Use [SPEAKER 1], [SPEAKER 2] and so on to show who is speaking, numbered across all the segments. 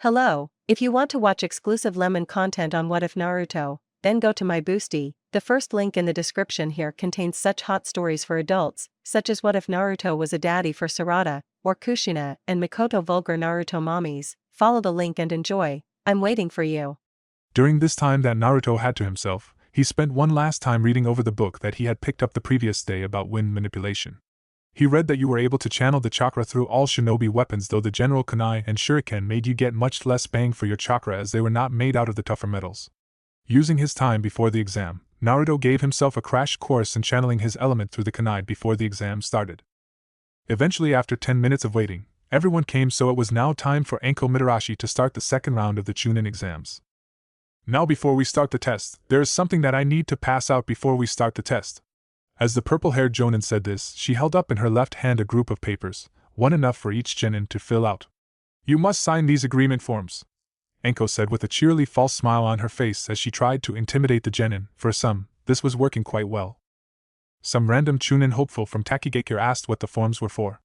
[SPEAKER 1] Hello, if you want to watch exclusive lemon content on What If Naruto, then go to my Boosty. The first link in the description here contains such hot stories for adults, such as What If Naruto was a daddy for Sarada, or Kushina and Mikoto vulgar Naruto mommies. Follow the link and enjoy. I'm waiting for you.
[SPEAKER 2] During this time that Naruto had to himself, he spent one last time reading over the book that he had picked up the previous day about wind manipulation. He read that you were able to channel the chakra through all shinobi weapons, though the general kunai and shuriken made you get much less bang for your chakra as they were not made out of the tougher metals. Using his time before the exam, Naruto gave himself a crash course in channeling his element through the kunai before the exam started. Eventually, after 10 minutes of waiting, everyone came, so it was now time for Anko Mitarashi to start the second round of the Chunin exams. Now before we start the test, there is something that I need to pass out before we start the test. As the purple-haired Jonin said this, she held up in her left hand a group of papers, one enough for each genin to fill out. You must sign these agreement forms, Anko said with a cheerily false smile on her face as she tried to intimidate the genin. For some, this was working quite well. Some random Chunin hopeful from Takigakure asked what the forms were for.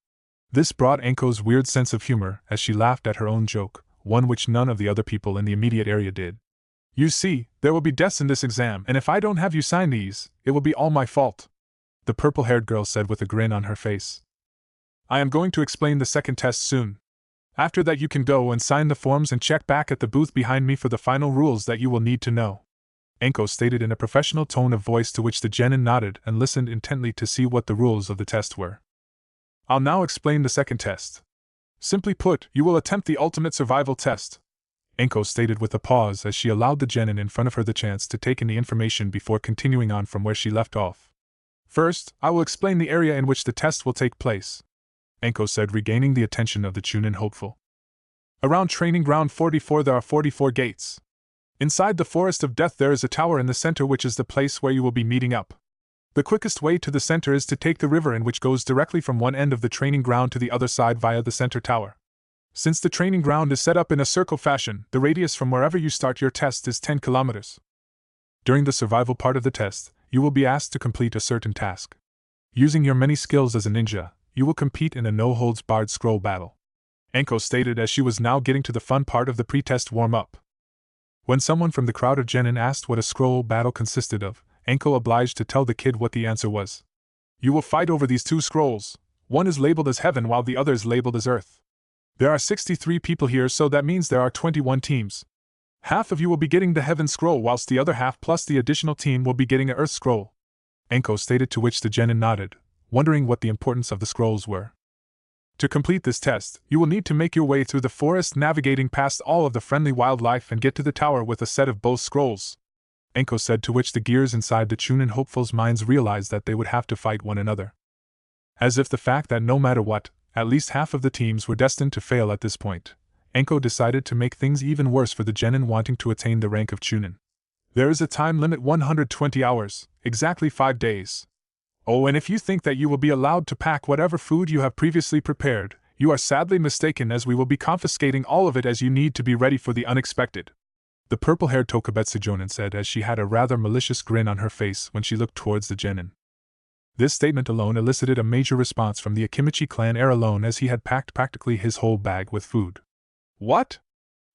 [SPEAKER 2] This brought Anko's weird sense of humor as she laughed at her own joke, one which none of the other people in the immediate area did. You see, there will be deaths in this exam, and if I don't have you sign these, it will be all my fault, the purple-haired girl said with a grin on her face. I am going to explain the second test soon. After that you can go and sign the forms and check back at the booth behind me for the final rules that you will need to know, Anko stated in a professional tone of voice, to which the genin nodded and listened intently to see what the rules of the test were. I'll now explain the second test. Simply put, you will attempt the ultimate survival test, Anko stated with a pause as she allowed the genin in front of her the chance to take in the information before continuing on from where she left off. First, I will explain the area in which the test will take place, Anko said, regaining the attention of the Chunin hopeful. Around Training Ground 44 there are 44 gates. Inside the Forest of Death there is a tower in the center, which is the place where you will be meeting up. The quickest way to the center is to take the river in, which goes directly from one end of the training ground to the other side via the center tower. Since the training ground is set up in a circle fashion, the radius from wherever you start your test is 10 kilometers. During the survival part of the test, you will be asked to complete a certain task. Using your many skills as a ninja, you will compete in a no-holds-barred scroll battle, Anko stated as she was now getting to the fun part of the pre-test warm-up. When someone from the crowd of genin asked what a scroll battle consisted of, Anko obliged to tell the kid what the answer was. You will fight over these two scrolls. One is labeled as heaven while the other is labeled as earth. There are 63 people here, so that means there are 21 teams. Half of you will be getting the heaven scroll, whilst the other half plus the additional team will be getting an earth scroll, Anko stated, to which the genin nodded, wondering what the importance of the scrolls were. To complete this test, you will need to make your way through the forest, navigating past all of the friendly wildlife, and get to the tower with a set of both scrolls, Anko said, to which the gears inside the Chunin hopefuls' minds realized that they would have to fight one another. As if the fact that no matter what, at least half of the teams were destined to fail at this point, Anko decided to make things even worse for the genin wanting to attain the rank of Chunin. There is a time limit, 120 hours, exactly 5 days. Oh, and if you think that you will be allowed to pack whatever food you have previously prepared, you are sadly mistaken, as we will be confiscating all of it, as you need to be ready for the unexpected, the purple-haired Tokubetsu Jonin said as she had a rather malicious grin on her face when she looked towards the genin. This statement alone elicited a major response from the Akimichi clan heir alone, as he had packed practically his whole bag with food. What?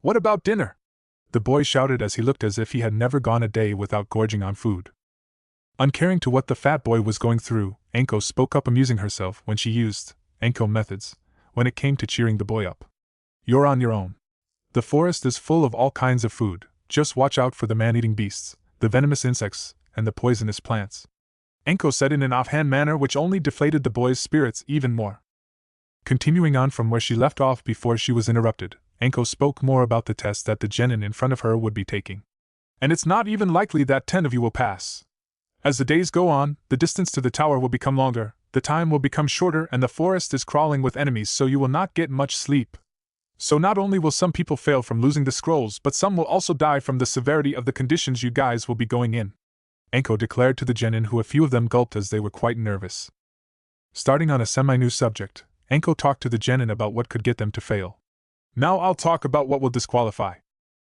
[SPEAKER 2] What about dinner? The boy shouted as he looked as if he had never gone a day without gorging on food. Uncaring to what the fat boy was going through, Anko spoke up, amusing herself when she used Anko methods when it came to cheering the boy up. You're on your own. The forest is full of all kinds of food, just watch out for the man-eating beasts, the venomous insects, and the poisonous plants, Anko said in an offhand manner which only deflated the boy's spirits even more. Continuing on from where she left off before she was interrupted, Anko spoke more about the test that the genin in front of her would be taking. And it's not even likely that 10 of you will pass. As the days go on, the distance to the tower will become longer, the time will become shorter, and the forest is crawling with enemies, so you will not get much sleep. So not only will some people fail from losing the scrolls, but some will also die from the severity of the conditions you guys will be going in, Anko declared to the genin, who a few of them gulped as they were quite nervous. Starting on a semi-new subject, Anko talked to the genin about what could get them to fail. Now I'll talk about what will disqualify.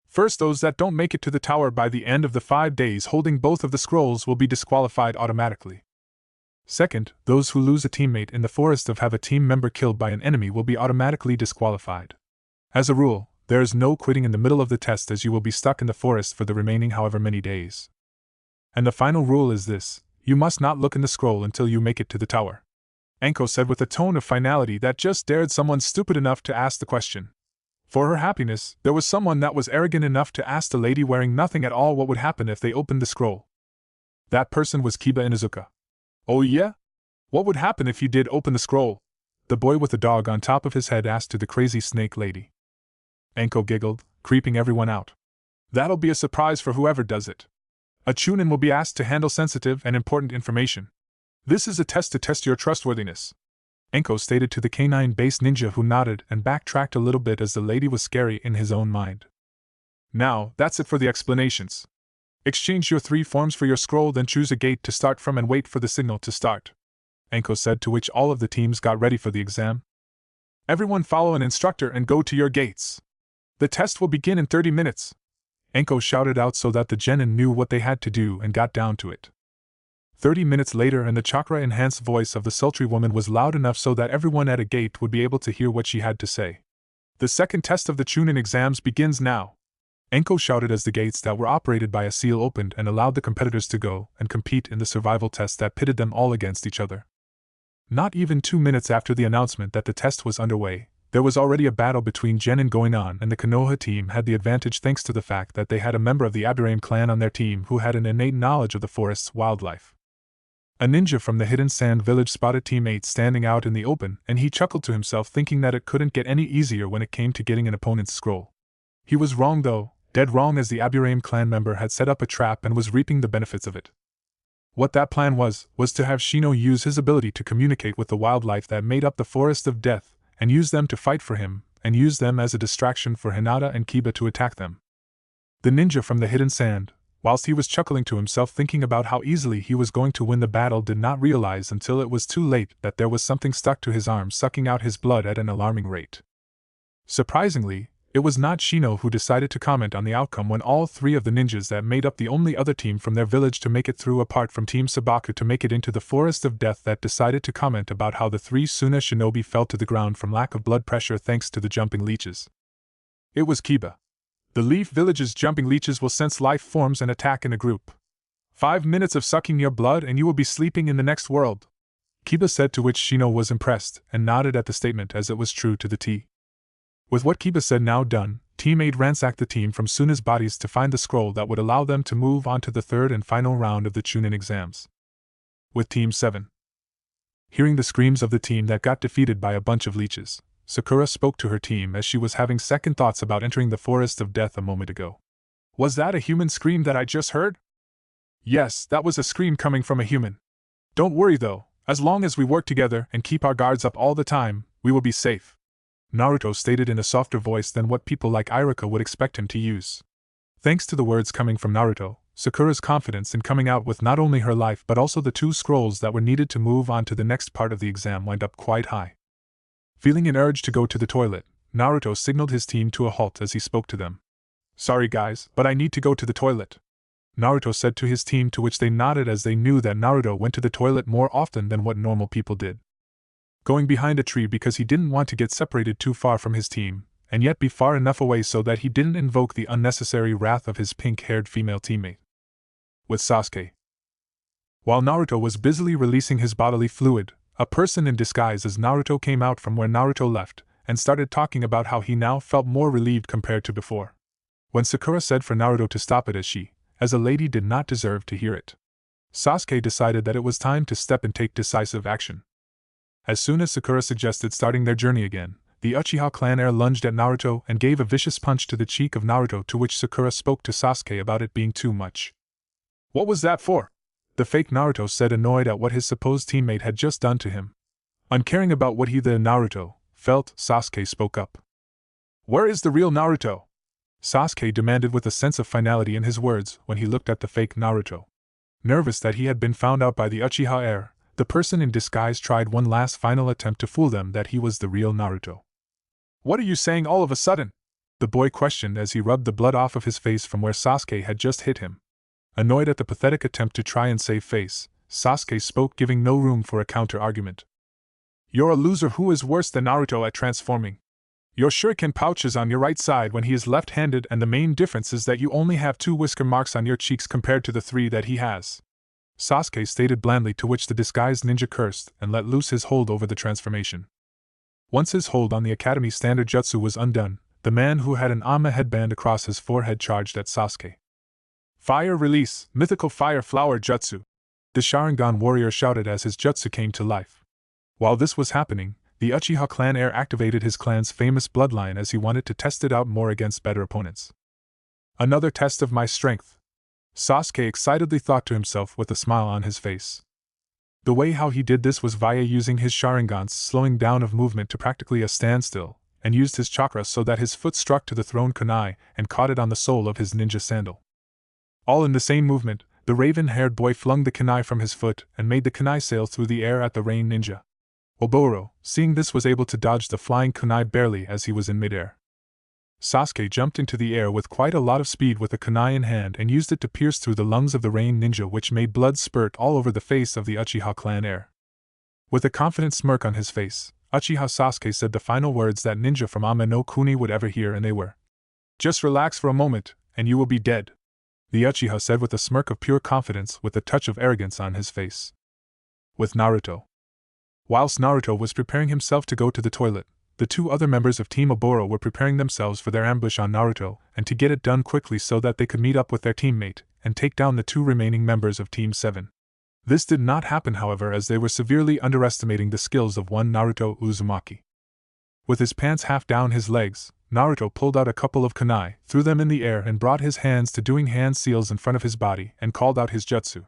[SPEAKER 2] First, those that don't make it to the tower by the end of the 5 days holding both of the scrolls will be disqualified automatically. Second, those who lose a teammate in the forest or have a team member killed by an enemy will be automatically disqualified. As a rule, There is no quitting in the middle of the test, as you will be stuck in the forest for the remaining however many days. And the final rule is this: you must not look in the scroll until you make it to the tower. Anko said with a tone of finality that just dared someone stupid enough to ask the question. For her happiness, there was someone that was arrogant enough to ask the lady wearing nothing at all what would happen if they opened the scroll. That person was Kiba Inuzuka. Oh yeah? What would happen if you did open the scroll? The boy with the dog on top of his head asked to the crazy snake lady. Anko giggled, creeping everyone out. That'll be a surprise for whoever does it. A Chunin will be asked to handle sensitive and important information. This is a test to test your trustworthiness. Anko stated to the canine-based ninja, who nodded and backtracked a little bit as the lady was scary in his own mind. Now, that's it for the explanations. Exchange your 3 forms for your scroll, then choose a gate to start from and wait for the signal to start. Anko said, to which all of the teams got ready for the exam. Everyone follow an instructor and go to your gates. The test will begin in 30 minutes. Anko shouted out so that the genin knew what they had to do and got down to it. 30 minutes later, and the chakra-enhanced voice of the sultry woman was loud enough so that everyone at a gate would be able to hear what she had to say. The second test of the Chunin exams begins now. Anko shouted as the gates that were operated by a seal opened and allowed the competitors to go and compete in the survival test that pitted them all against each other. Not even 2 minutes after the announcement that the test was underway, there was already a battle between genin going on, and the Konoha team had the advantage thanks to the fact that they had a member of the HAREM clan on their team who had an innate knowledge of the forest's wildlife. A ninja from the hidden sand village spotted Team 8 standing out in the open, and he chuckled to himself, thinking that it couldn't get any easier when it came to getting an opponent's scroll. He was wrong though, dead wrong, as the HAREM clan member had set up a trap and was reaping the benefits of it. What that plan was to have Shino use his ability to communicate with the wildlife that made up the Forest of Death, and use them to fight for him, and use them as a distraction for Hinata and Kiba to attack them. The ninja from the hidden sand, whilst he was chuckling to himself thinking about how easily he was going to win the battle, did not realize until it was too late that there was something stuck to his arm, sucking out his blood at an alarming rate. Surprisingly, it was not Shino who decided to comment on the outcome when all 3 of the ninjas that made up the only other team from their village to make it through, apart from Team Sabaku to make it into the Forest of Death, that decided to comment about how the 3 Suna shinobi fell to the ground from lack of blood pressure thanks to the jumping leeches. It was Kiba. The Leaf Village's jumping leeches will sense life forms and attack in a group. 5 minutes of sucking your blood and you will be sleeping in the next world, Kiba said, to which Shino was impressed and nodded at the statement as it was true to the T. With what Kiba said now done, Team 8 ransacked the team from Suna's bodies to find the scroll that would allow them to move on to the third and final round of the Chunin exams. With Team 7. Hearing the screams of the team that got defeated by a bunch of leeches, Sakura spoke to her team as she was having second thoughts about entering the Forest of Death a moment ago. Was that a human scream that I just heard? Yes, that was a scream coming from a human. Don't worry though, as long as we work together and keep our guards up all the time, we will be safe, Naruto stated in a softer voice than what people like Iruka would expect him to use. Thanks to the words coming from Naruto, Sakura's confidence in coming out with not only her life but also the 2 scrolls that were needed to move on to the next part of the exam went up quite high. Feeling an urge to go to the toilet, Naruto signaled his team to a halt as he spoke to them. Sorry guys, but I need to go to the toilet, Naruto said to his team, to which they nodded as they knew that Naruto went to the toilet more often than what normal people did. Going behind a tree because he didn't want to get separated too far from his team, and yet be far enough away so that he didn't invoke the unnecessary wrath of his pink-haired female teammate. With Sasuke. While Naruto was busily releasing his bodily fluid, a person in disguise as Naruto came out from where Naruto left, and started talking about how he now felt more relieved compared to before. When Sakura said for Naruto to stop it, as she, as a lady, did not deserve to hear it, Sasuke decided that it was time to step and take decisive action. As soon as Sakura suggested starting their journey again, the Uchiha clan heir lunged at Naruto and gave a vicious punch to the cheek of Naruto, to which Sakura spoke to Sasuke about it being too much. What was that for? The fake Naruto said, annoyed at what his supposed teammate had just done to him. Uncaring about what he, the Naruto, felt, Sasuke spoke up. Where is the real Naruto? Sasuke demanded with a sense of finality in his words when he looked at the fake Naruto. Nervous that he had been found out by the Uchiha heir, the person in disguise tried one last final attempt to fool them that he was the real Naruto. What are you saying all of a sudden? The boy questioned as he rubbed the blood off of his face from where Sasuke had just hit him. Annoyed at the pathetic attempt to try and save face, Sasuke spoke, giving no room for a counter-argument. You're a loser who is worse than Naruto at transforming. Your shuriken pouch is on your right side when he is left-handed, and the main difference is that you only have 2 whisker marks on your cheeks compared to the 3 that he has," Sasuke stated blandly, to which the disguised ninja cursed and let loose his hold over the transformation. Once his hold on the Academy standard jutsu was undone, the man who had an Ame headband across his forehead charged at Sasuke. "Fire release, mythical fire flower jutsu!" the Sharingan warrior shouted as his jutsu came to life. While this was happening, the Uchiha clan heir activated his clan's famous bloodline as he wanted to test it out more against better opponents. "Another test of my strength," Sasuke excitedly thought to himself with a smile on his face. The way how he did this was via using his Sharingan's slowing down of movement to practically a standstill, and used his chakra so that his foot struck to the thrown kunai and caught it on the sole of his ninja sandal. All in the same movement, the raven-haired boy flung the kunai from his foot and made the kunai sail through the air at the rain ninja. Oboro, seeing this, was able to dodge the flying kunai barely as he was in midair. Sasuke jumped into the air with quite a lot of speed with a kunai in hand and used it to pierce through the lungs of the rain ninja, which made blood spurt all over the face of the Uchiha clan heir. With a confident smirk on his face, Uchiha Sasuke said the final words that ninja from Ame no Kuni would ever hear, and they were, "Just relax for a moment, and you will be dead," the Uchiha said with a smirk of pure confidence with a touch of arrogance on his face. With Naruto. Whilst Naruto was preparing himself to go to the toilet, the 2 other members of Team Oboro were preparing themselves for their ambush on Naruto, and to get it done quickly so that they could meet up with their teammate and take down the 2 remaining members of Team 7. This did not happen, however, as they were severely underestimating the skills of one Naruto Uzumaki. With his pants half down his legs, Naruto pulled out a couple of kunai, threw them in the air, and brought his hands to doing hand seals in front of his body and called out his jutsu.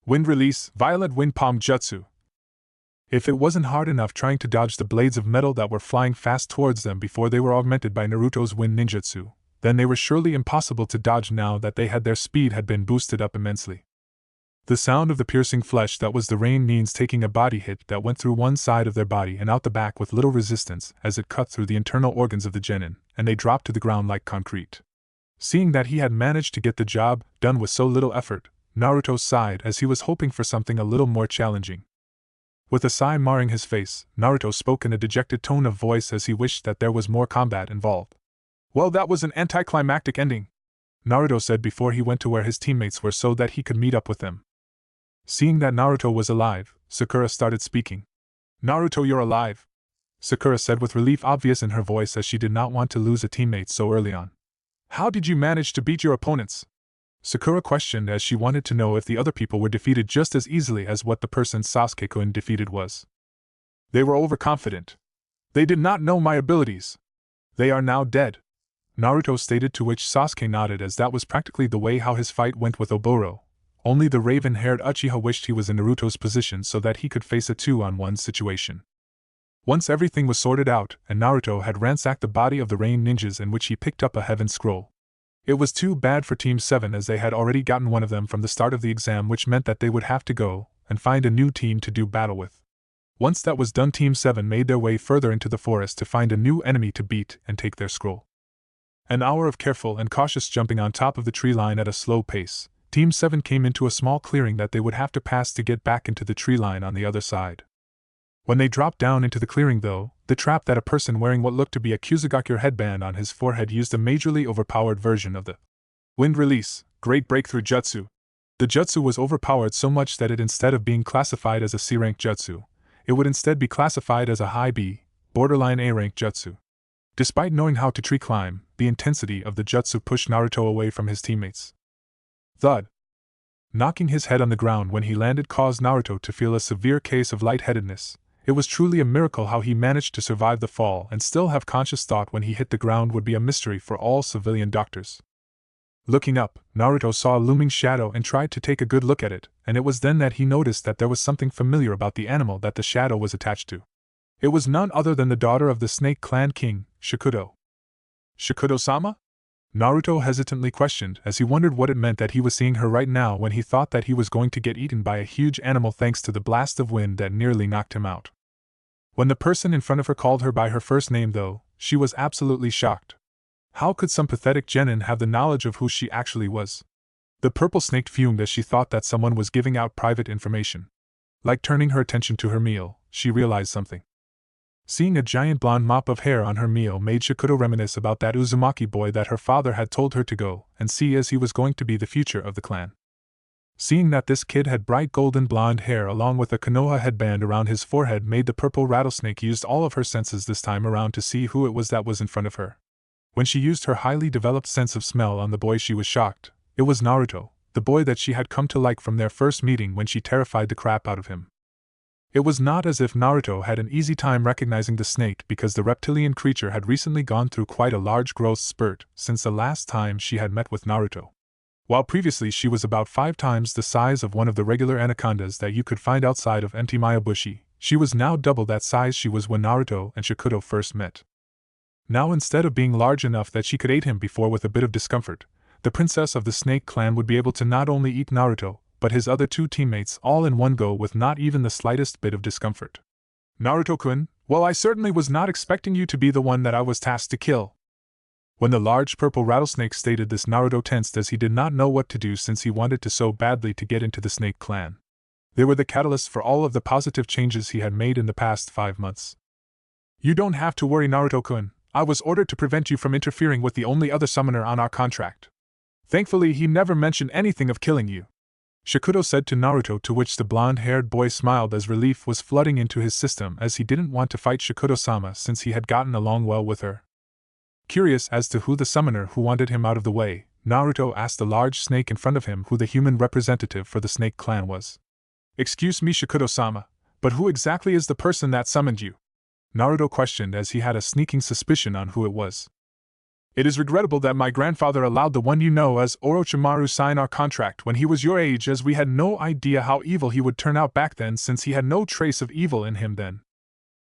[SPEAKER 2] "Wind release, violet wind palm jutsu." If it wasn't hard enough trying to dodge the blades of metal that were flying fast towards them before they were augmented by Naruto's wind ninjutsu, then they were surely impossible to dodge now that their speed had been boosted up immensely. The sound of the piercing flesh that was the rain means taking a body hit that went through one side of their body and out the back with little resistance as it cut through the internal organs of the genin, and they dropped to the ground like concrete. Seeing that he had managed to get the job done with so little effort, Naruto sighed as he was hoping for something a little more challenging. With a sigh marring his face, Naruto spoke in a dejected tone of voice as he wished that there was more combat involved. "Well, that was an anticlimactic ending," Naruto said before he went to where his teammates were so that he could meet up with them. Seeing that Naruto was alive, Sakura started speaking. "Naruto, you're alive," Sakura said with relief obvious in her voice as she did not want to lose a teammate so early on. "How did you manage to beat your opponents?" Sakura questioned as she wanted to know if the other people were defeated just as easily as what the person Sasuke-kun defeated was. "They were overconfident. They did not know my abilities. They are now dead," Naruto stated, to which Sasuke nodded as that was practically the way how his fight went with Oboro. Only the raven-haired Uchiha wished he was in Naruto's position so that he could face a 2-on-1 situation. Once everything was sorted out and Naruto had ransacked the body of the rain ninjas, in which he picked up a heaven scroll. It was too bad for Team 7 as they had already gotten one of them from the start of the exam, which meant that they would have to go and find a new team to do battle with. Once that was done, Team 7 made their way further into the forest to find a new enemy to beat and take their scroll. An hour of careful and cautious jumping on top of the tree line at a slow pace, Team 7 came into a small clearing that they would have to pass to get back into the tree line on the other side. When they dropped down into the clearing, though, the trap that a person wearing what looked to be a Kusugakure headband on his forehead used a majorly overpowered version of the Wind Release, Great Breakthrough Jutsu. The jutsu was overpowered so much that it, instead of being classified as a C-rank jutsu, it would instead be classified as a high B, borderline A-rank jutsu. Despite knowing how to tree climb, the intensity of the jutsu pushed Naruto away from his teammates. Thud! Knocking his head on the ground when he landed caused Naruto to feel a severe case of lightheadedness. It was truly a miracle how he managed to survive the fall and still have conscious thought when he hit the ground would be a mystery for all civilian doctors. Looking up, Naruto saw a looming shadow and tried to take a good look at it, and it was then that he noticed that there was something familiar about the animal that the shadow was attached to. It was none other than the daughter of the Snake Clan King, Shakudo. "Shakudo-sama?" Naruto hesitantly questioned as he wondered what it meant that he was seeing her right now when he thought that he was going to get eaten by a huge animal thanks to the blast of wind that nearly knocked him out. When the person in front of her called her by her first name, though, she was absolutely shocked. How could some pathetic genin have the knowledge of who she actually was? The purple snake fumed as she thought that someone was giving out private information. Like turning her attention to her meal, she realized something. Seeing a giant blonde mop of hair on her meal made Shikuto reminisce about that Uzumaki boy that her father had told her to go and see, as he was going to be the future of the clan. Seeing that this kid had bright golden blonde hair along with a Konoha headband around his forehead made the purple rattlesnake used all of her senses this time around to see who it was that was in front of her. When she used her highly developed sense of smell on the boy, she was shocked. It was Naruto, the boy that she had come to like from their first meeting when she terrified the crap out of him. It was not as if Naruto had an easy time recognizing the snake, because the reptilian creature had recently gone through quite a large growth spurt since the last time she had met with Naruto. While previously she was about 5 times the size of one of the regular anacondas that you could find outside of empty Mayabushi, she was now double that size she was when Naruto and Shikuto first met. Now, instead of being large enough that she could eat him before with a bit of discomfort, the princess of the Snake Clan would be able to not only eat Naruto, but his other 2 teammates all in one go with not even the slightest bit of discomfort. Naruto-kun, well, I certainly was not expecting you to be the one that I was tasked to kill. When the large purple rattlesnake stated this, Naruto tensed, as he did not know what to do since he wanted to so badly to get into the Snake Clan. They were the catalysts for all of the positive changes he had made in the past 5 months. You don't have to worry, Naruto-kun. I was ordered to prevent you from interfering with the only other summoner on our contract. Thankfully, he never mentioned anything of killing you, Shikuto said to Naruto, to which the blonde-haired boy smiled as relief was flooding into his system, as he didn't want to fight Shikuto-sama since he had gotten along well with her. Curious as to who the summoner who wanted him out of the way, Naruto asked the large snake in front of him who the human representative for the Snake Clan was. Excuse me, Shikuto-sama, but who exactly is the person that summoned you? Naruto questioned, as he had a sneaking suspicion on who it was. It is regrettable that my grandfather allowed the one you know as Orochimaru sign our contract when he was your age, as we had no idea how evil he would turn out back then, since he had no trace of evil in him then.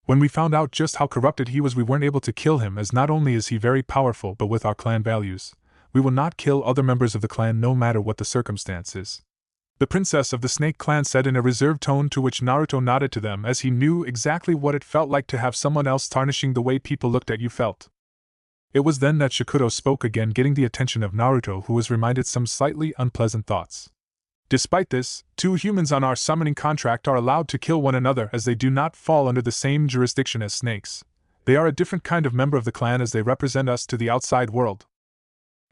[SPEAKER 2] When we found out just how corrupted he was, we weren't able to kill him, as not only is he very powerful, but with our clan values, we will not kill other members of the clan no matter what the circumstances, the princess of the Snake Clan said in a reserved tone, to which Naruto nodded to them, as he knew exactly what it felt like to have someone else tarnishing the way people looked at you felt. It was then that Shikuto spoke again, getting the attention of Naruto, who was reminded some slightly unpleasant thoughts. Despite this, 2 humans on our summoning contract are allowed to kill one another, as they do not fall under the same jurisdiction as snakes. They are a different kind of member of the clan, as they represent us to the outside world.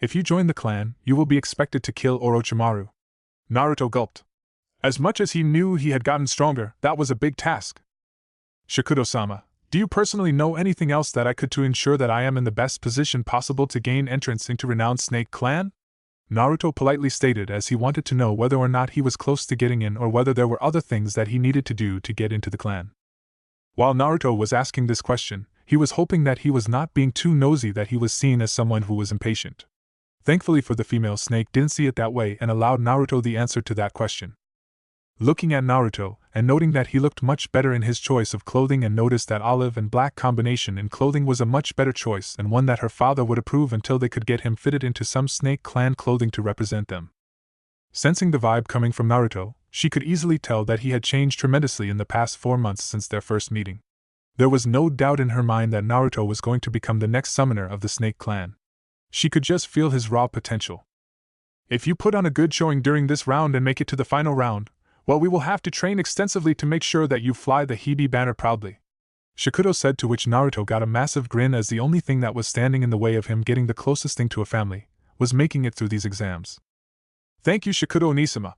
[SPEAKER 2] If you join the clan, you will be expected to kill Orochimaru. Naruto gulped. As much as he knew he had gotten stronger, that was a big task. Shikuto-sama, do you personally know anything else that I could to ensure that I am in the best position possible to gain entrance into renowned Snake Clan? Naruto politely stated, as he wanted to know whether or not he was close to getting in, or whether there were other things that he needed to do to get into the clan. While Naruto was asking this question, he was hoping that he was not being too nosy, that he was seen as someone who was impatient. Thankfully for the female snake didn't see it that way and allowed Naruto the answer to that question. Looking at Naruto, and noting that he looked much better in his choice of clothing, and noticed that olive and black combination in clothing was a much better choice and one that her father would approve until they could get him fitted into some Snake Clan clothing to represent them. Sensing the vibe coming from Naruto, she could easily tell that he had changed tremendously in the past 4 months since their first meeting. There was no doubt in her mind that Naruto was going to become the next summoner of the Snake Clan. She could just feel his raw potential. If you put on a good showing during this round and make it to the final round, well, we will have to train extensively to make sure that you fly the Hibi banner proudly, Shikuto said, to which Naruto got a massive grin, as the only thing that was standing in the way of him getting the closest thing to a family was making it through these exams. Thank you, Shikuto Onisama,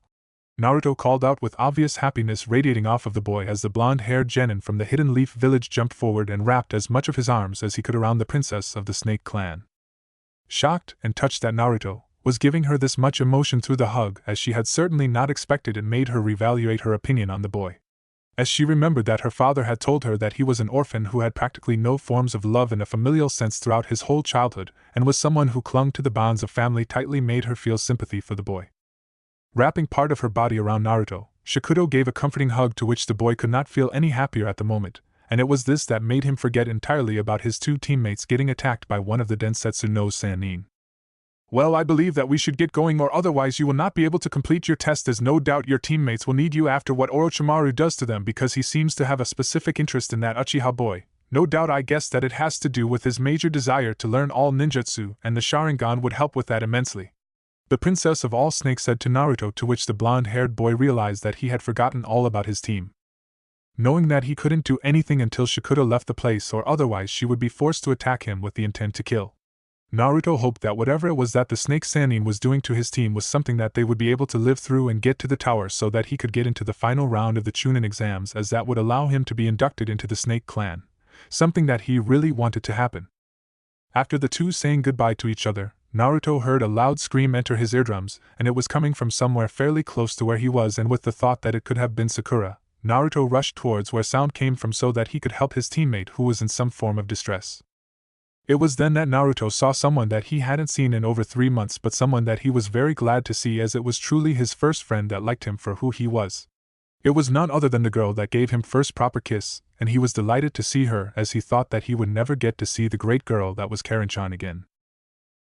[SPEAKER 2] Naruto called out with obvious happiness radiating off of the boy, as the blonde-haired genin from the Hidden Leaf village jumped forward and wrapped as much of his arms as he could around the princess of the Snake Clan. Shocked and touched that Naruto was giving her this much emotion through the hug, as she had certainly not expected, it made her reevaluate her opinion on the boy. As she remembered that her father had told her that he was an orphan who had practically no forms of love in a familial sense throughout his whole childhood, and was someone who clung to the bonds of family tightly, made her feel sympathy for the boy. Wrapping part of her body around Naruto, Shikuto gave a comforting hug, to which the boy could not feel any happier at the moment, and it was this that made him forget entirely about his 2 teammates getting attacked by one of the Densetsu no Sannin. Well, I believe that we should get going, or otherwise you will not be able to complete your test, as no doubt your teammates will need you after what Orochimaru does to them, because he seems to have a specific interest in that Uchiha boy. No doubt, I guess that it has to do with his major desire to learn all ninjutsu, and the Sharingan would help with that immensely, the princess of all snakes said to Naruto, to which the blonde-haired boy realized that he had forgotten all about his team. knowing that he couldn't do anything until Shikuda left the place or otherwise she would be forced to attack him with the intent to kill. Naruto hoped that whatever it was that the Snake Sannin was doing to his team was something that they would be able to live through and get to the tower so that he could get into the final round of the Chunin exams, as that would allow him to be inducted into the Snake Clan, something that he really wanted to happen. After the two saying goodbye to each other, Naruto heard a loud scream enter his eardrums, and it was coming from somewhere fairly close to where he was, and with the thought that it could have been Sakura, Naruto rushed towards where sound came from so that he could help his teammate who was in some form of distress. It was then that Naruto saw someone that he hadn't seen in over 3 months, but someone that he was very glad to see, as it was truly his first friend that liked him for who he was. It was none other than the girl that gave him first proper kiss, and he was delighted to see her, as he thought that he would never get to see the great girl that was Karen-chan again.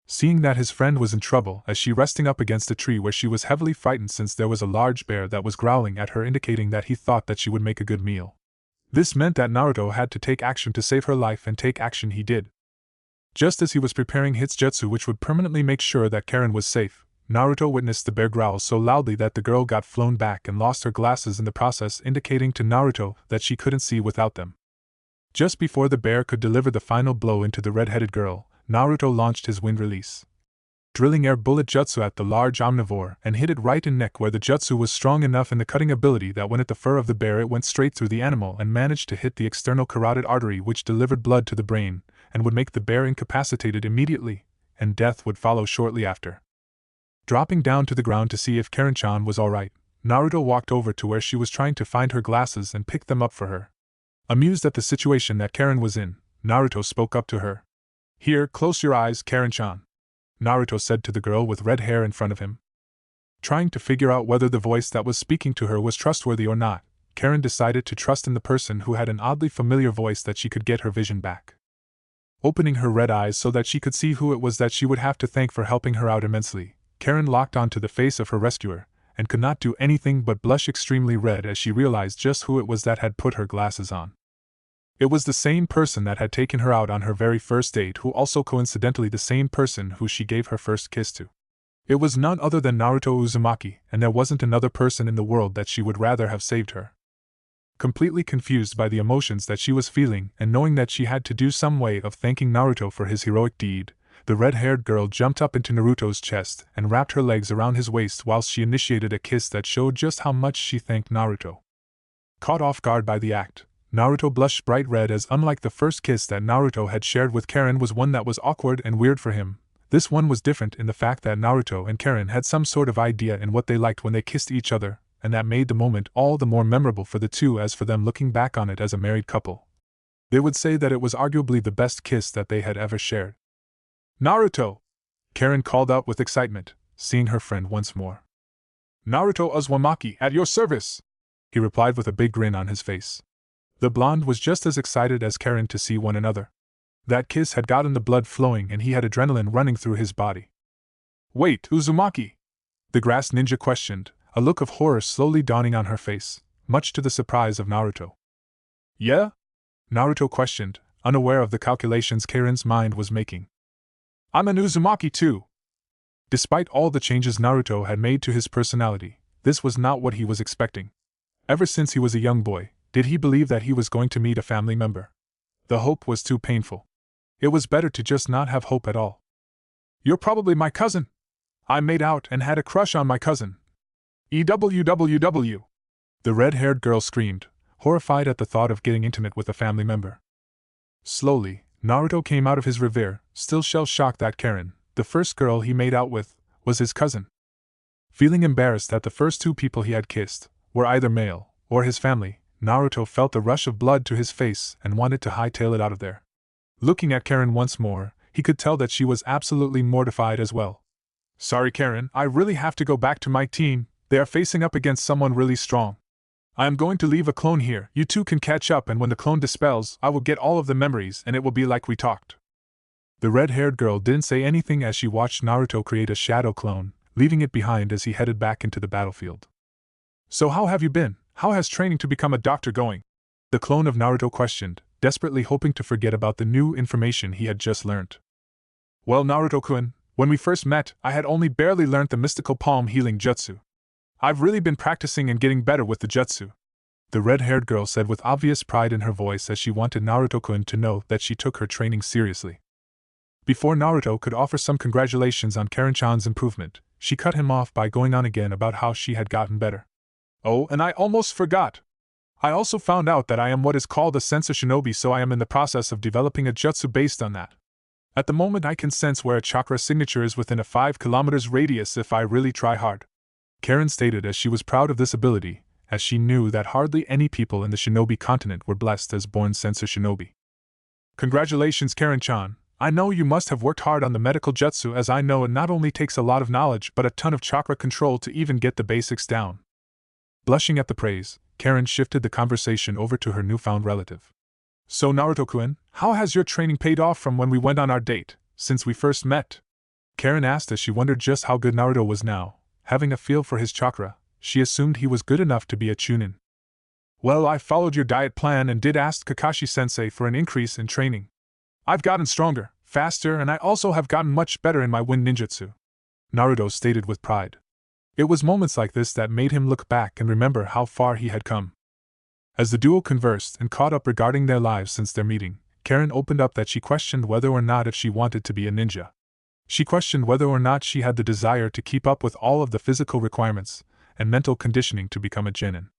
[SPEAKER 2] Seeing that his friend was in trouble, as she resting up against a tree where she was heavily frightened since there was a large bear that was growling at her, indicating that he thought that she would make a good meal. This meant that Naruto had to take action to save her life, and take action he did. Just as he was preparing his jutsu which would permanently make sure that Karen was safe, Naruto witnessed the bear growl so loudly that the girl got flown back and lost her glasses in the process, indicating to Naruto that she couldn't see without them. Just before the bear could deliver the final blow into the red-headed girl, Naruto launched his wind release, drilling air bullet jutsu at the large omnivore, and hit it right in neck, where the jutsu was strong enough in the cutting ability that when it the fur of the bear it went straight through the animal and managed to hit the external carotid artery, which delivered blood to the brain, and would make the bear incapacitated immediately, and death would follow shortly after. Dropping down to the ground to see if Karen-chan was alright, Naruto walked over to where she was trying to find her glasses and picked them up for her. Amused at the situation that Karen was in, Naruto spoke up to her. "Here, close your eyes, Karen-chan," Naruto said to the girl with red hair in front of him. Trying to figure out whether the voice that was speaking to her was trustworthy or not, Karen decided to trust in the person who had an oddly familiar voice that she could get her vision back. Opening her red eyes so that she could see who it was that she would have to thank for helping her out immensely, Karen locked onto the face of her rescuer, and could not do anything but blush extremely red as she realized just who it was that had put her glasses on. It was the same person that had taken her out on her very first date, who also coincidentally the same person who she gave her first kiss to. It was none other than Naruto Uzumaki, and there wasn't another person in the world that she would rather have saved her. Completely confused by the emotions that she was feeling, and knowing that she had to do some way of thanking Naruto for his heroic deed, the red-haired girl jumped up into Naruto's chest and wrapped her legs around his waist whilst she initiated a kiss that showed just how much she thanked Naruto. Caught off guard by the act, Naruto blushed bright red, as unlike the first kiss that Naruto had shared with Karen was one that was awkward and weird for him. This one was different in the fact that Naruto and Karen had some sort of idea in what they liked when they kissed each other, and that made the moment all the more memorable for the two, as for them looking back on it as a married couple, they would say that it was arguably the best kiss that they had ever shared. "Naruto!" Karen called out with excitement, seeing her friend once more. "Naruto Uzumaki, at your service!" he replied with a big grin on his face. The blonde was just as excited as Karen to see one another. That kiss had gotten the blood flowing and he had adrenaline running through his body. "Wait, Uzumaki?" the grass ninja questioned, a look of horror slowly dawning on her face, much to the surprise of Naruto. "Yeah?" Naruto questioned, unaware of the calculations Karen's mind was making. "I'm an Uzumaki too." Despite all the changes Naruto had made to his personality, this was not what he was expecting. Ever since he was a young boy, did he believe that he was going to meet a family member? The hope was too painful. It was better to just not have hope at all. "You're probably my cousin. I made out and had a crush on my cousin. EWWW!" the red-haired girl screamed, horrified at the thought of getting intimate with a family member. Slowly, Naruto came out of his reverie, still shell-shocked that Karen, the first girl he made out with, was his cousin. Feeling embarrassed that the first two people he had kissed were either male or his family, Naruto felt a rush of blood to his face and wanted to hightail it out of there. Looking at Karen once more, he could tell that she was absolutely mortified as well. "Sorry Karen, I really have to go back to my team. They are facing up against someone really strong. I am going to leave a clone here. You two can catch up, and when the clone dispels, I will get all of the memories and it will be like we talked." The red-haired girl didn't say anything as she watched Naruto create a shadow clone, leaving it behind as he headed back into the battlefield. "So how have you been? How has training to become a doctor going?" the clone of Naruto questioned, desperately hoping to forget about the new information he had just learnt. "Well, Naruto-kun, when we first met, I had only barely learnt the mystical palm healing jutsu. I've really been practicing and getting better with the jutsu," the red-haired girl said with obvious pride in her voice as she wanted Naruto-kun to know that she took her training seriously. Before Naruto could offer some congratulations on Karen-chan's improvement, she cut him off by going on again about how she had gotten better. Oh, and I almost forgot. I also found out that I am what is called a sensor shinobi, so I am in the process of developing a jutsu based on that. At the moment I can sense where a chakra signature is within a 5 kilometers radius if I really try hard. Karen stated as she was proud of this ability, as she knew that hardly any people in the shinobi continent were blessed as born sensor shinobi. Congratulations, Karen-chan. I know you must have worked hard on the medical jutsu, as I know it not only takes a lot of knowledge but a ton of chakra control to even get the basics down. Blushing at the praise, Karen shifted the conversation over to her newfound relative. So Naruto-kun, how has your training paid off from when we went on our date, since we first met? Karen asked as she wondered just how good Naruto was now. Having a feel for his chakra, she assumed he was good enough to be a chunin. Well, I followed your diet plan and did ask Kakashi-sensei for an increase in training. I've gotten stronger, faster, and I also have gotten much better in my wind ninjutsu, Naruto stated with pride. It was moments like this that made him look back and remember how far he had come. As the duo conversed and caught up regarding their lives since their meeting, Karen opened up that she questioned whether or not if she wanted to be a ninja. She questioned whether or not she had the desire to keep up with all of the physical requirements and mental conditioning to become a genin.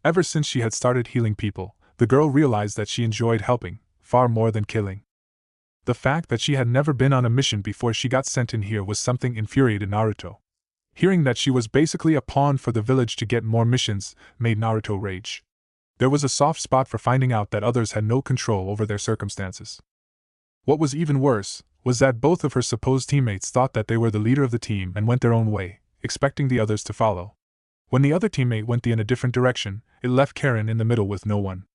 [SPEAKER 2] Ever since she had started healing people, the girl realized that she enjoyed helping, far more than killing. The fact that she had never been on a mission before she got sent in here was something infuriated Naruto. Hearing that she was basically a pawn for the village to get more missions made Naruto rage. There was a soft spot for finding out that others had no control over their circumstances. What was even worse was that both of her supposed teammates thought that they were the leader of the team and went their own way, expecting the others to follow. When the other teammate went in a different direction, it left Karen in the middle with no one.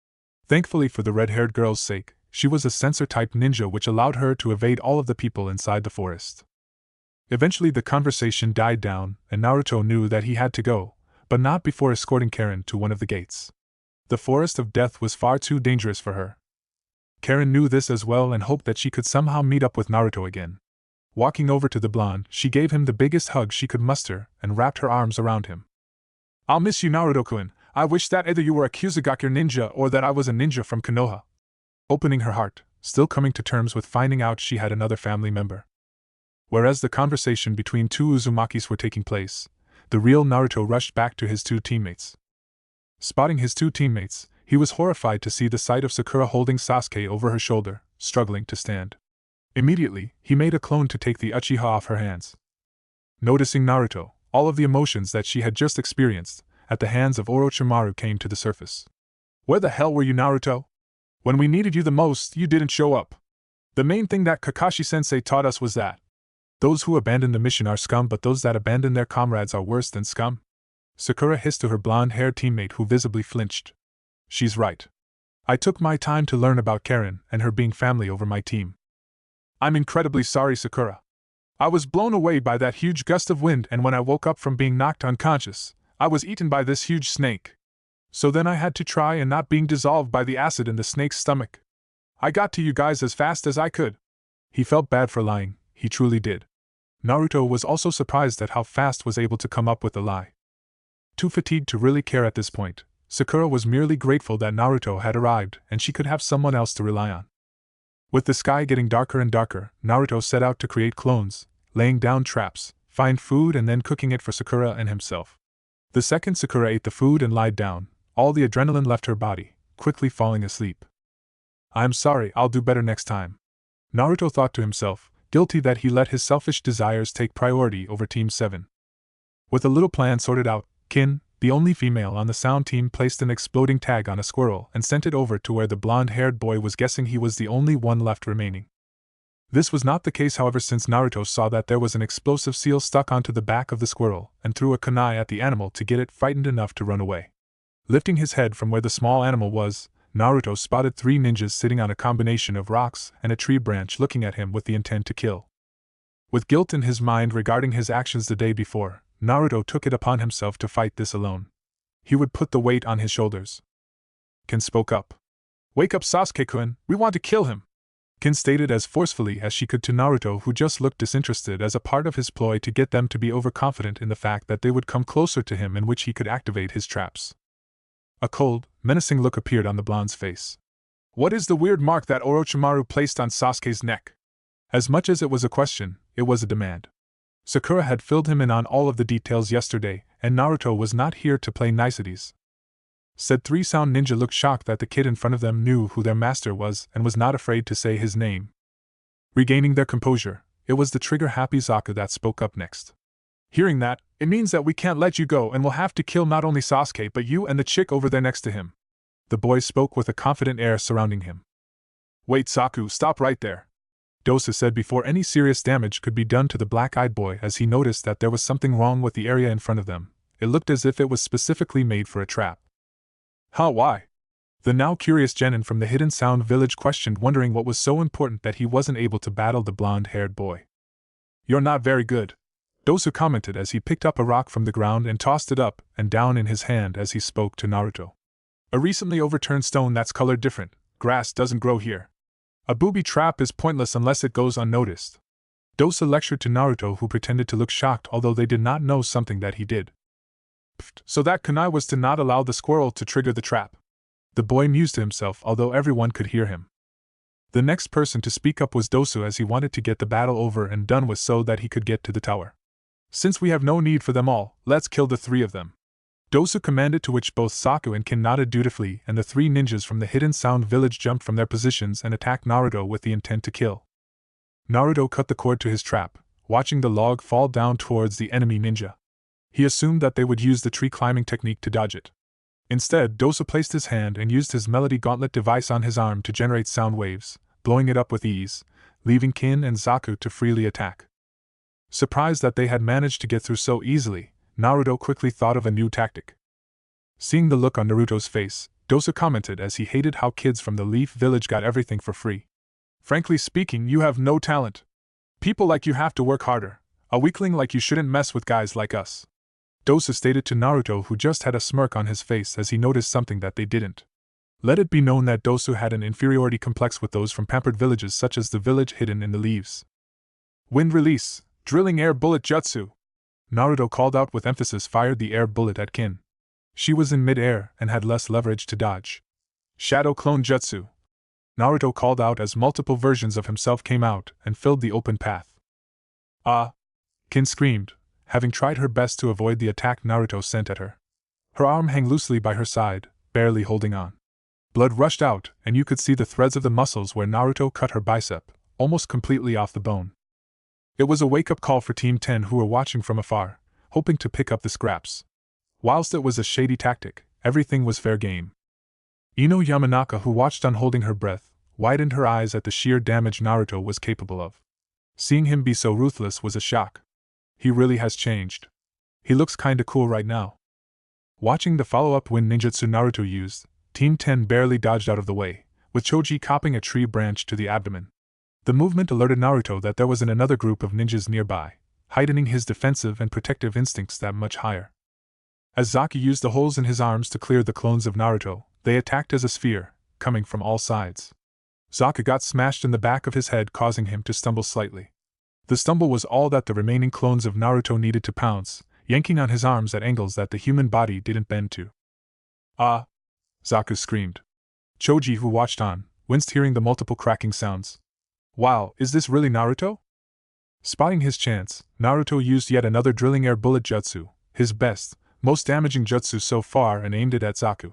[SPEAKER 2] Thankfully for the red-haired girl's sake, she was a sensor-type ninja, which allowed her to evade all of the people inside the forest. Eventually the conversation died down, and Naruto knew that he had to go, but not before escorting Karen to one of the gates. The forest of death was far too dangerous for her. Karen knew this as well and hoped that she could somehow meet up with Naruto again. Walking over to the blonde, she gave him the biggest hug she could muster and wrapped her arms around him. I'll miss you, Naruto-kun. I wish that either you were a Kusugakure ninja or that I was a ninja from Konoha. Opening her heart, still coming to terms with finding out she had another family member. Whereas the conversation between two Uzumakis were taking place, the real Naruto rushed back to his two teammates. Spotting his two teammates, he was horrified to see the sight of Sakura holding Sasuke over her shoulder, struggling to stand. Immediately, he made a clone to take the Uchiha off her hands. Noticing Naruto, all of the emotions that she had just experienced at the hands of Orochimaru came to the surface. Where the hell were you, Naruto? When we needed you the most, you didn't show up. The main thing that Kakashi-sensei taught us was that those who abandon the mission are scum, but those that abandon their comrades are worse than scum. Sakura hissed to her blonde-haired teammate, who visibly flinched. She's right. I took my time to learn about Karen and her being family over my team. I'm incredibly sorry, Sakura. I was blown away by that huge gust of wind, and when I woke up from being knocked unconscious, I was eaten by this huge snake. So then I had to try and not being dissolved by the acid in the snake's stomach. I got to you guys as fast as I could. He felt bad for lying, he truly did. Naruto was also surprised at how fast was able to come up with the lie. Too fatigued to really care at this point, Sakura was merely grateful that Naruto had arrived and she could have someone else to rely on. With the sky getting darker and darker, Naruto set out to create clones, laying down traps, find food and then cooking it for Sakura and himself. The second Sakura ate the food and lied down, all the adrenaline left her body, quickly falling asleep. I'm sorry, I'll do better next time. Naruto thought to himself, guilty that he let his selfish desires take priority over Team 7. With a little plan sorted out, Kin, the only female on the sound team, placed an exploding tag on a squirrel and sent it over to where the blonde-haired boy was, guessing he was the only one left remaining. This was not the case, however, since Naruto saw that there was an explosive seal stuck onto the back of the squirrel and threw a kunai at the animal to get it frightened enough to run away. Lifting his head from where the small animal was, Naruto spotted 3 ninjas sitting on a combination of rocks and a tree branch looking at him with the intent to kill. With guilt in his mind regarding his actions the day before, Naruto took it upon himself to fight this alone. He would put the weight on his shoulders. Kin spoke up. Wake up, Sasuke-kun, we want to kill him. Kin stated as forcefully as she could to Naruto, who just looked disinterested, as a part of his ploy to get them to be overconfident in the fact that they would come closer to him, in which he could activate his traps. A cold, menacing look appeared on the blonde's face. What is the weird mark that Orochimaru placed on Sasuke's neck? As much as it was a question, it was a demand. Sakura had filled him in on all of the details yesterday, and Naruto was not here to play niceties. Said three-sound ninja looked shocked that the kid in front of them knew who their master was and was not afraid to say his name. Regaining their composure, it was the trigger-happy Zaku that spoke up next. Hearing that, it means that we can't let you go and we'll have to kill not only Sasuke but you and the chick over there next to him. The boy spoke with a confident air surrounding him. Wait, Zaku, stop right there. Dosa said before any serious damage could be done to the black-eyed boy as he noticed that there was something wrong with the area in front of them. It looked as if it was specifically made for a trap. Huh, why? The now curious genin from the Hidden Sound village questioned, wondering what was so important that he wasn't able to battle the blonde-haired boy. You're not very good, Dosu commented as he picked up a rock from the ground and tossed it up and down in his hand as he spoke to Naruto. A recently overturned stone that's colored different. Grass doesn't grow here. A booby trap is pointless unless it goes unnoticed. Dosa lectured to Naruto, who pretended to look shocked although they did not know something that he did. So that kunai was to not allow the squirrel to trigger the trap. The boy mused to himself although everyone could hear him. The next person to speak up was Dosu, as he wanted to get the battle over and done with so that he could get to the tower. Since we have no need for them all, let's kill the three of them. Dosu commanded, to which both Saku and Kin nodded dutifully, and the three ninjas from the Hidden Sound village jumped from their positions and attacked Naruto with the intent to kill. Naruto cut the cord to his trap, watching the log fall down towards the enemy ninja. He assumed that they would use the tree climbing technique to dodge it. Instead, Dosa placed his hand and used his melody gauntlet device on his arm to generate sound waves, blowing it up with ease, leaving Kin and Zaku to freely attack. Surprised that they had managed to get through so easily, Naruto quickly thought of a new tactic. Seeing the look on Naruto's face, Dosa commented as he hated how kids from the Leaf Village got everything for free. Frankly speaking, you have no talent. People like you have to work harder. A weakling like you shouldn't mess with guys like us. Dosa stated to Naruto, who just had a smirk on his face as he noticed something that they didn't. Let it be known that Dosu had an inferiority complex with those from pampered villages such as the village hidden in the leaves. Wind release, drilling air bullet jutsu. Naruto called out with emphasis, fired the air bullet at Kin. She was in mid-air and had less leverage to dodge. Shadow clone jutsu. Naruto called out as multiple versions of himself came out and filled the open path. Ah! Kin screamed, having tried her best to avoid the attack Naruto sent at her. Her arm hung loosely by her side, barely holding on. Blood rushed out, and you could see the threads of the muscles where Naruto cut her bicep, almost completely off the bone. It was a wake-up call for Team 10, who were watching from afar, hoping to pick up the scraps. Whilst it was a shady tactic, everything was fair game. Ino Yamanaka, who watched on holding her breath, widened her eyes at the sheer damage Naruto was capable of. Seeing him be so ruthless was a shock. He really has changed. He looks kinda cool right now. Watching the follow-up wind ninjutsu Naruto used, Team 10 barely dodged out of the way, with Choji copping a tree branch to the abdomen. The movement alerted Naruto that there was another group of ninjas nearby, heightening his defensive and protective instincts that much higher. As Zaki used the holes in his arms to clear the clones of Naruto, they attacked as a sphere, coming from all sides. Zaka got smashed in the back of his head, causing him to stumble slightly. The stumble was all that the remaining clones of Naruto needed to pounce, yanking on his arms at angles that the human body didn't bend to. Ah! Zaku screamed. Choji, who watched on, winced hearing the multiple cracking sounds. Wow, is this really Naruto? Spotting his chance, Naruto used yet another drilling air bullet jutsu, his best, most damaging jutsu so far, and aimed it at Zaku.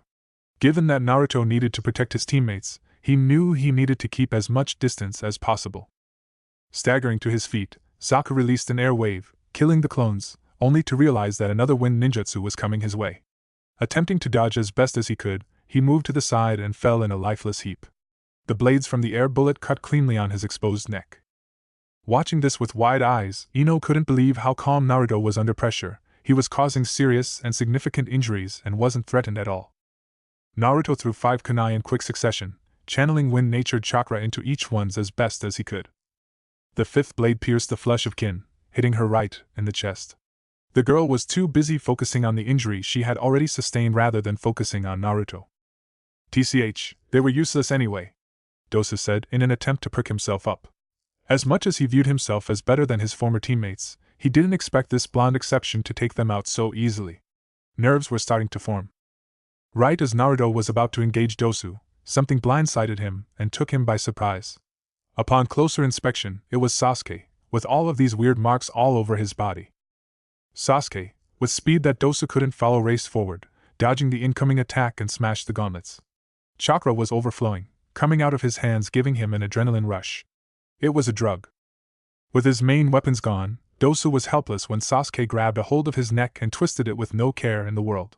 [SPEAKER 2] Given that Naruto needed to protect his teammates, he knew he needed to keep as much distance as possible. Staggering to his feet, Zaku released an air wave, killing the clones, only to realize that another wind ninjutsu was coming his way. Attempting to dodge as best as he could, he moved to the side and fell in a lifeless heap. The blades from the air bullet cut cleanly on his exposed neck. Watching this with wide eyes, Ino couldn't believe how calm Naruto was under pressure. He was causing serious and significant injuries and wasn't threatened at all. Naruto threw 5 kunai in quick succession, channeling wind-natured chakra into each one's as best as he could. The 5th blade pierced the flesh of Kin, hitting her right in the chest. The girl was too busy focusing on the injury she had already sustained rather than focusing on Naruto. TCH, they were useless anyway, Dosa said in an attempt to perk himself up. As much as he viewed himself as better than his former teammates, he didn't expect this blonde exception to take them out so easily. Nerves were starting to form. Right as Naruto was about to engage Dosu, something blindsided him and took him by surprise. Upon closer inspection, it was Sasuke, with all of these weird marks all over his body. Sasuke, with speed that Dosu couldn't follow, raced forward, dodging the incoming attack and smashed the gauntlets. Chakra was overflowing, coming out of his hands, giving him an adrenaline rush. It was a drug. With his main weapons gone, Dosu was helpless when Sasuke grabbed a hold of his neck and twisted it with no care in the world.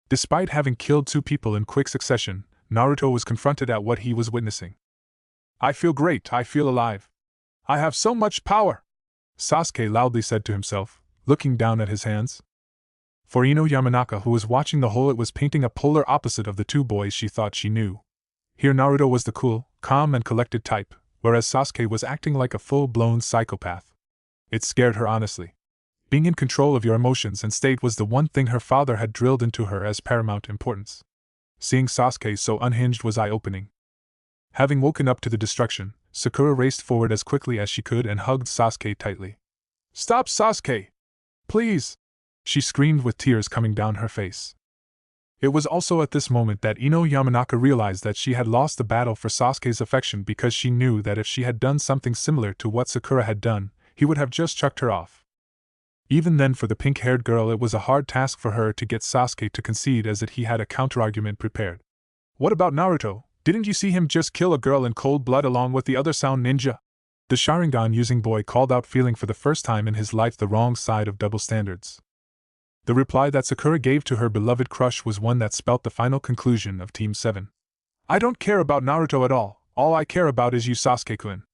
[SPEAKER 2] Despite having killed 2 people in quick succession, Naruto was confronted at what he was witnessing. "I feel great, I feel alive. I have so much power," Sasuke loudly said to himself, looking down at his hands. For Ino Yamanaka, who was watching the whole, it was painting a polar opposite of the 2 boys she thought she knew. Here Naruto was the cool, calm and collected type, whereas Sasuke was acting like a full-blown psychopath. It scared her honestly. Being in control of your emotions and state was the one thing her father had drilled into her as paramount importance. Seeing Sasuke so unhinged was eye-opening. Having woken up to the destruction, Sakura raced forward as quickly as she could and hugged Sasuke tightly. "Stop, Sasuke! Please!" she screamed with tears coming down her face. It was also at this moment that Ino Yamanaka realized that she had lost the battle for Sasuke's affection, because she knew that if she had done something similar to what Sakura had done, he would have just chucked her off. Even then, for the pink-haired girl, it was a hard task for her to get Sasuke to concede, as that he had a counterargument prepared. "What about Naruto? Didn't you see him just kill a girl in cold blood along with the other sound ninja?" The Sharingan-using boy called out, feeling for the first time in his life the wrong side of double standards. The reply that Sakura gave to her beloved crush was one that spelt the final conclusion of Team 7. "I don't care about Naruto at all I care about is you, Sasuke-kun."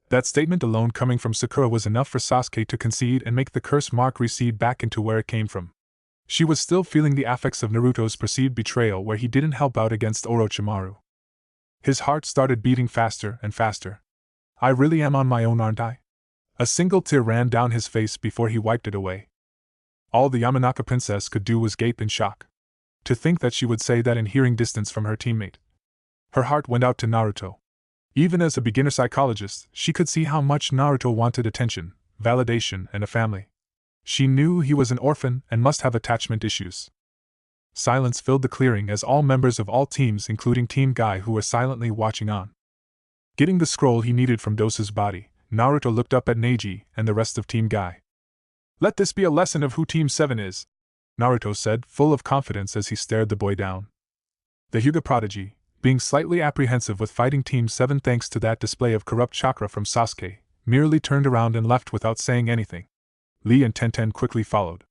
[SPEAKER 2] That statement alone coming from Sakura was enough for Sasuke to concede and make the curse mark recede back into where it came from. She was still feeling the affects of Naruto's perceived betrayal, where he didn't help out against Orochimaru. His heart started beating faster and faster. "I really am on my own, aren't I?" A single tear ran down his face before he wiped it away. All the Yamanaka princess could do was gape in shock. To think that she would say that in hearing distance from her teammate. Her heart went out to Naruto. Even as a beginner psychologist, she could see how much Naruto wanted attention, validation, and a family. She knew he was an orphan and must have attachment issues. Silence filled the clearing as all members of all teams, including Team Guy, who were silently watching on. Getting the scroll he needed from Dosu's body, Naruto looked up at Neji and the rest of Team Guy. "Let this be a lesson of who Team 7 is," Naruto said, full of confidence as he stared the boy down. The Hyuga prodigy, being slightly apprehensive with fighting Team 7 thanks to that display of corrupt chakra from Sasuke, merely turned around and left without saying anything. Lee and Tenten quickly followed.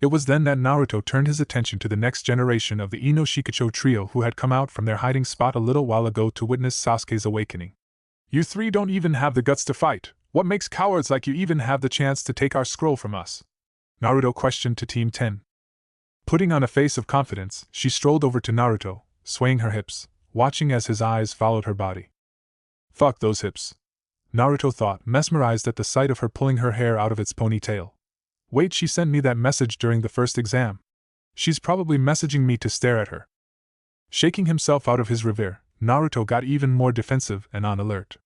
[SPEAKER 2] It was then that Naruto turned his attention to the next generation of the Ino Shikacho trio, who had come out from their hiding spot a little while ago to witness Sasuke's awakening. "You 3 don't even have the guts to fight. What makes cowards like you even have the chance to take our scroll from us?" Naruto questioned to Team 10. Putting on a face of confidence, she strolled over to Naruto, swaying her hips, watching as his eyes followed her body. "Fuck those hips," Naruto thought, mesmerized at the sight of her pulling her hair out of its ponytail. "Wait, she sent me that message during the first exam. She's probably messaging me to stare at her." Shaking himself out of his reverie, Naruto got even more defensive and on alert.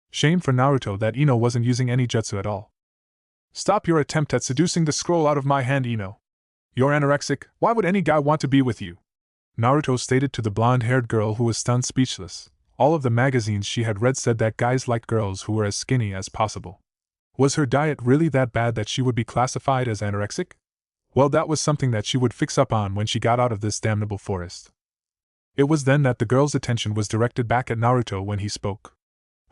[SPEAKER 2] Shame for Naruto that Ino wasn't using any jutsu at all. "Stop your attempt at seducing the scroll out of my hand, Ino. You're anorexic, why would any guy want to be with you?" Naruto stated to the blonde-haired girl, who was stunned speechless. All of the magazines she had read said that guys liked girls who were as skinny as possible. Was her diet really that bad that she would be classified as anorexic? Well, that was something that she would fix up on when she got out of this damnable forest. It was then that the girl's attention was directed back at Naruto when he spoke.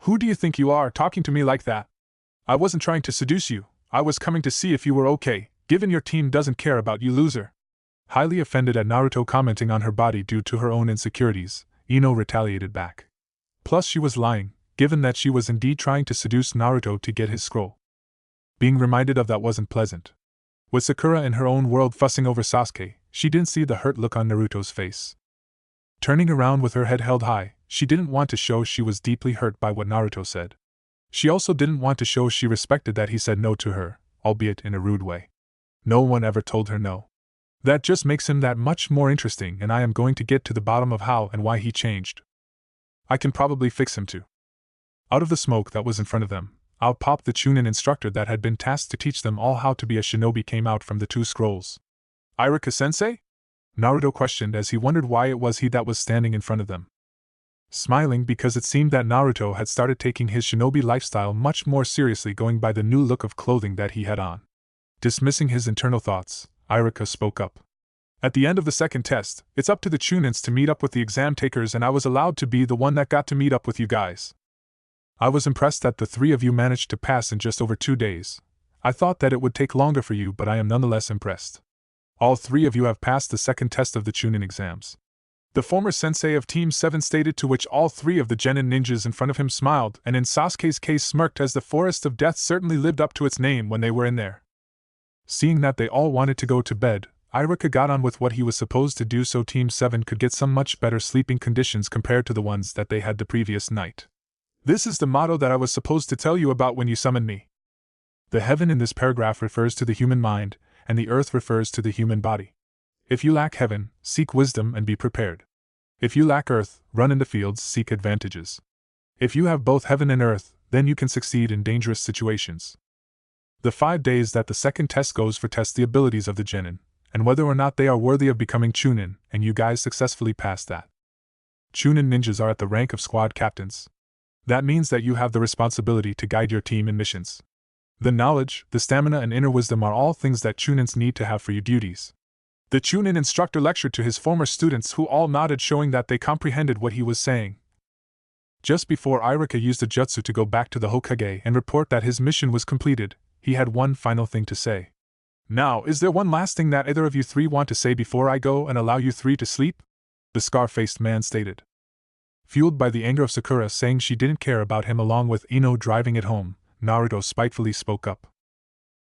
[SPEAKER 2] "Who do you think you are, talking to me like that? I wasn't trying to seduce you, I was coming to see if you were okay, given your team doesn't care about you, loser." Highly offended at Naruto commenting on her body due to her own insecurities, Ino retaliated back. Plus, she was lying, given that she was indeed trying to seduce Naruto to get his scroll. Being reminded of that wasn't pleasant. With Sakura in her own world fussing over Sasuke, she didn't see the hurt look on Naruto's face. Turning around with her head held high, she didn't want to show she was deeply hurt by what Naruto said. She also didn't want to show she respected that he said no to her, albeit in a rude way. No one ever told her no. That just makes him that much more interesting, and I am going to get to the bottom of how and why he changed. I can probably fix him too. Out of the smoke that was in front of them, out popped the Chunin instructor that had been tasked to teach them all how to be a shinobi came out from the 2 scrolls. "Irika-sensei?" Naruto questioned as he wondered why it was he that was standing in front of them. Smiling because it seemed that Naruto had started taking his shinobi lifestyle much more seriously, going by the new look of clothing that he had on. Dismissing his internal thoughts, Iruka spoke up. At the end of the second test, it's up to the Chunins to meet up with the exam takers, and I was allowed to be the one that got to meet up with you guys. I was impressed that the three of you managed to pass in just over 2 days. I thought that it would take longer for you, but I am nonetheless impressed. All 3 of you have passed the second test of the Chunin exams. The former sensei of Team 7 stated, to which all 3 of the genin ninjas in front of him smiled and in Sasuke's case smirked, as the Forest of Death certainly lived up to its name when they were in there. Seeing that they all wanted to go to bed, Iruka got on with what he was supposed to do so Team 7 could get some much better sleeping conditions compared to the ones that they had the previous night. This is the motto that I was supposed to tell you about when you summoned me. The heaven in this paragraph refers to the human mind, and the earth refers to the human body. If you lack heaven, seek wisdom and be prepared. If you lack earth, run in the fields, seek advantages. If you have both heaven and earth, then you can succeed in dangerous situations. The 5 days that the second test goes for test the abilities of the genin, and whether or not they are worthy of becoming Chunin, and you guys successfully passed that. Chunin ninjas are at the rank of squad captains. That means that you have the responsibility to guide your team in missions. The knowledge, the stamina and inner wisdom are all things that Chunins need to have for your duties. The Chunin instructor lectured to his former students, who all nodded, showing that they comprehended what he was saying. Just before Iruka used a jutsu to go back to the Hokage and report that his mission was completed, he had one final thing to say. Now, is there one last thing that either of you 3 want to say before I go and allow you 3 to sleep? The scar-faced man stated. Fueled by the anger of Sakura saying she didn't care about him along with Ino driving it home, Naruto spitefully spoke up.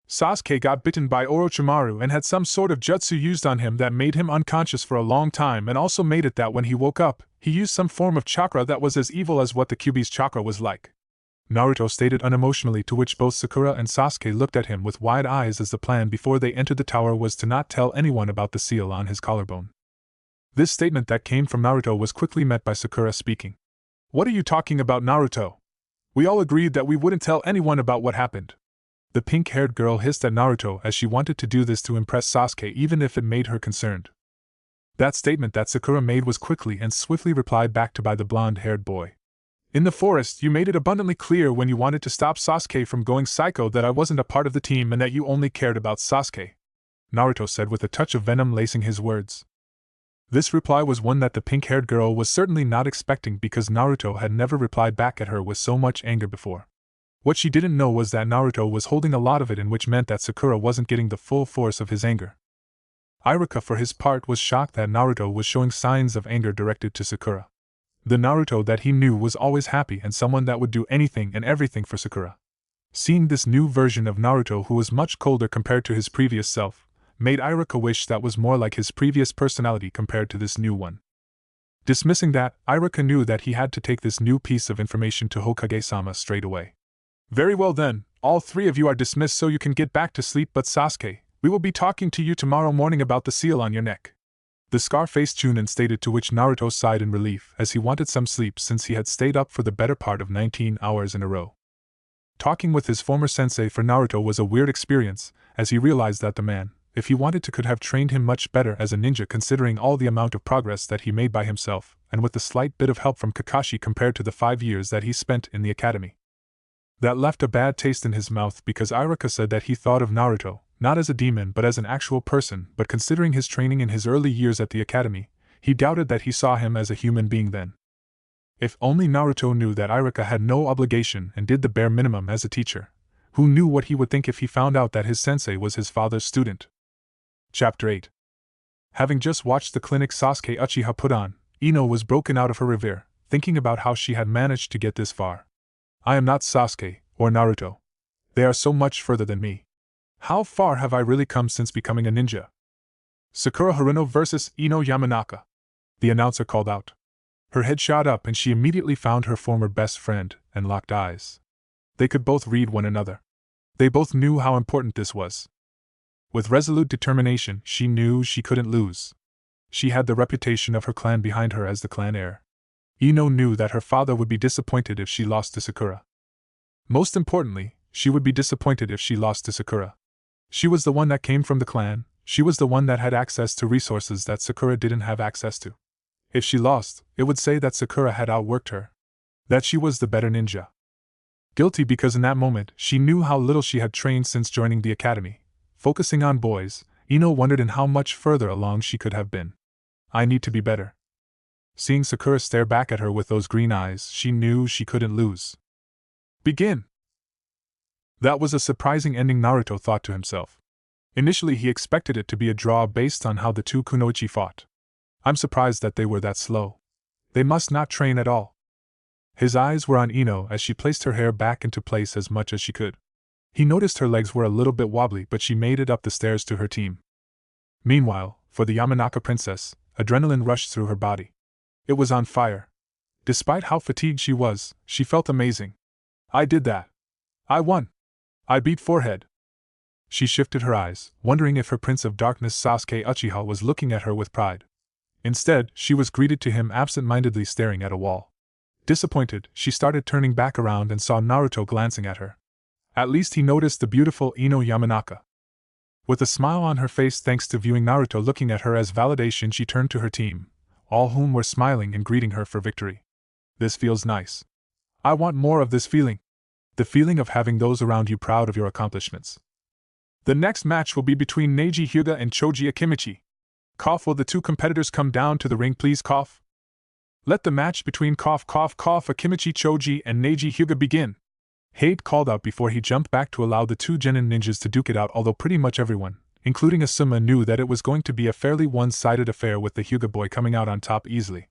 [SPEAKER 2] Sasuke got bitten by Orochimaru and had some sort of jutsu used on him that made him unconscious for a long time, and also made it that when he woke up, he used some form of chakra that was as evil as what the Kyuubi's chakra was like. Naruto stated unemotionally, to which both Sakura and Sasuke looked at him with wide eyes, as the plan before they entered the tower was to not tell anyone about the seal on his collarbone. This statement that came from Naruto was quickly met by Sakura speaking. What are you talking about, Naruto? We all agreed that we wouldn't tell anyone about what happened. The pink-haired girl hissed at Naruto as she wanted to do this to impress Sasuke even if it made her concerned. That statement that Sakura made was quickly and swiftly replied back to by the blonde-haired boy. In the forest, you made it abundantly clear when you wanted to stop Sasuke from going psycho that I wasn't a part of the team and that you only cared about Sasuke, Naruto said with a touch of venom lacing his words. This reply was one that the pink-haired girl was certainly not expecting, because Naruto had never replied back at her with so much anger before. What she didn't know was that Naruto was holding a lot of it in, which meant that Sakura wasn't getting the full force of his anger. Iruka for his part was shocked that Naruto was showing signs of anger directed to Sakura. The Naruto that he knew was always happy and someone that would do anything and everything for Sakura. Seeing this new version of Naruto, who was much colder compared to his previous self, made Iruka wish that was more like his previous personality compared to this new one. Dismissing that, Iruka knew that he had to take this new piece of information to Hokage-sama straight away. Very well then, all 3 of you are dismissed so you can get back to sleep, but Sasuke, we will be talking to you tomorrow morning about the seal on your neck. The scar-faced Chunin stated, to which Naruto sighed in relief, as he wanted some sleep since he had stayed up for the better part of 19 hours in a row. Talking with his former sensei for Naruto was a weird experience, as he realized that the man, if he wanted to, could have trained him much better as a ninja, considering all the amount of progress that he made by himself, and with the slight bit of help from Kakashi compared to the 5 years that he spent in the academy. That left a bad taste in his mouth, because Iruka said that he thought of Naruto, not as a demon but as an actual person, but considering his training in his early years at the academy, he doubted that he saw him as a human being then. If only Naruto knew that Iruka had no obligation and did the bare minimum as a teacher. Who knew what he would think if he found out that his sensei was his father's student? Chapter 8. Having just watched the clinic Sasuke Uchiha put on, Ino was broken out of her reverie, thinking about how she had managed to get this far. I am not Sasuke, or Naruto. They are so much further than me. How far have I really come since becoming a ninja? Sakura Haruno vs. Ino Yamanaka, the announcer called out. Her head shot up and she immediately found her former best friend, and locked eyes. They could both read one another. They both knew how important this was. With resolute determination, she knew she couldn't lose. She had the reputation of her clan behind her as the clan heir. Ino knew that her father would be disappointed if she lost to Sakura. Most importantly, she would be disappointed if she lost to Sakura. She was the one that came from the clan, She was the one that had access to resources that Sakura didn't have access to. If she lost, it would say that Sakura had outworked her. That she was the better ninja. Guilty because in that moment she knew how little she had trained since joining the academy. Focusing on boys, Ino wondered in how much further along she could have been. I need to be better. Seeing Sakura stare back at her with those green eyes, she knew she couldn't lose. Begin! That was a surprising ending, Naruto thought to himself. Initially he expected it to be a draw based on how the two kunoichi fought. I'm surprised that they were that slow. They must not train at all. His eyes were on Ino as she placed her hair back into place as much as she could. He noticed her legs were a little bit wobbly, but she made it up the stairs to her team. Meanwhile, for the Yamanaka princess, adrenaline rushed through her body. It was on fire. Despite how fatigued she was, she felt amazing. I did that. I won. I beat Forehead. She shifted her eyes, wondering if her Prince of Darkness Sasuke Uchiha was looking at her with pride. Instead, she was greeted to him absent-mindedly staring at a wall. Disappointed, she started turning back around and saw Naruto glancing at her. At least he noticed the beautiful Ino Yamanaka. With a smile on her face thanks to viewing Naruto looking at her as validation, she turned to her team, all whom were smiling and greeting her for victory. This feels nice. I want more of this feeling. The feeling of having those around you proud of your accomplishments. The next match will be between Neji Hyuga and Choji Akimichi. Cough. Will the two competitors come down to the ring, please? Cough. Let the match between Akimichi Choji and Neji Hyuga begin. Hade called out before he jumped back to allow the two genin ninjas to duke it out, although pretty much everyone, including Asuma, knew that it was going to be a fairly one-sided affair with the Hyuga boy coming out on top easily.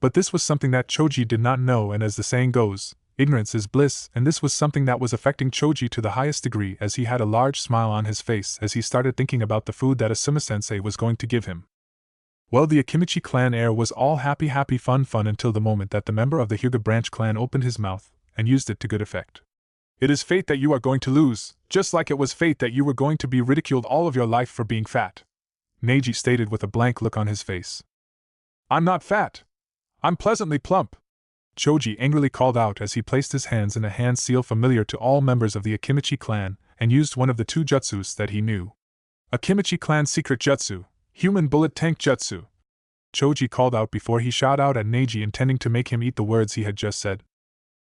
[SPEAKER 2] But this was something that Choji did not know, and as the saying goes, ignorance is bliss, and this was something that was affecting Choji to the highest degree, as he had a large smile on his face as he started thinking about the food that Asuma-sensei was going to give him. Well, the Akimichi clan air was all happy fun until the moment that the member of the Hyuga branch clan opened his mouth and used it to good effect. It is fate that you are going to lose, just like it was fate that you were going to be ridiculed all of your life for being fat. Neji stated with a blank look on his face. I'm not fat. I'm pleasantly plump. Choji angrily called out as he placed his hands in a hand seal familiar to all members of the Akimichi clan and used one of the two jutsus that he knew. Akimichi clan secret jutsu, human bullet tank jutsu. Choji called out before he shot out at Neji, intending to make him eat the words he had just said.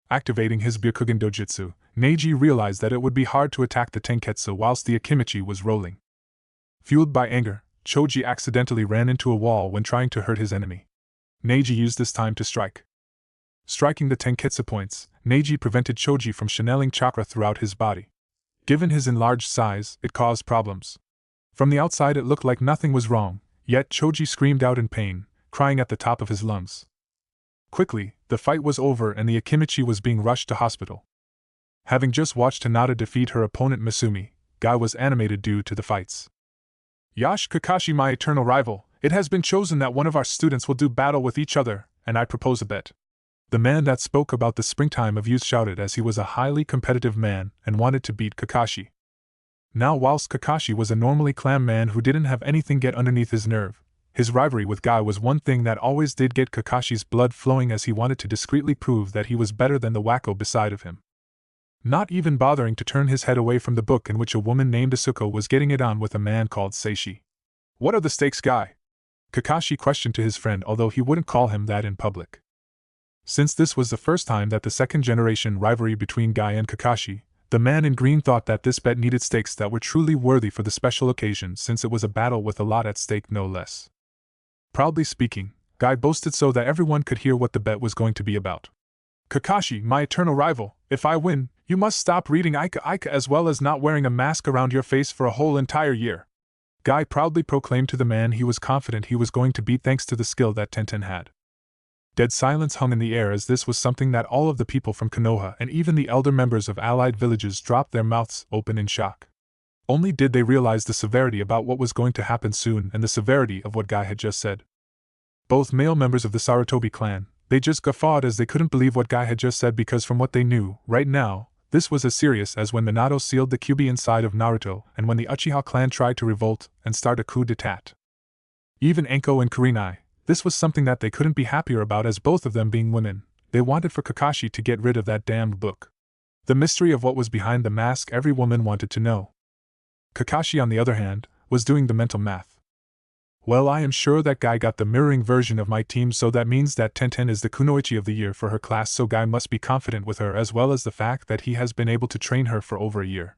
[SPEAKER 2] Activating his Byakugan dojutsu, Neji realized that it would be hard to attack the Tenketsu whilst the Akimichi was rolling. Fueled by anger, Choji accidentally ran into a wall when trying to hurt his enemy. Neji used this time to strike. Striking the Tenketsu points, Neji prevented Choji from channeling chakra throughout his body. Given his enlarged size, it caused problems. From the outside it looked like nothing was wrong, yet Choji screamed out in pain, crying at the top of his lungs. Quickly, the fight was over and the Akimichi was being rushed to hospital. Having just watched Hinata defeat her opponent Misumi, Guy was animated due to the fights. Yash Kakashi, my eternal rival, it has been chosen that one of our students will do battle with each other, and I propose a bet. The man that spoke about the springtime of youth shouted as he was a highly competitive man and wanted to beat Kakashi. Now, whilst Kakashi was a normally calm man who didn't have anything get underneath his nerve, his rivalry with Guy was one thing that always did get Kakashi's blood flowing, as he wanted to discreetly prove that he was better than the wacko beside of him. Not even bothering to turn his head away from the book in which a woman named Asuko was getting it on with a man called Seishi. What are the stakes, Guy? Kakashi questioned to his friend, although he wouldn't call him that in public. Since this was the first time that the second-generation rivalry between Guy and Kakashi, the man in green thought that this bet needed stakes that were truly worthy for the special occasion, since it was a battle with a lot at stake, no less. Proudly speaking, Guy boasted so that everyone could hear what the bet was going to be about. Kakashi, my eternal rival, if I win, you must stop reading Ika as well as not wearing a mask around your face for a whole entire year. Guy proudly proclaimed to the man he was confident he was going to beat thanks to the skill that Tenten had. Dead silence hung in the air, as this was something that all of the people from Konoha and even the elder members of allied villages dropped their mouths open in shock. Only did they realize the severity about what was going to happen soon and the severity of what Guy had just said. Both male members of the Sarutobi clan, they just guffawed as they couldn't believe what Guy had just said, because from what they knew, right now, this was as serious as when Minato sealed the Kyuubi inside of Naruto and when the Uchiha clan tried to revolt and start a coup d'etat. Even Enko and Kurenai, this was something that they couldn't be happier about, as both of them being women, they wanted for Kakashi to get rid of that damned book. The mystery of what was behind the mask every woman wanted to know. Kakashi, on the other hand, was doing the mental math. Well, I am sure that Guy got the mirroring version of my team, so that means that Tenten is the kunoichi of the year for her class, so Guy must be confident with her, as well as the fact that he has been able to train her for over a year.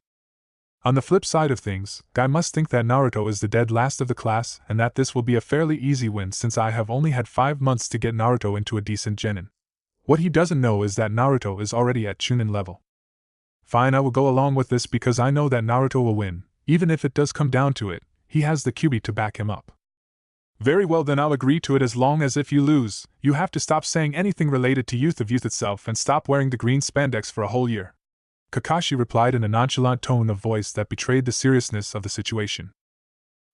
[SPEAKER 2] On the flip side of things, Guy must think that Naruto is the dead last of the class and that this will be a fairly easy win since I have only had 5 months to get Naruto into a decent genin. What he doesn't know is that Naruto is already at Chunin level. Fine, I will go along with this because I know that Naruto will win, even if it does come down to it. He has the QB to back him up. Very well, then I'll agree to it, as long as if you lose, you have to stop saying anything related to Youth of Youth itself and stop wearing the green spandex for a whole year. Kakashi replied in a nonchalant tone of voice that betrayed the seriousness of the situation.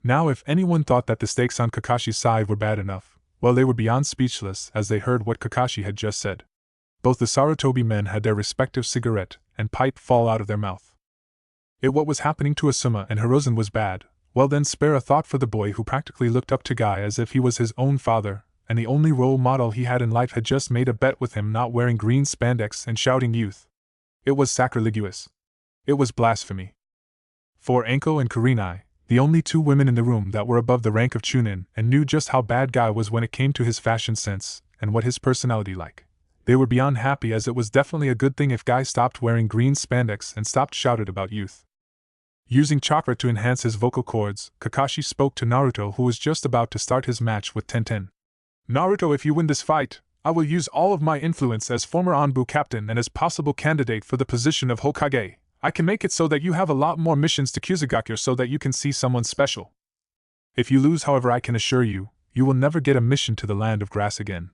[SPEAKER 2] Now, if anyone thought that the stakes on Kakashi's side were bad enough, well, they were beyond speechless as they heard what Kakashi had just said. Both the Sarutobi men had their respective cigarette and pipe fall out of their mouth. If what was happening to Asuma and Hiruzen was bad, well then spare a thought for the boy who practically looked up to Guy as if he was his own father, and the only role model he had in life had just made a bet with him not wearing green spandex and shouting youth. It was sacrilegious. It was blasphemy. For Anko and Kurinai, the only 2 women in the room that were above the rank of Chunin and knew just how bad Guy was when it came to his fashion sense and what his personality like, they were beyond happy, as it was definitely a good thing if Guy stopped wearing green spandex and stopped shouted about youth. Using chakra to enhance his vocal cords, Kakashi spoke to Naruto, who was just about to start his match with Tenten. Naruto, if you win this fight, I will use all of my influence as former Anbu captain and as possible candidate for the position of Hokage. I can make it so that you have a lot more missions to Kusugakure so that you can see someone special. If you lose, however, I can assure you, you will never get a mission to the land of grass again.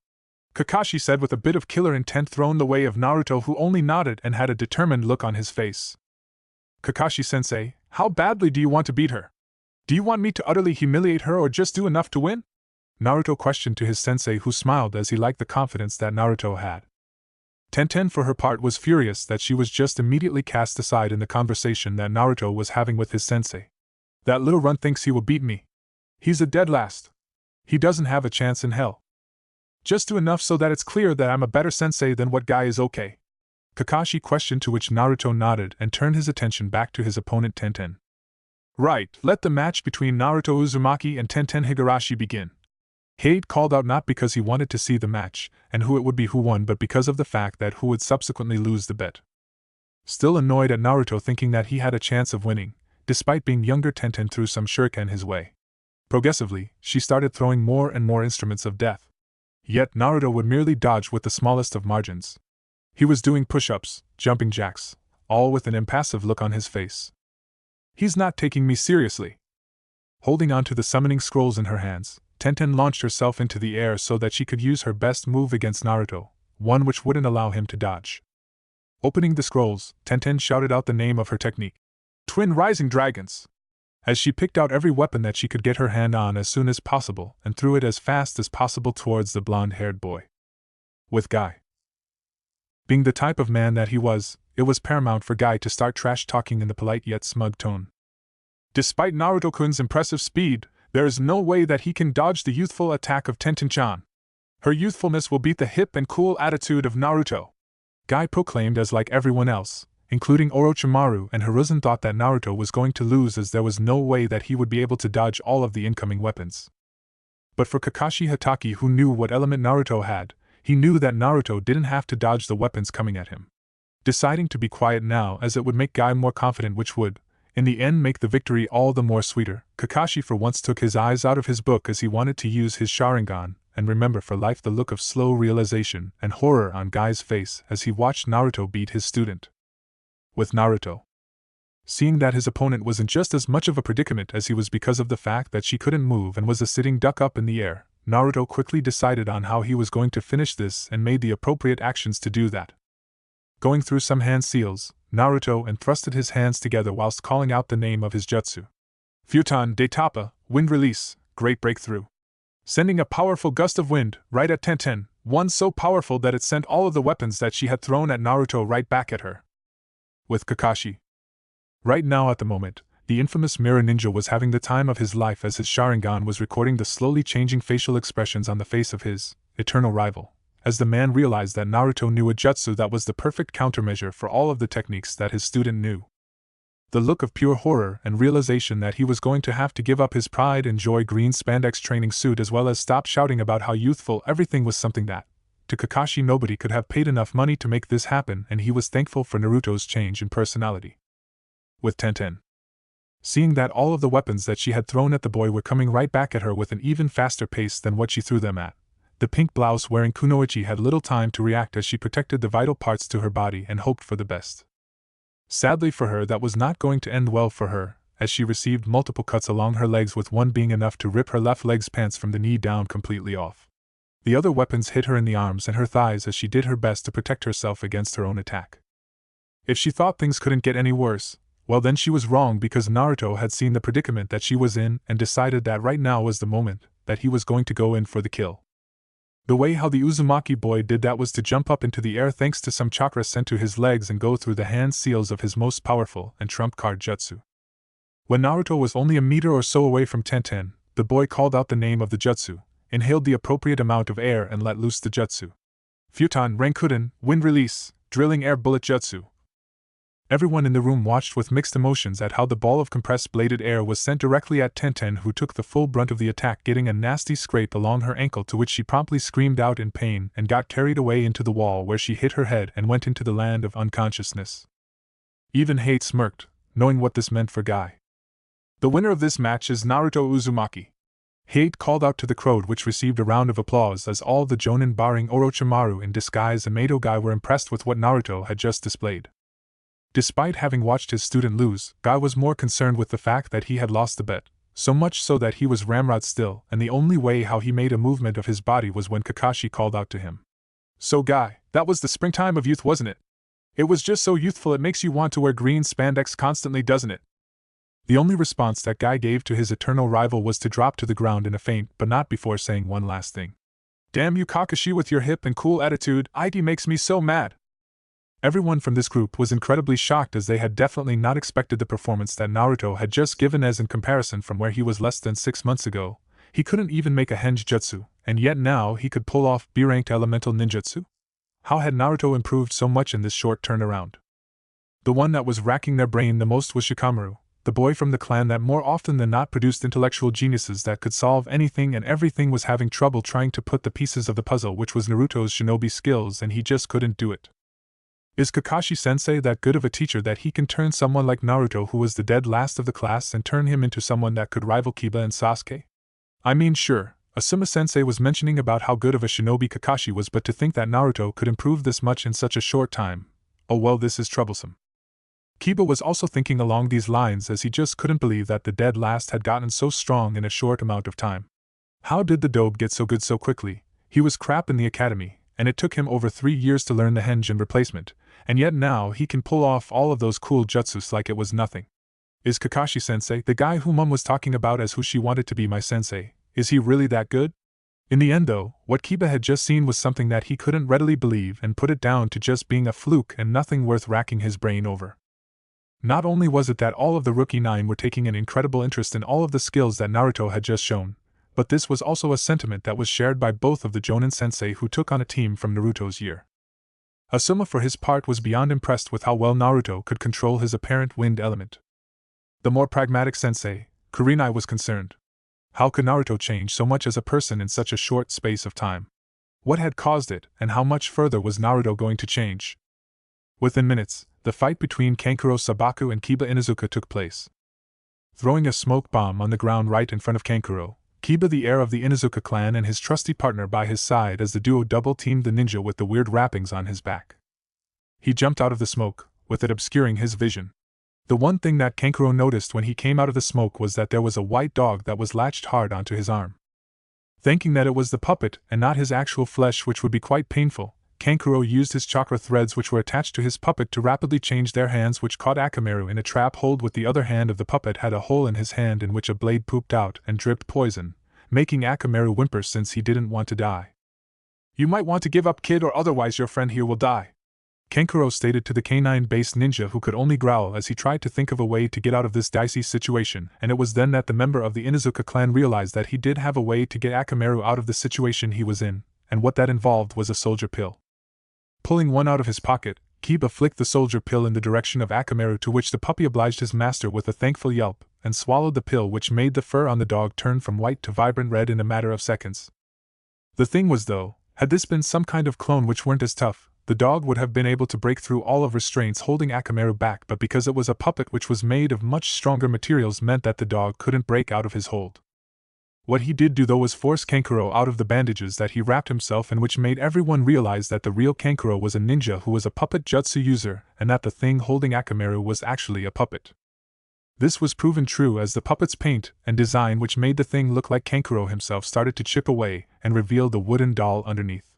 [SPEAKER 2] Kakashi said with a bit of killer intent thrown the way of Naruto, who only nodded and had a determined look on his face. Kakashi-sensei, how badly do you want to beat her? Do you want me to utterly humiliate her or just do enough to win? Naruto questioned to his sensei, who smiled as he liked the confidence that Naruto had. Tenten, for her part, was furious that she was just immediately cast aside in the conversation that Naruto was having with his sensei. That little runt thinks he will beat me. He's a dead last. He doesn't have a chance in hell. Just do enough so that it's clear that I'm a better sensei than what Guy is, okay? Kakashi questioned, to which Naruto nodded and turned his attention back to his opponent Tenten. Right, let the match between Naruto Uzumaki and Tenten Higurashi begin. Hade called out, not because he wanted to see the match and who it would be who won, but because of the fact that who would subsequently lose the bet. Still annoyed at Naruto thinking that he had a chance of winning, despite being younger, Tenten threw some shuriken his way. Progressively, she started throwing more and more instruments of death. Yet Naruto would merely dodge with the smallest of margins. He was doing push-ups, jumping jacks, all with an impassive look on his face. He's not taking me seriously. Holding on to the summoning scrolls in her hands, Tenten launched herself into the air so that she could use her best move against Naruto, one which wouldn't allow him to dodge. Opening the scrolls, Tenten shouted out the name of her technique. Twin Rising Dragons! As she picked out every weapon that she could get her hand on as soon as possible and threw it as fast as possible towards the blonde-haired boy. With Guy being the type of man that he was, it was paramount for Guy to start trash-talking in the polite yet smug tone. Despite Naruto-kun's impressive speed, there is no way that he can dodge the youthful attack of Tenten-chan. Her youthfulness will beat the hip and cool attitude of Naruto. Guy proclaimed, as like everyone else, including Orochimaru and Hiruzen, thought that Naruto was going to lose, as there was no way that he would be able to dodge all of the incoming weapons. But for Kakashi Hatake, who knew what element Naruto had, he knew that Naruto didn't have to dodge the weapons coming at him. Deciding to be quiet now, as it would make Guy more confident, which would, in the end, make the victory all the more sweeter, Kakashi for once took his eyes out of his book as he wanted to use his Sharingan and remember for life the look of slow realization and horror on Guy's face as he watched Naruto beat his student. With Naruto seeing that his opponent was in just as much of a predicament as he was because of the fact that she couldn't move and was a sitting duck up in the air, Naruto quickly decided on how he was going to finish this and made the appropriate actions to do that. Going through some hand seals, Naruto thrusted his hands together whilst calling out the name of his jutsu. Futon de Tapa, wind release, great breakthrough. Sending a powerful gust of wind right at Tenten, one so powerful that it sent all of the weapons that she had thrown at Naruto right back at her. With Kakashi right now at the moment, the infamous Mirror Ninja was having the time of his life as his Sharingan was recording the slowly changing facial expressions on the face of his eternal rival, as the man realized that Naruto knew a jutsu that was the perfect countermeasure for all of the techniques that his student knew. The look of pure horror and realization that he was going to have to give up his pride and joy green spandex training suit as well as stop shouting about how youthful everything was something that, to Kakashi, nobody could have paid enough money to make this happen, and he was thankful for Naruto's change in personality. With Tenten, seeing that all of the weapons that she had thrown at the boy were coming right back at her with an even faster pace than what she threw them at, the pink blouse wearing Kunoichi had little time to react as she protected the vital parts to her body and hoped for the best. Sadly for her, that was not going to end well for her, as she received multiple cuts along her legs, with one being enough to rip her left leg's pants from the knee down completely off. The other weapons hit her in the arms and her thighs as she did her best to protect herself against her own attack. If she thought things couldn't get any worse, well then she was wrong, because Naruto had seen the predicament that she was in and decided that right now was the moment that he was going to go in for the kill. The way how the Uzumaki boy did that was to jump up into the air thanks to some chakra sent to his legs and go through the hand seals of his most powerful and trump card jutsu. When Naruto was only a meter or so away from Tenten, the boy called out the name of the jutsu, inhaled the appropriate amount of air and let loose the jutsu. Futon Rankuden, wind release, drilling air bullet jutsu. Everyone in the room watched with mixed emotions at how the ball of compressed bladed air was sent directly at Tenten, who took the full brunt of the attack, getting a nasty scrape along her ankle, to which she promptly screamed out in pain and got carried away into the wall, where she hit her head and went into the land of unconsciousness. Even Hate smirked, knowing what this meant for Guy. The winner of this match is Naruto Uzumaki. Hate called out to the crowd, which received a round of applause as all the Jonin barring Orochimaru in disguise and Mato Guy were impressed with what Naruto had just displayed. Despite having watched his student lose, Guy was more concerned with the fact that he had lost the bet, so much so that he was ramrod still, and the only way how he made a movement of his body was when Kakashi called out to him. "So Guy, that was the springtime of youth, wasn't it? It was just so youthful it makes you want to wear green spandex constantly, doesn't it?" The only response that Guy gave to his eternal rival was to drop to the ground in a faint, but not before saying one last thing. "Damn you Kakashi with your hip and cool attitude, it makes me so mad." Everyone from this group was incredibly shocked, as they had definitely not expected the performance that Naruto had just given, as in comparison from where he was less than 6 months ago, he couldn't even make a henge jutsu, and yet now he could pull off B-ranked elemental ninjutsu? How had Naruto improved so much in this short turnaround? The one that was racking their brain the most was Shikamaru, the boy from the clan that more often than not produced intellectual geniuses that could solve anything and everything, was having trouble trying to put the pieces of the puzzle which was Naruto's shinobi skills, and he just couldn't do it. Is Kakashi-sensei that good of a teacher that he can turn someone like Naruto, who was the dead last of the class, and turn him into someone that could rival Kiba and Sasuke? I mean, sure, Asuma-sensei was mentioning about how good of a shinobi Kakashi was, but to think that Naruto could improve this much in such a short time, oh well, this is troublesome. Kiba was also thinking along these lines, as he just couldn't believe that the dead last had gotten so strong in a short amount of time. How did the dobe get so good so quickly? He was crap in the academy, and it took him over 3 years to learn the henge and replacement, and yet now he can pull off all of those cool jutsus like it was nothing. Is Kakashi-sensei, the guy whom Mom was talking about as who she wanted to be my sensei, is he really that good? In the end though, what Kiba had just seen was something that he couldn't readily believe, and put it down to just being a fluke and nothing worth racking his brain over. Not only was it that all of the rookie 9 were taking an incredible interest in all of the skills that Naruto had just shown, but this was also a sentiment that was shared by both of the Jonin sensei who took on a team from Naruto's year. Asuma for his part was beyond impressed with how well Naruto could control his apparent wind element. The more pragmatic sensei, Kurinai, was concerned. How could Naruto change so much as a person in such a short space of time? What had caused it, and how much further was Naruto going to change? Within minutes, the fight between Kankuro Sabaku and Kiba Inuzuka took place. Throwing a smoke bomb on the ground right in front of Kankuro, Kiba, the heir of the Inuzuka clan, and his trusty partner by his side as the duo double-teamed the ninja with the weird wrappings on his back. He jumped out of the smoke, with it obscuring his vision. The one thing that Kankuro noticed when he came out of the smoke was that there was a white dog that was latched hard onto his arm. Thinking that it was the puppet and not his actual flesh, which would be quite painful, Kankuro used his chakra threads which were attached to his puppet to rapidly change their hands, which caught Akamaru in a trap hold, with the other hand of the puppet had a hole in his hand in which a blade pooped out and dripped poison, making Akamaru whimper since he didn't want to die. "You might want to give up, kid, or otherwise your friend here will die," Kankuro stated to the canine-based ninja, who could only growl as he tried to think of a way to get out of this dicey situation, and it was then that the member of the Inuzuka clan realized that he did have a way to get Akamaru out of the situation he was in, and what that involved was a soldier pill. Pulling one out of his pocket, Kiba flicked the soldier pill in the direction of Akamaru, to which the puppy obliged his master with a thankful yelp, and swallowed the pill, which made the fur on the dog turn from white to vibrant red in a matter of seconds. The thing was, though, had this been some kind of clone which weren't as tough, the dog would have been able to break through all of restraints holding Akamaru back, but because it was a puppet which was made of much stronger materials meant that the dog couldn't break out of his hold. What he did do, though, was force Kankuro out of the bandages that he wrapped himself in, which made everyone realize that the real Kankuro was a ninja who was a puppet jutsu user, and that the thing holding Akamaru was actually a puppet. This was proven true as the puppet's paint and design, which made the thing look like Kankuro himself, started to chip away and reveal the wooden doll underneath.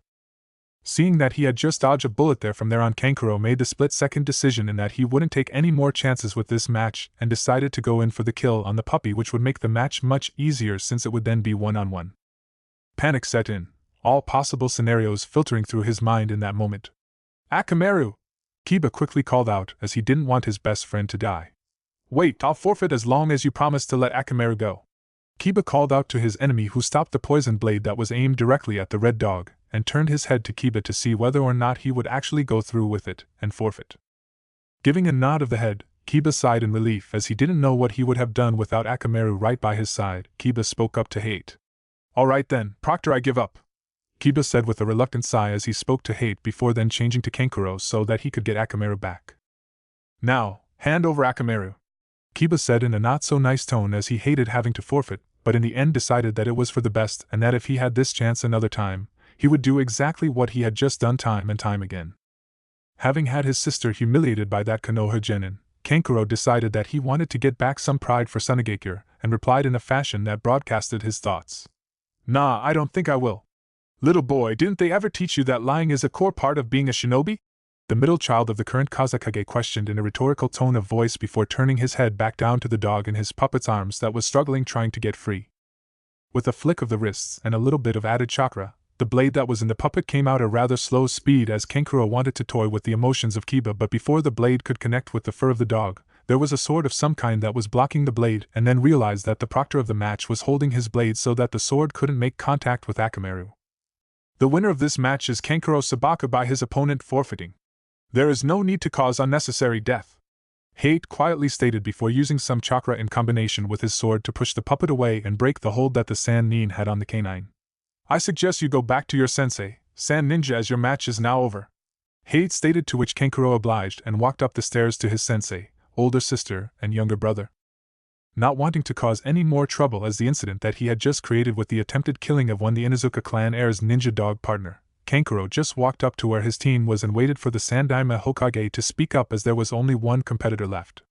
[SPEAKER 2] Seeing that he had just dodged a bullet there, from there on Kankuro made the split-second decision in that he wouldn't take any more chances with this match and decided to go in for the kill on the puppy, which would make the match much easier since it would then be one-on-one. Panic set in, all possible scenarios filtering through his mind in that moment. "Akamaru!" Kiba quickly called out, as he didn't want his best friend to die. "Wait, I'll forfeit as long as you promise to let Akamaru go." Kiba called out to his enemy, who stopped the poison blade that was aimed directly at the red dog, and turned his head to Kiba to see whether or not he would actually go through with it and forfeit. Giving a nod of the head, Kiba sighed in relief, as he didn't know what he would have done without Akamaru right by his side. Kiba spoke up to Hate. "All right then, Proctor, I give up," Kiba said with a reluctant sigh as he spoke to Hate before then changing to Kankuro so that he could get Akamaru back. "Now, hand over Akamaru," Kiba said in a not-so-nice tone, as he hated having to forfeit, but in the end decided that it was for the best and that if he had this chance another time, he would do exactly what he had just done time and time again. Having had his sister humiliated by that Konoha genin, Kankuro decided that he wanted to get back some pride for Sunagakure, and replied in a fashion that broadcasted his thoughts. "Nah, I don't think I will. Little boy, didn't they ever teach you that lying is a core part of being a shinobi?" The middle child of the current Kazekage questioned in a rhetorical tone of voice before turning his head back down to the dog in his puppet's arms that was struggling trying to get free. With a flick of the wrists and a little bit of added chakra, the blade that was in the puppet came out at a rather slow speed as Kankuro wanted to toy with the emotions of Kiba, but before the blade could connect with the fur of the dog, there was a sword of some kind that was blocking the blade, and then realized that the proctor of the match was holding his blade so that the sword couldn't make contact with Akamaru. "The winner of this match is Kankuro Sabaka by his opponent forfeiting. There is no need to cause unnecessary death," Hate quietly stated before using some chakra in combination with his sword to push the puppet away and break the hold that the Sand Nin had on the canine. "I suggest you go back to your sensei, Sand Ninja, as your match is now over," Hate stated, to which Kankuro obliged and walked up the stairs to his sensei, older sister, and younger brother. Not wanting to cause any more trouble as the incident that he had just created with the attempted killing of one the Inuzuka clan heir's ninja dog partner, Kankuro just walked up to where his team was and waited for the Sandaime Hokage to speak up, as there was only one competitor left.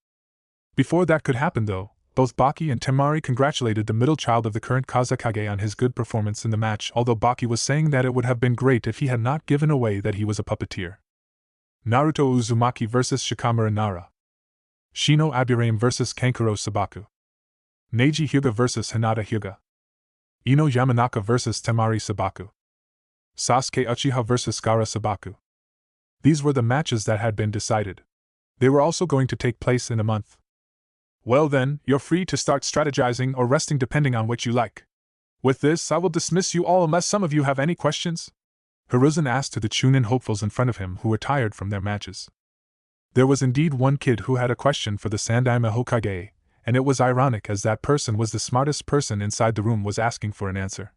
[SPEAKER 2] Before that could happen, though, both Baki and Temari congratulated the middle child of the current Kazekage on his good performance in the match, although Baki was saying that it would have been great if he had not given away that he was a puppeteer. Naruto Uzumaki vs Shikamaru Nara. Shino Aburame vs Kankuro Sabaku. Neji Hyuga vs Hinata Hyuga. Ino Yamanaka vs Temari Sabaku. Sasuke Uchiha vs Gaara Sabaku. These were the matches that had been decided. They were also going to take place in a month. Well then, you're free to start strategizing or resting depending on what you like. With this, I will dismiss you all unless some of you have any questions?" Hiruzen asked to the Chunin hopefuls in front of him who were tired from their matches. There was indeed one kid who had a question for the Sandaime Hokage, and it was ironic as that person was the smartest person inside the room was asking for an answer.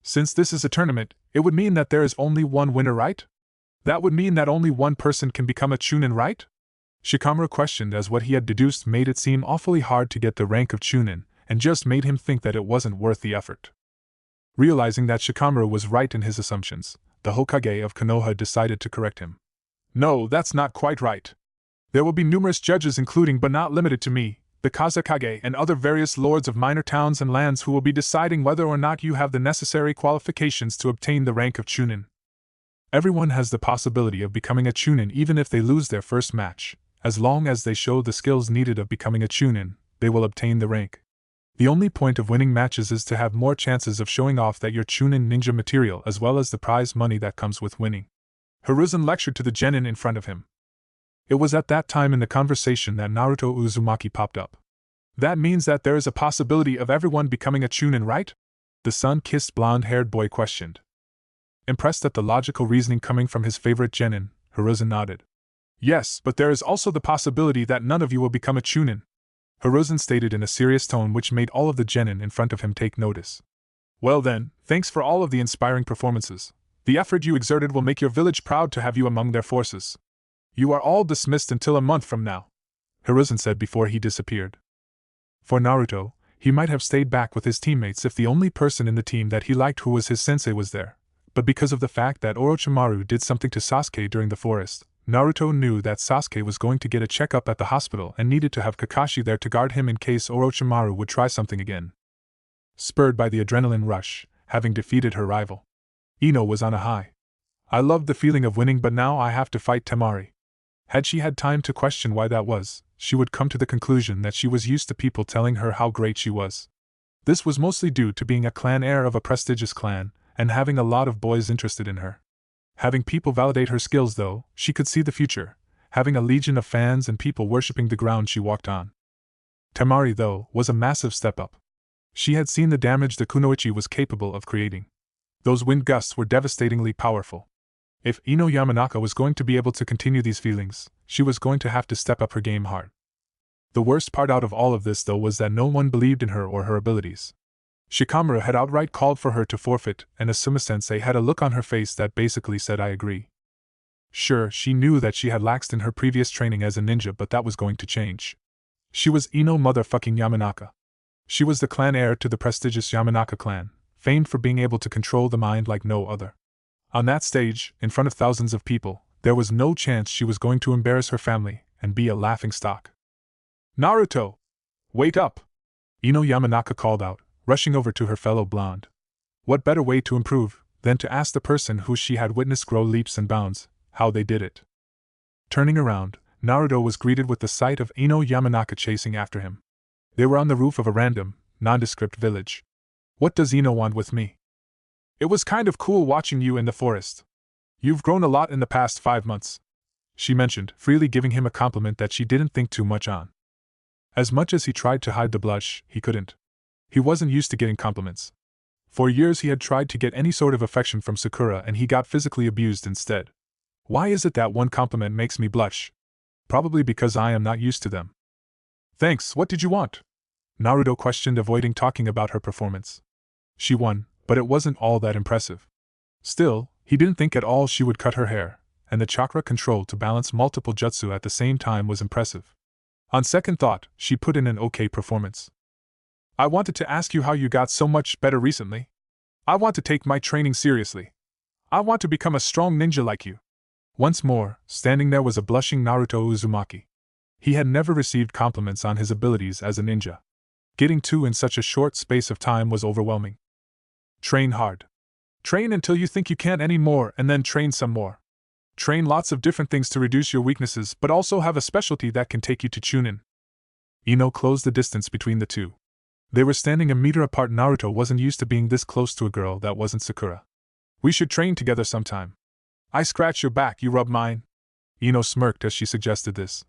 [SPEAKER 2] "Since this is a tournament, it would mean that there is only one winner, right? That would mean that only one person can become a Chunin, right?" Shikamaru questioned, as what he had deduced made it seem awfully hard to get the rank of Chunin, and just made him think that it wasn't worth the effort. Realizing that Shikamaru was right in his assumptions, the Hokage of Konoha decided to correct him. "No, that's not quite right. There will be numerous judges, including but not limited to me, the Kazekage, and other various lords of minor towns and lands who will be deciding whether or not you have the necessary qualifications to obtain the rank of Chunin. Everyone has the possibility of becoming a Chunin even if they lose their first match. As long as they show the skills needed of becoming a Chunin, they will obtain the rank. The only point of winning matches is to have more chances of showing off that you're Chunin ninja material, as well as the prize money that comes with winning." Hiruzen lectured to the genin in front of him. It was at that time in the conversation that Naruto Uzumaki popped up. "That means that there is a possibility of everyone becoming a Chunin, right?" the sun-kissed blonde-haired boy questioned. Impressed at the logical reasoning coming from his favorite genin, Hiruzen nodded. Yes, but there is also the possibility that none of you will become a chunin, Hiruzen stated in a serious tone which made all of the genin in front of him take notice. Well then, thanks for all of the inspiring performances. The effort you exerted will make your village proud to have you among their forces. You are all dismissed until a month from now, Hiruzen said before he disappeared. For Naruto, he might have stayed back with his teammates if the only person in the team that he liked who was his sensei was there, but because of the fact that Orochimaru did something to Sasuke during the forest, Naruto knew that Sasuke was going to get a checkup at the hospital and needed to have Kakashi there to guard him in case Orochimaru would try something again. Spurred by the adrenaline rush, having defeated her rival, Ino was on a high. I loved the feeling of winning, but now I have to fight Temari. Had she had time to question why that was, she would come to the conclusion that she was used to people telling her how great she was. This was mostly due to being a clan heir of a prestigious clan, and having a lot of boys interested in her. Having people validate her skills though, she could see the future, having a legion of fans and people worshipping the ground she walked on. Temari though, was a massive step up. She had seen the damage the kunoichi was capable of creating. Those wind gusts were devastatingly powerful. If Ino Yamanaka was going to be able to continue these feelings, she was going to have to step up her game hard. The worst part out of all of this though was that no one believed in her or her abilities. Shikamaru had outright called for her to forfeit, and Asuma-sensei had a look on her face that basically said I agree. Sure, she knew that she had laxed in her previous training as a ninja, but that was going to change. She was Ino motherfucking Yamanaka. She was the clan heir to the prestigious Yamanaka clan, famed for being able to control the mind like no other. On that stage, in front of thousands of people, there was no chance she was going to embarrass her family and be a laughingstock. Naruto! Wake up! Ino Yamanaka called out, rushing over to her fellow blonde. What better way to improve than to ask the person who she had witnessed grow leaps and bounds how they did it? Turning around, Naruto was greeted with the sight of Ino Yamanaka chasing after him. They were on the roof of a random, nondescript village. What does Ino want with me? It was kind of cool watching you in the forest. You've grown a lot in the past 5 months, she mentioned, freely giving him a compliment that she didn't think too much on. As much as he tried to hide the blush, he couldn't. He wasn't used to getting compliments. For years he had tried to get any sort of affection from Sakura and he got physically abused instead. Why is it that one compliment makes me blush? Probably because I am not used to them. Thanks, what did you want? Naruto questioned, avoiding talking about her performance. She won, but it wasn't all that impressive. Still, he didn't think at all she would cut her hair, and the chakra control to balance multiple jutsu at the same time was impressive. On second thought, she put in an okay performance. I wanted to ask you how you got so much better recently. I want to take my training seriously. I want to become a strong ninja like you. Once more, standing there was a blushing Naruto Uzumaki. He had never received compliments on his abilities as a ninja. Getting two in such a short space of time was overwhelming. Train hard. Train until you think you can't anymore and then train some more. Train lots of different things to reduce your weaknesses, but also have a specialty that can take you to Chunin. Ino closed the distance between the two. They were standing a meter apart. Naruto wasn't used to being this close to a girl that wasn't Sakura. We should train together sometime. I scratch your back, you rub mine. Ino smirked as she suggested this.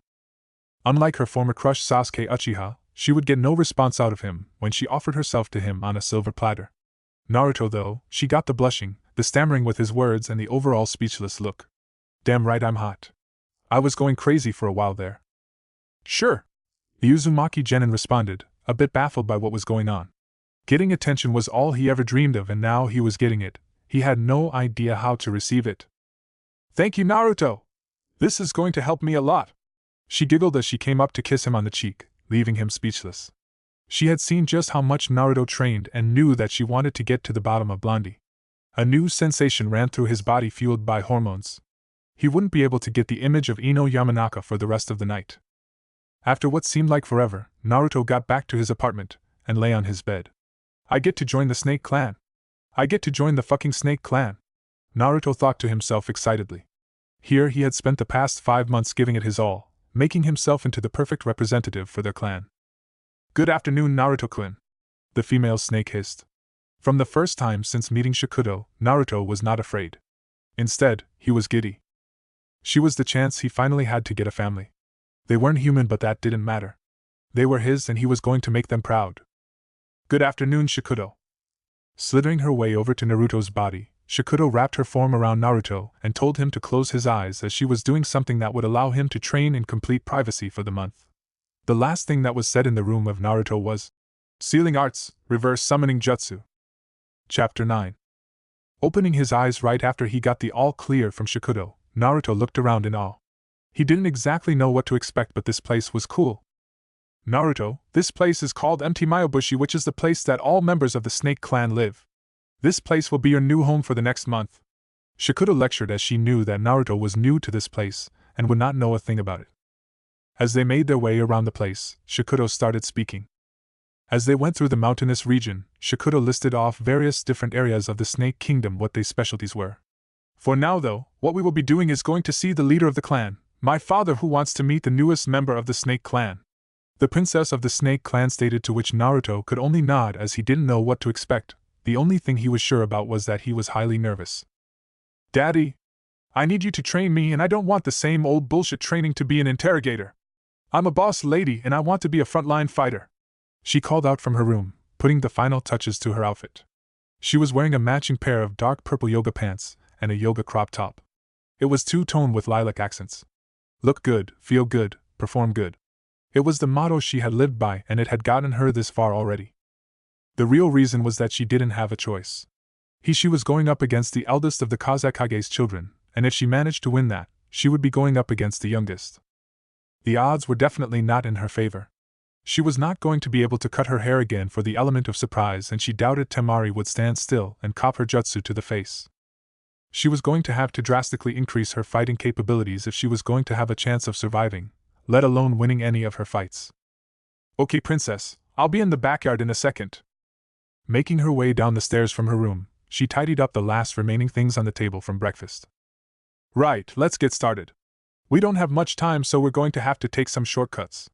[SPEAKER 2] Unlike her former crush Sasuke Uchiha, she would get no response out of him when she offered herself to him on a silver platter. Naruto though, she got the blushing, the stammering with his words and the overall speechless look. Damn right I'm hot. I was going crazy for a while there. Sure. The Uzumaki Genin responded, a bit baffled by what was going on. Getting attention was all he ever dreamed of and now he was getting it. He had no idea how to receive it. Thank you, Naruto. This is going to help me a lot. She giggled as she came up to kiss him on the cheek, leaving him speechless. She had seen just how much Naruto trained and knew that she wanted to get to the bottom of Blondie. A new sensation ran through his body fueled by hormones. He wouldn't be able to get the image of Ino Yamanaka for the rest of the night. After what seemed like forever, Naruto got back to his apartment and lay on his bed. I get to join the Snake Clan. I get to join the fucking Snake Clan. Naruto thought to himself excitedly. Here he had spent the past 5 months giving it his all, making himself into the perfect representative for their clan. Good afternoon, Naruto-kun, the female snake hissed. From the first time since meeting Shikudo, Naruto was not afraid. Instead, he was giddy. She was the chance he finally had to get a family. They weren't human, but that didn't matter. They were his and he was going to make them proud. Good afternoon, Shikudo. Slithering her way over to Naruto's body, Shikudo wrapped her form around Naruto and told him to close his eyes as she was doing something that would allow him to train in complete privacy for the month. The last thing that was said in the room of Naruto was, "Sealing Arts, Reverse Summoning Jutsu." Chapter 9. Opening his eyes right after he got the all clear from Shikudo, Naruto looked around in awe. He didn't exactly know what to expect, but this place was cool. "Naruto, this place is called Empty Mayobushi, which is the place that all members of the Snake Clan live. This place will be your new home for the next month." Shikudo lectured as she knew that Naruto was new to this place and would not know a thing about it. As they made their way around the place, Shikudo started speaking. As they went through the mountainous region, Shikudo listed off various different areas of the Snake Kingdom, what their specialties were. "For now though, what we will be doing is going to see the leader of the clan, my father, who wants to meet the newest member of the Snake Clan." The princess of the Snake Clan stated, to which Naruto could only nod as he didn't know what to expect. The only thing he was sure about was that he was highly nervous. "Daddy, I need you to train me, and I don't want the same old bullshit training to be an interrogator. I'm a boss lady and I want to be a frontline fighter," she called out from her room, putting the final touches to her outfit. She was wearing a matching pair of dark purple yoga pants and a yoga crop top. It was two-tone with lilac accents. Look good, feel good, perform good. It was the motto she had lived by, and it had gotten her this far already. The real reason was that she didn't have a choice. She was going up against the eldest of the Kazekage's children, and if she managed to win that, she would be going up against the youngest. The odds were definitely not in her favor. She was not going to be able to cut her hair again for the element of surprise, and she doubted Temari would stand still and cop her jutsu to the face. She was going to have to drastically increase her fighting capabilities if she was going to have a chance of surviving, let alone winning any of her fights. "Okay, princess, I'll be in the backyard in a second." Making her way down the stairs from her room, she tidied up the last remaining things on the table from breakfast. "Right, let's get started. We don't have much time, so we're going to have to take some shortcuts."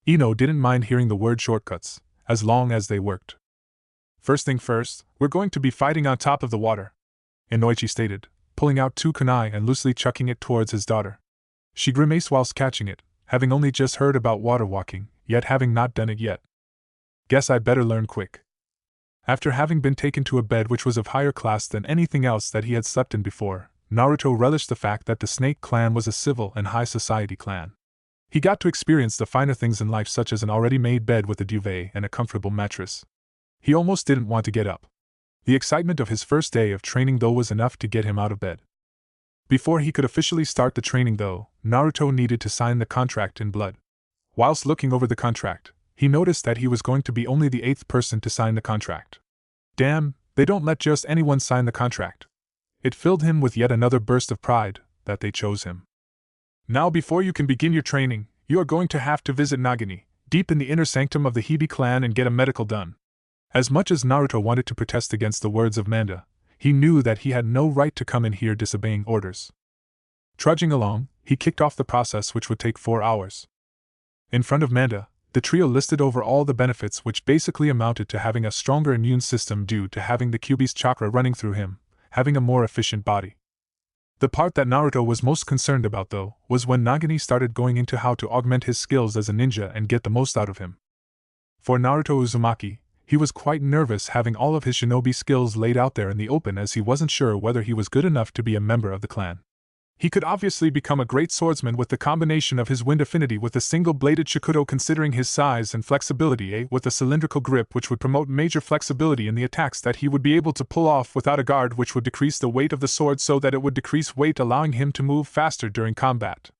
[SPEAKER 2] Ino didn't mind hearing the word shortcuts, as long as they worked. "First thing first, we're going to be fighting on top of the water," Inoichi stated, pulling out 2 kunai and loosely chucking it towards his daughter. She grimaced whilst catching it, having only just heard about water walking, yet having not done it yet. "Guess I better learn quick." After having been taken to a bed which was of higher class than anything else that he had slept in before, Naruto relished the fact that the Snake Clan was a civil and high society clan. He got to experience the finer things in life, such as an already made bed with a duvet and a comfortable mattress. He almost didn't want to get up. The excitement of his first day of training though was enough to get him out of bed. Before he could officially start the training though, Naruto needed to sign the contract in blood. Whilst looking over the contract, he noticed that he was going to be only the 8th person to sign the contract. Damn, they don't let just anyone sign the contract. It filled him with yet another burst of pride, that they chose him. "Now before you can begin your training, you are going to have to visit Nagini, deep in the inner sanctum of the Hibi clan, and get a medical done." As much as Naruto wanted to protest against the words of Manda, he knew that he had no right to come in here disobeying orders. Trudging along, he kicked off the process, which would take 4 hours. In front of Manda, the trio listed over all the benefits, which basically amounted to having a stronger immune system due to having the Kyuubi's chakra running through him, having a more efficient body. The part that Naruto was most concerned about though, was when Nagini started going into how to augment his skills as a ninja and get the most out of him. For Naruto Uzumaki, he was quite nervous having all of his shinobi skills laid out there in the open, as he wasn't sure whether he was good enough to be a member of the clan. He could obviously become a great swordsman with the combination of his wind affinity with a single-bladed shikudo, considering his size and flexibility, with a cylindrical grip which would promote major flexibility in the attacks that he would be able to pull off without a guard, which would decrease the weight of the sword so that it would decrease weight, allowing him to move faster during combat.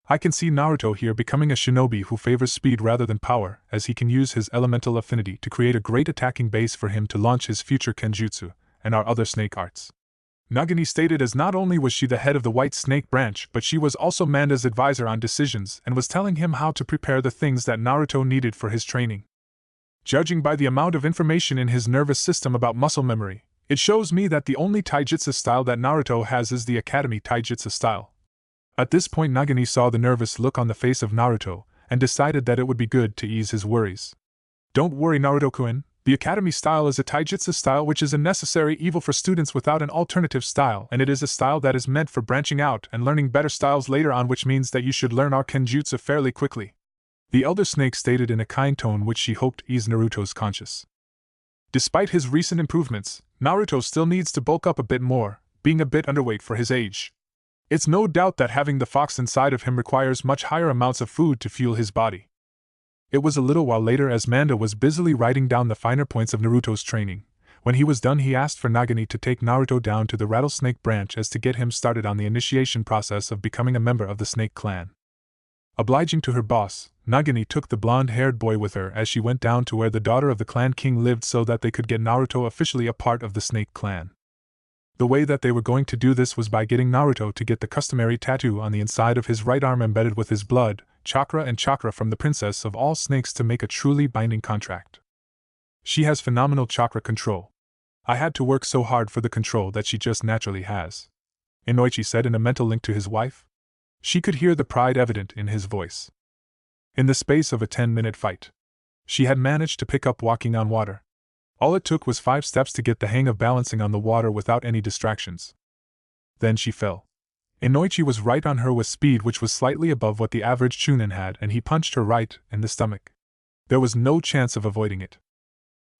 [SPEAKER 2] I can see Naruto here becoming a shinobi who favors speed rather than power, as he can use his elemental affinity to create a great attacking base for him to launch his future kenjutsu and our other snake arts. Nagini stated, as not only was she the head of the White Snake branch, but she was also Manda's advisor on decisions and was telling him how to prepare the things that Naruto needed for his training. Judging by the amount of information in his nervous system about muscle memory, it shows me that the only taijutsu style that Naruto has is the Academy taijutsu style. At this point, Nagini saw the nervous look on the face of Naruto and decided that it would be good to ease his worries. "Don't worry, Naruto-kun. The Academy style is a taijutsu style which is a necessary evil for students without an alternative style, and it is a style that is meant for branching out and learning better styles later on, which means that you should learn our kenjutsu fairly quickly," the elder snake stated in a kind tone which she hoped eased Naruto's conscience. Despite his recent improvements, Naruto still needs to bulk up a bit more, being a bit underweight for his age. It's no doubt that having the fox inside of him requires much higher amounts of food to fuel his body. It was a little while later as Manda was busily writing down the finer points of Naruto's training. When he was done, he asked for Nagini to take Naruto down to the Rattlesnake branch as to get him started on the initiation process of becoming a member of the Snake Clan. Obliging to her boss, Nagini took the blonde-haired boy with her as she went down to where the daughter of the clan king lived so that they could get Naruto officially a part of the Snake Clan. The way that they were going to do this was by getting Naruto to get the customary tattoo on the inside of his right arm embedded with his blood, chakra and chakra from the princess of all snakes to make a truly binding contract. She has phenomenal chakra control. I had to work so hard for the control that she just naturally has, Inoichi said in a mental link to his wife. She could hear the pride evident in his voice. In the space of a 10-minute fight, she had managed to pick up walking on water. All it took was 5 steps to get the hang of balancing on the water without any distractions. Then she fell. Inoichi was right on her with speed which was slightly above what the average Chunin had, and he punched her right in the stomach. There was no chance of avoiding it.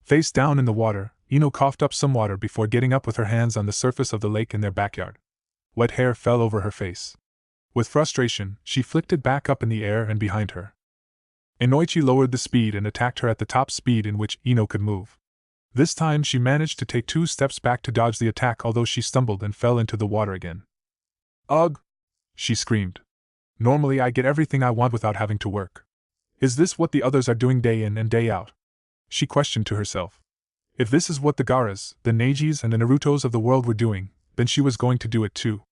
[SPEAKER 2] Face down in the water, Ino coughed up some water before getting up with her hands on the surface of the lake in their backyard. Wet hair fell over her face. With frustration, she flicked it back up in the air and behind her. Inoichi lowered the speed and attacked her at the top speed in which Ino could move. This time she managed to take 2 steps back to dodge the attack, although she stumbled and fell into the water again. Ugh! She screamed. Normally I get everything I want without having to work. Is this what the others are doing day in and day out? She questioned to herself. If this is what the Gaaras, the Neijis and the Narutos of the world were doing, then she was going to do it too.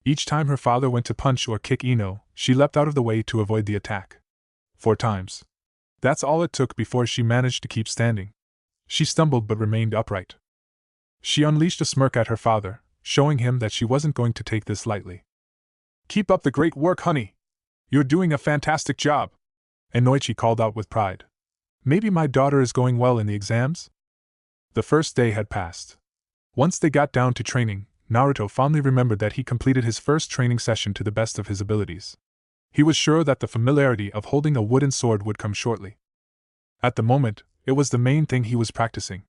[SPEAKER 2] Each time her father went to punch or kick Ino, she leapt out of the way to avoid the attack. 4 times. That's all it took before she managed to keep standing. She stumbled but remained upright. She unleashed a smirk at her father, showing him that she wasn't going to take this lightly. Keep up the great work, honey. You're doing a fantastic job, Inoichi called out with pride. Maybe my daughter is going well in the exams? The first day had passed. Once they got down to training, Naruto fondly remembered that he completed his first training session to the best of his abilities. He was sure that the familiarity of holding a wooden sword would come shortly. At the moment, it was the main thing he was practicing.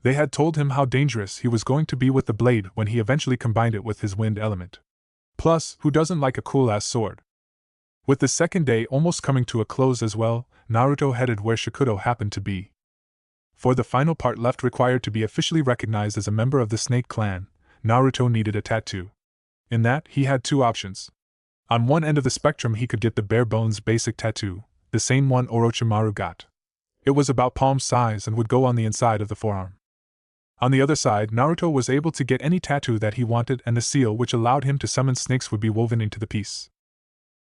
[SPEAKER 2] They had told him how dangerous he was going to be with the blade when he eventually combined it with his wind element. Plus, who doesn't like a cool-ass sword? With the second day almost coming to a close as well, Naruto headed where Shikudo happened to be. For the final part left required to be officially recognized as a member of the Snake Clan, Naruto needed a tattoo. In that, he had 2 options. On one end of the spectrum he could get the bare-bones basic tattoo, the same one Orochimaru got. It was about palm size and would go on the inside of the forearm. On the other side, Naruto was able to get any tattoo that he wanted, and the seal which allowed him to summon snakes would be woven into the piece.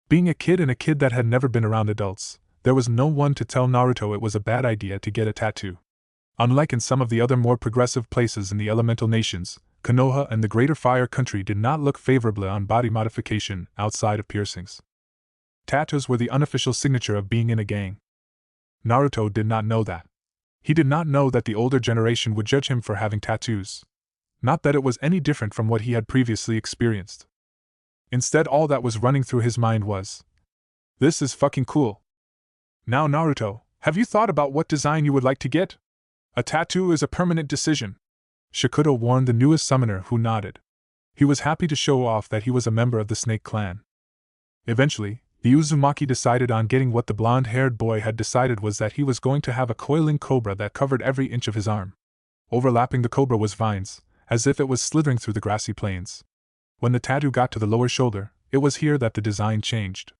[SPEAKER 2] Being a kid and a kid that had never been around adults, there was no one to tell Naruto it was a bad idea to get a tattoo. Unlike in some of the other more progressive places in the elemental nations, Konoha and the Greater Fire Country did not look favorably on body modification outside of piercings. Tattoos were the unofficial signature of being in a gang. Naruto did not know that. He did not know that the older generation would judge him for having tattoos. Not that it was any different from what he had previously experienced. Instead, all that was running through his mind was, "This is fucking cool." Now Naruto, have you thought about what design you would like to get? A tattoo is a permanent decision. Shikudo warned the newest summoner, who nodded. He was happy to show off that he was a member of the Snake Clan. Eventually, the Uzumaki decided on getting what the blonde-haired boy had decided was that he was going to have a coiling cobra that covered every inch of his arm. Overlapping the cobra was vines, as if it was slithering through the grassy plains. When the tattoo got to the lower shoulder, it was here that the design changed.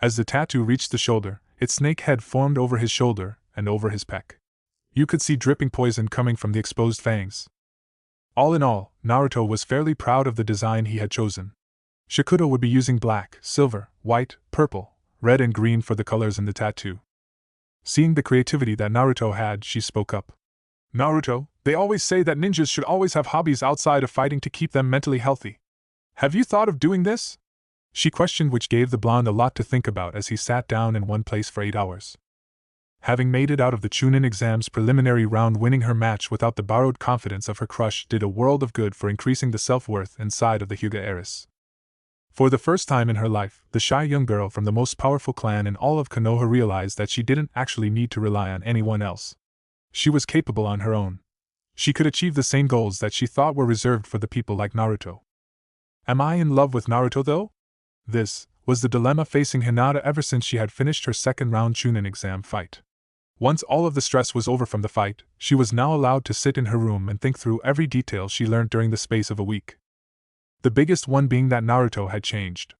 [SPEAKER 2] As the tattoo reached the shoulder, its snake head formed over his shoulder and over his pec. You could see dripping poison coming from the exposed fangs. All in all, Naruto was fairly proud of the design he had chosen. Shikudo would be using black, silver, white, purple, red and green for the colors in the tattoo. Seeing the creativity that Naruto had, she spoke up. Naruto, they always say that ninjas should always have hobbies outside of fighting to keep them mentally healthy. Have you thought of doing this? She questioned, which gave the blonde a lot to think about as he sat down in one place for 8 hours. Having made it out of the Chunin exam's preliminary round, winning her match without the borrowed confidence of her crush did a world of good for increasing the self-worth inside of the Hyuga heiress. For the first time in her life, the shy young girl from the most powerful clan in all of Konoha realized that she didn't actually need to rely on anyone else. She was capable on her own, She could achieve the same goals that she thought were reserved for the people like Naruto. Am I in love with Naruto though? This was the dilemma facing Hinata ever since she had finished her second round Chunin exam fight. Once all of the stress was over from the fight, she was now allowed to sit in her room and think through every detail she learned during the space of a week. The biggest one being that Naruto had changed.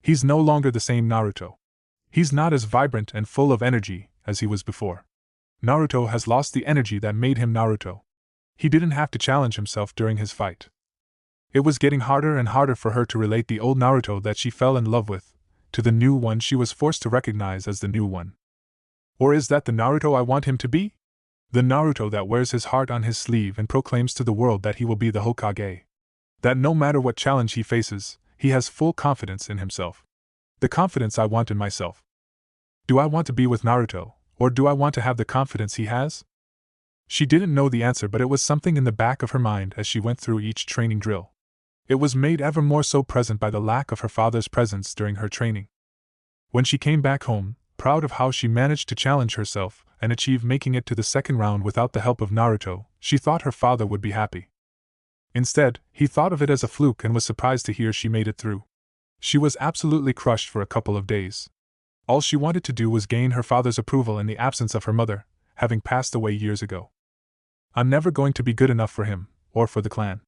[SPEAKER 2] He's no longer the same Naruto. He's not as vibrant and full of energy as he was before. Naruto has lost the energy that made him Naruto. He didn't have to challenge himself during his fight. It was getting harder and harder for her to relate the old Naruto that she fell in love with to the new one she was forced to recognize as the new one. Or is that the Naruto I want him to be? The Naruto that wears his heart on his sleeve and proclaims to the world that he will be the Hokage. That no matter what challenge he faces, he has full confidence in himself. The confidence I want in myself. Do I want to be with Naruto, or do I want to have the confidence he has? She didn't know the answer, but it was something in the back of her mind as she went through each training drill. It was made ever more so present by the lack of her father's presence during her training. When she came back home, proud of how she managed to challenge herself and achieve making it to the second round without the help of Naruto, she thought her father would be happy. Instead, he thought of it as a fluke and was surprised to hear she made it through. She was absolutely crushed for a couple of days. All she wanted to do was gain her father's approval in the absence of her mother, having passed away years ago. I'm never going to be good enough for him, or for the clan.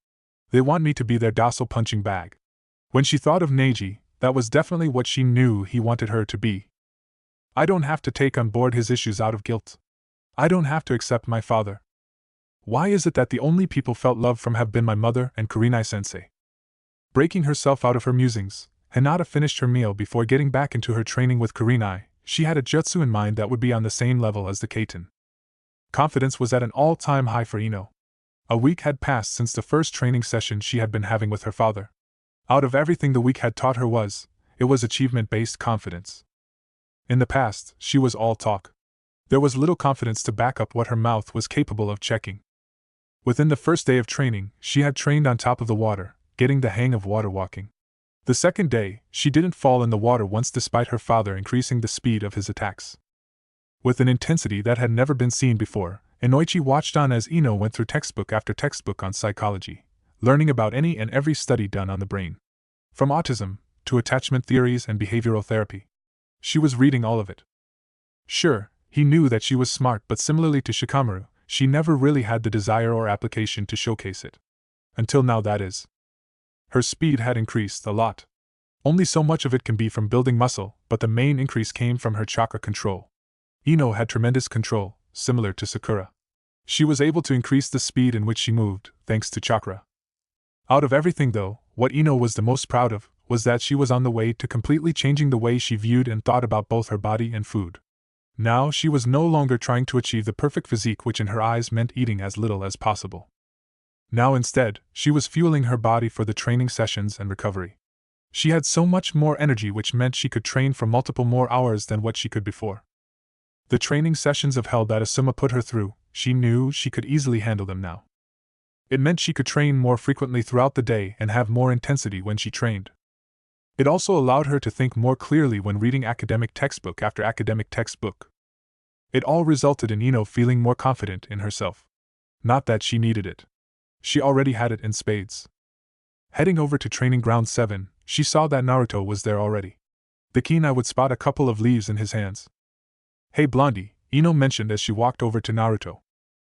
[SPEAKER 2] They want me to be their docile punching bag. When she thought of Neji, that was definitely what she knew he wanted her to be. I don't have to take on board his issues out of guilt. I don't have to accept my father. Why is it that the only people felt love from have been my mother and Kurinai-sensei? Breaking herself out of her musings, Hinata finished her meal before getting back into her training with Kurinai. She had a jutsu in mind that would be on the same level as the Kaiten. Confidence was at an all-time high for Ino. A week had passed since the first training session she had been having with her father. Out of everything the week had taught her it was achievement-based confidence. In the past, she was all talk. There was little confidence to back up what her mouth was capable of checking. Within the first day of training, she had trained on top of the water, getting the hang of water walking. The second day, she didn't fall in the water once despite her father increasing the speed of his attacks. With an intensity that had never been seen before, Inoichi watched on as Ino went through textbook after textbook on psychology, learning about any and every study done on the brain. From autism, to attachment theories and behavioral therapy. She was reading all of it. Sure, he knew that she was smart, but similarly to Shikamaru, she never really had the desire or application to showcase it. Until now, that is. Her speed had increased a lot. Only so much of it can be from building muscle, but the main increase came from her chakra control. Ino had tremendous control, similar to Sakura. She was able to increase the speed in which she moved, thanks to chakra. Out of everything though, what Ino was the most proud of was that she was on the way to completely changing the way she viewed and thought about both her body and food. Now she was no longer trying to achieve the perfect physique, which in her eyes meant eating as little as possible. Now instead, she was fueling her body for the training sessions and recovery. She had so much more energy, which meant she could train for multiple more hours than what she could before. The training sessions of hell that Asuma put her through, she knew she could easily handle them now. It meant she could train more frequently throughout the day and have more intensity when she trained. It also allowed her to think more clearly when reading academic textbook after academic textbook. It all resulted in Ino feeling more confident in herself. Not that she needed it. She already had it in spades. Heading over to Training Ground 7, she saw that Naruto was there already. The keen eye would spot a couple of leaves in his hands. Hey Blondie, Ino mentioned as she walked over to Naruto.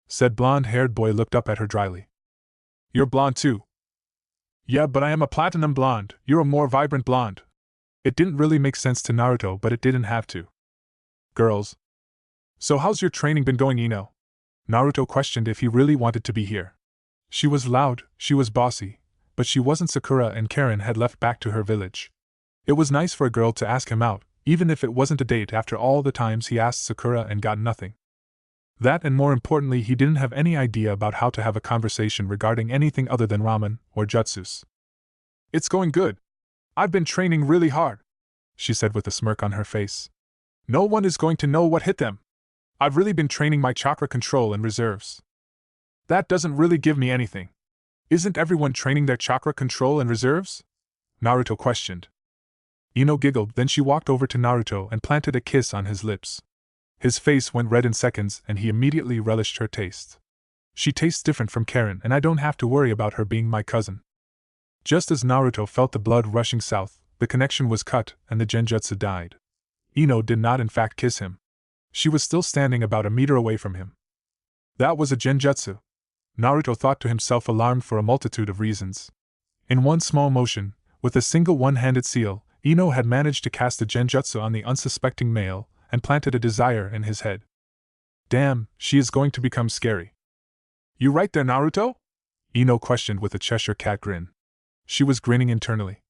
[SPEAKER 2] Said blonde-haired boy looked up at her dryly. You're blonde too. Yeah, but I am a platinum blonde, you're a more vibrant blonde. It didn't really make sense to Naruto, but it didn't have to. Girls. So how's your training been going, Ino? Naruto questioned if he really wanted to be here. She was loud, she was bossy, but she wasn't. Sakura and Karen had left back to her village. It was nice for a girl to ask him out, even if it wasn't a date after all the times he asked Sakura and got nothing. That, and more importantly, he didn't have any idea about how to have a conversation regarding anything other than ramen or jutsus. It's going good. I've been training really hard, she said with a smirk on her face. No one is going to know what hit them. I've really been training my chakra control and reserves. That doesn't really give me anything. Isn't everyone training their chakra control and reserves? Naruto questioned. Ino giggled, then she walked over to Naruto and planted a kiss on his lips. His face went red in seconds and he immediately relished her taste. She tastes different from Karen and I don't have to worry about her being my cousin. Just as Naruto felt the blood rushing south, the connection was cut and the genjutsu died. Ino did not in fact kiss him. She was still standing about a meter away from him. That was a genjutsu. Naruto thought to himself, alarmed for a multitude of reasons. In one small motion, with a single one-handed seal, Ino had managed to cast a genjutsu on the unsuspecting male and planted a desire in his head. Damn, she is going to become scary. You right there, Naruto? Ino questioned with a Cheshire cat grin. She was grinning internally.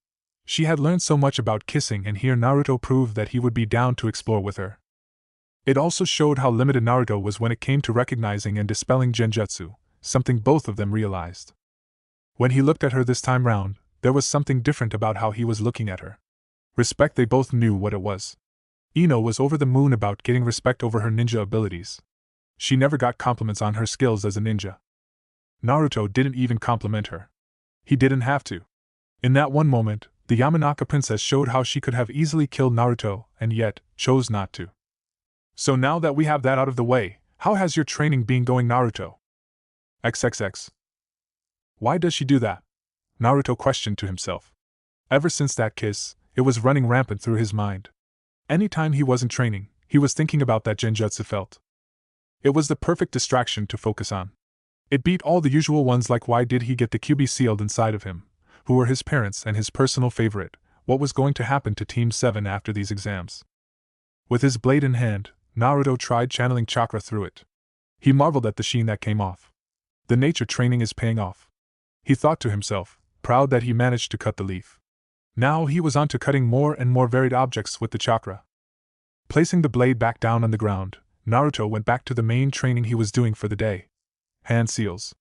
[SPEAKER 2] She had learned so much about kissing, and here Naruto proved that he would be down to explore with her. It also showed how limited Naruto was when it came to recognizing and dispelling genjutsu, something both of them realized. When he looked at her this time round, there was something different about how he was looking at her. Respect, they both knew what it was. Ino was over the moon about getting respect over her ninja abilities. She never got compliments on her skills as a ninja. Naruto didn't even compliment her. He didn't have to. In that one moment, the Yamanaka princess showed how she could have easily killed Naruto and yet chose not to. So now that we have that out of the way, how has your training been going, Naruto? XXX. Why does she do that? Naruto questioned to himself. Ever since that kiss, it was running rampant through his mind. Anytime he wasn't training, he was thinking about that genjutsu felt. It was the perfect distraction to focus on. It beat all the usual ones like why did he get the QB sealed inside of him, who were his parents and his personal favorite, what was going to happen to Team 7 after these exams. With his blade in hand, Naruto tried channeling chakra through it. He marveled at the sheen that came off. The nature training is paying off. He thought to himself, proud that he managed to cut the leaf. Now he was on to cutting more and more varied objects with the chakra. Placing the blade back down on the ground, Naruto went back to the main training he was doing for the day. Hand seals.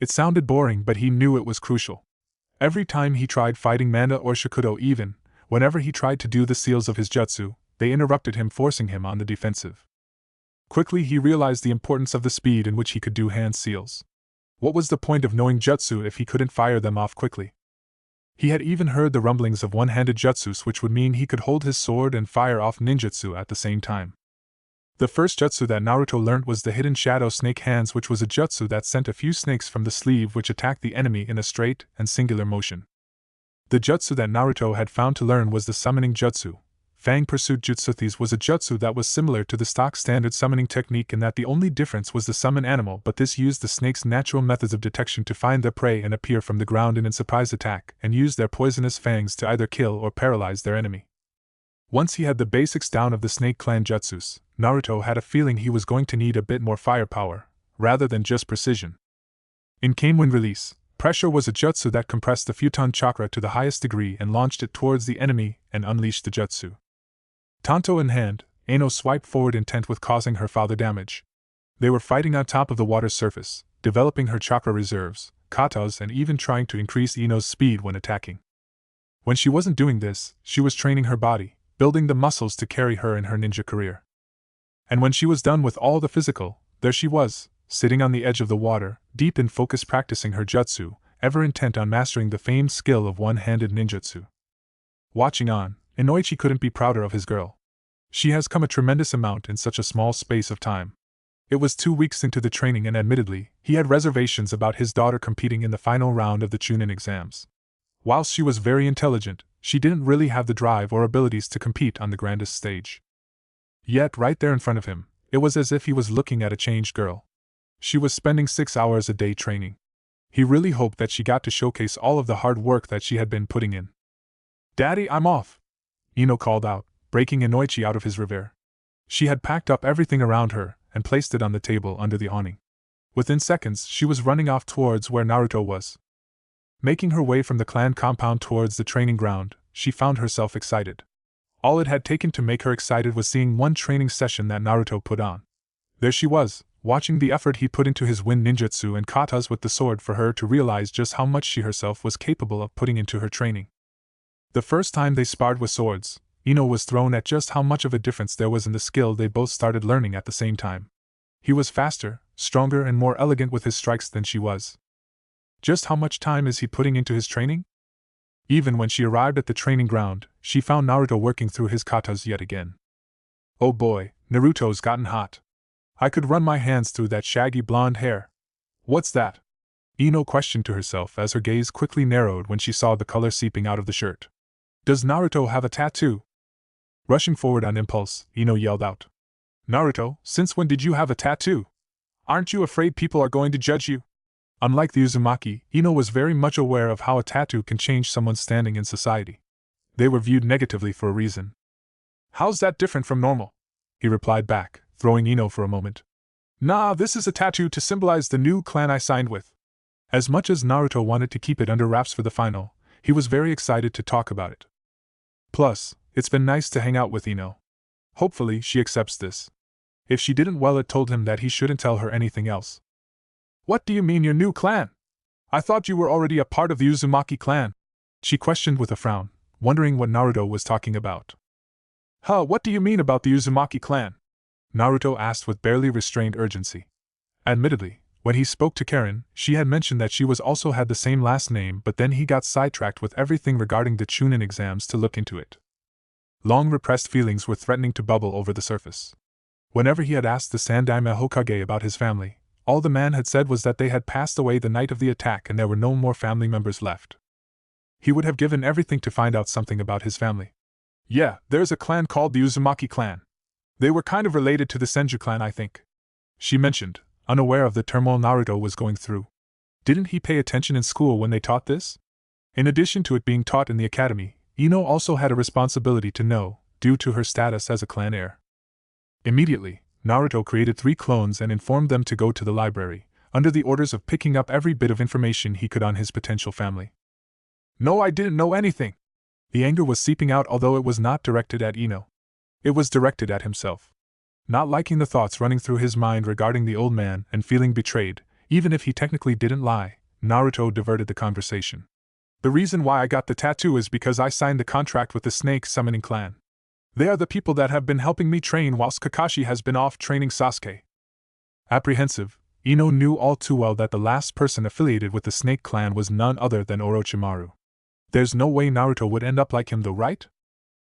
[SPEAKER 2] It sounded boring, but he knew it was crucial. Every time he tried fighting Manda or Shakudo, even whenever he tried to do the seals of his jutsu, they interrupted him, forcing him on the defensive. Quickly he realized the importance of the speed in which he could do hand seals. What was the point of knowing jutsu if he couldn't fire them off quickly? He had even heard the rumblings of one-handed jutsus, which would mean he could hold his sword and fire off ninjutsu at the same time. The first jutsu that Naruto learned was the Hidden Shadow Snake Hands, which was a jutsu that sent a few snakes from the sleeve which attacked the enemy in a straight and singular motion. The jutsu that Naruto had found to learn was the Summoning Jutsu. Fang Pursuit Jutsu. This was a jutsu that was similar to the stock standard summoning technique in that the only difference was the summon animal, but this used the snake's natural methods of detection to find their prey and appear from the ground in a surprise attack, and use their poisonous fangs to either kill or paralyze their enemy. Once he had the basics down of the Snake Clan jutsus, Naruto had a feeling he was going to need a bit more firepower, rather than just precision. In came Wind Release. Pressure was a jutsu that compressed the Futon chakra to the highest degree and launched it towards the enemy and unleashed the jutsu. Tanto in hand, Ino swiped forward, intent with causing her father damage. They were fighting on top of the water's surface, developing her chakra reserves, katas, and even trying to increase Ino's speed when attacking. When she wasn't doing this, she was training her body, building the muscles to carry her in her ninja career. And when she was done with all the physical, there she was, sitting on the edge of the water, deep in focus, practicing her jutsu, ever intent on mastering the famed skill of one-handed ninjutsu. Watching on, Inoichi couldn't be prouder of his girl. She has come a tremendous amount in such a small space of time. It was 2 weeks into the training, and admittedly, he had reservations about his daughter competing in the final round of the Chunin exams. Whilst she was very intelligent, she didn't really have the drive or abilities to compete on the grandest stage. Yet right there in front of him, it was as if he was looking at a changed girl. She was spending 6 hours a day training. He really hoped that she got to showcase all of the hard work that she had been putting in. "Daddy, I'm off!" Ino called out, breaking Inoichi out of his reverie. She had packed up everything around her and placed it on the table under the awning. Within seconds, she was running off towards where Naruto was. Making her way from the clan compound towards the training ground, she found herself excited. All it had taken to make her excited was seeing one training session that Naruto put on. There she was, watching the effort he put into his wind ninjutsu and katas with the sword for her to realize just how much she herself was capable of putting into her training. The first time they sparred with swords, Ino was thrown at just how much of a difference there was in the skill they both started learning at the same time. He was faster, stronger, and more elegant with his strikes than she was. Just how much time is he putting into his training? Even when she arrived at the training ground, she found Naruto working through his katas yet again. Oh boy, Naruto's gotten hot. I could run my hands through that shaggy blonde hair. What's that? Ino questioned to herself as her gaze quickly narrowed when she saw the color seeping out of the shirt. Does Naruto have a tattoo? Rushing forward on impulse, Ino yelled out. Naruto, since when did you have a tattoo? Aren't you afraid people are going to judge you? Unlike the Uzumaki, Ino was very much aware of how a tattoo can change someone's standing in society. They were viewed negatively for a reason. How's that different from normal? He replied back, throwing Ino for a moment. Nah, this is a tattoo to symbolize the new clan I signed with. As much as Naruto wanted to keep it under wraps for the final, he was very excited to talk about it. Plus, it's been nice to hang out with Ino. Hopefully, she accepts this. If she didn't, well, it told him that he shouldn't tell her anything else. What do you mean your new clan? I thought you were already a part of the Uzumaki clan, she questioned with a frown, wondering what Naruto was talking about. What do you mean about the Uzumaki clan? Naruto asked with barely restrained urgency. Admittedly, when he spoke to Karen, she had mentioned that she also had the same last name, but then he got sidetracked with everything regarding the Chunin exams to look into it. Long repressed feelings were threatening to bubble over the surface. Whenever he had asked the Sandaime Hokage about his family, all the man had said was that they had passed away the night of the attack and there were no more family members left. He would have given everything to find out something about his family. Yeah, there's a clan called the Uzumaki clan. They were kind of related to the Senju clan, I think, she mentioned, unaware of the turmoil Naruto was going through. Didn't he pay attention in school when they taught this? In addition to it being taught in the academy, Ino also had a responsibility to know, due to her status as a clan heir. Immediately, Naruto created 3 clones and informed them to go to the library, under the orders of picking up every bit of information he could on his potential family. No, I didn't know anything. The anger was seeping out, although it was not directed at Ino. It was directed at himself. Not liking the thoughts running through his mind regarding the old man and feeling betrayed, even if he technically didn't lie, Naruto diverted the conversation. The reason why I got the tattoo is because I signed the contract with the Snake Summoning Clan. They are the people that have been helping me train whilst Kakashi has been off training Sasuke. Apprehensive, Ino knew all too well that the last person affiliated with the Snake Clan was none other than Orochimaru. There's no way Naruto would end up like him though, right?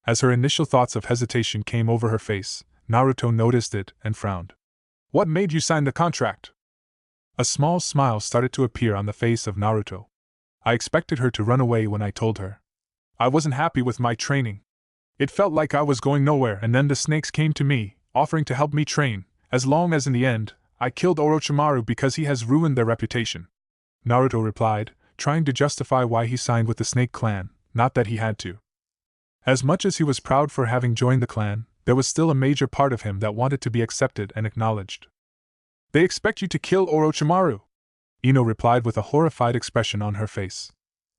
[SPEAKER 2] As her initial thoughts of hesitation came over her face, Naruto noticed it and frowned. What made you sign the contract? A small smile started to appear on the face of Naruto. I expected her to run away when I told her. I wasn't happy with my training. It felt like I was going nowhere, and then the snakes came to me, offering to help me train, as long as in the end, I killed Orochimaru because he has ruined their reputation. Naruto replied, trying to justify why he signed with the Snake Clan, not that he had to. As much as he was proud for having joined the clan, there was still a major part of him that wanted to be accepted and acknowledged. They expect you to kill Orochimaru, Ino replied with a horrified expression on her face.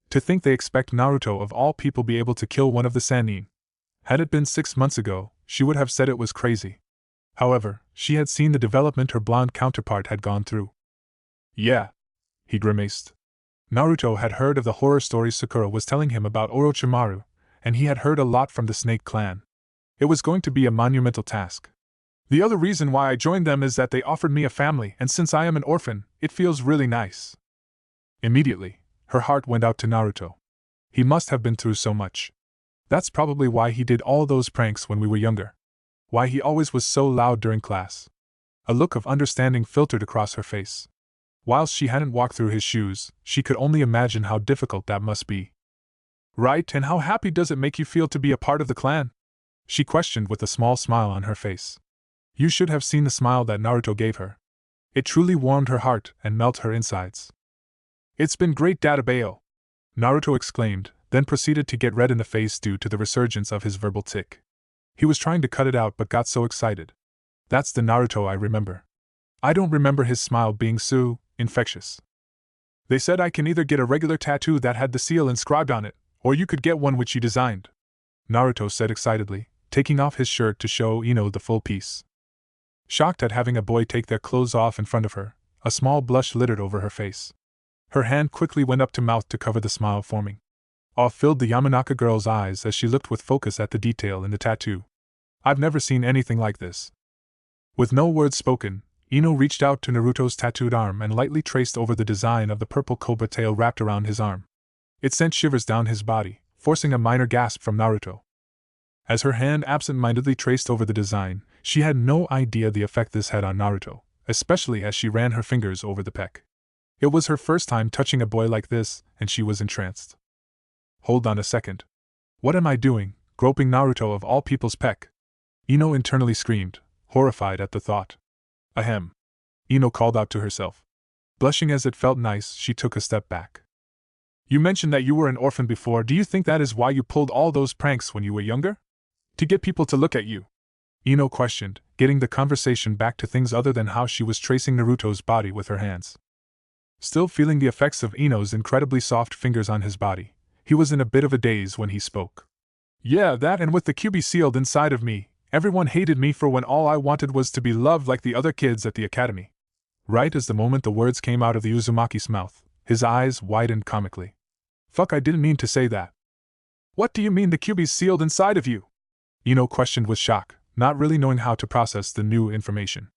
[SPEAKER 2] To think they expect Naruto of all people be able to kill one of the Sannin. Had it been 6 months ago, she would have said it was crazy. However, she had seen the development her blonde counterpart had gone through. Yeah, he grimaced. Naruto had heard of the horror stories Sakura was telling him about Orochimaru, and he had heard a lot from the Snake Clan. It was going to be a monumental task. The other reason why I joined them is that they offered me a family, and since I am an orphan, it feels really nice. Immediately, her heart went out to Naruto. He must have been through so much. That's probably why he did all those pranks when we were younger. Why he always was so loud during class. A look of understanding filtered across her face. Whilst she hadn't walked through his shoes, she could only imagine how difficult that must be. Right, and how happy does it make you feel to be a part of the clan? She questioned with a small smile on her face. You should have seen the smile that Naruto gave her. It truly warmed her heart and melted her insides. It's been great, Databeo! Naruto exclaimed, then proceeded to get red in the face due to the resurgence of his verbal tic. He was trying to cut it out but got so excited. That's the Naruto I remember. I don't remember his smile being so infectious. They said I can either get a regular tattoo that had the seal inscribed on it, or you could get one which you designed, Naruto said excitedly, taking off his shirt to show Ino the full piece. Shocked at having a boy take their clothes off in front of her, a small blush littered over her face. Her hand quickly went up to mouth to cover the smile forming. Awe filled the Yamanaka girl's eyes as she looked with focus at the detail in the tattoo. I've never seen anything like this. With no words spoken, Ino reached out to Naruto's tattooed arm and lightly traced over the design of the purple cobra tail wrapped around his arm. It sent shivers down his body, forcing a minor gasp from Naruto. As her hand absent-mindedly traced over the design, she had no idea the effect this had on Naruto, especially as she ran her fingers over the peck. It was her first time touching a boy like this, and she was entranced. Hold on a second. What am I doing, groping Naruto of all people's peck? Ino internally screamed, horrified at the thought. Ahem. Ino called out to herself. Blushing as it felt nice, she took a step back. You mentioned that you were an orphan before. Do you think that is why you pulled all those pranks when you were younger? To get people to look at you? Ino questioned, getting the conversation back to things other than how she was tracing Naruto's body with her hands. Still feeling the effects of Ino's incredibly soft fingers on his body, he was in a bit of a daze when he spoke. Yeah, that, and with the QB sealed inside of me, everyone hated me for when all I wanted was to be loved like the other kids at the academy. Right as the moment the words came out of the Uzumaki's mouth, his eyes widened comically. Fuck, I didn't mean to say that. What do you mean the QB's sealed inside of you? Ino questioned with shock, not really knowing how to process the new information.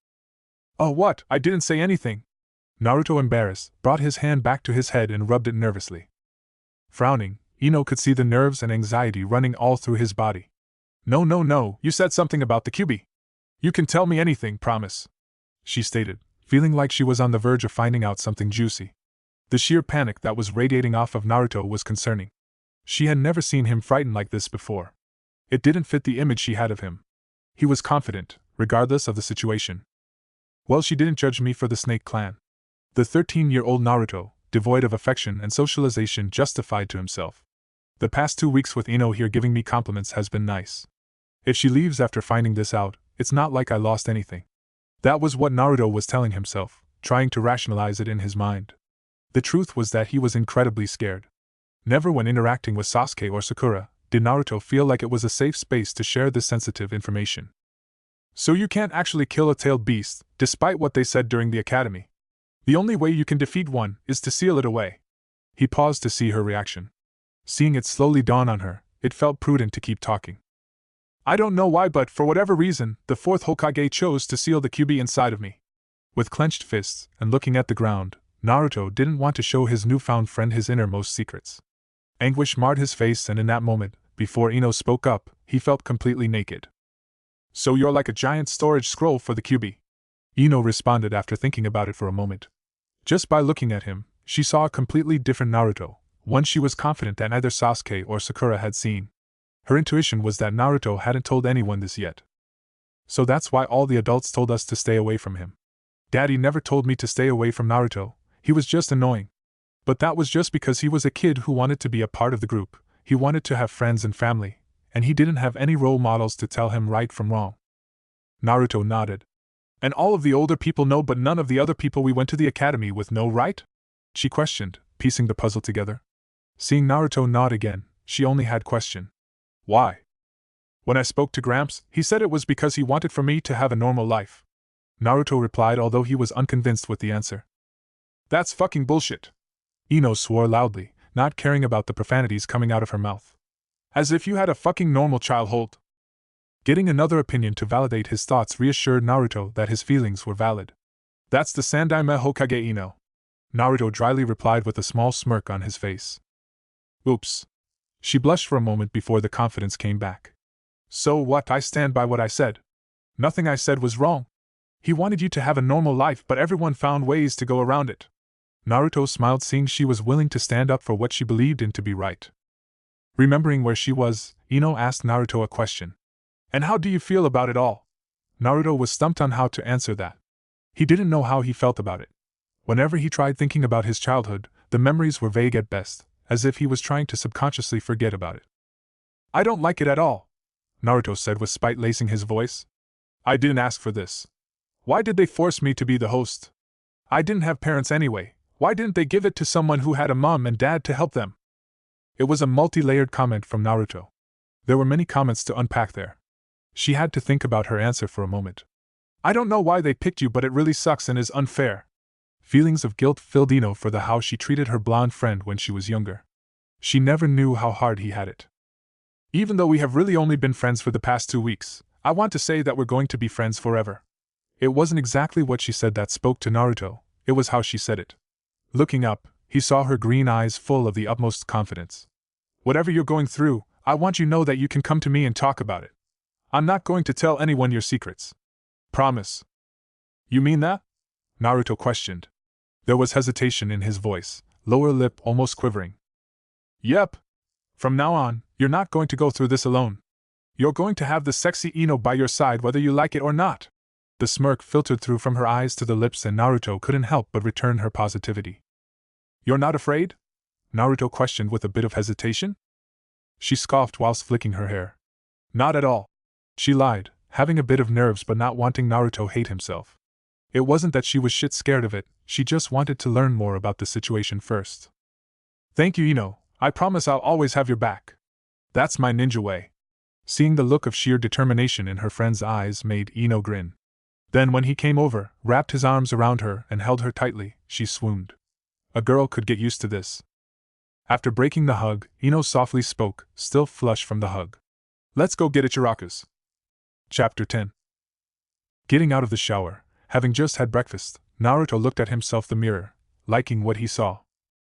[SPEAKER 2] Oh what, I didn't say anything. Naruto, embarrassed, brought his hand back to his head and rubbed it nervously. Frowning, Ino could see the nerves and anxiety running all through his body. No, you said something about the QB. You can tell me anything, promise. She stated, feeling like she was on the verge of finding out something juicy. The sheer panic that was radiating off of Naruto was concerning. She had never seen him frightened like this before. It didn't fit the image she had of him. He was confident, regardless of the situation. Well, she didn't judge me for the Snake Clan. The 13-year-old Naruto, devoid of affection and socialization, justified to himself. The past 2 weeks with Ino here giving me compliments has been nice. If she leaves after finding this out, it's not like I lost anything. That was what Naruto was telling himself, trying to rationalize it in his mind. The truth was that he was incredibly scared. Never when interacting with Sasuke or Sakura did Naruto feel like it was a safe space to share this sensitive information. So you can't actually kill a tailed beast, despite what they said during the academy. The only way you can defeat one is to seal it away. He paused to see her reaction. Seeing it slowly dawn on her, it felt prudent to keep talking. I don't know why, but for whatever reason, the 4th Hokage chose to seal the QB inside of me. With clenched fists and looking at the ground, Naruto didn't want to show his newfound friend his innermost secrets. Anguish marred his face, and in that moment, before Ino spoke up, he felt completely naked. So you're like a giant storage scroll for the QB? Ino responded after thinking about it for a moment. Just by looking at him, she saw a completely different Naruto, one she was confident that neither Sasuke or Sakura had seen. Her intuition was that Naruto hadn't told anyone this yet. So that's why all the adults told us to stay away from him. Daddy never told me to stay away from Naruto, he was just annoying. But that was just because he was a kid who wanted to be a part of the group, he wanted to have friends and family, and he didn't have any role models to tell him right from wrong. Naruto nodded. And all of the older people know, but none of the other people we went to the academy with know, right? She questioned, piecing the puzzle together. Seeing Naruto nod again, she only had question. Why? When I spoke to Gramps, he said it was because he wanted for me to have a normal life. Naruto replied, although he was unconvinced with the answer. That's fucking bullshit. Ino swore loudly, not caring about the profanities coming out of her mouth. As if you had a fucking normal childhood. Getting another opinion to validate his thoughts reassured Naruto that his feelings were valid. That's the Sandaime Hokage Ino. Naruto dryly replied with a small smirk on his face. Oops. She blushed for a moment before the confidence came back. So what? I stand by what I said. Nothing I said was wrong. He wanted you to have a normal life, but everyone found ways to go around it. Naruto smiled, seeing she was willing to stand up for what she believed in to be right. Remembering where she was, Ino asked Naruto a question. And how do you feel about it all? Naruto was stumped on how to answer that. He didn't know how he felt about it. Whenever he tried thinking about his childhood, the memories were vague at best, as if he was trying to subconsciously forget about it. I don't like it at all, Naruto said with spite lacing his voice. I didn't ask for this. Why did they force me to be the host? I didn't have parents anyway. Why didn't they give it to someone who had a mom and dad to help them? It was a multi-layered comment from Naruto. There were many comments to unpack there. She had to think about her answer for a moment. I don't know why they picked you, but it really sucks and is unfair. Feelings of guilt filled Ino for how she treated her blonde friend when she was younger. She never knew how hard he had it. Even though we have really only been friends for the past 2 weeks, I want to say that we're going to be friends forever. It wasn't exactly what she said that spoke to Naruto, it was how she said it. Looking up, he saw her green eyes full of the utmost confidence. Whatever you're going through, I want you to know that you can come to me and talk about it. I'm not going to tell anyone your secrets. Promise. You mean that? Naruto questioned. There was hesitation in his voice, lower lip almost quivering. Yep. From now on, you're not going to go through this alone. You're going to have the sexy Ino by your side whether you like it or not. The smirk filtered through from her eyes to the lips and Naruto couldn't help but return her positivity. You're not afraid? Naruto questioned with a bit of hesitation. She scoffed whilst flicking her hair. Not at all. She lied, having a bit of nerves but not wanting Naruto hate himself. It wasn't that she was shit scared of it, she just wanted to learn more about the situation first. Thank you, Ino. I promise I'll always have your back. That's my ninja way. Seeing the look of sheer determination in her friend's eyes made Ino grin. Then when he came over, wrapped his arms around her and held her tightly, she swooned. A girl could get used to this. After breaking the hug, Ino softly spoke, still flushed from the hug. Let's go get Ichiraku's. Chapter 10. Getting out of the shower, having just had breakfast, Naruto looked at himself in the mirror, liking what he saw.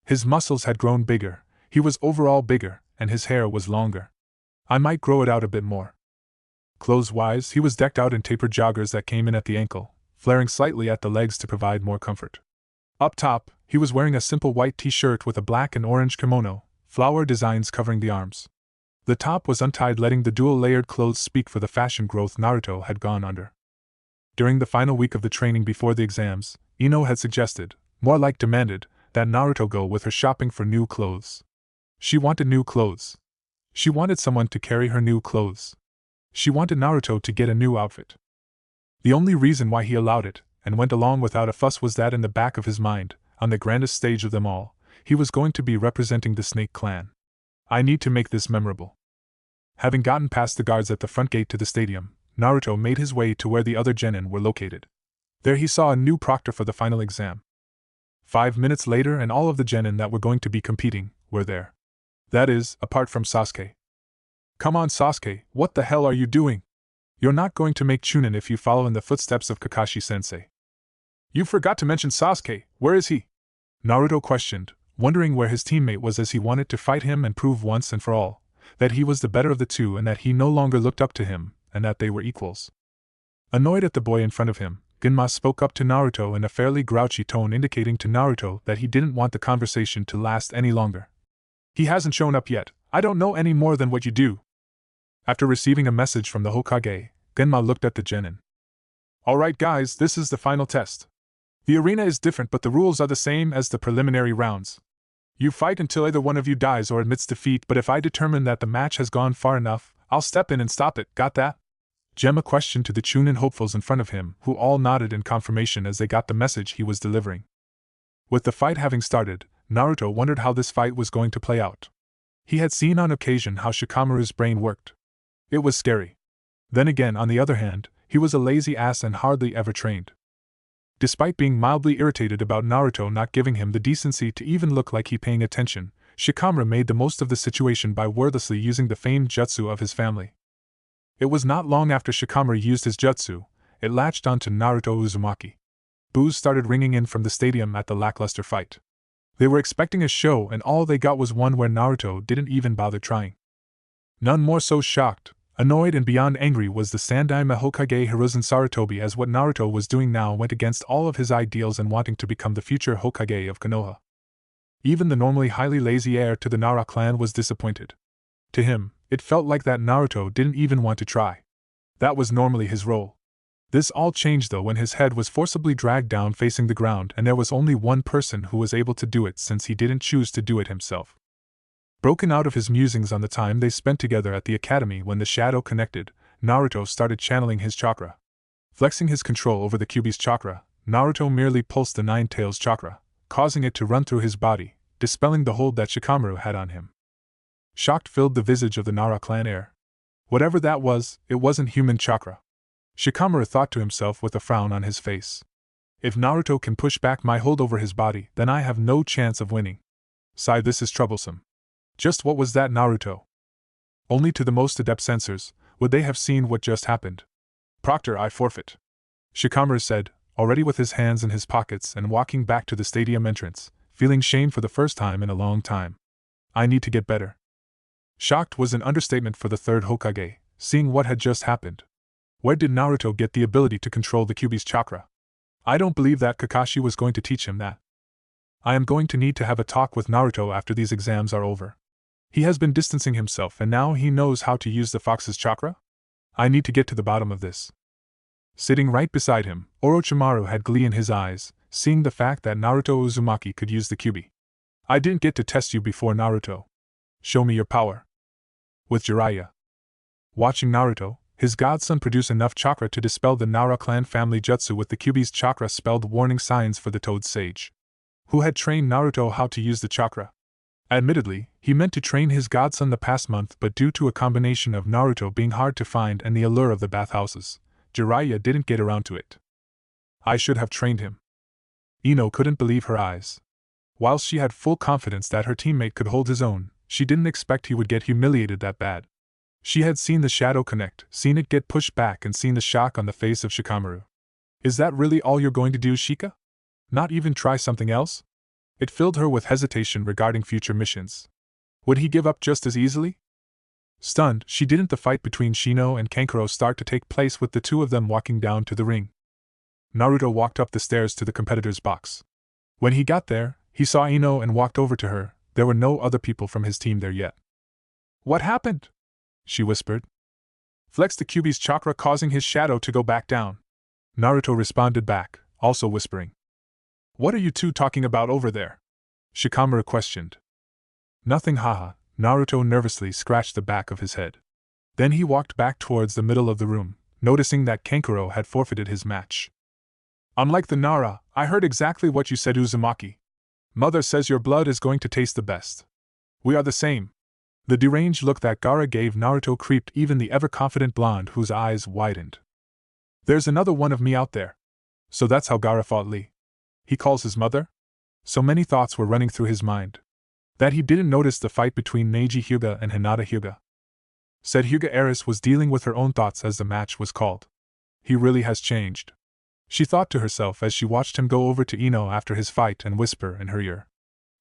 [SPEAKER 2] His muscles had grown bigger, he was overall bigger, and his hair was longer. I might grow it out a bit more. Clothes-wise, he was decked out in tapered joggers that came in at the ankle, flaring slightly at the legs to provide more comfort. Up top, he was wearing a simple white t-shirt with a black and orange kimono, flower designs covering the arms. The top was untied, letting the dual-layered clothes speak for the fashion growth Naruto had gone under. During the final week of the training before the exams, Ino had suggested, more like demanded, that Naruto go with her shopping for new clothes. She wanted new clothes. She wanted someone to carry her new clothes. She wanted Naruto to get a new outfit. The only reason why he allowed it, and went along without a fuss, was that in the back of his mind, on the grandest stage of them all, he was going to be representing the Snake Clan. I need to make this memorable. Having gotten past the guards at the front gate to the stadium, Naruto made his way to where the other genin were located. There he saw a new proctor for the final exam. 5 minutes later and all of the genin that were going to be competing were there. That is, apart from Sasuke. Come on Sasuke, what the hell are you doing? You're not going to make Chunin if you follow in the footsteps of Kakashi-sensei. You forgot to mention Sasuke, where is he? Naruto questioned, wondering where his teammate was, as he wanted to fight him and prove once and for all that he was the better of the two and that he no longer looked up to him, and that they were equals. Annoyed at the boy in front of him, Genma spoke up to Naruto in a fairly grouchy tone, indicating to Naruto that he didn't want the conversation to last any longer. He hasn't shown up yet. I don't know any more than what you do. After receiving a message from the Hokage, Genma looked at the genin. Alright guys, this is the final test. The arena is different but the rules are the same as the preliminary rounds. You fight until either one of you dies or admits defeat, but if I determine that the match has gone far enough, I'll step in and stop it, got that? Gemma questioned to the Chunin hopefuls in front of him, who all nodded in confirmation as they got the message he was delivering. With the fight having started, Naruto wondered how this fight was going to play out. He had seen on occasion how Shikamaru's brain worked. It was scary. Then again, on the other hand, he was a lazy ass and hardly ever trained. Despite being mildly irritated about Naruto not giving him the decency to even look like he paying attention, Shikamaru made the most of the situation by wordlessly using the famed jutsu of his family. It was not long after Shikamaru used his jutsu, it latched onto Naruto Uzumaki. Boos started ringing in from the stadium at the lackluster fight. They were expecting a show and all they got was one where Naruto didn't even bother trying. None more so shocked, annoyed and beyond angry was the Sandaime Hokage Hiruzen Sarutobi, as what Naruto was doing now went against all of his ideals and wanting to become the future Hokage of Konoha. Even the normally highly lazy heir to the Nara clan was disappointed. To him, it felt like that Naruto didn't even want to try. That was normally his role. This all changed though when his head was forcibly dragged down facing the ground, and there was only one person who was able to do it since he didn't choose to do it himself. Broken out of his musings on the time they spent together at the academy when the shadow connected, Naruto started channeling his chakra. Flexing his control over the Kyuubi's chakra, Naruto merely pulsed the Nine Tails chakra, causing it to run through his body, dispelling the hold that Shikamaru had on him. Shock filled the visage of the Nara clan heir. Whatever that was, it wasn't human chakra. Shikamaru thought to himself with a frown on his face. If Naruto can push back my hold over his body, then I have no chance of winning. Sigh, this is troublesome. Just what was that, Naruto? Only to the most adept censors would they have seen what just happened. Proctor, I forfeit. Shikamaru said, already with his hands in his pockets and walking back to the stadium entrance, feeling shame for the first time in a long time. I need to get better. Shocked was an understatement for the third Hokage, seeing what had just happened. Where did Naruto get the ability to control the Kyuubi's chakra? I don't believe that Kakashi was going to teach him that. I am going to need to have a talk with Naruto after these exams are over. He has been distancing himself and now he knows how to use the fox's chakra? I need to get to the bottom of this. Sitting right beside him, Orochimaru had glee in his eyes, seeing the fact that Naruto Uzumaki could use the Kyuubi. I didn't get to test you before, Naruto. Show me your power. With Jiraiya watching Naruto, his godson produce enough chakra to dispel the Nara clan family jutsu with the Kyuubi's chakra spelled warning signs for the Toad Sage, who had trained Naruto how to use the chakra. Admittedly, he meant to train his godson the past month, but due to a combination of Naruto being hard to find and the allure of the bathhouses, Jiraiya didn't get around to it. I should have trained him. Ino couldn't believe her eyes. While she had full confidence that her teammate could hold his own, she didn't expect he would get humiliated that bad. She had seen the shadow connect, seen it get pushed back, and seen the shock on the face of Shikamaru. Is that really all you're going to do, Shika? Not even try something else? It filled her with hesitation regarding future missions. Would he give up just as easily? Stunned, she didn't the fight between Shino and Kankuro start to take place with the two of them walking down to the ring. Naruto walked up the stairs to the competitor's box. When he got there, he saw Ino and walked over to her. There were no other people from his team there yet. What happened? She whispered. Flex the Kyuubi's chakra, causing his shadow to go back down. Naruto responded back, also whispering. What are you two talking about over there? Shikamaru questioned. Nothing, haha. Naruto nervously scratched the back of his head. Then he walked back towards the middle of the room, noticing that Kankuro had forfeited his match. Unlike the Nara, I heard exactly what you said, Uzumaki. Mother says your blood is going to taste the best. We are the same. The deranged look that Gaara gave Naruto creeped even the ever-confident blonde, whose eyes widened. There's another one of me out there. So that's how Gaara fought Lee. He calls his mother? So many thoughts were running through his mind that he didn't notice the fight between Neji Hyuga and Hinata Hyuga. Said Hyuga Eris was dealing with her own thoughts as the match was called. He really has changed. She thought to herself as she watched him go over to Ino after his fight and whisper in her ear.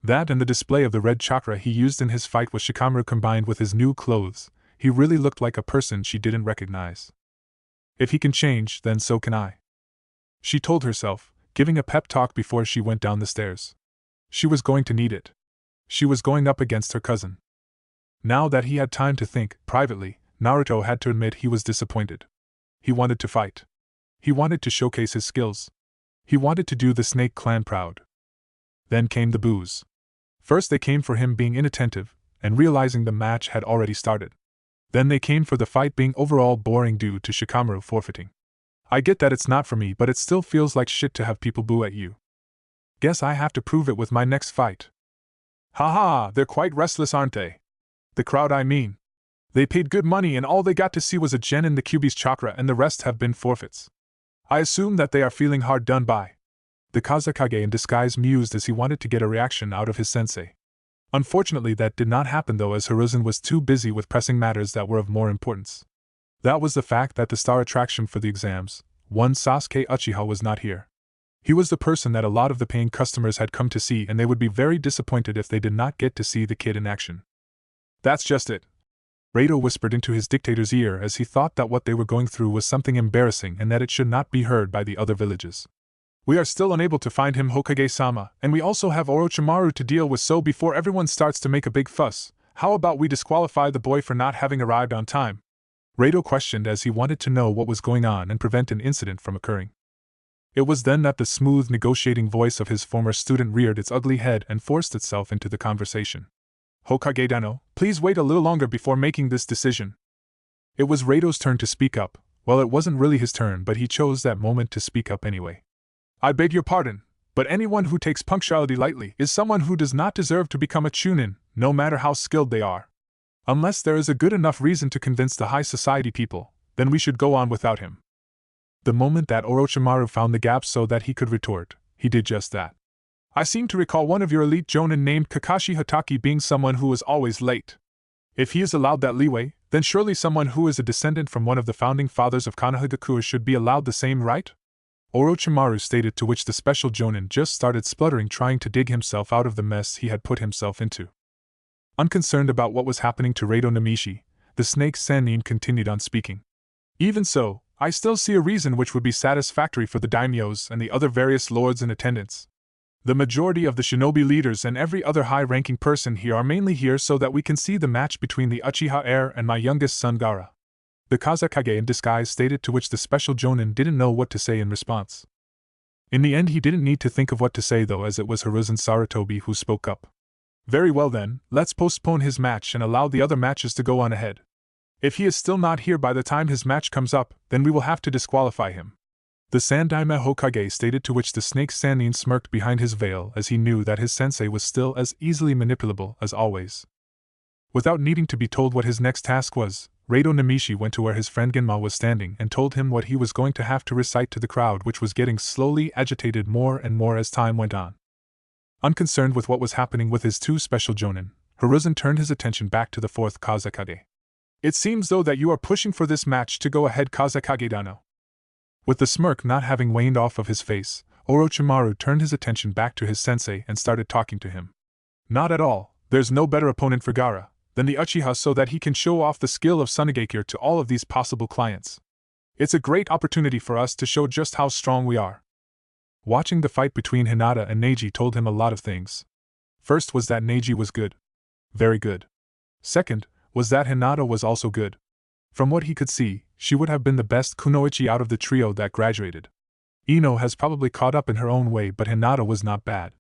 [SPEAKER 2] That and the display of the red chakra he used in his fight with Shikamaru combined with his new clothes, he really looked like a person she didn't recognize. If he can change, then so can I. She told herself, giving a pep talk before she went down the stairs. She was going to need it. She was going up against her cousin. Now that he had time to think, privately, Naruto had to admit he was disappointed. He wanted to fight. He wanted to showcase his skills. He wanted to do the Snake Clan proud. Then came the boos. First they came for him being inattentive, and realizing the match had already started. Then they came for the fight being overall boring due to Shikamaru forfeiting. I get that it's not for me, but it still feels like shit to have people boo at you. Guess I have to prove it with my next fight. Haha, they're quite restless, aren't they? The crowd, I mean. They paid good money and all they got to see was a gen in the Kyuubi's chakra and the rest have been forfeits. I assume that they are feeling hard done by. The Kazekage in disguise mused as he wanted to get a reaction out of his sensei. Unfortunately that did not happen though, as Hiruzen was too busy with pressing matters that were of more importance. That was the fact that the star attraction for the exams, one Sasuke Uchiha, was not here. He was the person that a lot of the paying customers had come to see, and they would be very disappointed if they did not get to see the kid in action. That's just it. Rado whispered into his dictator's ear as he thought that what they were going through was something embarrassing and that it should not be heard by the other villages. We are still unable to find him, Hokage-sama, and we also have Orochimaru to deal with, so before everyone starts to make a big fuss, how about we disqualify the boy for not having arrived on time? Rado questioned as he wanted to know what was going on and prevent an incident from occurring. It was then that the smooth negotiating voice of his former student reared its ugly head and forced itself into the conversation. Hokage-dano, please wait a little longer before making this decision. It was Rado's turn to speak up. Well, it wasn't really his turn, but he chose that moment to speak up anyway. I beg your pardon, but anyone who takes punctuality lightly is someone who does not deserve to become a chunin, no matter how skilled they are. Unless there is a good enough reason to convince the high society people, then we should go on without him. The moment that Orochimaru found the gap so that he could retort, he did just that. I seem to recall one of your elite jonin named Kakashi Hatake being someone who was always late. If he is allowed that leeway, then surely someone who is a descendant from one of the founding fathers of Konohagakure should be allowed the same right? Orochimaru stated, to which the special jonin just started spluttering, trying to dig himself out of the mess he had put himself into. Unconcerned about what was happening to Rado Namishi, the snake Sennin continued on speaking. Even so, I still see a reason which would be satisfactory for the daimyos and the other various lords in attendance. The majority of the shinobi leaders and every other high-ranking person here are mainly here so that we can see the match between the Uchiha heir and my youngest son Gaara. The Kazekage in disguise stated, to which the special Jonin didn't know what to say in response. In the end he didn't need to think of what to say though, as it was Hiruzen Sarutobi who spoke up. Very well then, let's postpone his match and allow the other matches to go on ahead. If he is still not here by the time his match comes up, then we will have to disqualify him. The Sandaime Hokage stated, to which the snake Sannin smirked behind his veil as he knew that his sensei was still as easily manipulable as always. Without needing to be told what his next task was, Rado Namishi went to where his friend Ginma was standing and told him what he was going to have to recite to the crowd, which was getting slowly agitated more and more as time went on. Unconcerned with what was happening with his two special Jonin, Hiruzen turned his attention back to the fourth Kazekage. It seems though that you are pushing for this match to go ahead, Kazekage Dano. With the smirk not having waned off of his face, Orochimaru turned his attention back to his sensei and started talking to him. Not at all, there's no better opponent for Gaara than the Uchiha so that he can show off the skill of Tsunegakure to all of these possible clients. It's a great opportunity for us to show just how strong we are. Watching the fight between Hinata and Neji told him a lot of things. First was that Neji was good. Very good. Second was that Hinata was also good. From what he could see, she would have been the best kunoichi out of the trio that graduated. Ino has probably caught up in her own way, but Hinata was not bad.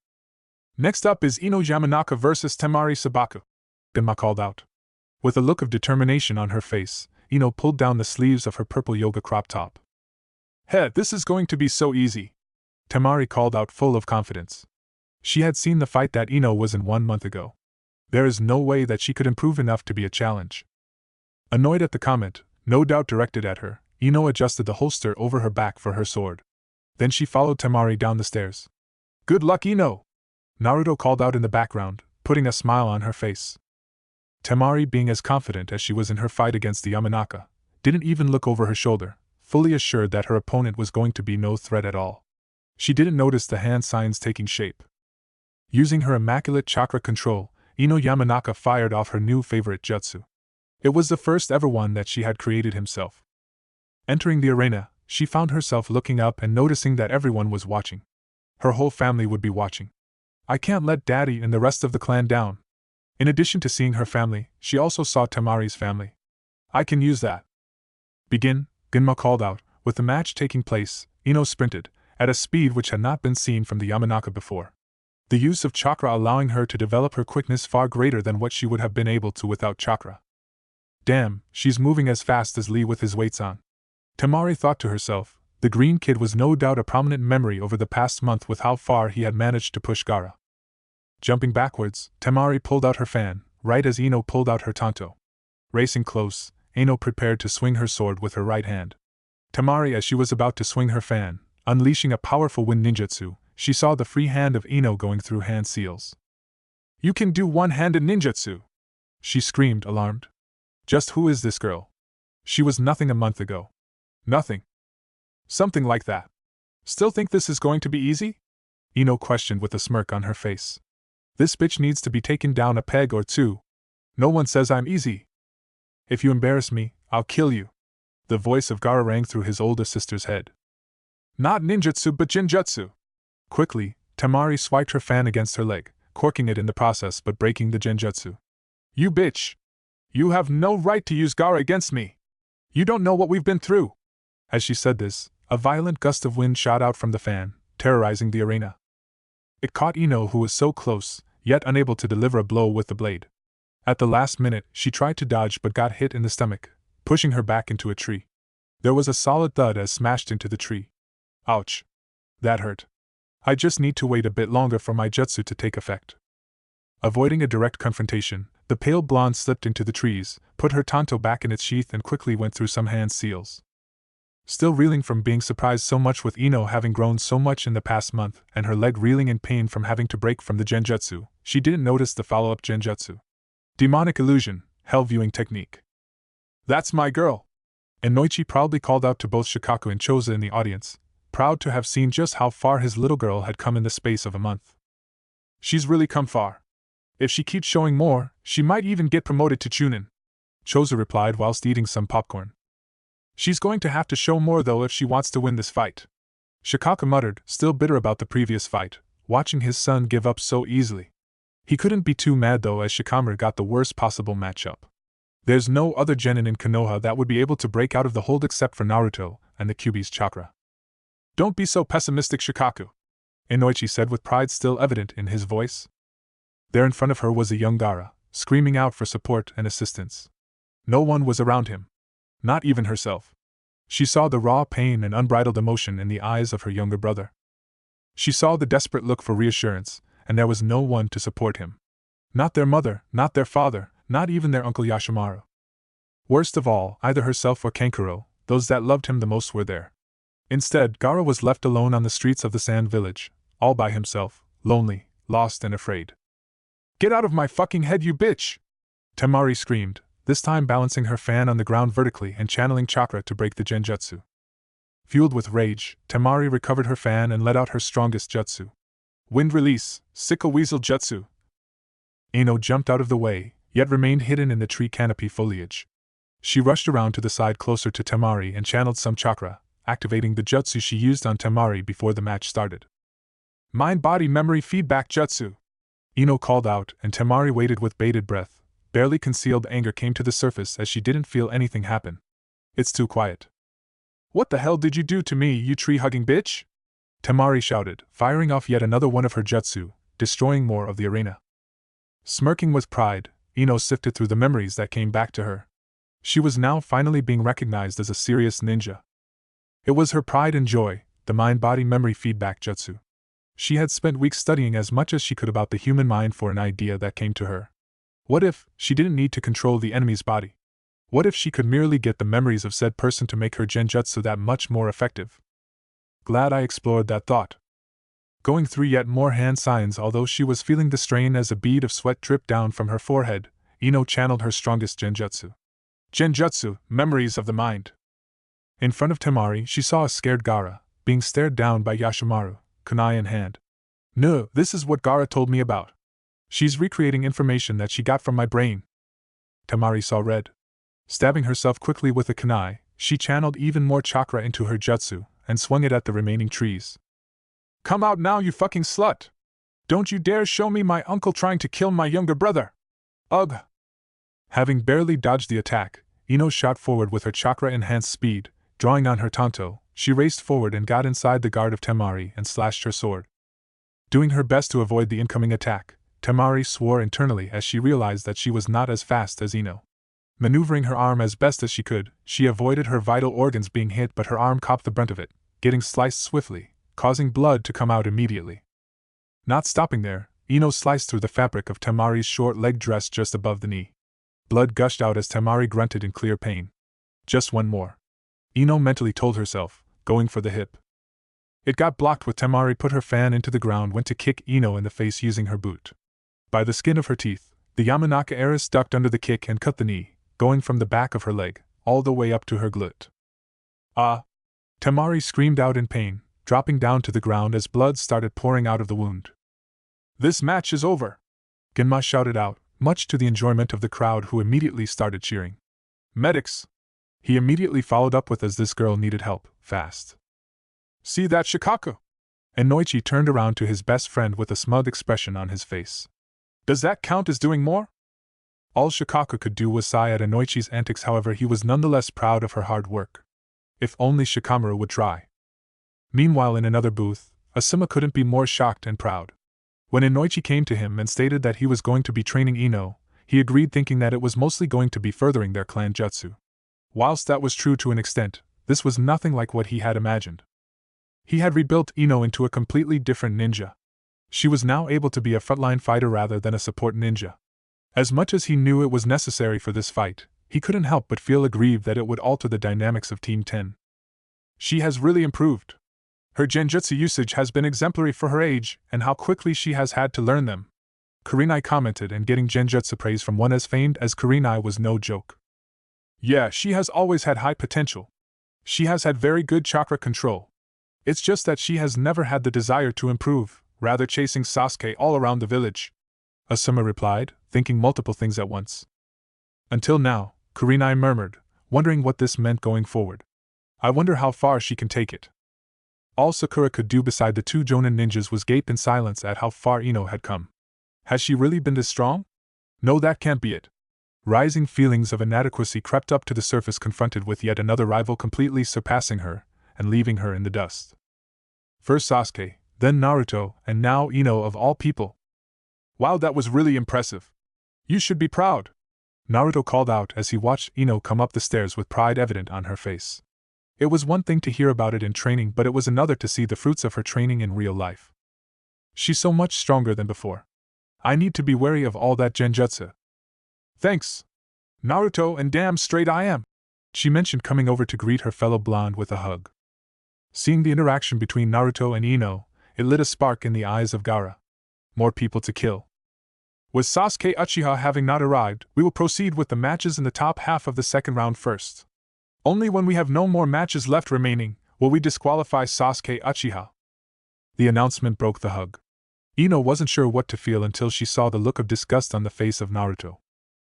[SPEAKER 2] Next up is Ino Yamanaka versus Temari Sabaku, Ginma called out. With a look of determination on her face, Ino pulled down the sleeves of her purple yoga crop top. Hey, this is going to be so easy, Temari called out full of confidence. She had seen the fight that Ino was in 1 month ago. There is no way that she could improve enough to be a challenge. Annoyed at the comment, no doubt directed at her, Ino adjusted the holster over her back for her sword. Then she followed Temari down the stairs. Good luck, Ino! Naruto called out in the background, putting a smile on her face. Temari, being as confident as she was in her fight against the Yamanaka, didn't even look over her shoulder, fully assured that her opponent was going to be no threat at all. She didn't notice the hand signs taking shape. Using her immaculate chakra control, Ino Yamanaka fired off her new favorite jutsu. It was the first ever one that she had created himself. Entering the arena, she found herself looking up and noticing that everyone was watching. Her whole family would be watching. I can't let Daddy and the rest of the clan down. In addition to seeing her family, she also saw Temari's family. I can use that. Begin, Ginma called out. With the match taking place, Ino sprinted, at a speed which had not been seen from the Yamanaka before. The use of chakra allowing her to develop her quickness far greater than what she would have been able to without chakra. Damn, she's moving as fast as Lee with his weights on. Temari thought to herself. The green kid was no doubt a prominent memory over the past month with how far he had managed to push Gaara. Jumping backwards, Temari pulled out her fan, right as Ino pulled out her tanto. Racing close, Ino prepared to swing her sword with her right hand. Temari, as she was about to swing her fan, unleashing a powerful wind ninjutsu, she saw the free hand of Ino going through hand seals. You can do one-handed ninjutsu! She screamed, alarmed. Just who is this girl? She was nothing a month ago. Nothing. Something like that. Still think this is going to be easy? Ino questioned with a smirk on her face. This bitch needs to be taken down a peg or two. No one says I'm easy. If you embarrass me, I'll kill you. The voice of Gaara rang through his older sister's head. Not ninjutsu but jinjutsu. Quickly, Temari swiped her fan against her leg, corking it in the process but breaking the genjutsu. You bitch! You have no right to use Gaara against me! You don't know what we've been through! As she said this, a violent gust of wind shot out from the fan, terrorizing the arena. It caught Ino, who was so close, yet unable to deliver a blow with the blade. At the last minute, she tried to dodge but got hit in the stomach, pushing her back into a tree. There was a solid thud as smashed into the tree. Ouch. That hurt. I just need to wait a bit longer for my jutsu to take effect. Avoiding a direct confrontation, the pale blonde slipped into the trees, put her tanto back in its sheath and quickly went through some hand seals. Still reeling from being surprised so much with Ino having grown so much in the past month, and her leg reeling in pain from having to break from the genjutsu, she didn't notice the follow-up genjutsu. Demonic illusion, hell viewing technique. That's my girl! Inoichi proudly called out to both Shikaku and Choza in the audience, proud to have seen just how far his little girl had come in the space of a month. She's really come far. If she keeps showing more, she might even get promoted to Chunin. Choza replied whilst eating some popcorn. She's going to have to show more though if she wants to win this fight. Shikaku muttered, still bitter about the previous fight, watching his son give up so easily. He couldn't be too mad though, as Shikamaru got the worst possible matchup. There's no other genin in Konoha that would be able to break out of the hold except for Naruto and the Kyuubi's chakra. Don't be so pessimistic, Shikaku, Inoichi said with pride still evident in his voice. There in front of her was a young Gaara, screaming out for support and assistance. No one was around him. Not even herself. She saw the raw pain and unbridled emotion in the eyes of her younger brother. She saw the desperate look for reassurance, and there was no one to support him. Not their mother, not their father, not even their uncle Yashimaru. Worst of all, either herself or Kankuro, those that loved him the most, were there. Instead, Gaara was left alone on the streets of the Sand Village, all by himself, lonely, lost and afraid. Get out of my fucking head, you bitch! Temari screamed, this time balancing her fan on the ground vertically and channeling chakra to break the genjutsu. Fueled with rage, Temari recovered her fan and let out her strongest jutsu. Wind release, Sickle Weasel Jutsu. Ino jumped out of the way, yet remained hidden in the tree canopy foliage. She rushed around to the side closer to Temari and channeled some chakra, activating the jutsu she used on Temari before the match started. Mind-body memory feedback jutsu! Ino called out, and Temari waited with bated breath. Barely concealed anger came to the surface as she didn't feel anything happen. It's too quiet. What the hell did you do to me, you tree-hugging bitch? Temari shouted, firing off yet another one of her jutsu, destroying more of the arena. Smirking with pride, Ino sifted through the memories that came back to her. She was now finally being recognized as a serious ninja. It was her pride and joy, the mind-body memory feedback jutsu. She had spent weeks studying as much as she could about the human mind for an idea that came to her. What if she didn't need to control the enemy's body? What if she could merely get the memories of said person to make her genjutsu that much more effective? Glad I explored that thought. Going through yet more hand signs, although she was feeling the strain as a bead of sweat dripped down from her forehead, Ino channeled her strongest genjutsu. Genjutsu, memories of the mind. In front of Temari, she saw a scared Gaara, being stared down by Yashimaru, kunai in hand. No, this is what Gaara told me about. She's recreating information that she got from my brain. Temari saw red. Stabbing herself quickly with a kunai, she channeled even more chakra into her jutsu, and swung it at the remaining trees. Come out now, you fucking slut! Don't you dare show me my uncle trying to kill my younger brother! Ugh! Having barely dodged the attack, Ino shot forward with her chakra-enhanced speed. Drawing on her tanto, she raced forward and got inside the guard of Temari and slashed her sword. Doing her best to avoid the incoming attack, Temari swore internally as she realized that she was not as fast as Ino. Maneuvering her arm as best as she could, she avoided her vital organs being hit, but her arm copped the brunt of it, getting sliced swiftly, causing blood to come out immediately. Not stopping there, Ino sliced through the fabric of Temari's short leg dress just above the knee. Blood gushed out as Temari grunted in clear pain. Just one more. Ino mentally told herself, going for the hip. It got blocked with Temari put her fan into the ground, went to kick Ino in the face using her boot. By the skin of her teeth, the Yamanaka heiress ducked under the kick and cut the knee, going from the back of her leg, all the way up to her glut. Ah! Temari screamed out in pain, dropping down to the ground as blood started pouring out of the wound. This match is over! Genma shouted out, much to the enjoyment of the crowd who immediately started cheering. Medics! He immediately followed up with, as this girl needed help, fast. See that, Shikaku? And Noichi turned around to his best friend with a smug expression on his face. Does that count as doing more? All Shikaku could do was sigh at Inoichi's antics, however he was nonetheless proud of her hard work. If only Shikamaru would try. Meanwhile in another booth, Asuma couldn't be more shocked and proud. When Inoichi came to him and stated that he was going to be training Ino, he agreed, thinking that it was mostly going to be furthering their clan jutsu. Whilst that was true to an extent, this was nothing like what he had imagined. He had rebuilt Ino into a completely different ninja. She was now able to be a frontline fighter rather than a support ninja. As much as he knew it was necessary for this fight, he couldn't help but feel aggrieved that it would alter the dynamics of Team 10. She has really improved. Her genjutsu usage has been exemplary for her age, and how quickly she has had to learn them. Kurinai commented, and getting genjutsu praise from one as famed as Kurinai was no joke. Yeah, she has always had high potential. She has had very good chakra control. It's just that she has never had the desire to improve, rather chasing Sasuke all around the village. Asuma replied, thinking multiple things at once. Until now, Kurinai murmured, wondering what this meant going forward. I wonder how far she can take it. All Sakura could do beside the two Jonin ninjas was gape in silence at how far Ino had come. Has she really been this strong? No, that can't be it. Rising feelings of inadequacy crept up to the surface, confronted with yet another rival completely surpassing her and leaving her in the dust. First Sasuke, then Naruto, and now Ino of all people. Wow, that was really impressive. You should be proud, Naruto called out as he watched Ino come up the stairs with pride evident on her face. It was one thing to hear about it in training, but it was another to see the fruits of her training in real life. She's so much stronger than before. I need to be wary of all that genjutsu. Thanks, Naruto, and damn straight I am, she mentioned, coming over to greet her fellow blonde with a hug. Seeing the interaction between Naruto and Ino, it lit a spark in the eyes of Gaara. More people to kill. With Sasuke Uchiha having not arrived, we will proceed with the matches in the top half of the second round first. Only when we have no more matches left remaining will we disqualify Sasuke Uchiha. The announcement broke the hug. Ino wasn't sure what to feel until she saw the look of disgust on the face of Naruto.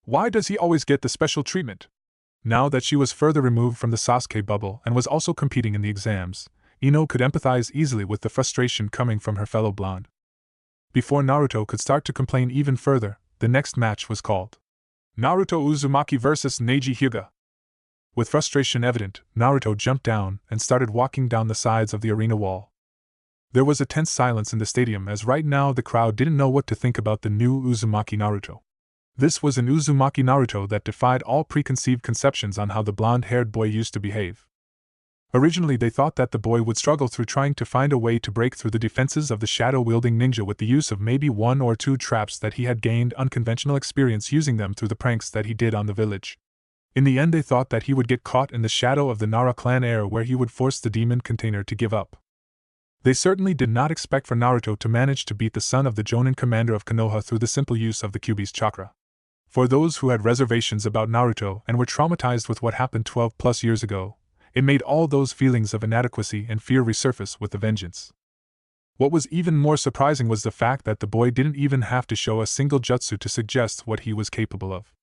[SPEAKER 2] Why does he always get the special treatment? Now that she was further removed from the Sasuke bubble and was also competing in the exams, Ino could empathize easily with the frustration coming from her fellow blonde. Before Naruto could start to complain even further, the next match was called. Naruto Uzumaki vs. Neji Hyuga. With frustration evident, Naruto jumped down and started walking down the sides of the arena wall. There was a tense silence in the stadium as right now the crowd didn't know what to think about the new Uzumaki Naruto. This was an Uzumaki Naruto that defied all preconceived conceptions on how the blonde-haired boy used to behave. Originally they thought that the boy would struggle through trying to find a way to break through the defenses of the shadow-wielding ninja with the use of maybe one or two traps that he had gained unconventional experience using them through the pranks that he did on the village. In the end they thought that he would get caught in the shadow of the Nara clan heir where he would force the demon container to give up. They certainly did not expect for Naruto to manage to beat the son of the Jonin commander of Konoha through the simple use of the Kyuubi's chakra. For those who had reservations about Naruto and were traumatized with what happened 12 plus years ago, it made all those feelings of inadequacy and fear resurface with a vengeance. What was even more surprising was the fact that the boy didn't even have to show a single jutsu to suggest what he was capable of.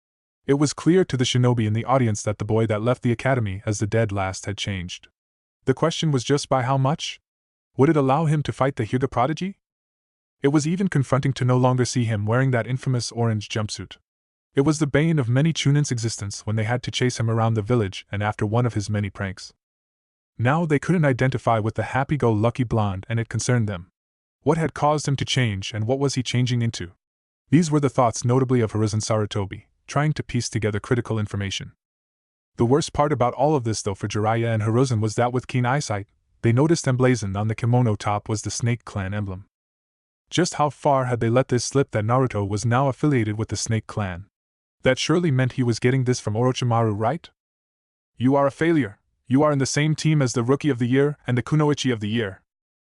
[SPEAKER 2] It was clear to the shinobi in the audience that the boy that left the academy as the dead last had changed. The question was just by how much? Would it allow him to fight the Hyuga prodigy? It was even confronting to no longer see him wearing that infamous orange jumpsuit. It was the bane of many Chunin's existence when they had to chase him around the village and after one of his many pranks. Now they couldn't identify with the happy-go-lucky blonde and it concerned them. What had caused him to change and what was he changing into? These were the thoughts notably of Hiruzen Sarutobi, trying to piece together critical information. The worst part about all of this though for Jiraiya and Hiruzen was that with keen eyesight, they noticed emblazoned on the kimono top was the Snake Clan emblem. Just how far had they let this slip that Naruto was now affiliated with the Snake Clan? That surely meant he was getting this from Orochimaru, right? You are a failure. You are in the same team as the Rookie of the Year and the Kunoichi of the Year.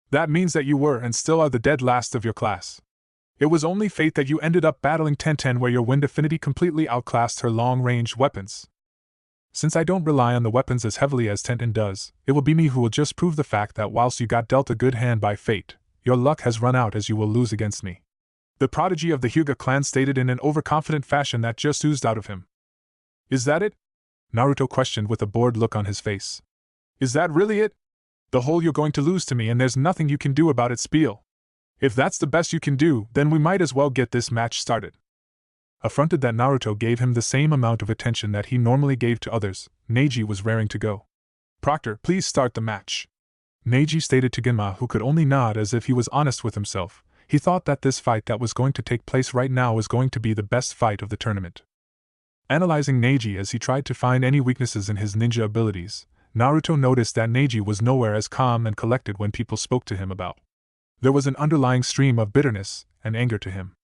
[SPEAKER 2] That means that you were and still are the dead last of your class. It was only fate that you ended up battling Tenten where your wind affinity completely outclassed her long-range weapons. Since I don't rely on the weapons as heavily as Tenten does, it will be me who will just prove the fact that whilst you got dealt a good hand by fate, your luck has run out as you will lose against me. The prodigy of the Hyuga clan stated in an overconfident fashion that just oozed out of him. Is that it? Naruto questioned with a bored look on his face. Is that really it? The whole you're going to lose to me and there's nothing you can do about it spiel. If that's the best you can do, then we might as well get this match started. Affronted that Naruto gave him the same amount of attention that he normally gave to others, Neji was raring to go. Proctor, please start the match. Neji stated to Genma, who could only nod as if he was honest with himself. He thought that this fight that was going to take place right now was going to be the best fight of the tournament. Analyzing Neji as he tried to find any weaknesses in his ninja abilities, Naruto noticed that Neji was nowhere as calm and collected when people spoke to him about. There was an underlying stream of bitterness and anger to him.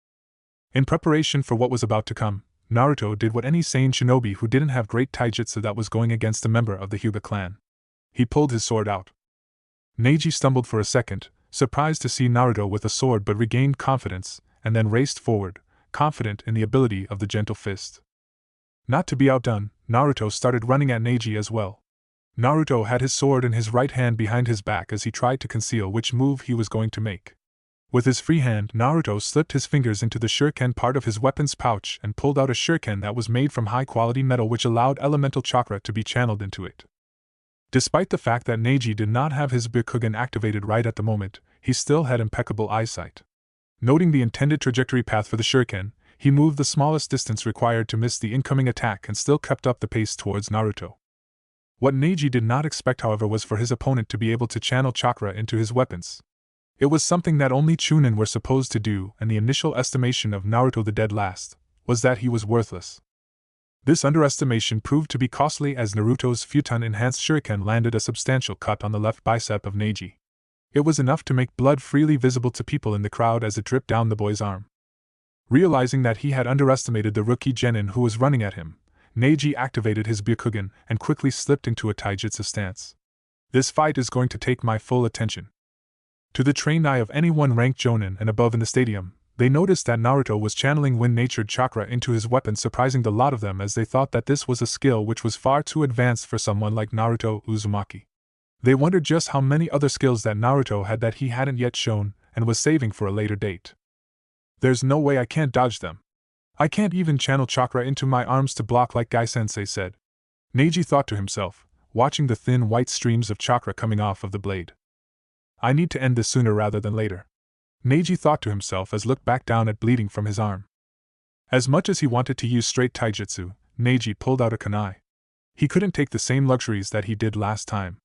[SPEAKER 2] In preparation for what was about to come, Naruto did what any sane shinobi who didn't have great taijutsu that was going against a member of the Hyuga clan. He pulled his sword out. Neji stumbled for a second, surprised to see Naruto with a sword but regained confidence, and then raced forward, confident in the ability of the gentle fist. Not to be outdone, Naruto started running at Neji as well. Naruto had his sword in his right hand behind his back as he tried to conceal which move he was going to make. With his free hand, Naruto slipped his fingers into the shuriken part of his weapon's pouch and pulled out a shuriken that was made from high-quality metal which allowed elemental chakra to be channeled into it. Despite the fact that Neji did not have his Byakugan activated right at the moment, he still had impeccable eyesight. Noting the intended trajectory path for the shuriken, he moved the smallest distance required to miss the incoming attack and still kept up the pace towards Naruto. What Neji did not expect, however, was for his opponent to be able to channel chakra into his weapons. It was something that only Chunin were supposed to do, and the initial estimation of Naruto the Dead Last was that he was worthless. This underestimation proved to be costly as Naruto's futon-enhanced shuriken landed a substantial cut on the left bicep of Neji. It was enough to make blood freely visible to people in the crowd as it dripped down the boy's arm. Realizing that he had underestimated the rookie genin who was running at him, Neji activated his Byakugan and quickly slipped into a taijutsu stance. This fight is going to take my full attention. To the trained eye of anyone ranked Jonin and above in the stadium, they noticed that Naruto was channeling wind-natured chakra into his weapon, surprising the lot of them as they thought that this was a skill which was far too advanced for someone like Naruto Uzumaki. They wondered just how many other skills that Naruto had that he hadn't yet shown and was saving for a later date. There's no way I can't dodge them. I can't even channel chakra into my arms to block like Gai-sensei said. Neji thought to himself, watching the thin white streams of chakra coming off of the blade. I need to end this sooner rather than later. Neji thought to himself as looked back down at bleeding from his arm. As much as he wanted to use straight taijutsu, Neji pulled out a kunai. He couldn't take the same luxuries that he did last time.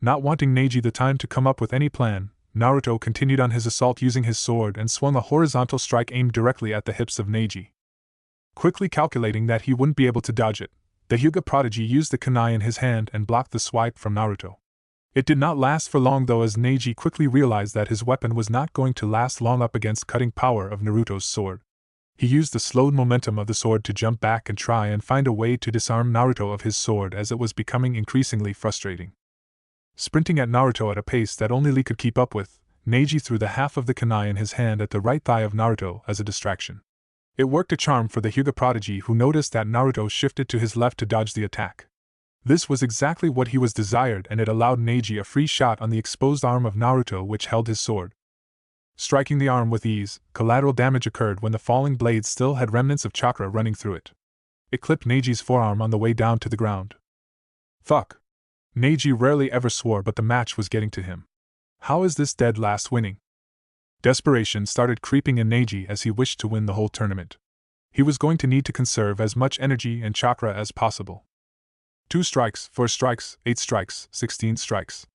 [SPEAKER 2] Not wanting Neji the time to come up with any plan, Naruto continued on his assault using his sword and swung a horizontal strike aimed directly at the hips of Neji. Quickly calculating that he wouldn't be able to dodge it, the Hyuga prodigy used the kunai in his hand and blocked the swipe from Naruto. It did not last for long though, as Neji quickly realized that his weapon was not going to last long up against cutting power of Naruto's sword. He used the slowed momentum of the sword to jump back and try and find a way to disarm Naruto of his sword, as it was becoming increasingly frustrating. Sprinting at Naruto at a pace that only Lee could keep up with, Neji threw the half of the kunai in his hand at the right thigh of Naruto as a distraction. It worked a charm for the Hyuga prodigy, who noticed that Naruto shifted to his left to dodge the attack. This was exactly what he was desired, and it allowed Neji a free shot on the exposed arm of Naruto, which held his sword. Striking the arm with ease, collateral damage occurred when the falling blade still had remnants of chakra running through it. It clipped Neji's forearm on the way down to the ground. Fuck. Neji rarely ever swore, but the match was getting to him. How is this dead last winning? Desperation started creeping in Neji as he wished to win the whole tournament. He was going to need to conserve as much energy and chakra as possible. 2 strikes, 4 strikes, 8 strikes, 16 strikes.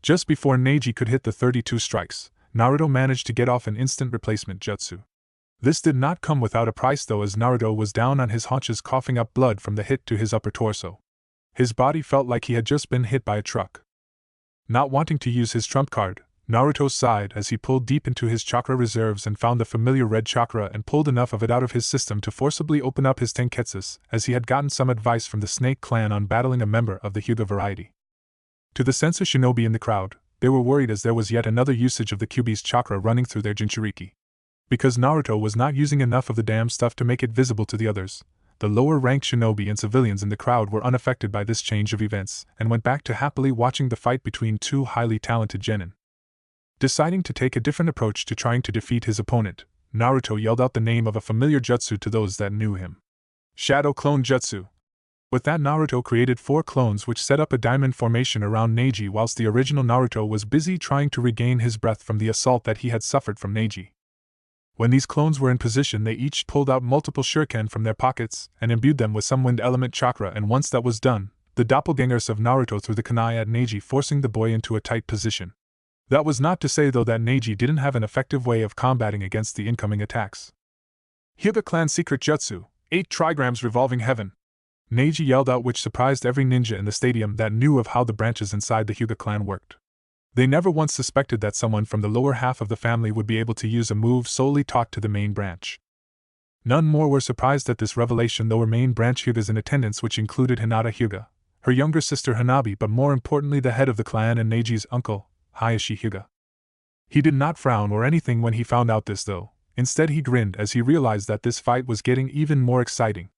[SPEAKER 2] Just before Neji could hit the 32 strikes, Naruto managed to get off an instant replacement jutsu. This did not come without a price though, as Naruto was down on his haunches coughing up blood from the hit to his upper torso. His body felt like he had just been hit by a truck. Not wanting to use his trump card, Naruto sighed as he pulled deep into his chakra reserves and found the familiar red chakra and pulled enough of it out of his system to forcibly open up his tenketsus, as he had gotten some advice from the Snake Clan on battling a member of the Hyuga variety. To the Sensu shinobi in the crowd, they were worried as there was yet another usage of the Kyuubi's chakra running through their Jinchuriki. Because Naruto was not using enough of the damn stuff to make it visible to the others, the lower-ranked shinobi and civilians in the crowd were unaffected by this change of events and went back to happily watching the fight between two highly talented genin. Deciding to take a different approach to trying to defeat his opponent, Naruto yelled out the name of a familiar jutsu to those that knew him. Shadow Clone Jutsu. With that, Naruto created 4 clones which set up a diamond formation around Neji, whilst the original Naruto was busy trying to regain his breath from the assault that he had suffered from Neji. When these clones were in position, they each pulled out multiple shuriken from their pockets and imbued them with some wind element chakra, and once that was done, the doppelgangers of Naruto threw the kunai at Neji, forcing the boy into a tight position. That was not to say though that Neji didn't have an effective way of combating against the incoming attacks. Hyuga Clan Secret Jutsu, 8 trigrams Revolving Heaven. Neji yelled out, which surprised every ninja in the stadium that knew of how the branches inside the Hyuga clan worked. They never once suspected that someone from the lower half of the family would be able to use a move solely taught to the main branch. None more were surprised at this revelation. There were main branch Hyugas in attendance, which included Hinata Hyuga, her younger sister Hanabi, but more importantly the head of the clan and Neji's uncle, Hayashi Hyuga. He did not frown or anything when he found out this though. Instead he grinned as he realized that this fight was getting even more exciting.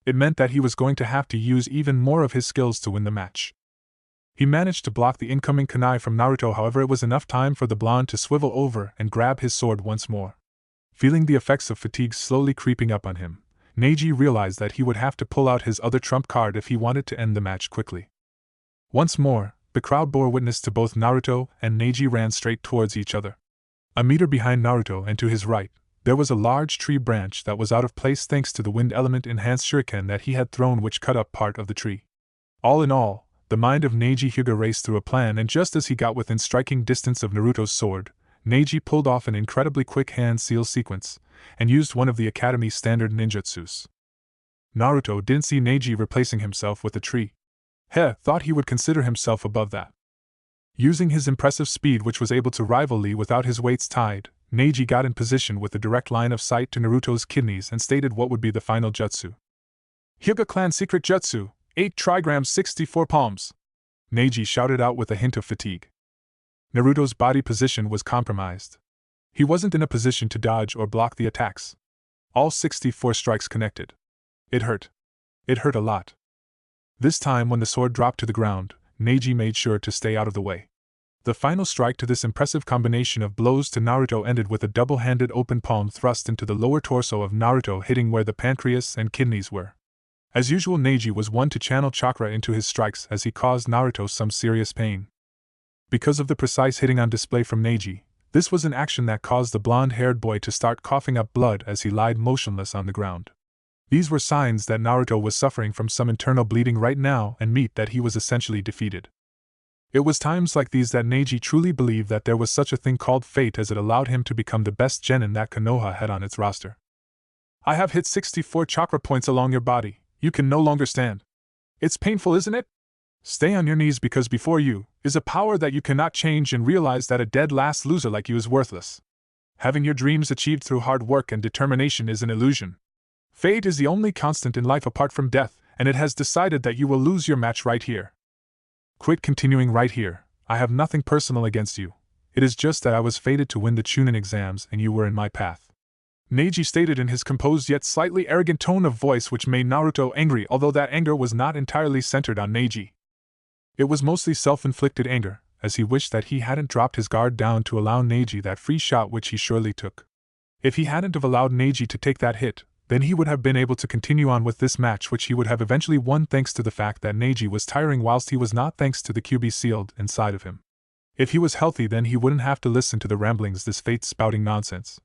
[SPEAKER 2] It meant that he was going to have to use even more of his skills to win the match. He managed to block the incoming kunai from Naruto, however it was enough time for the blonde to swivel over and grab his sword once more. Feeling the effects of fatigue slowly creeping up on him, Neji realized that he would have to pull out his other trump card if he wanted to end the match quickly. Once more, the crowd bore witness to both Naruto and Neji ran straight towards each other. A meter behind Naruto and to his right, there was a large tree branch that was out of place thanks to the wind element enhanced shuriken that he had thrown, which cut up part of the tree. All in all, the mind of Neji Hyuga raced through a plan, and just as he got within striking distance of Naruto's sword, Neji pulled off an incredibly quick hand seal sequence and used one of the Academy's standard ninjutsus. Naruto didn't see Neji replacing himself with a tree. He thought he would consider himself above that. Using his impressive speed, which was able to rival Lee without his weights tied, Neji got in position with a direct line of sight to Naruto's kidneys and stated what would be the final jutsu. Hyuga Clan Secret Jutsu, 8 trigrams 64 palms. Neji shouted out with a hint of fatigue. Naruto's body position was compromised. He wasn't in a position to dodge or block the attacks. All 64 strikes connected. It hurt. It hurt a lot. This time when the sword dropped to the ground, Neji made sure to stay out of the way. The final strike to this impressive combination of blows to Naruto ended with a double-handed open palm thrust into the lower torso of Naruto, hitting where the pancreas and kidneys were. As usual, Neji was one to channel chakra into his strikes as he caused Naruto some serious pain. Because of the precise hitting on display from Neji, this was an action that caused the blonde-haired boy to start coughing up blood as he lied motionless on the ground. These were signs that Naruto was suffering from some internal bleeding right now and meant that he was essentially defeated. It was times like these that Neji truly believed that there was such a thing called fate, as it allowed him to become the best genin that Konoha had on its roster. I have hit 64 chakra points along your body. You can no longer stand. It's painful, isn't it? Stay on your knees, because before you is a power that you cannot change, and realize that a dead last loser like you is worthless. Having your dreams achieved through hard work and determination is an illusion. Fate is the only constant in life apart from death, and it has decided that you will lose your match right here. Quit continuing right here. I have nothing personal against you. It is just that I was fated to win the Chunin exams and you were in my path. Neji stated in his composed yet slightly arrogant tone of voice, which made Naruto angry, although that anger was not entirely centered on Neji. It was mostly self-inflicted anger, as he wished that he hadn't dropped his guard down to allow Neji that free shot, which he surely took. If he hadn't have allowed Neji to take that hit, then he would have been able to continue on with this match, which he would have eventually won thanks to the fact that Neji was tiring whilst he was not, thanks to the QB sealed inside of him. If he was healthy, then he wouldn't have to listen to the ramblings, this fate-spouting nonsense.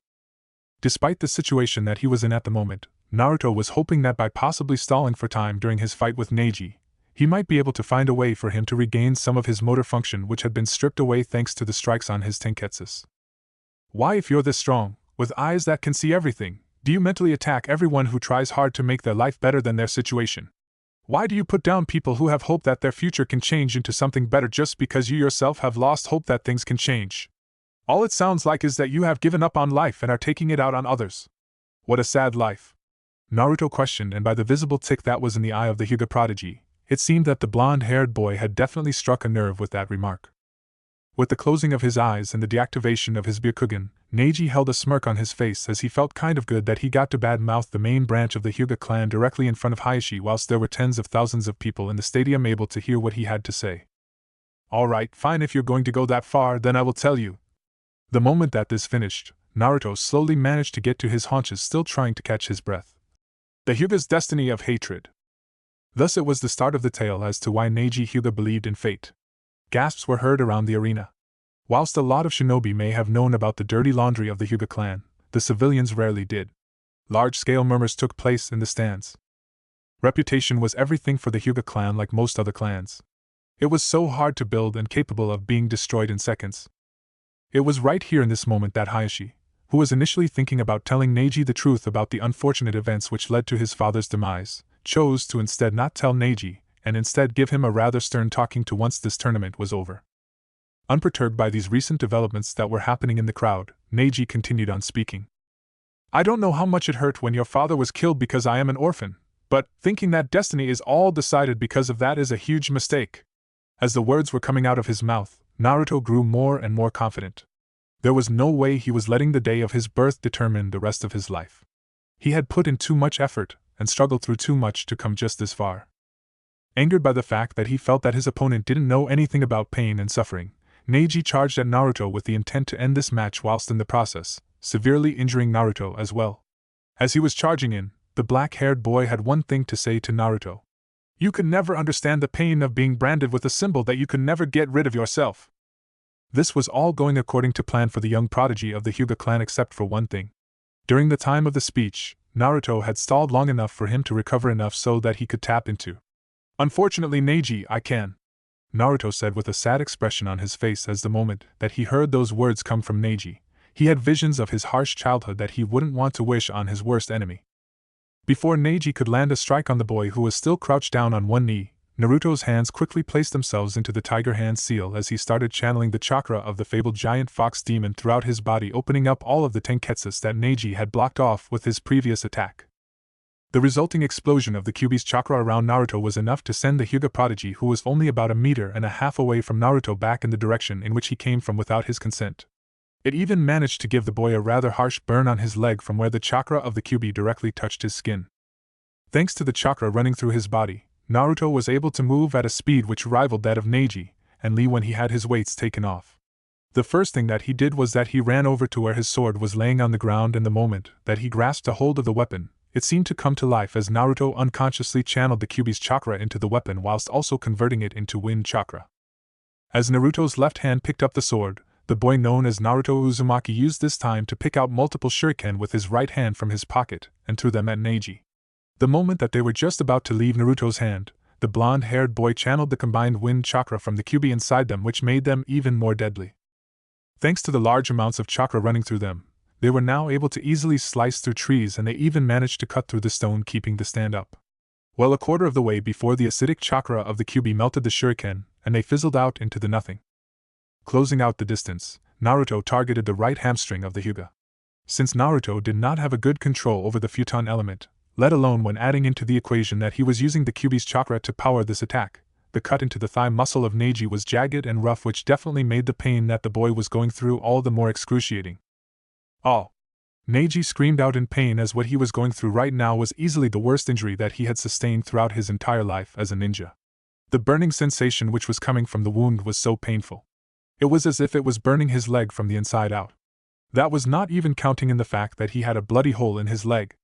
[SPEAKER 2] Despite the situation that he was in at the moment, Naruto was hoping that by possibly stalling for time during his fight with Neji, he might be able to find a way for him to regain some of his motor function, which had been stripped away thanks to the strikes on his tenketsus. Why, if you're this strong, with eyes that can see everything, do you mentally attack everyone who tries hard to make their life better than their situation? Why do you put down people who have hope that their future can change into something better just because you yourself have lost hope that things can change? All it sounds like is that you have given up on life and are taking it out on others. What a sad life. Naruto questioned, and by the visible tick that was in the eye of the Hyuga prodigy, it seemed that the blonde-haired boy had definitely struck a nerve with that remark. With the closing of his eyes and the deactivation of his Byakugan, Neji held a smirk on his face as he felt kind of good that he got to badmouth the main branch of the Hyuga clan directly in front of Hayashi, whilst there were tens of thousands of people in the stadium able to hear what he had to say. Alright, fine, if you're going to go that far, then I will tell you. The moment that this finished, Naruto slowly managed to get to his haunches, still trying to catch his breath. The Hyuga's destiny of hatred. Thus it was the start of the tale as to why Neji Hyuga believed in fate. Gasps were heard around the arena. Whilst a lot of shinobi may have known about the dirty laundry of the Hyuga clan, the civilians rarely did. Large-scale murmurs took place in the stands. Reputation was everything for the Hyuga clan, like most other clans. It was so hard to build and capable of being destroyed in seconds. It was right here in this moment that Hayashi, who was initially thinking about telling Neji the truth about the unfortunate events which led to his father's demise, chose to instead not tell Neji, and instead give him a rather stern talking to once this tournament was over. Unperturbed by these recent developments that were happening in the crowd, Neji continued on speaking. I don't know how much it hurt when your father was killed because I am an orphan, but thinking that destiny is all decided because of that is a huge mistake. As the words were coming out of his mouth, Naruto grew more and more confident. There was no way he was letting the day of his birth determine the rest of his life. He had put in too much effort and struggled through too much to come just this far. Angered by the fact that he felt that his opponent didn't know anything about pain and suffering, Neji charged at Naruto with the intent to end this match, whilst in the process, severely injuring Naruto as well. As he was charging in, the black-haired boy had one thing to say to Naruto. You could never understand the pain of being branded with a symbol that you could never get rid of yourself. This was all going according to plan for the young prodigy of the Hyuga clan except for one thing. During the time of the speech, Naruto had stalled long enough for him to recover enough so that he could tap into. Unfortunately, Neji, I can. Naruto said with a sad expression on his face as the moment that he heard those words come from Neji, he had visions of his harsh childhood that he wouldn't want to wish on his worst enemy. Before Neji could land a strike on the boy who was still crouched down on one knee, Naruto's hands quickly placed themselves into the tiger hand seal as he started channeling the chakra of the fabled giant fox demon throughout his body, opening up all of the tenketsus that Neji had blocked off with his previous attack. The resulting explosion of the Kyuubi's chakra around Naruto was enough to send the Hyuga prodigy, who was only about 1.5 meters away from Naruto, back in the direction in which he came from without his consent. It even managed to give the boy a rather harsh burn on his leg from where the chakra of the Kyuubi directly touched his skin. Thanks to the chakra running through his body, Naruto was able to move at a speed which rivaled that of Neji and Lee when he had his weights taken off. The first thing that he did was that he ran over to where his sword was laying on the ground, and the moment that he grasped a hold of the weapon, it seemed to come to life as Naruto unconsciously channeled the Kyuubi's chakra into the weapon whilst also converting it into wind chakra. As Naruto's left hand picked up the sword, the boy known as Naruto Uzumaki used this time to pick out multiple shuriken with his right hand from his pocket and threw them at Neji. The moment that they were just about to leave Naruto's hand, the blonde-haired boy channeled the combined wind chakra from the Kyuubi inside them, which made them even more deadly. Thanks to the large amounts of chakra running through them, they were now able to easily slice through trees, and they even managed to cut through the stone, keeping the stand up. Well, a quarter of the way before the acidic chakra of the Kyuubi melted the shuriken, and they fizzled out into the nothing. Closing out the distance, Naruto targeted the right hamstring of the Hyuga. Since Naruto did not have a good control over the futon element, let alone when adding into the equation that he was using the Kyuubi's chakra to power this attack, the cut into the thigh muscle of Neji was jagged and rough, which definitely made the pain that the boy was going through all the more excruciating. Oh! Neji screamed out in pain, as what he was going through right now was easily the worst injury that he had sustained throughout his entire life as a ninja. The burning sensation which was coming from the wound was so painful. It was as if it was burning his leg from the inside out. That was not even counting in the fact that he had a bloody hole in his leg.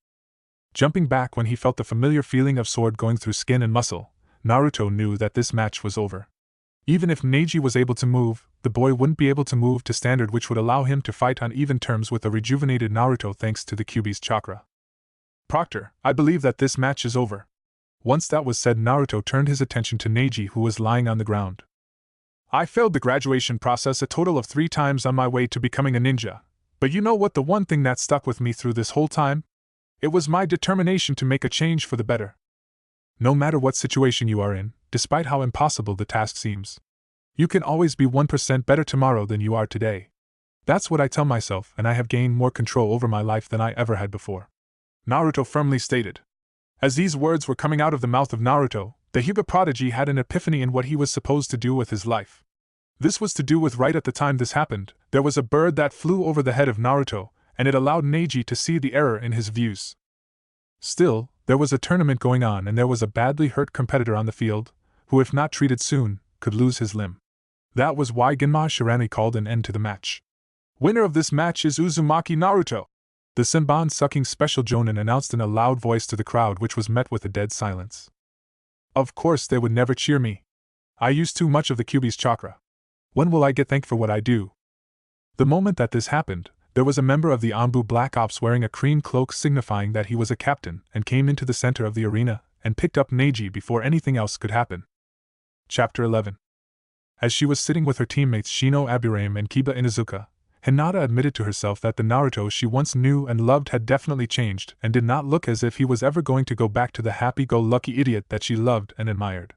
[SPEAKER 2] Jumping back when he felt the familiar feeling of sword going through skin and muscle, Naruto knew that this match was over. Even if Neji was able to move, the boy wouldn't be able to move to standard, which would allow him to fight on even terms with a rejuvenated Naruto thanks to the Kyuubi's chakra. Proctor, I believe that this match is over. Once that was said, Naruto turned his attention to Neji, who was lying on the ground. I failed the graduation process a total of 3 times on my way to becoming a ninja, but you know what, the one thing that stuck with me through this whole time? It was my determination to make a change for the better. No matter what situation you are in, despite how impossible the task seems, you can always be 1% better tomorrow than you are today. That's what I tell myself, and I have gained more control over my life than I ever had before. Naruto firmly stated. As these words were coming out of the mouth of Naruto, the Hyuga prodigy had an epiphany in what he was supposed to do with his life. This was to do with right at the time this happened, there was a bird that flew over the head of Naruto, and it allowed Neji to see the error in his views. Still, there was a tournament going on, and there was a badly hurt competitor on the field, who if not treated soon, could lose his limb. That was why Genma Shirani called an end to the match. Winner of this match is Uzumaki Naruto! The Senbon-sucking special Jonin announced in a loud voice to the crowd, which was met with a dead silence. Of course they would never cheer me. I use too much of the Kyuubi's chakra. When will I get thanked for what I do? The moment that this happened, there was a member of the Anbu Black Ops wearing a cream cloak signifying that he was a captain, and came into the center of the arena and picked up Neji before anything else could happen. Chapter 11. As she was sitting with her teammates Shino Aburame and Kiba Inuzuka, Hinata admitted to herself that the Naruto she once knew and loved had definitely changed and did not look as if he was ever going to go back to the happy-go-lucky idiot that she loved and admired.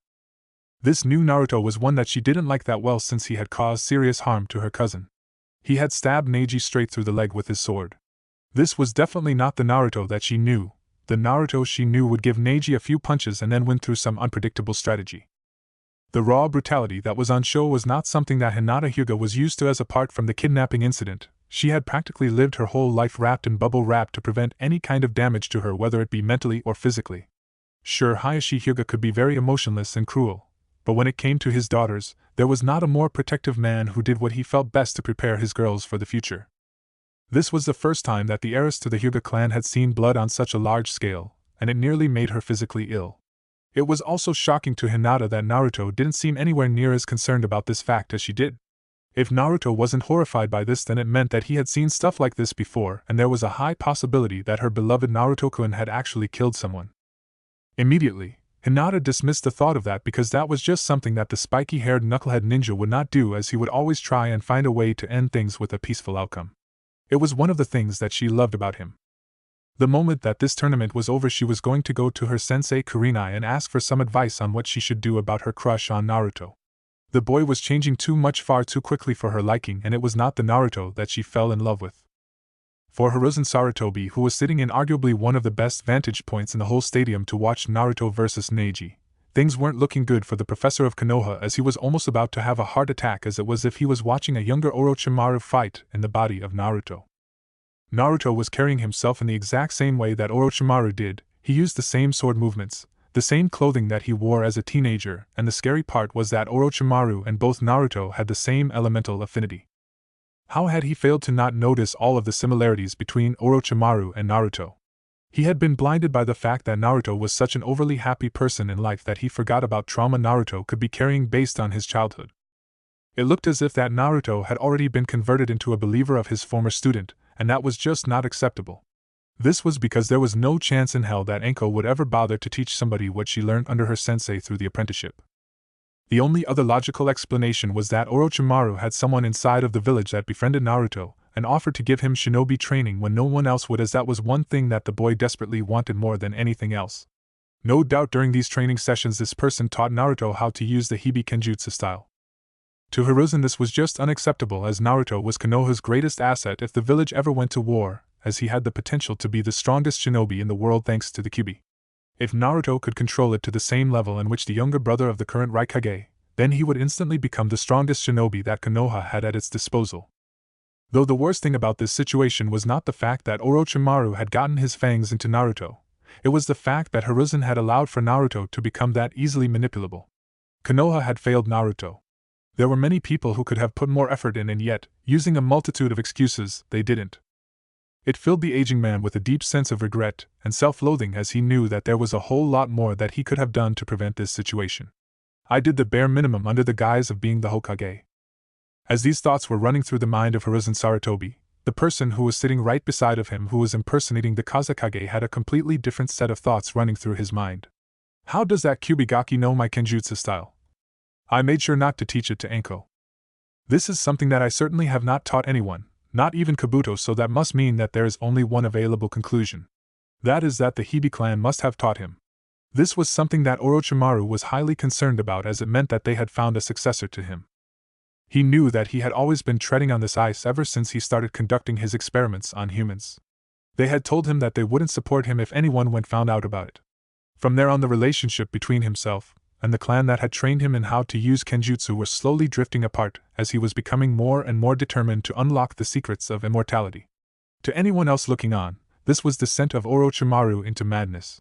[SPEAKER 2] This new Naruto was one that she didn't like that well, since he had caused serious harm to her cousin. He had stabbed Neji straight through the leg with his sword. This was definitely not the Naruto that she knew. The Naruto she knew would give Neji a few punches and then win through some unpredictable strategy. The raw brutality that was on show was not something that Hinata Hyuga was used to, as apart from the kidnapping incident, she had practically lived her whole life wrapped in bubble wrap to prevent any kind of damage to her, whether it be mentally or physically. Sure, Hayashi Hyuga could be very emotionless and cruel, but when it came to his daughters, there was not a more protective man who did what he felt best to prepare his girls for the future. This was the first time that the heiress to the Hyuga clan had seen blood on such a large scale, and it nearly made her physically ill. It was also shocking to Hinata that Naruto didn't seem anywhere near as concerned about this fact as she did. If Naruto wasn't horrified by this, then it meant that he had seen stuff like this before, and there was a high possibility that her beloved Naruto-kun had actually killed someone. Immediately, Hinata dismissed the thought of that because that was just something that the spiky-haired knucklehead ninja would not do, as he would always try and find a way to end things with a peaceful outcome. It was one of the things that she loved about him. The moment that this tournament was over, she was going to go to her sensei Kurinai and ask for some advice on what she should do about her crush on Naruto. The boy was changing far too quickly for her liking, and it was not the Naruto that she fell in love with. For Hiruzen Sarutobi, who was sitting in arguably one of the best vantage points in the whole stadium to watch Naruto versus Neji, things weren't looking good for the professor of Konoha, as he was almost about to have a heart attack, as it was if he was watching a younger Orochimaru fight in the body of Naruto. Naruto was carrying himself in the exact same way that Orochimaru did. He used the same sword movements, the same clothing that he wore as a teenager, and the scary part was that Orochimaru and both Naruto had the same elemental affinity. How had he failed to not notice all of the similarities between Orochimaru and Naruto? He had been blinded by the fact that Naruto was such an overly happy person in life that he forgot about trauma Naruto could be carrying based on his childhood. It looked as if that Naruto had already been converted into a believer of his former student, and that was just not acceptable. This was because there was no chance in hell that Enko would ever bother to teach somebody what she learned under her sensei through the apprenticeship. The only other logical explanation was that Orochimaru had someone inside of the village that befriended Naruto and offered to give him shinobi training when no one else would, as that was one thing that the boy desperately wanted more than anything else. No doubt during these training sessions this person taught Naruto how to use the Hibi Kenjutsu style. To Hiruzen this was just unacceptable, as Naruto was Konoha's greatest asset if the village ever went to war, as he had the potential to be the strongest shinobi in the world thanks to the Kyuubi. If Naruto could control it to the same level in which the younger brother of the current Raikage, then he would instantly become the strongest shinobi that Konoha had at its disposal. Though the worst thing about this situation was not the fact that Orochimaru had gotten his fangs into Naruto, it was the fact that Hiruzen had allowed for Naruto to become that easily manipulable. Konoha had failed Naruto. There were many people who could have put more effort in, and yet, using a multitude of excuses, they didn't. It filled the aging man with a deep sense of regret and self-loathing, as he knew that there was a whole lot more that he could have done to prevent this situation. I did the bare minimum under the guise of being the Hokage. As these thoughts were running through the mind of Hiruzen Sarutobi, the person who was sitting right beside of him, who was impersonating the Kazekage, had a completely different set of thoughts running through his mind. How does that Kyubigaki know my Kenjutsu style? I made sure not to teach it to Enko. This is something that I certainly have not taught anyone, not even Kabuto, so that must mean that there is only one available conclusion. That is that the Hibi clan must have taught him. This was something that Orochimaru was highly concerned about, as it meant that they had found a successor to him. He knew that he had always been treading on this ice ever since he started conducting his experiments on humans. They had told him that they wouldn't support him if anyone found out about it. From there on, the relationship between himself and the clan that had trained him in how to use Kenjutsu were slowly drifting apart, as he was becoming more and more determined to unlock the secrets of immortality. To anyone else looking on, this was the descent of Orochimaru into madness.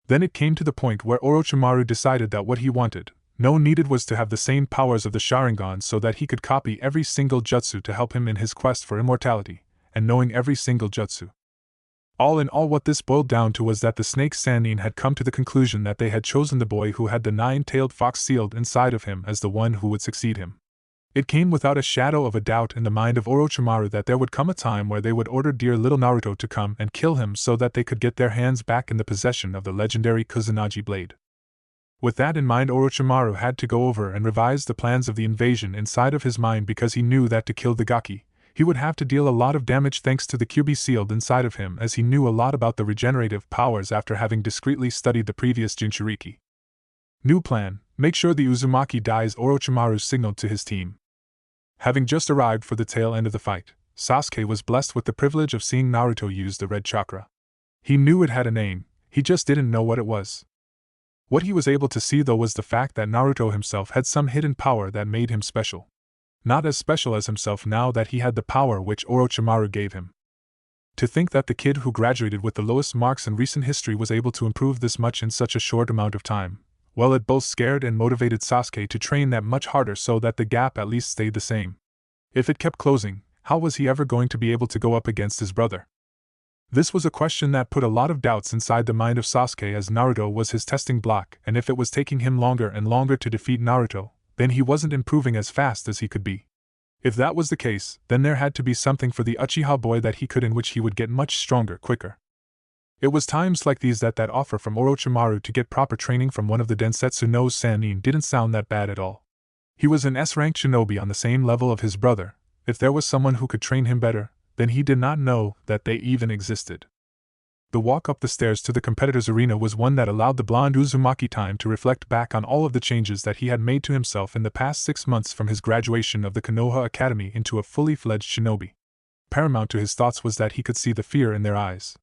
[SPEAKER 2] Then it came to the point where Orochimaru decided that what he needed was to have the same powers of the Sharingan, so that he could copy every single jutsu to help him in his quest for immortality, and knowing every single jutsu. All in all, what this boiled down to was that the snake Sannin had come to the conclusion that they had chosen the boy who had the nine-tailed fox sealed inside of him as the one who would succeed him. It came without a shadow of a doubt in the mind of Orochimaru that there would come a time where they would order dear little Naruto to come and kill him so that they could get their hands back in the possession of the legendary Kusanagi blade. With that in mind, Orochimaru had to go over and revise the plans of the invasion inside of his mind, because he knew that to kill the Gaki, he would have to deal a lot of damage thanks to the Kyuubi sealed inside of him, as he knew a lot about the regenerative powers after having discreetly studied the previous Jinchuriki. New plan: make sure the Uzumaki dies, Orochimaru signaled to his team. Having just arrived for the tail end of the fight, Sasuke was blessed with the privilege of seeing Naruto use the red chakra. He knew it had a name, he just didn't know what it was. What he was able to see though was the fact that Naruto himself had some hidden power that made him special. Not as special as himself now that he had the power which Orochimaru gave him. To think that the kid who graduated with the lowest marks in recent history was able to improve this much in such a short amount of time, well, it both scared and motivated Sasuke to train that much harder so that the gap at least stayed the same. If it kept closing, how was he ever going to be able to go up against his brother? This was a question that put a lot of doubts inside the mind of Sasuke, as Naruto was his testing block, and if it was taking him longer and longer to defeat Naruto, then he wasn't improving as fast as he could be. If that was the case, then there had to be something for the Uchiha boy that he could, in which he would get much stronger quicker. It was times like these that offer from Orochimaru to get proper training from one of the Densetsu no Sannin didn't sound that bad at all. He was an S-ranked shinobi on the same level of his brother. If there was someone who could train him better, then he did not know that they even existed. The walk up the stairs to the competitor's arena was one that allowed the blonde Uzumaki time to reflect back on all of the changes that he had made to himself in the past 6 months from his graduation of the Konoha Academy into a fully fledged shinobi. Paramount to his thoughts was that he could see the fear in their eyes.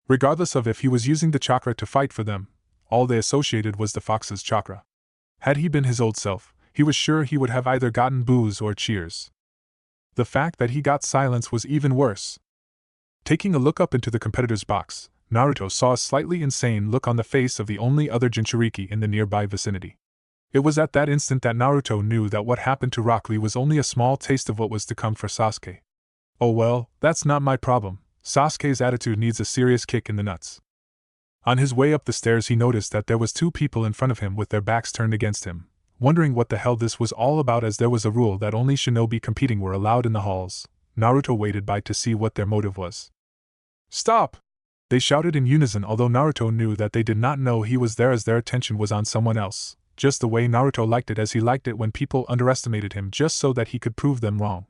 [SPEAKER 2] Regardless of if he was using the chakra to fight for them, all they associated was the fox's chakra. Had he been his old self, he was sure he would have either gotten boos or cheers. The fact that he got silence was even worse. Taking a look up into the competitor's box, Naruto saw a slightly insane look on the face of the only other Jinchuriki in the nearby vicinity. It was at that instant that Naruto knew that what happened to Rock Lee was only a small taste of what was to come for Sasuke. Oh well, that's not my problem. Sasuke's attitude needs a serious kick in the nuts. On his way up the stairs, he noticed that there was 2 people in front of him with their backs turned against him, wondering what the hell this was all about, as there was a rule that only shinobi competing were allowed in the halls. Naruto waited by to see what their motive was. "Stop!" they shouted in unison, although Naruto knew that they did not know he was there, as their attention was on someone else, just the way Naruto liked it, as he liked it when people underestimated him just so that he could prove them wrong.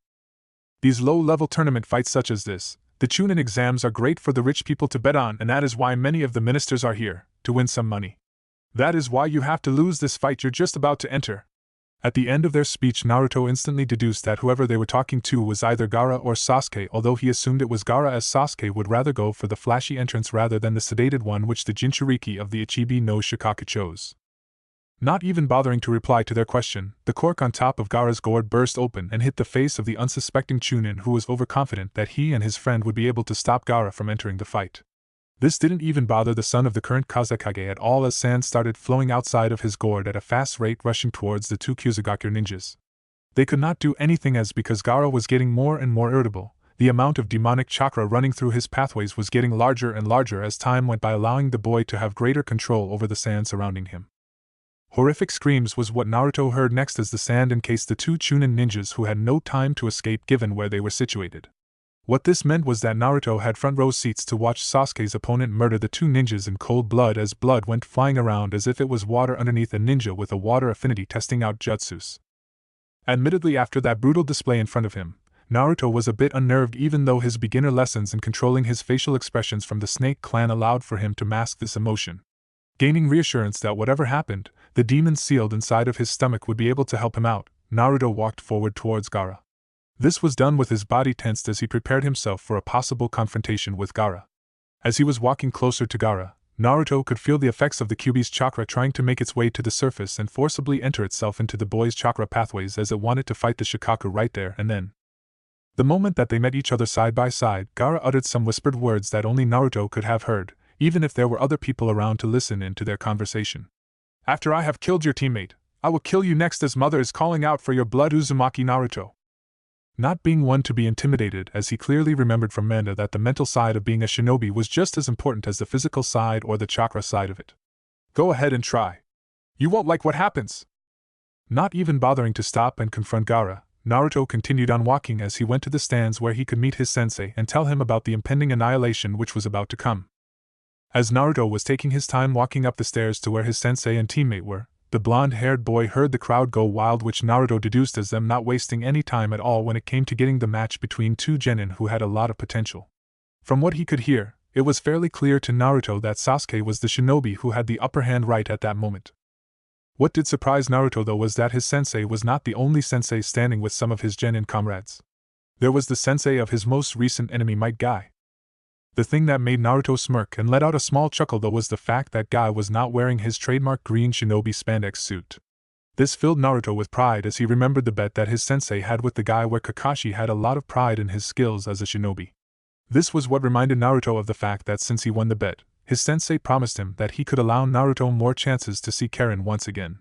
[SPEAKER 2] These low-level tournament fights such as this, the Chunin exams, are great for the rich people to bet on, and that is why many of the ministers are here, to win some money. That is why you have to lose this fight you're just about to enter. At the end of their speech, Naruto instantly deduced that whoever they were talking to was either Gaara or Sasuke, although he assumed it was Gaara, as Sasuke would rather go for the flashy entrance rather than the sedated one which the Jinchuriki of the Ichibi no Shikaku chose. Not even bothering to reply to their question, the cork on top of Gaara's gourd burst open and hit the face of the unsuspecting Chunin, who was overconfident that he and his friend would be able to stop Gaara from entering the fight. This didn't even bother the son of the current Kazekage at all, as sand started flowing outside of his gourd at a fast rate, rushing towards the 2 Kyuzugaku ninjas. They could not do anything, as because Gaara was getting more and more irritable, the amount of demonic chakra running through his pathways was getting larger and larger as time went by, allowing the boy to have greater control over the sand surrounding him. Horrific screams was what Naruto heard next, as the sand encased the 2 Chunin ninjas, who had no time to escape given where they were situated. What this meant was that Naruto had front row seats to watch Sasuke's opponent murder the 2 ninjas in cold blood, as blood went flying around as if it was water underneath a ninja with a water affinity testing out jutsus. Admittedly, after that brutal display in front of him, Naruto was a bit unnerved, even though his beginner lessons in controlling his facial expressions from the Snake Clan allowed for him to mask this emotion. Gaining reassurance that whatever happened, the demon sealed inside of his stomach would be able to help him out, Naruto walked forward towards Gaara. This was done with his body tensed as he prepared himself for a possible confrontation with Gaara. As he was walking closer to Gaara, Naruto could feel the effects of the Kyuubi's chakra trying to make its way to the surface and forcibly enter itself into the boy's chakra pathways, as it wanted to fight the Shikaku right there and then. The moment that they met each other side by side, Gaara uttered some whispered words that only Naruto could have heard, even if there were other people around to listen in to their conversation. "After I have killed your teammate, I will kill you next, as mother is calling out for your blood, Uzumaki Naruto." Not being one to be intimidated, as he clearly remembered from Manda that the mental side of being a shinobi was just as important as the physical side or the chakra side of it. "Go ahead and try. You won't like what happens." Not even bothering to stop and confront Gaara, Naruto continued on walking as he went to the stands where he could meet his sensei and tell him about the impending annihilation which was about to come. As Naruto was taking his time walking up the stairs to where his sensei and teammate were, the blonde-haired boy heard the crowd go wild, which Naruto deduced as them not wasting any time at all when it came to getting the match between 2 genin who had a lot of potential. From what he could hear, it was fairly clear to Naruto that Sasuke was the shinobi who had the upper hand right at that moment. What did surprise Naruto though was that his sensei was not the only sensei standing with some of his genin comrades. There was the sensei of his most recent enemy, Might Guy. The thing that made Naruto smirk and let out a small chuckle though was the fact that Guy was not wearing his trademark green shinobi spandex suit. This filled Naruto with pride as he remembered the bet that his sensei had with the guy, where Kakashi had a lot of pride in his skills as a shinobi. This was what reminded Naruto of the fact that since he won the bet, his sensei promised him that he could allow Naruto more chances to see Karen once again.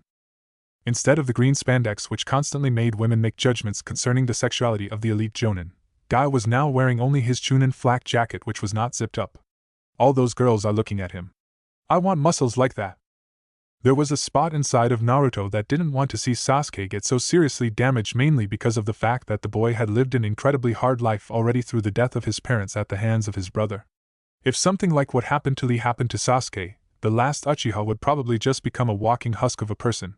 [SPEAKER 2] Instead of the green spandex which constantly made women make judgments concerning the sexuality of the elite jonin, Guy was now wearing only his Chunin flak jacket, which was not zipped up. All those girls are looking at him. I want muscles like that. There was a spot inside of Naruto that didn't want to see Sasuke get so seriously damaged, mainly because of the fact that the boy had lived an incredibly hard life already through the death of his parents at the hands of his brother. If something like what happened to Lee happened to Sasuke, the last Uchiha would probably just become a walking husk of a person.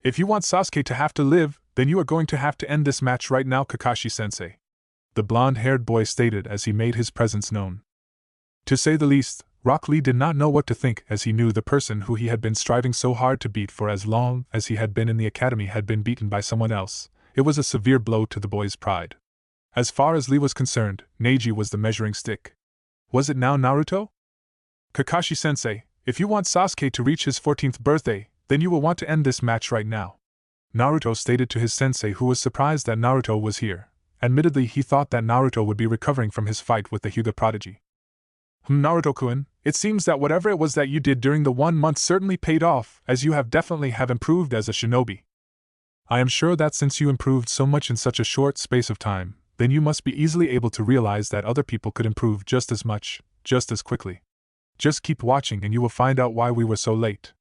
[SPEAKER 2] If you want Sasuke to have to live, then you are going to have to end this match right now, Kakashi-sensei, the blonde-haired boy stated as he made his presence known. To say the least, Rock Lee did not know what to think, as he knew the person who he had been striving so hard to beat for as long as he had been in the academy had been beaten by someone else. It was a severe blow to the boy's pride. As far as Lee was concerned, Neji was the measuring stick. Was it now Naruto? Kakashi-sensei, if you want Sasuke to reach his 14th birthday, then you will want to end this match right now, Naruto stated to his sensei, who was surprised that Naruto was here. Admittedly, he thought that Naruto would be recovering from his fight with the Hyuga prodigy. Naruto-kun, it seems that whatever it was that you did during the 1 month certainly paid off, as you have definitely improved as a shinobi. I am sure that since you improved so much in such a short space of time, then you must be easily able to realize that other people could improve just as much, just as quickly. Just keep watching and you will find out why we were so late,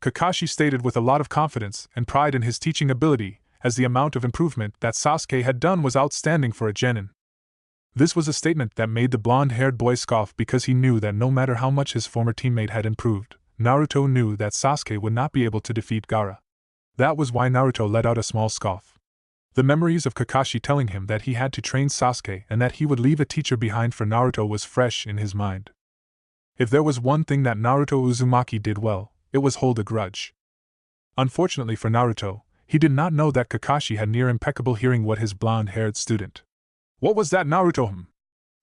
[SPEAKER 2] Kakashi stated with a lot of confidence and pride in his teaching ability, as the amount of improvement that Sasuke had done was outstanding for a genin. This was a statement that made the blonde-haired boy scoff, because he knew that no matter how much his former teammate had improved, Naruto knew that Sasuke would not be able to defeat Gaara. That was why Naruto let out a small scoff. The memories of Kakashi telling him that he had to train Sasuke and that he would leave a teacher behind for Naruto was fresh in his mind. If there was one thing that Naruto Uzumaki did well, it was hold a grudge. Unfortunately for Naruto, he did not know that Kakashi had near impeccable hearing what his blonde-haired student. What was that, Naruto?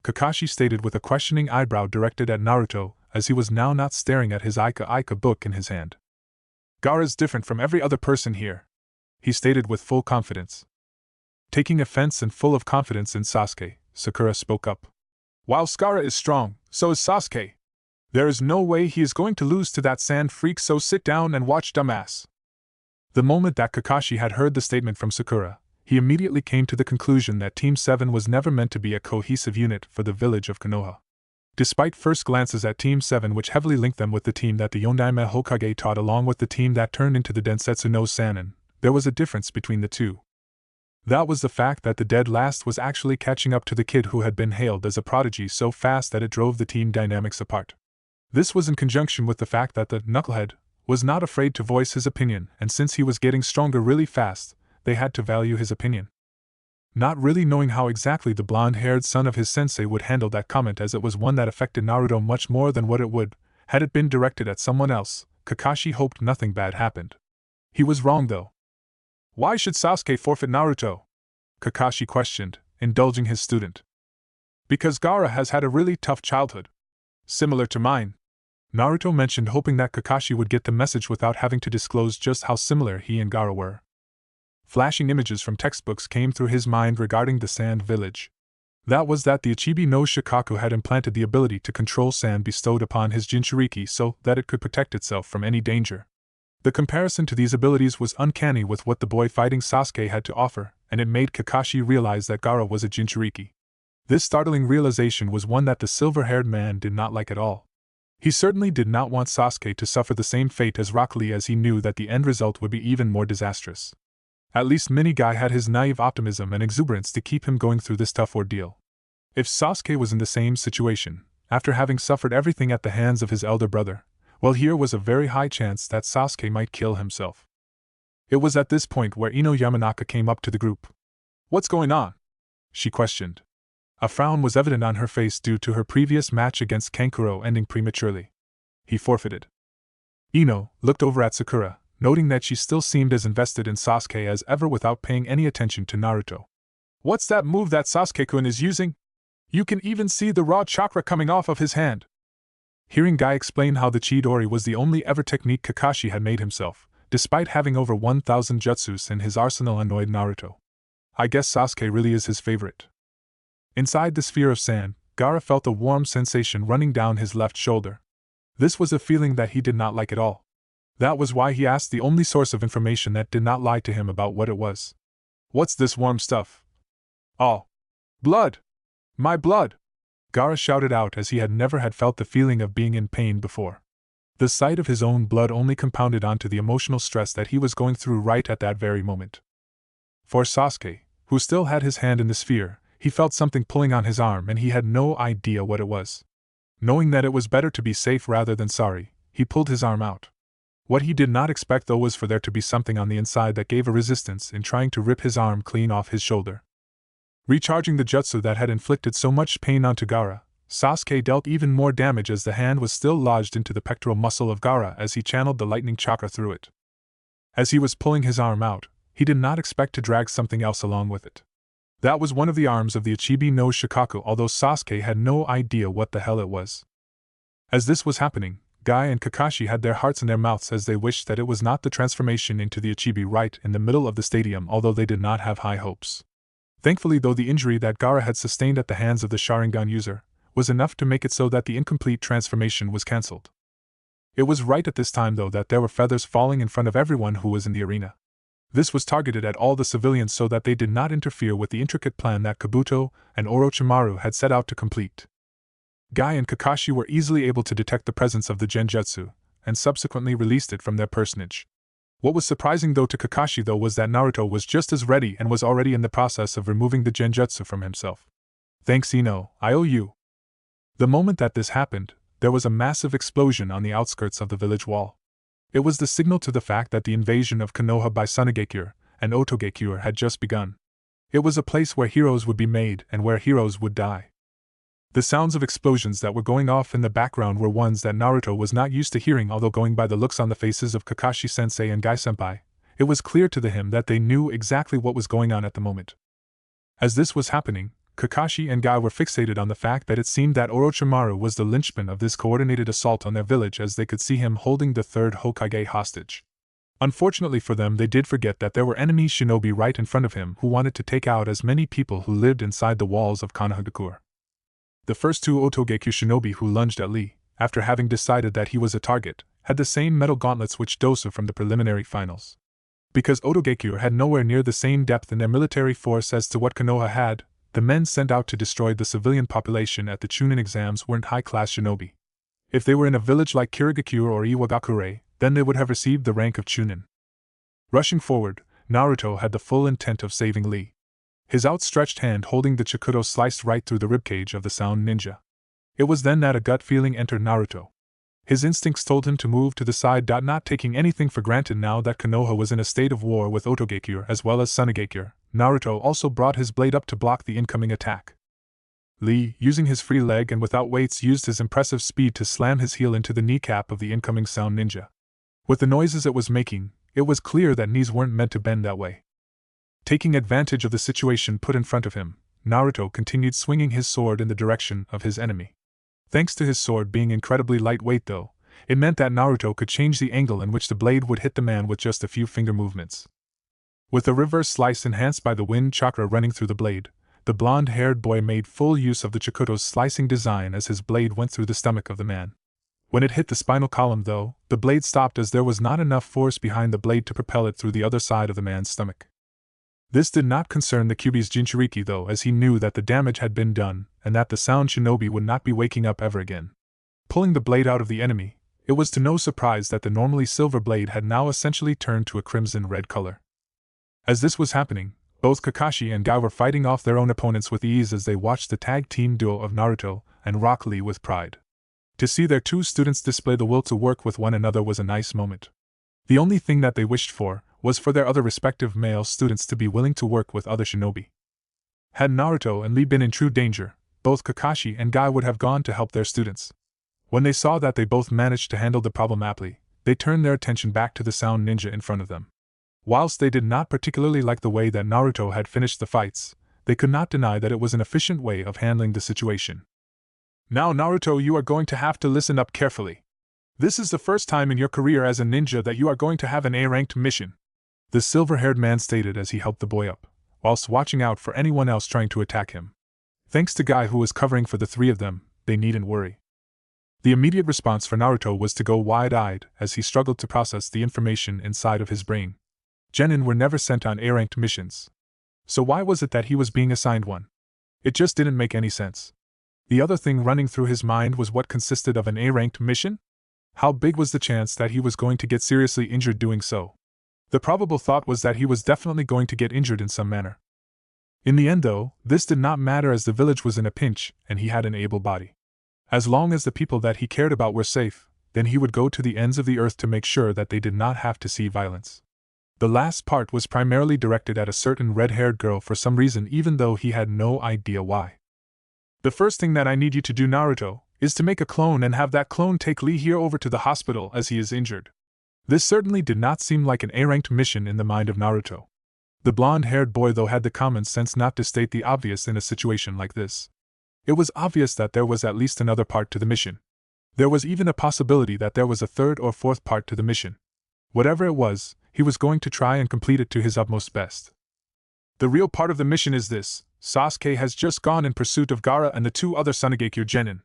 [SPEAKER 2] Kakashi stated with a questioning eyebrow directed at Naruto, as he was now not staring at his Aika book in his hand. Gaara's different from every other person here, he stated with full confidence. Taking offense and full of confidence in Sasuke, Sakura spoke up. While Gaara is strong, so is Sasuke. There is no way he is going to lose to that sand freak, so sit down and watch, dumbass. The moment that Kakashi had heard the statement from Sakura, he immediately came to the conclusion that Team 7 was never meant to be a cohesive unit for the village of Konoha. Despite first glances at Team 7, which heavily linked them with the team that the Yondaime Hokage taught along with the team that turned into the Densetsu no Sannin, there was a difference between the two. That was the fact that the dead last was actually catching up to the kid who had been hailed as a prodigy so fast that it drove the team dynamics apart. This was in conjunction with the fact that the knucklehead was not afraid to voice his opinion, and since he was getting stronger really fast, they had to value his opinion. Not really knowing how exactly the blonde-haired son of his sensei would handle that comment, as it was one that affected Naruto much more than what it would had it been directed at someone else, Kakashi hoped nothing bad happened. He was wrong though. Why should Sasuke forfeit Naruto? Kakashi questioned, indulging his student. Because Gaara has had a really tough childhood. Similar to mine, Naruto mentioned, hoping that Kakashi would get the message without having to disclose just how similar he and Gaara were. Flashing images from textbooks came through his mind regarding the Sand Village. That was that the Ichibi no Shikaku had implanted the ability to control sand bestowed upon his Jinchuriki so that it could protect itself from any danger. The comparison to these abilities was uncanny with what the boy fighting Sasuke had to offer, and it made Kakashi realize that Gaara was a Jinchuriki. This startling realization was one that the silver-haired man did not like at all. He certainly did not want Sasuke to suffer the same fate as Rock Lee, as he knew that the end result would be even more disastrous. At least Mini Guy had his naive optimism and exuberance to keep him going through this tough ordeal. If Sasuke was in the same situation, after having suffered everything at the hands of his elder brother, well, here was a very high chance that Sasuke might kill himself. It was at this point where Ino Yamanaka came up to the group. What's going on? She questioned. A frown was evident on her face due to her previous match against Kankuro ending prematurely. He forfeited. Ino looked over at Sakura, noting that she still seemed as invested in Sasuke as ever without paying any attention to Naruto. What's that move that Sasuke-kun is using? You can even see the raw chakra coming off of his hand. Hearing Guy explain how the Chidori was the only ever technique Kakashi had made himself, despite having over 1,000 jutsus in his arsenal, annoyed Naruto. I guess Sasuke really is his favorite. Inside the sphere of sand, Gaara felt a warm sensation running down his left shoulder. This was a feeling that he did not like at all. That was why he asked the only source of information that did not lie to him about what it was. What's this warm stuff? Oh. Blood! My blood! Gaara shouted out as he had never had felt the feeling of being in pain before. The sight of his own blood only compounded onto the emotional stress that he was going through right at that very moment. For Sasuke, who still had his hand in the sphere, he felt something pulling on his arm and he had no idea what it was. Knowing that it was better to be safe rather than sorry, he pulled his arm out. What he did not expect though was for there to be something on the inside that gave a resistance in trying to rip his arm clean off his shoulder. Recharging the jutsu that had inflicted so much pain onto Gaara, Sasuke dealt even more damage as the hand was still lodged into the pectoral muscle of Gaara as he channeled the lightning chakra through it. As he was pulling his arm out, he did not expect to drag something else along with it. That was one of the arms of the Ichibi no Shikaku, although Sasuke had no idea what the hell it was. As this was happening, Guy and Kakashi had their hearts in their mouths as they wished that it was not the transformation into the Ichibi right in the middle of the stadium, although they did not have high hopes. Thankfully though, the injury that Gaara had sustained at the hands of the Sharingan user was enough to make it so that the incomplete transformation was cancelled. It was right at this time though that there were feathers falling in front of everyone who was in the arena. This was targeted at all the civilians so that they did not interfere with the intricate plan that Kabuto and Orochimaru had set out to complete. Guy and Kakashi were easily able to detect the presence of the genjutsu, and subsequently released it from their personage. What was surprising though to Kakashi though was that Naruto was just as ready and was already in the process of removing the genjutsu from himself. Thanks Ino, I owe you. The moment that this happened, there was a massive explosion on the outskirts of the village wall. It was the signal to the fact that the invasion of Konoha by Tsunegekure and Otogekure had just begun. It was a place where heroes would be made and where heroes would die. The sounds of explosions that were going off in the background were ones that Naruto was not used to hearing, although going by the looks on the faces of Kakashi-sensei and Guy-senpai, it was clear to him that they knew exactly what was going on at the moment. As this was happening, Kakashi and Guy were fixated on the fact that it seemed that Orochimaru was the linchpin of this coordinated assault on their village, as they could see him holding the third Hokage hostage. Unfortunately for them, they did forget that there were enemy shinobi right in front of him who wanted to take out as many people who lived inside the walls of Konohagakure. The first two Otogekure shinobi who lunged at Lee, after having decided that he was a target, had the same metal gauntlets which Dosu from the preliminary finals. Because Otogekure had nowhere near the same depth in their military force as to what Konoha had, the men sent out to destroy the civilian population at the Chunin exams weren't high-class shinobi. If they were in a village like Kirigakure or Iwagakure, then they would have received the rank of Chunin. Rushing forward, Naruto had the full intent of saving Lee. His outstretched hand holding the Chikuto sliced right through the ribcage of the sound ninja. It was then that a gut feeling entered Naruto. His instincts told him to move to the side, not taking anything for granted now that Konoha was in a state of war with Otogekure as well as Tsunegekure. Naruto also brought his blade up to block the incoming attack. Lee, using his free leg and without weights, used his impressive speed to slam his heel into the kneecap of the incoming sound ninja. With the noises it was making, it was clear that knees weren't meant to bend that way. Taking advantage of the situation put in front of him, Naruto continued swinging his sword in the direction of his enemy. Thanks to his sword being incredibly lightweight though, it meant that Naruto could change the angle in which the blade would hit the man with just a few finger movements. With a reverse slice enhanced by the wind chakra running through the blade, the blonde-haired boy made full use of the Chikuto's slicing design as his blade went through the stomach of the man. When it hit the spinal column though, the blade stopped as there was not enough force behind the blade to propel it through the other side of the man's stomach. This did not concern the Kyuubi's Jinchuriki though, as he knew that the damage had been done and that the sound shinobi would not be waking up ever again. Pulling the blade out of the enemy, it was to no surprise that the normally silver blade had now essentially turned to a crimson-red color. As this was happening, both Kakashi and Guy were fighting off their own opponents with ease as they watched the tag team duo of Naruto and Rock Lee with pride. To see their two students display the will to work with one another was a nice moment. The only thing that they wished for was for their other respective male students to be willing to work with other shinobi. Had Naruto and Lee been in true danger, both Kakashi and Guy would have gone to help their students. When they saw that they both managed to handle the problem aptly, they turned their attention back to the sound ninja in front of them. Whilst they did not particularly like the way that Naruto had finished the fights, they could not deny that it was an efficient way of handling the situation. Now Naruto, you are going to have to listen up carefully. This is the first time in your career as a ninja that you are going to have an A-ranked mission, the silver-haired man stated as he helped the boy up, whilst watching out for anyone else trying to attack him. Thanks to Guy who was covering for the three of them, they needn't worry. The immediate response for Naruto was to go wide-eyed as he struggled to process the information inside of his brain. Genin were never sent on A-ranked missions. So why was it that he was being assigned one? It just didn't make any sense. The other thing running through his mind was what consisted of an A-ranked mission? How big was the chance that he was going to get seriously injured doing so? The probable thought was that he was definitely going to get injured in some manner. In the end, though, this did not matter as the village was in a pinch and he had an able body. As long as the people that he cared about were safe, then he would go to the ends of the earth to make sure that they did not have to see violence. The last part was primarily directed at a certain red-haired girl for some reason, even though he had no idea why. The first thing that I need you to do, Naruto, is to make a clone and have that clone take Lee here over to the hospital as he is injured. This certainly did not seem like an A-ranked mission in the mind of Naruto. The blonde-haired boy, though, had the common sense not to state the obvious in a situation like this. It was obvious that there was at least another part to the mission. There was even a possibility that there was a third or fourth part to the mission. Whatever it was, he was going to try and complete it to his utmost best. The real part of the mission is this: Sasuke has just gone in pursuit of Gaara and the two other Tsunagekure genin.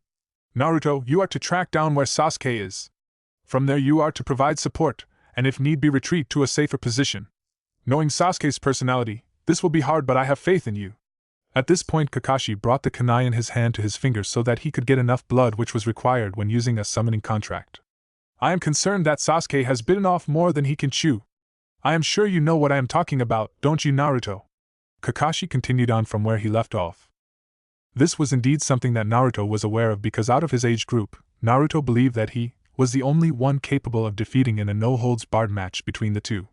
[SPEAKER 2] Naruto, you are to track down where Sasuke is. From there you are to provide support, and if need be retreat to a safer position. Knowing Sasuke's personality, this will be hard, but I have faith in you. At this point, Kakashi brought the kunai in his hand to his finger so that he could get enough blood, which was required when using a summoning contract. I am concerned that Sasuke has bitten off more than he can chew. I am sure you know what I am talking about, don't you, Naruto? Kakashi continued on from where he left off. This was indeed something that Naruto was aware of because out of his age group, Naruto believed that he was the only one capable of defeating in a no-holds-barred match between the two.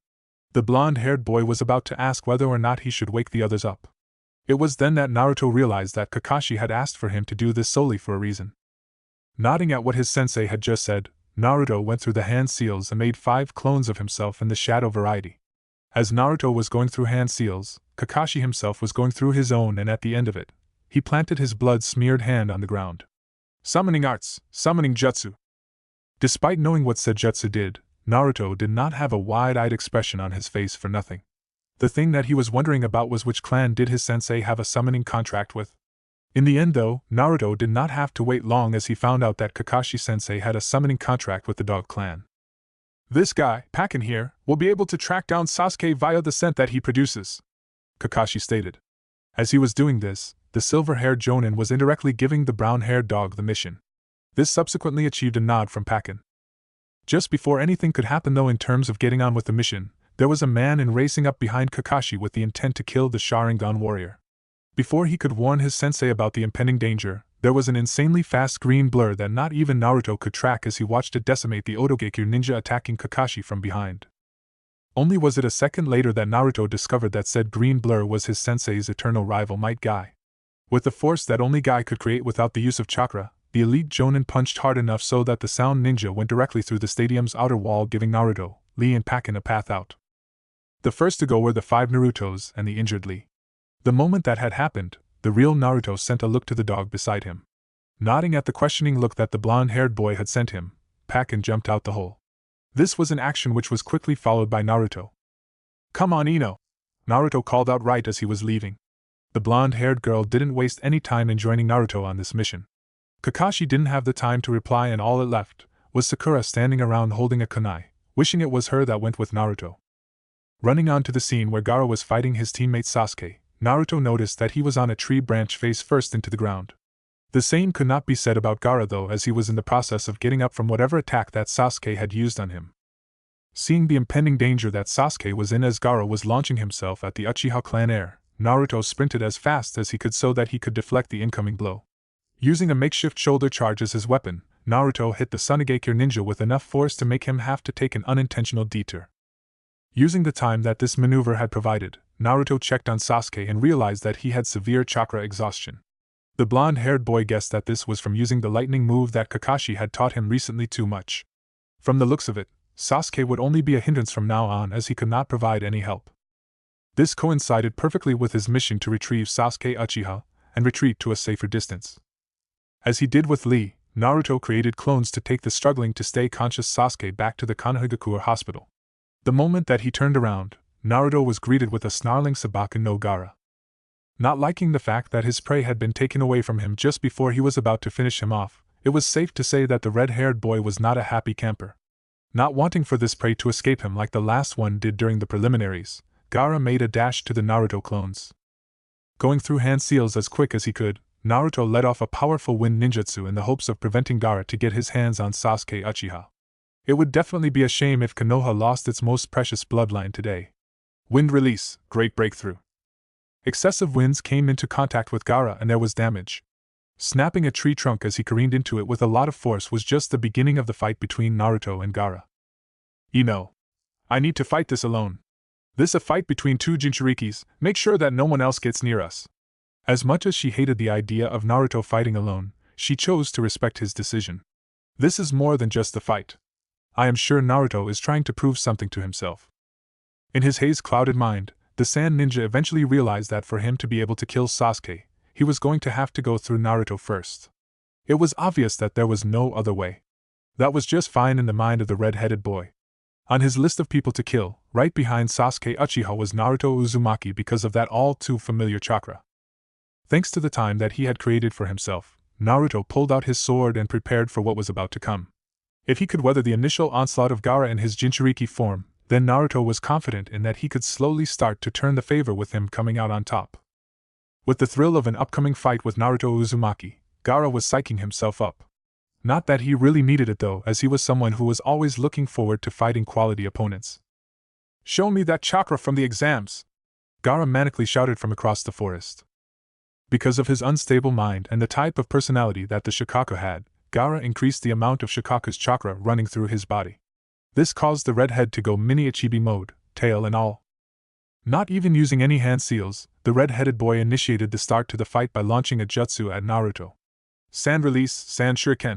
[SPEAKER 2] The blonde-haired boy was about to ask whether or not he should wake the others up. It was then that Naruto realized that Kakashi had asked for him to do this solely for a reason. Nodding at what his sensei had just said, Naruto went through the hand seals and made 5 clones of himself in the shadow variety. As Naruto was going through hand seals, Kakashi himself was going through his own, and at the end of it, he planted his blood-smeared hand on the ground. Summoning arts, summoning jutsu. Despite knowing what said jutsu did, Naruto did not have a wide-eyed expression on his face for nothing. The thing that he was wondering about was which clan did his sensei have a summoning contract with. In the end, though, Naruto did not have to wait long as he found out that Kakashi-sensei had a summoning contract with the Dog Clan. This guy, Pakken here, will be able to track down Sasuke via the scent that he produces, Kakashi stated. As he was doing this, the silver-haired Jonin was indirectly giving the brown-haired dog the mission. This subsequently achieved a nod from Pakken. Just before anything could happen, though, in terms of getting on with the mission, there was a man in racing up behind Kakashi with the intent to kill the Sharingan warrior. Before he could warn his sensei about the impending danger, there was an insanely fast green blur that not even Naruto could track as he watched it decimate the Otogekure ninja attacking Kakashi from behind. Only was it a second later that Naruto discovered that said green blur was his sensei's eternal rival Might Guy. With the force that only Guy could create without the use of chakra, the elite Jonin punched hard enough so that the sound ninja went directly through the stadium's outer wall, giving Naruto, Lee and Pakken a path out. The first to go were the 5 Narutos and the injured Lee. The moment that had happened, the real Naruto sent a look to the dog beside him. Nodding at the questioning look that the blonde-haired boy had sent him, Pakken jumped out the hole. This was an action which was quickly followed by Naruto. "Come on, Ino!" Naruto called out right as he was leaving. The blonde-haired girl didn't waste any time in joining Naruto on this mission. Kakashi didn't have the time to reply, and all it left was Sakura standing around holding a kunai, wishing it was her that went with Naruto. Running onto the scene where Gaara was fighting his teammate Sasuke, Naruto noticed that he was on a tree branch face first into the ground. The same could not be said about Gaara, though, as he was in the process of getting up from whatever attack that Sasuke had used on him. Seeing the impending danger that Sasuke was in as Gaara was launching himself at the Uchiha clan heir, Naruto sprinted as fast as he could so that he could deflect the incoming blow. Using a makeshift shoulder charge as his weapon, Naruto hit the Tsunagekure ninja with enough force to make him have to take an unintentional detour. Using the time that this maneuver had provided, Naruto checked on Sasuke and realized that he had severe chakra exhaustion. The blonde-haired boy guessed that this was from using the lightning move that Kakashi had taught him recently too much. From the looks of it, Sasuke would only be a hindrance from now on as he could not provide any help. This coincided perfectly with his mission to retrieve Sasuke Uchiha and retreat to a safer distance. As he did with Lee, Naruto created clones to take the struggling to stay conscious Sasuke back to the Konohagakure hospital. The moment that he turned around, Naruto was greeted with a snarling Sabaku no Gaara. Not liking the fact that his prey had been taken away from him just before he was about to finish him off, it was safe to say that the red-haired boy was not a happy camper. Not wanting for this prey to escape him like the last one did during the preliminaries, Gaara made a dash to the Naruto clones. Going through hand seals as quick as he could, Naruto let off a powerful wind ninjutsu in the hopes of preventing Gaara to get his hands on Sasuke Uchiha. It would definitely be a shame if Konoha lost its most precious bloodline today. Wind release, great breakthrough. Excessive winds came into contact with Gaara and there was damage. Snapping a tree trunk as he careened into it with a lot of force was just the beginning of the fight between Naruto and Gaara. I need to fight this alone. This a fight between two Jinchurikis, make sure that no one else gets near us. As much as she hated the idea of Naruto fighting alone, she chose to respect his decision. This is more than just a fight. I am sure Naruto is trying to prove something to himself. In his haze-clouded mind, the Sand Ninja eventually realized that for him to be able to kill Sasuke, he was going to have to go through Naruto first. It was obvious that there was no other way. That was just fine in the mind of the red-headed boy. On his list of people to kill, right behind Sasuke Uchiha was Naruto Uzumaki because of that all-too-familiar chakra. Thanks to the time that he had created for himself, Naruto pulled out his sword and prepared for what was about to come. If he could weather the initial onslaught of Gaara in his Jinchuriki form, then Naruto was confident in that he could slowly start to turn the favor with him coming out on top. With the thrill of an upcoming fight with Naruto Uzumaki, Gaara was psyching himself up. Not that he really needed it though, as he was someone who was always looking forward to fighting quality opponents. "Show me that chakra from the exams!" Gaara manically shouted from across the forest. Because of his unstable mind and the type of personality that the Shikaku had, Gaara increased the amount of Shikaku's chakra running through his body. This caused the redhead to go mini Ichibi mode, tail and all. Not even using any hand seals, the red-headed boy initiated the start to the fight by launching a jutsu at Naruto. Sand release, sand shuriken.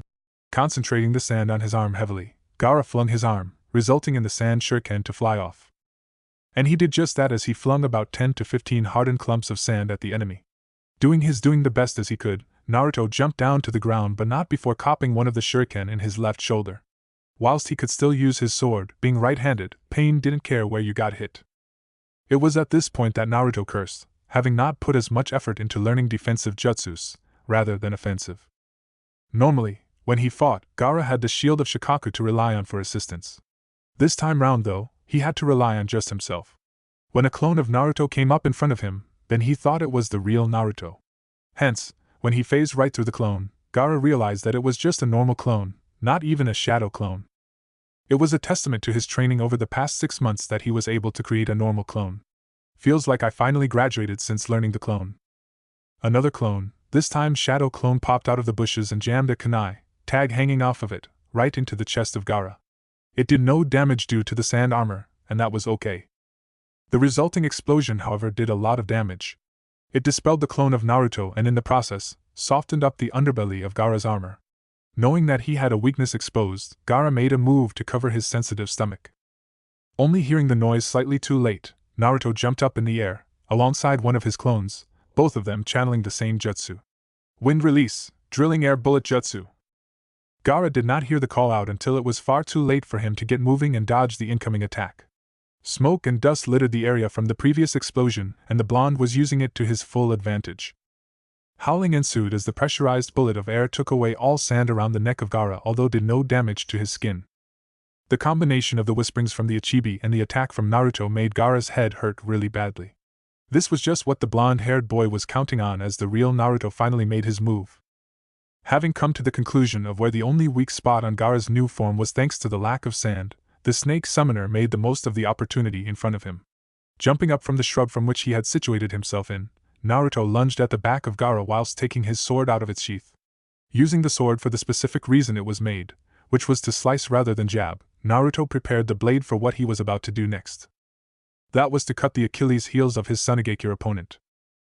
[SPEAKER 2] Concentrating the sand on his arm heavily, Gaara flung his arm, resulting in the sand shuriken to fly off. And he did just that as he flung about 10 to 15 hardened clumps of sand at the enemy. Doing the best as he could, Naruto jumped down to the ground but not before copping one of the shuriken in his left shoulder. Whilst he could still use his sword, being right-handed, pain didn't care where you got hit. It was at this point that Naruto cursed, having not put as much effort into learning defensive jutsus, rather than offensive. Normally, when he fought, Gaara had the shield of Shikaku to rely on for assistance. This time round though, he had to rely on just himself. When a clone of Naruto came up in front of him, then he thought it was the real Naruto. Hence, when he phased right through the clone, Gaara realized that it was just a normal clone, not even a shadow clone. It was a testament to his training over the past 6 months that he was able to create a normal clone. Feels like I finally graduated since learning the clone. Another clone, this time shadow clone, popped out of the bushes and jammed a kunai, tag hanging off of it, right into the chest of Gaara. It did no damage due to the sand armor, and that was okay. The resulting explosion, however, did a lot of damage. It dispelled the clone of Naruto and in the process, softened up the underbelly of Gaara's armor. Knowing that he had a weakness exposed, Gaara made a move to cover his sensitive stomach. Only hearing the noise slightly too late, Naruto jumped up in the air, alongside one of his clones, both of them channeling the same jutsu. Wind release, drilling air bullet jutsu. Gaara did not hear the call out until it was far too late for him to get moving and dodge the incoming attack. Smoke and dust littered the area from the previous explosion, and the blonde was using it to his full advantage. Howling ensued as the pressurized bullet of air took away all sand around the neck of Gaara, although did no damage to his skin. The combination of the whisperings from the Ichibi and the attack from Naruto made Gaara's head hurt really badly. This was just what the blonde-haired boy was counting on as the real Naruto finally made his move. Having come to the conclusion of where the only weak spot on Gaara's new form was thanks to the lack of sand, the snake summoner made the most of the opportunity in front of him. Jumping up from the shrub from which he had situated himself in, Naruto lunged at the back of Gaara whilst taking his sword out of its sheath. Using the sword for the specific reason it was made, which was to slice rather than jab, Naruto prepared the blade for what he was about to do next. That was to cut the Achilles heels of his Sunigakure opponent.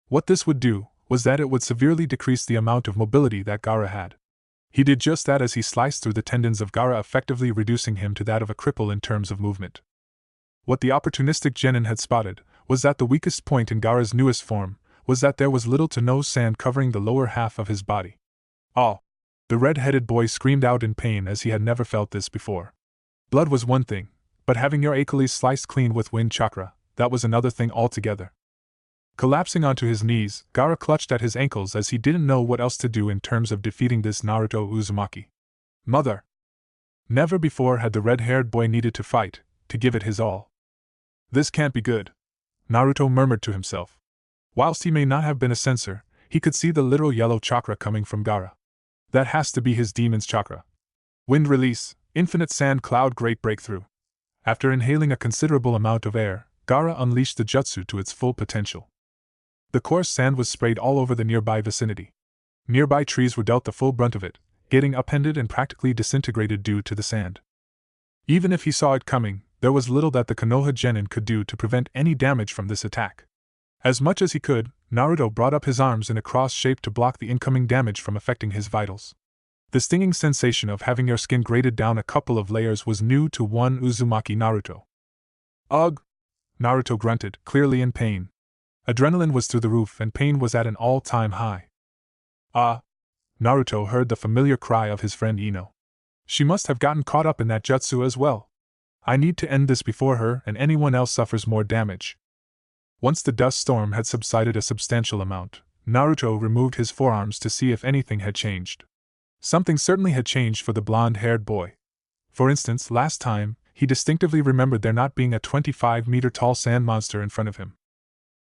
[SPEAKER 2] What this would do was that it would severely decrease the amount of mobility that Gaara had. He did just that as he sliced through the tendons of Gaara, effectively reducing him to that of a cripple in terms of movement. What the opportunistic genin had spotted was that the weakest point in Gaara's newest form was that there was little to no sand covering the lower half of his body. "Oh!" The red-headed boy screamed out in pain as he had never felt this before. Blood was one thing, but having your Achilles sliced clean with wind chakra, that was another thing altogether. Collapsing onto his knees, Gaara clutched at his ankles as he didn't know what else to do in terms of defeating this Naruto Uzumaki. Mother! Never before had the red-haired boy needed to fight, to give it his all. This can't be good, Naruto murmured to himself. Whilst he may not have been a sensor, he could see the literal yellow chakra coming from Gaara. That has to be his demon's chakra. Wind release, infinite sand cloud great breakthrough. After inhaling a considerable amount of air, Gaara unleashed the jutsu to its full potential. The coarse sand was sprayed all over the nearby vicinity. Nearby trees were dealt the full brunt of it, getting upended and practically disintegrated due to the sand. Even if he saw it coming, there was little that the Konoha genin could do to prevent any damage from this attack. As much as he could, Naruto brought up his arms in a cross shape to block the incoming damage from affecting his vitals. The stinging sensation of having your skin grated down a couple of layers was new to one Uzumaki Naruto. Ugh! Naruto grunted, clearly in pain. Adrenaline was through the roof and pain was at an all-time high. Ah! Naruto heard the familiar cry of his friend Ino. She must have gotten caught up in that jutsu as well. I need to end this before her and anyone else suffers more damage. Once the dust storm had subsided a substantial amount, Naruto removed his forearms to see if anything had changed. Something certainly had changed for the blonde-haired boy. For instance, last time, he distinctively remembered there not being a 25-meter-tall sand monster in front of him.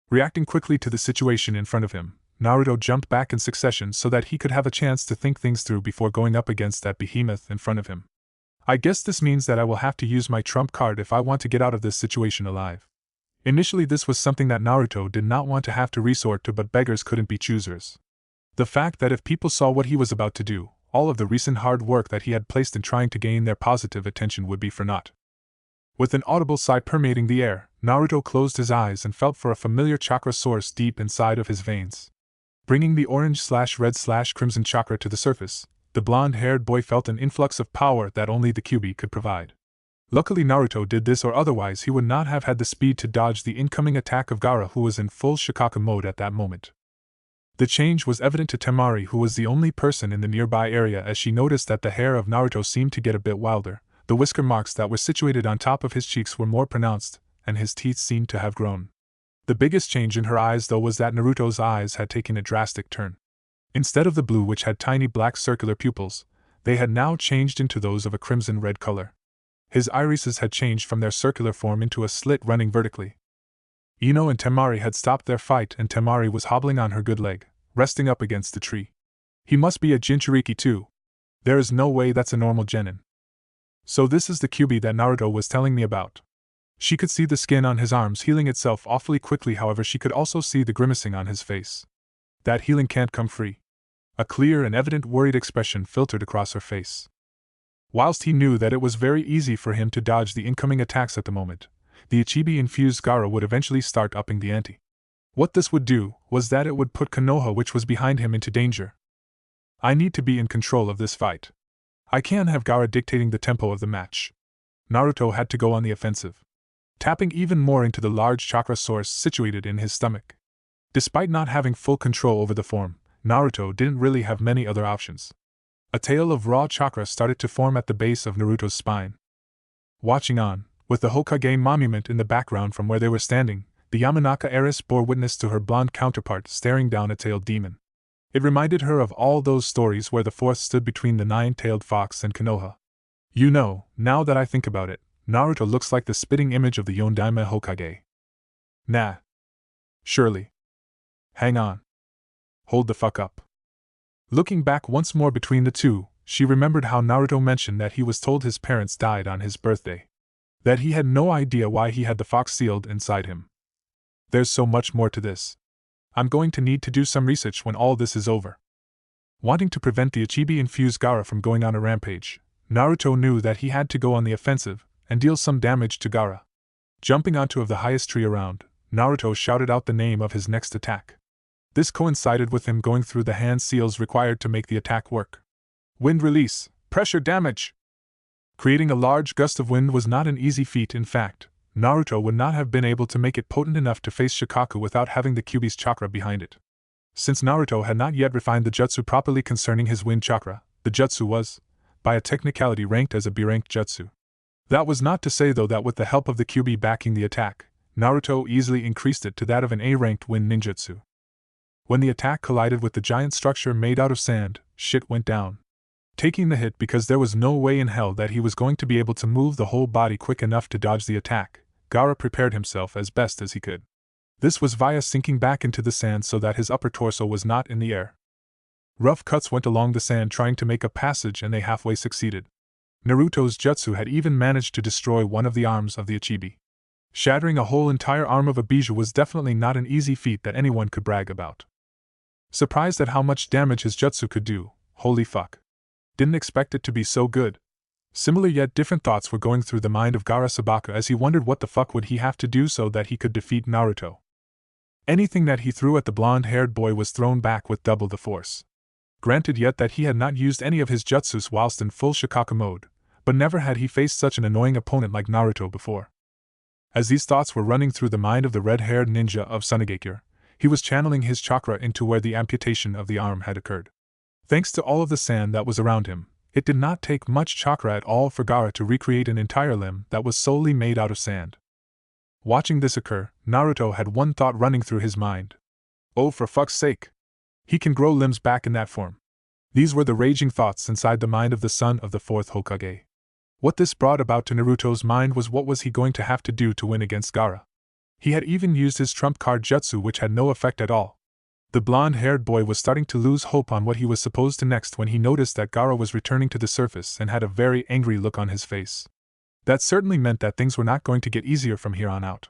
[SPEAKER 2] Reacting quickly to the situation in front of him, Naruto jumped back in succession so that he could have a chance to think things through before going up against that behemoth in front of him. I guess this means that I will have to use my trump card if I want to get out of this situation alive. Initially this was something that Naruto did not want to have to resort to, but beggars couldn't be choosers. The fact that if people saw what he was about to do, all of the recent hard work that he had placed in trying to gain their positive attention would be for naught. With an audible sigh permeating the air, Naruto closed his eyes and felt for a familiar chakra source deep inside of his veins. Bringing the orange/red/crimson chakra to the surface, the blonde-haired boy felt an influx of power that only the Kyuubi could provide. Luckily Naruto did this, or otherwise he would not have had the speed to dodge the incoming attack of Gaara, who was in full Shikaka mode at that moment. The change was evident to Temari, who was the only person in the nearby area, as she noticed that the hair of Naruto seemed to get a bit wilder, the whisker marks that were situated on top of his cheeks were more pronounced, and his teeth seemed to have grown. The biggest change in her eyes though was that Naruto's eyes had taken a drastic turn. Instead of the blue which had tiny black circular pupils, they had now changed into those of a crimson-red color. His irises had changed from their circular form into a slit running vertically. Ino and Temari had stopped their fight and Temari was hobbling on her good leg, resting up against the tree. He must be a Jinchuriki too. There is no way that's a normal genin. So this is the Kyuubi that Naruto was telling me about. She could see the skin on his arms healing itself awfully quickly, however she could also see the grimacing on his face. That healing can't come free. A clear and evident worried expression filtered across her face. Whilst he knew that it was very easy for him to dodge the incoming attacks at the moment, the Ichibi-infused Gaara would eventually start upping the ante. What this would do was that it would put Konoha, which was behind him, into danger. I need to be in control of this fight. I can't have Gaara dictating the tempo of the match. Naruto had to go on the offensive, tapping even more into the large chakra source situated in his stomach. Despite not having full control over the form, Naruto didn't really have many other options. A tail of raw chakra started to form at the base of Naruto's spine. Watching on, with the Hokage monument in the background from where they were standing, the Yamanaka heiress bore witness to her blonde counterpart staring down a tailed demon. It reminded her of all those stories where the fourth stood between the nine-tailed fox and Konoha. You know, now that I think about it, Naruto looks like the spitting image of the Yondaime Hokage. Nah. Surely. Hang on. Hold the fuck up. Looking back once more between the two, she remembered how Naruto mentioned that he was told his parents died on his birthday. That he had no idea why he had the fox sealed inside him. There's so much more to this. I'm going to need to do some research when all this is over. Wanting to prevent the Ichibi-infused Gaara from going on a rampage, Naruto knew that he had to go on the offensive and deal some damage to Gaara. Jumping onto the highest tree around, Naruto shouted out the name of his next attack. This coincided with him going through the hand seals required to make the attack work. Wind release, pressure damage! Creating a large gust of wind was not an easy feat. In fact, Naruto would not have been able to make it potent enough to face Shikaku without having the Kyuubi's chakra behind it. Since Naruto had not yet refined the jutsu properly concerning his wind chakra, the jutsu was, by a technicality, ranked as a B-ranked jutsu. That was not to say though that with the help of the Kyuubi backing the attack, Naruto easily increased it to that of an A-ranked wind ninjutsu. When the attack collided with the giant structure made out of sand, shit went down. Taking the hit because there was no way in hell that he was going to be able to move the whole body quick enough to dodge the attack, Gaara prepared himself as best as he could. This was via sinking back into the sand so that his upper torso was not in the air. Rough cuts went along the sand trying to make a passage, and they halfway succeeded. Naruto's jutsu had even managed to destroy one of the arms of the Ichibi. Shattering a whole entire arm of a Bijou was definitely not an easy feat that anyone could brag about. Surprised at how much damage his jutsu could do, holy fuck. Didn't expect it to be so good. Similar yet different thoughts were going through the mind of Gaara Sabaka as he wondered what the fuck would he have to do so that he could defeat Naruto. Anything that he threw at the blonde-haired boy was thrown back with double the force. Granted yet that he had not used any of his jutsus whilst in full Shikaku mode, but never had he faced such an annoying opponent like Naruto before. As these thoughts were running through the mind of the red-haired ninja of Sunagakure, he was channeling his chakra into where the amputation of the arm had occurred. Thanks to all of the sand that was around him, it did not take much chakra at all for Gaara to recreate an entire limb that was solely made out of sand. Watching this occur, Naruto had one thought running through his mind. Oh, for fuck's sake! He can grow limbs back in that form. These were the raging thoughts inside the mind of the son of the fourth Hokage. What this brought about to Naruto's mind was what was he going to have to do to win against Gaara. He had even used his trump card jutsu, which had no effect at all. The blonde-haired boy was starting to lose hope on what he was supposed to next when he noticed that Gaara was returning to the surface and had a very angry look on his face. That certainly meant that things were not going to get easier from here on out.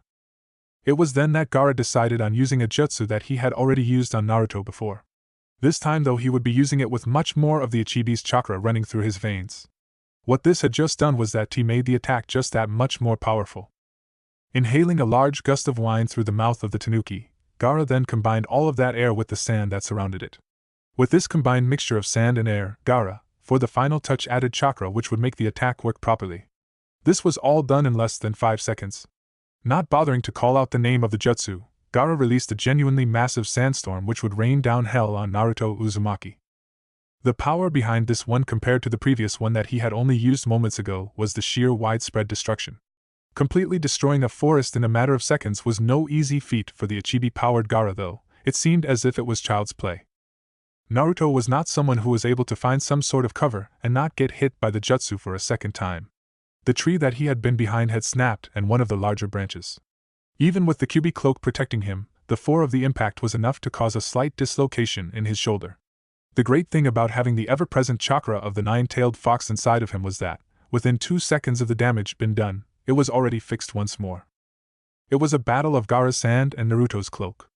[SPEAKER 2] It was then that Gaara decided on using a jutsu that he had already used on Naruto before. This time though he would be using it with much more of the Ichibi's chakra running through his veins. What this had just done was that he made the attack just that much more powerful. Inhaling a large gust of wind through the mouth of the tanuki, Gaara then combined all of that air with the sand that surrounded it. With this combined mixture of sand and air, Gaara, for the final touch, added chakra which would make the attack work properly. This was all done in less than 5 seconds. Not bothering to call out the name of the jutsu, Gaara released a genuinely massive sandstorm which would rain down hell on Naruto Uzumaki. The power behind this one compared to the previous one that he had only used moments ago was the sheer widespread destruction. Completely destroying a forest in a matter of seconds was no easy feat for the Ichibi-powered Gaara though. It seemed as if it was child's play. Naruto was not someone who was able to find some sort of cover and not get hit by the jutsu for a second time. The tree that he had been behind had snapped and one of the larger branches. Even with the Kyuubi cloak protecting him, the force of the impact was enough to cause a slight dislocation in his shoulder. The great thing about having the ever-present chakra of the nine-tailed fox inside of him was that, within 2 seconds of the damage been done, it was already fixed once more. It was a battle of Gaara's sand and Naruto's cloak.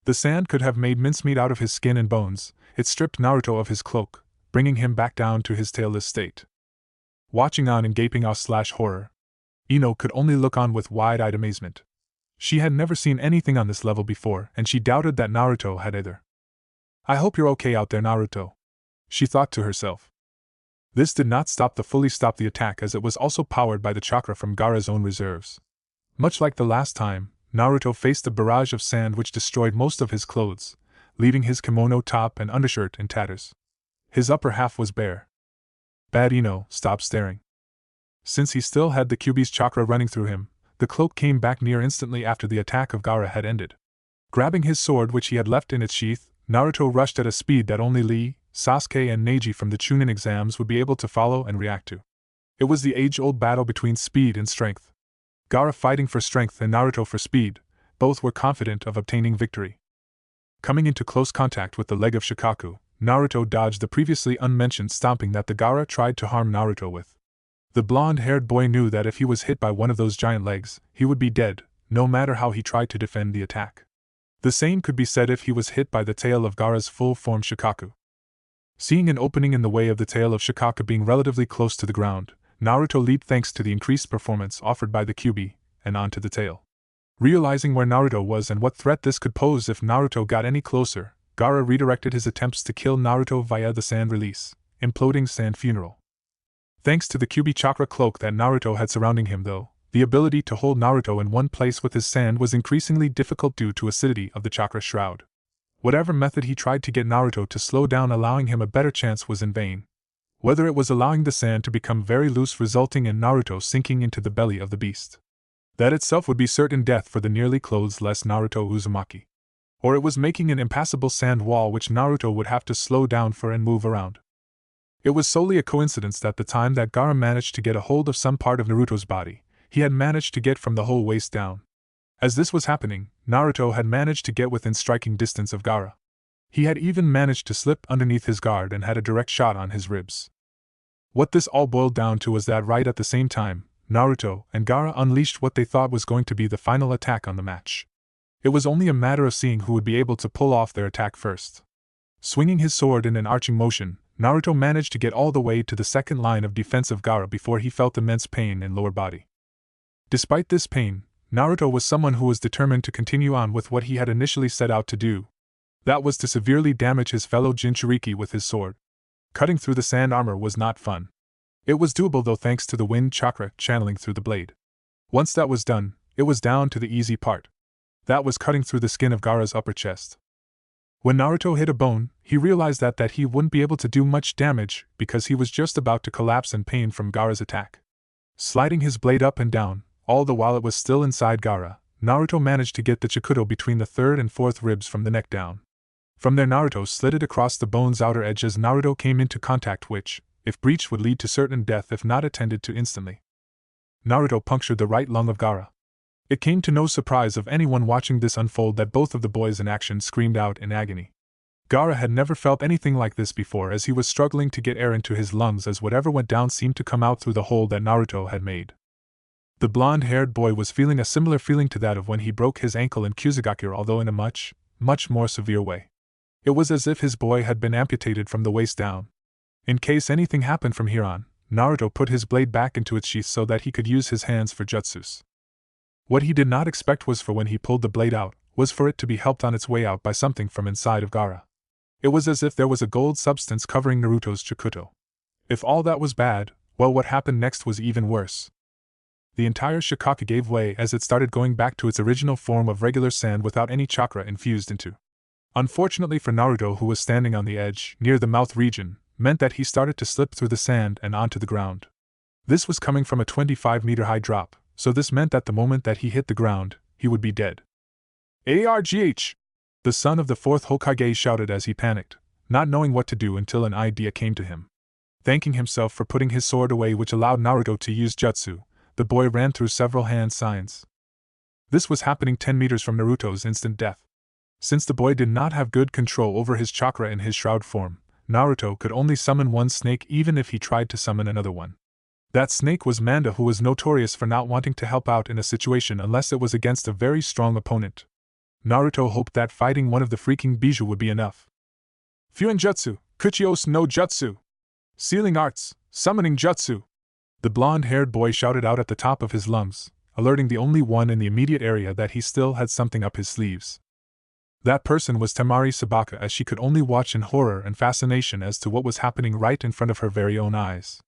[SPEAKER 2] The sand could have made mincemeat out of his skin and bones. It stripped Naruto of his cloak, bringing him back down to his tailless state. Watching on in gaping awe/horror, Ino could only look on with wide-eyed amazement. She had never seen anything on this level before, and she doubted that Naruto had either. I hope you're okay out there, Naruto, she thought to herself. This did not fully stop the attack, as it was also powered by the chakra from Gaara's own reserves. Much like the last time, Naruto faced a barrage of sand which destroyed most of his clothes, leaving his kimono top and undershirt in tatters. His upper half was bare. Bad Ino stopped staring. Since he still had the Kyuubi's chakra running through him, the cloak came back near instantly after the attack of Gaara had ended. Grabbing his sword which he had left in its sheath, Naruto rushed at a speed that only Lee, Sasuke and Neji from the Chunin exams would be able to follow and react to. It was the age-old battle between speed and strength. Gaara fighting for strength and Naruto for speed, both were confident of obtaining victory. Coming into close contact with the leg of Shikaku, Naruto dodged the previously unmentioned stomping that the Gaara tried to harm Naruto with. The blonde-haired boy knew that if he was hit by one of those giant legs, he would be dead, no matter how he tried to defend the attack. The same could be said if he was hit by the tail of Gaara's full-form Shikaku. Seeing an opening in the way of the tail of Shikaku being relatively close to the ground, Naruto leaped thanks to the increased performance offered by the Kyuubi, and onto the tail. Realizing where Naruto was and what threat this could pose if Naruto got any closer, Gaara redirected his attempts to kill Naruto via the sand release, imploding sand funeral. Thanks to the Kyuubi chakra cloak that Naruto had surrounding him though, the ability to hold Naruto in one place with his sand was increasingly difficult due to acidity of the chakra shroud. Whatever method he tried to get Naruto to slow down allowing him a better chance was in vain. Whether it was allowing the sand to become very loose resulting in Naruto sinking into the belly of the beast. That itself would be certain death for the nearly clothes-less Naruto Uzumaki. Or it was making an impassable sand wall which Naruto would have to slow down for and move around. It was solely a coincidence that the time that Gaara managed to get a hold of some part of Naruto's body, he had managed to get from the whole waist down. As this was happening, Naruto had managed to get within striking distance of Gaara. He had even managed to slip underneath his guard and had a direct shot on his ribs. What this all boiled down to was that right at the same time, Naruto and Gaara unleashed what they thought was going to be the final attack on the match. It was only a matter of seeing who would be able to pull off their attack first. Swinging his sword in an arching motion, Naruto managed to get all the way to the second line of defense of Gaara before he felt immense pain in lower body. Despite this pain, Naruto was someone who was determined to continue on with what he had initially set out to do. That was to severely damage his fellow Jinchuriki with his sword. Cutting through the sand armor was not fun. It was doable though thanks to the wind chakra channeling through the blade. Once that was done, it was down to the easy part. That was cutting through the skin of Gaara's upper chest. When Naruto hit a bone, he realized that he wouldn't be able to do much damage because he was just about to collapse in pain from Gaara's attack. Sliding his blade up and down, all the while it was still inside Gaara, Naruto managed to get the Chikuto between the third and fourth ribs from the neck down. From there Naruto slid it across the bone's outer edge as Naruto came into contact which, if breached, would lead to certain death if not attended to instantly. Naruto punctured the right lung of Gaara. It came to no surprise of anyone watching this unfold that both of the boys in action screamed out in agony. Gaara had never felt anything like this before as he was struggling to get air into his lungs as whatever went down seemed to come out through the hole that Naruto had made. The blonde-haired boy was feeling a similar feeling to that of when he broke his ankle in Kusugakure, although in a much, much more severe way. It was as if his boy had been amputated from the waist down. In case anything happened from here on, Naruto put his blade back into its sheath so that he could use his hands for jutsus. What he did not expect was for when he pulled the blade out, was for it to be helped on its way out by something from inside of Gaara. It was as if there was a gold substance covering Naruto's Chikuto. If all that was bad, well, what happened next was even worse. The entire Shikage gave way as it started going back to its original form of regular sand without any chakra infused into. Unfortunately for Naruto, who was standing on the edge, near the mouth region, meant that he started to slip through the sand and onto the ground. This was coming from a 25-meter-high drop, so this meant that the moment that he hit the ground, he would be dead. ARGH! The son of the fourth Hokage shouted as he panicked, not knowing what to do until an idea came to him. Thanking himself for putting his sword away, which allowed Naruto to use jutsu, the boy ran through several hand signs. This was happening 10 meters from Naruto's instant death. Since the boy did not have good control over his chakra in his shroud form, Naruto could only summon one snake even if he tried to summon another one. That snake was Manda, who was notorious for not wanting to help out in a situation unless it was against a very strong opponent. Naruto hoped that fighting one of the freaking Bijou would be enough. Fuinjutsu, Kuchios no Jutsu! Sealing arts, summoning jutsu! The blonde-haired boy shouted out at the top of his lungs, alerting the only one in the immediate area that he still had something up his sleeves. That person was Temari Sabaka, as she could only watch in horror and fascination as to what was happening right in front of her very own eyes.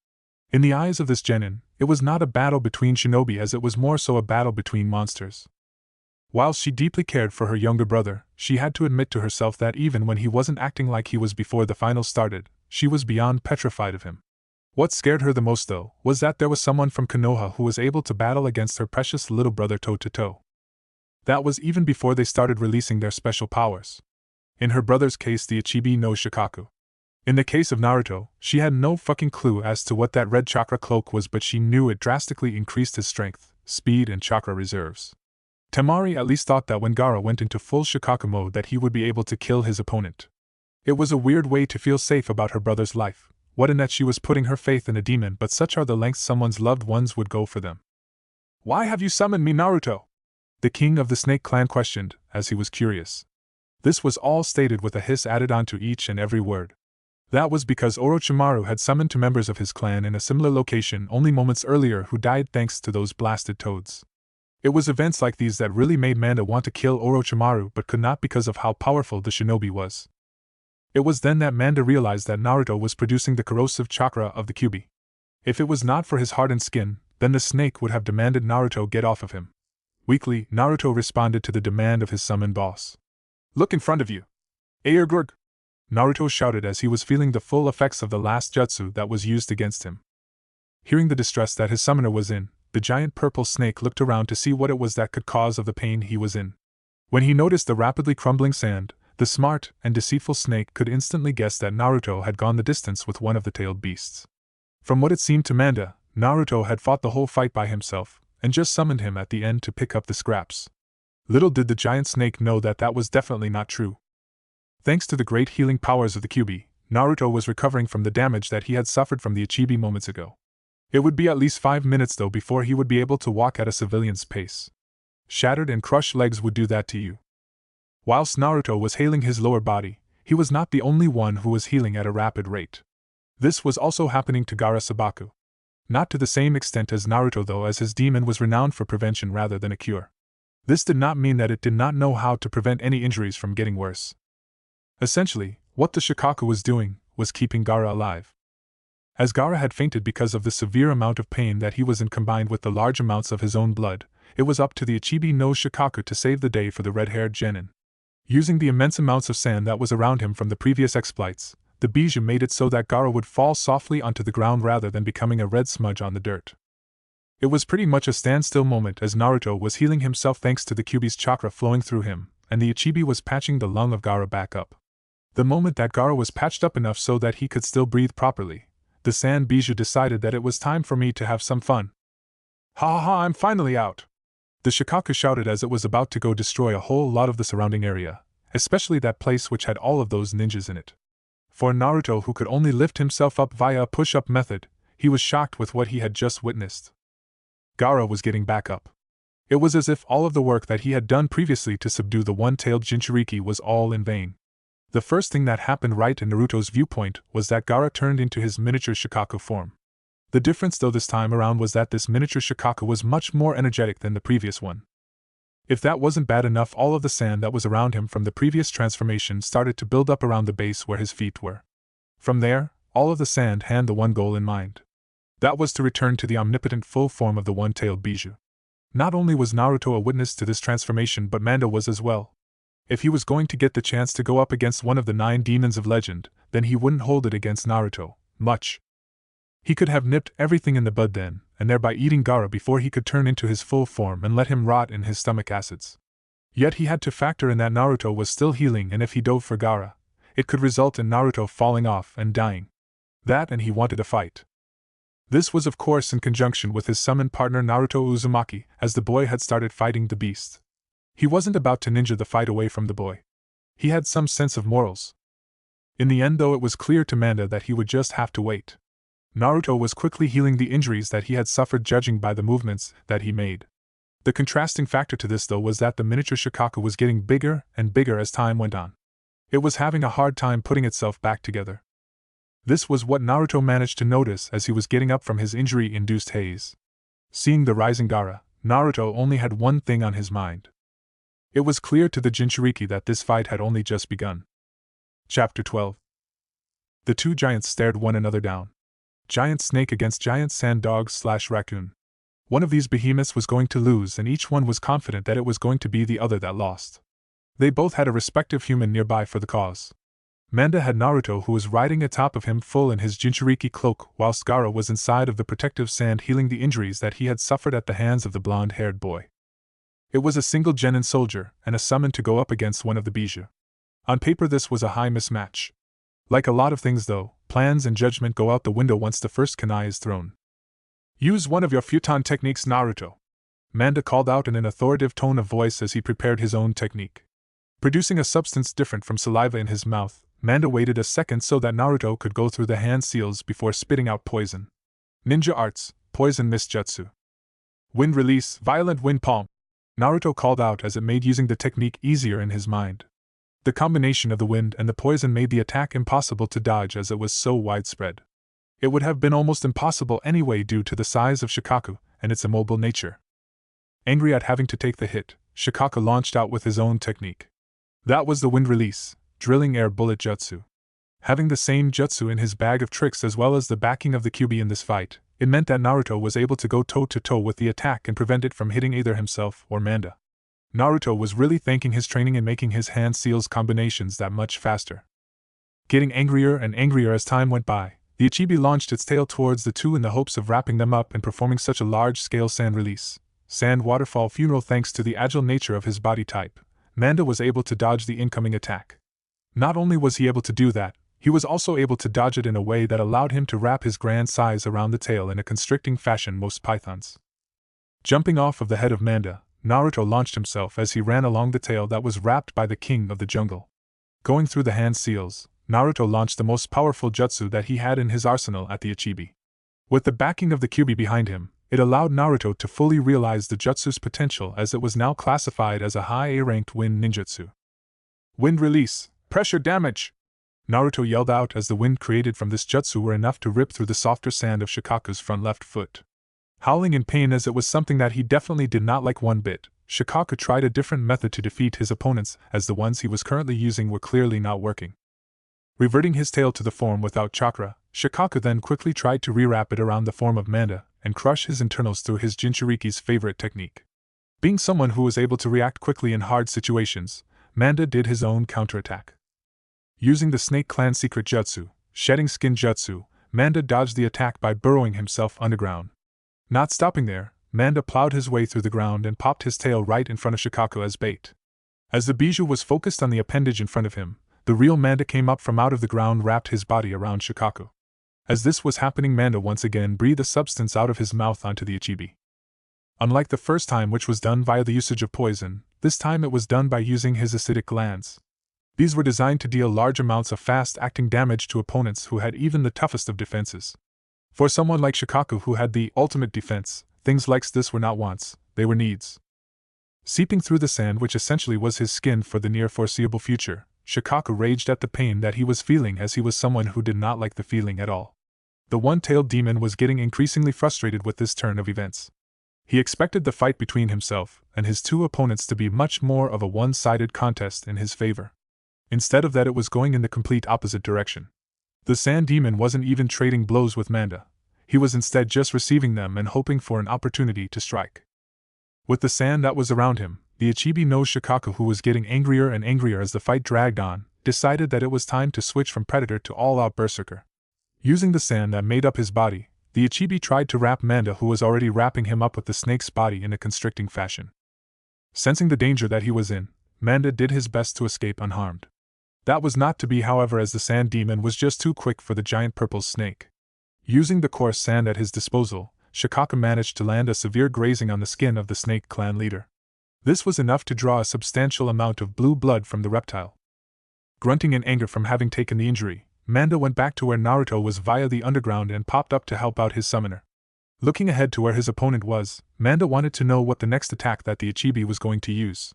[SPEAKER 2] In the eyes of this genin, it was not a battle between shinobi as it was more so a battle between monsters. While she deeply cared for her younger brother, she had to admit to herself that even when he wasn't acting like he was before the final started, she was beyond petrified of him. What scared her the most, though, was that there was someone from Konoha who was able to battle against her precious little brother toe-to-toe. That was even before they started releasing their special powers. In her brother's case, the Ichibi no Shikaku. In the case of Naruto, she had no fucking clue as to what that red chakra cloak was, but she knew it drastically increased his strength, speed, and chakra reserves. Temari at least thought that when Gaara went into full Shikaku mode that he would be able to kill his opponent. It was a weird way to feel safe about her brother's life, what in that she was putting her faith in a demon, but such are the lengths someone's loved ones would go for them. "Why have you summoned me, Naruto?" the king of the Snake Clan questioned, as he was curious. This was all stated with a hiss added onto each and every word. That was because Orochimaru had summoned two members of his clan in a similar location only moments earlier who died thanks to those blasted toads. It was events like these that really made Manda want to kill Orochimaru but could not because of how powerful the shinobi was. It was then that Manda realized that Naruto was producing the corrosive chakra of the Kyuubi. If it was not for his hardened skin, then the snake would have demanded Naruto get off of him. Weakly, Naruto responded to the demand of his summoned boss. "Look in front of you. Airgurg!" Naruto shouted as he was feeling the full effects of the last jutsu that was used against him. Hearing the distress that his summoner was in, the giant purple snake looked around to see what it was that could cause of the pain he was in. When he noticed the rapidly crumbling sand, the smart and deceitful snake could instantly guess that Naruto had gone the distance with one of the tailed beasts. From what it seemed to Manda, Naruto had fought the whole fight by himself, and just summoned him at the end to pick up the scraps. Little did the giant snake know that that was definitely not true. Thanks to the great healing powers of the Kyuubi, Naruto was recovering from the damage that he had suffered from the Ichibi moments ago. It would be at least 5 minutes though before he would be able to walk at a civilian's pace. Shattered and crushed legs would do that to you. Whilst Naruto was healing his lower body, he was not the only one who was healing at a rapid rate. This was also happening to Gaara Sabaku. Not to the same extent as Naruto though, as his demon was renowned for prevention rather than a cure. This did not mean that it did not know how to prevent any injuries from getting worse. Essentially, what the Shikaku was doing was keeping Gaara alive. As Gaara had fainted because of the severe amount of pain that he was in combined with the large amounts of his own blood, it was up to the Ichibi no Shikaku to save the day for the red-haired genin. Using the immense amounts of sand that was around him from the previous exploits, the Bijou made it so that Gaara would fall softly onto the ground rather than becoming a red smudge on the dirt. It was pretty much a standstill moment as Naruto was healing himself thanks to the Kyuubi's chakra flowing through him, and the Ichibi was patching the lung of Gaara back up. The moment that Gaara was patched up enough so that he could still breathe properly, the Sand Bijou decided that it was time for me to have some fun. Ha ha ha, I'm finally out! The Shikaku shouted as it was about to go destroy a whole lot of the surrounding area, especially that place which had all of those ninjas in it. For Naruto, who could only lift himself up via a push-up method, he was shocked with what he had just witnessed. Gaara was getting back up. It was as if all of the work that he had done previously to subdue the one-tailed Jinchuriki was all in vain. The first thing that happened right in Naruto's viewpoint was that Gaara turned into his miniature Shikaku form. The difference though this time around was that this miniature Shikaku was much more energetic than the previous one. If that wasn't bad enough, all of the sand that was around him from the previous transformation started to build up around the base where his feet were. From there, all of the sand had the one goal in mind. That was to return to the omnipotent full form of the one-tailed Bijou. Not only was Naruto a witness to this transformation, but Manda was as well. If he was going to get the chance to go up against one of the 9 demons of legend, then he wouldn't hold it against Naruto much. He could have nipped everything in the bud then, and thereby eating Gaara before he could turn into his full form and let him rot in his stomach acids. Yet he had to factor in that Naruto was still healing, and if he dove for Gaara, it could result in Naruto falling off and dying. That, and he wanted a fight. This was of course in conjunction with his summoned partner Naruto Uzumaki, as the boy had started fighting the beast. He wasn't about to ninja the fight away from the boy. He had some sense of morals. In the end though, it was clear to Manda that he would just have to wait. Naruto was quickly healing the injuries that he had suffered judging by the movements that he made. The contrasting factor to this though was that the miniature Shikaku was getting bigger and bigger as time went on. It was having a hard time putting itself back together. This was what Naruto managed to notice as he was getting up from his injury-induced haze. Seeing the rising Gaara, Naruto only had one thing on his mind. It was clear to the Jinchuriki that this fight had only just begun. Chapter 12. The two giants stared one another down. Giant snake against giant sand dog/raccoon. One of these behemoths was going to lose, and each one was confident that it was going to be the other that lost. They both had a respective human nearby for the cause. Manda had Naruto, who was riding atop of him full in his Jinchuriki cloak, whilst Gaara was inside of the protective sand healing the injuries that he had suffered at the hands of the blonde-haired boy. It was a single genin soldier, and a summon to go up against one of the Bijou. On paper this was a high mismatch. Like a lot of things though, plans and judgment go out the window once the first kunai is thrown. Use one of your futon techniques, Naruto. Manda called out in an authoritative tone of voice as he prepared his own technique. Producing a substance different from saliva in his mouth, Manda waited a second so that Naruto could go through the hand seals before spitting out poison. Ninja arts, poison mist jutsu. Wind release, violent wind palm. Naruto called out as it made using the technique easier in his mind. The combination of the wind and the poison made the attack impossible to dodge as it was so widespread. It would have been almost impossible anyway due to the size of Shikaku and its immobile nature. Angry at having to take the hit, Shikaku launched out with his own technique. That was the wind release, drilling air bullet jutsu. Having the same jutsu in his bag of tricks as well as the backing of the Kyuubi in this fight, it meant that Naruto was able to go toe-to-toe with the attack and prevent it from hitting either himself or Manda. Naruto was really thanking his training in making his hand seals combinations that much faster. Getting angrier and angrier as time went by, the Ichibi launched its tail towards the two in the hopes of wrapping them up and performing such a large-scale sand release. Sand waterfall funeral. Thanks to the agile nature of his body type, Manda was able to dodge the incoming attack. Not only was he able to do that, he was also able to dodge it in a way that allowed him to wrap his grand size around the tail in a constricting fashion most pythons. Jumping off of the head of Manda, Naruto launched himself as he ran along the tail that was wrapped by the king of the jungle. Going through the hand seals, Naruto launched the most powerful jutsu that he had in his arsenal at the Ichibi. With the backing of the Kyuubi behind him, it allowed Naruto to fully realize the jutsu's potential as it was now classified as a high A-ranked wind ninjutsu. Wind release, pressure damage! Naruto yelled out as the wind created from this jutsu were enough to rip through the softer sand of Shikaku's front left foot. Howling in pain as it was something that he definitely did not like one bit, Shikaku tried a different method to defeat his opponents as the ones he was currently using were clearly not working. Reverting his tail to the form without chakra, Shikaku then quickly tried to rewrap it around the form of Manda and crush his internals through his Jinchuriki's favorite technique. Being someone who was able to react quickly in hard situations, Manda did his own counterattack. Using the Snake Clan secret jutsu, Shedding Skin Jutsu, Manda dodged the attack by burrowing himself underground. Not stopping there, Manda plowed his way through the ground and popped his tail right in front of Shikaku as bait. As the bijou was focused on the appendage in front of him, the real Manda came up from out of the ground, wrapped his body around Shikaku. As this was happening, Manda once again breathed a substance out of his mouth onto the Ichibi. Unlike the first time, which was done via the usage of poison, this time it was done by using his acidic glands. These were designed to deal large amounts of fast-acting damage to opponents who had even the toughest of defenses. For someone like Shikaku who had the ultimate defense, things like this were not wants, they were needs. Seeping through the sand, which essentially was his skin for the near foreseeable future, Shikaku raged at the pain that he was feeling as he was someone who did not like the feeling at all. The one-tailed demon was getting increasingly frustrated with this turn of events. He expected the fight between himself and his two opponents to be much more of a one-sided contest in his favor. Instead of that, it was going in the complete opposite direction. The sand demon wasn't even trading blows with Manda. He was instead just receiving them and hoping for an opportunity to strike. With the sand that was around him, the Ichibi no Shikaku, who was getting angrier and angrier as the fight dragged on, decided that it was time to switch from predator to all-out berserker. Using the sand that made up his body, the Ichibi tried to wrap Manda, who was already wrapping him up with the snake's body in a constricting fashion. Sensing the danger that he was in, Manda did his best to escape unharmed. That was not to be, however, as the sand demon was just too quick for the giant purple snake. Using the coarse sand at his disposal, Shikaku managed to land a severe grazing on the skin of the Snake Clan leader. This was enough to draw a substantial amount of blue blood from the reptile. Grunting in anger from having taken the injury, Manda went back to where Naruto was via the underground and popped up to help out his summoner. Looking ahead to where his opponent was, Manda wanted to know what the next attack that the Ichibi was going to use.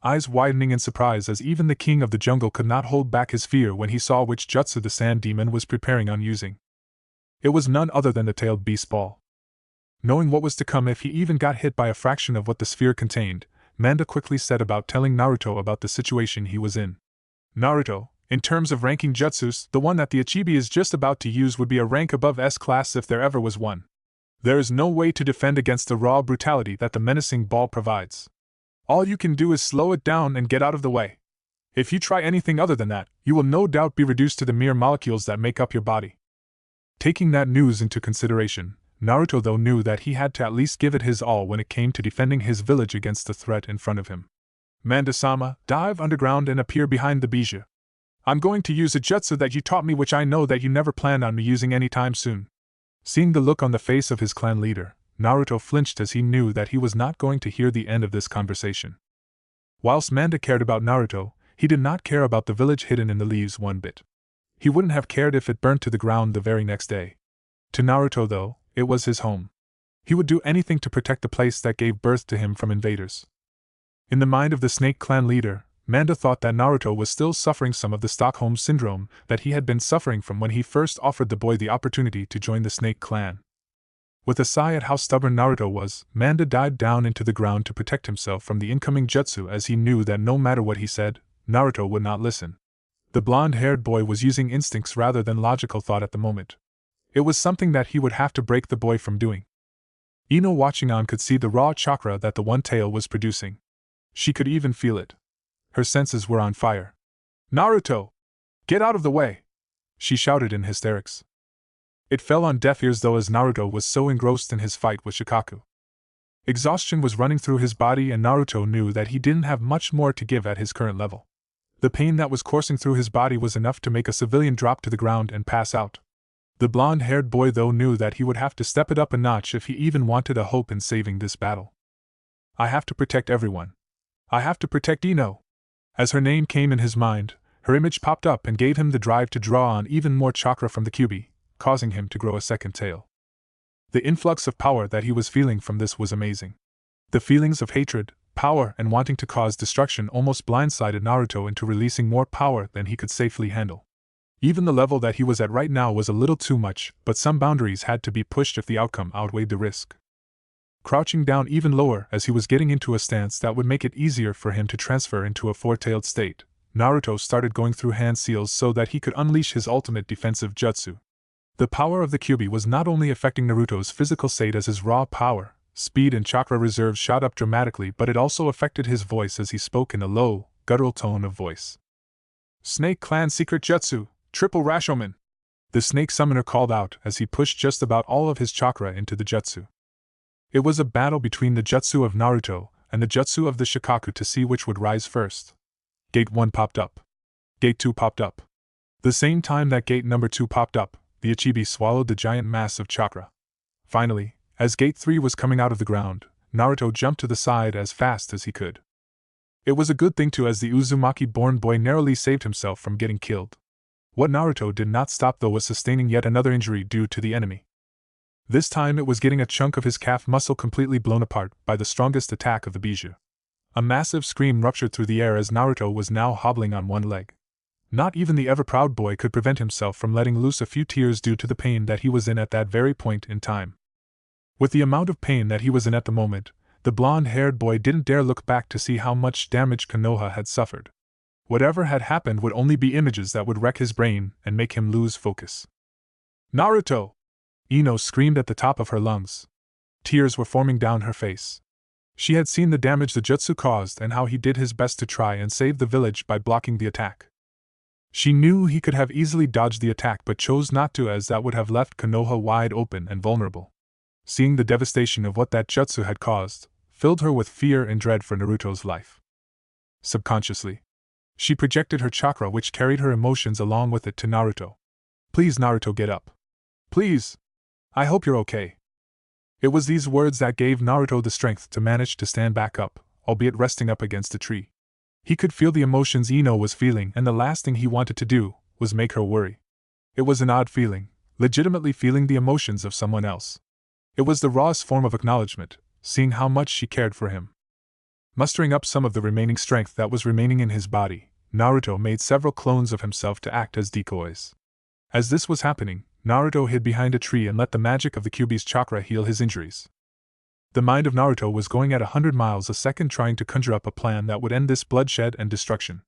[SPEAKER 2] Eyes widening in surprise as even the king of the jungle could not hold back his fear when he saw which jutsu the sand demon was preparing on using. It was none other than the tailed beast ball. Knowing what was to come if he even got hit by a fraction of what the sphere contained, Manda quickly set about telling Naruto about the situation he was in. Naruto, in terms of ranking jutsus, the one that the Ichibi is just about to use would be a rank above S-class if there ever was one. There is no way to defend against the raw brutality that the menacing ball provides. All you can do is slow it down and get out of the way. If you try anything other than that, you will no doubt be reduced to the mere molecules that make up your body. Taking that news into consideration, Naruto though knew that he had to at least give it his all when it came to defending his village against the threat in front of him. Manda-sama, dive underground and appear behind the bijou. I'm going to use a jutsu that you taught me, which I know that you never planned on me using anytime soon. Seeing the look on the face of his clan leader, Naruto flinched as he knew that he was not going to hear the end of this conversation. Whilst Manda cared about Naruto, he did not care about the village hidden in the leaves one bit. He wouldn't have cared if it burnt to the ground the very next day. To Naruto, though, it was his home. He would do anything to protect the place that gave birth to him from invaders. In the mind of the Snake Clan leader, Manda thought that Naruto was still suffering some of the Stockholm Syndrome that he had been suffering from when he first offered the boy the opportunity to join the Snake Clan. With a sigh at how stubborn Naruto was, Manda dived down into the ground to protect himself from the incoming jutsu, as he knew that no matter what he said, Naruto would not listen. The blonde-haired boy was using instincts rather than logical thought at the moment. It was something that he would have to break the boy from doing. Ino, watching on, could see the raw chakra that the one tail was producing. She could even feel it. Her senses were on fire. "Naruto! Get out of the way!" she shouted in hysterics. It fell on deaf ears though, as Naruto was so engrossed in his fight with Shikaku. Exhaustion was running through his body, and Naruto knew that he didn't have much more to give at his current level. The pain that was coursing through his body was enough to make a civilian drop to the ground and pass out. The blonde-haired boy though knew that he would have to step it up a notch if he even wanted a hope in saving this battle. I have to protect everyone. I have to protect Ino. As her name came in his mind, her image popped up and gave him the drive to draw on even more chakra from the Kyuubi, causing him to grow a second tail. The influx of power that he was feeling from this was amazing. The feelings of hatred, power, and wanting to cause destruction almost blindsided Naruto into releasing more power than he could safely handle. Even the level that he was at right now was a little too much, but some boundaries had to be pushed if the outcome outweighed the risk. Crouching down even lower as he was getting into a stance that would make it easier for him to transfer into a four-tailed state, Naruto started going through hand seals so that he could unleash his ultimate defensive jutsu. The power of the Kyuubi was not only affecting Naruto's physical state as his raw power, speed and chakra reserves shot up dramatically, but it also affected his voice as he spoke in a low, guttural tone of voice. Snake Clan Secret Jutsu, Triple Rashomon! The Snake Summoner called out as he pushed just about all of his chakra into the jutsu. It was a battle between the jutsu of Naruto and the jutsu of the Shikaku to see which would rise first. Gate 1 popped up. Gate 2 popped up. The same time that gate number 2 popped up, the Ichibi swallowed the giant mass of chakra. Finally, as gate 3 was coming out of the ground, Naruto jumped to the side as fast as he could. It was a good thing too, as the Uzumaki-born boy narrowly saved himself from getting killed. What Naruto did not stop though was sustaining yet another injury due to the enemy. This time it was getting a chunk of his calf muscle completely blown apart by the strongest attack of the Bijou. A massive scream ruptured through the air as Naruto was now hobbling on one leg. Not even the ever-proud boy could prevent himself from letting loose a few tears due to the pain that he was in at that very point in time. With the amount of pain that he was in at the moment, the blonde-haired boy didn't dare look back to see how much damage Konoha had suffered. Whatever had happened would only be images that would wreck his brain and make him lose focus. Naruto! Ino screamed at the top of her lungs. Tears were forming down her face. She had seen the damage the jutsu caused and how he did his best to try and save the village by blocking the attack. She knew he could have easily dodged the attack but chose not to, as that would have left Konoha wide open and vulnerable. Seeing the devastation of what that jutsu had caused filled her with fear and dread for Naruto's life. Subconsciously, she projected her chakra, which carried her emotions along with it, to Naruto. Please, Naruto, get up. Please. I hope you're okay. It was these words that gave Naruto the strength to manage to stand back up, albeit resting up against a tree. He could feel the emotions Ino was feeling, and the last thing he wanted to do was make her worry. It was an odd feeling, legitimately feeling the emotions of someone else. It was the rawest form of acknowledgement, seeing how much she cared for him. Mustering up some of the remaining strength that was remaining in his body, Naruto made several clones of himself to act as decoys. As this was happening, Naruto hid behind a tree and let the magic of the Kyuubi's chakra heal his injuries. The mind of Naruto was going at 100 miles a second, trying to conjure up a plan that would end this bloodshed and destruction.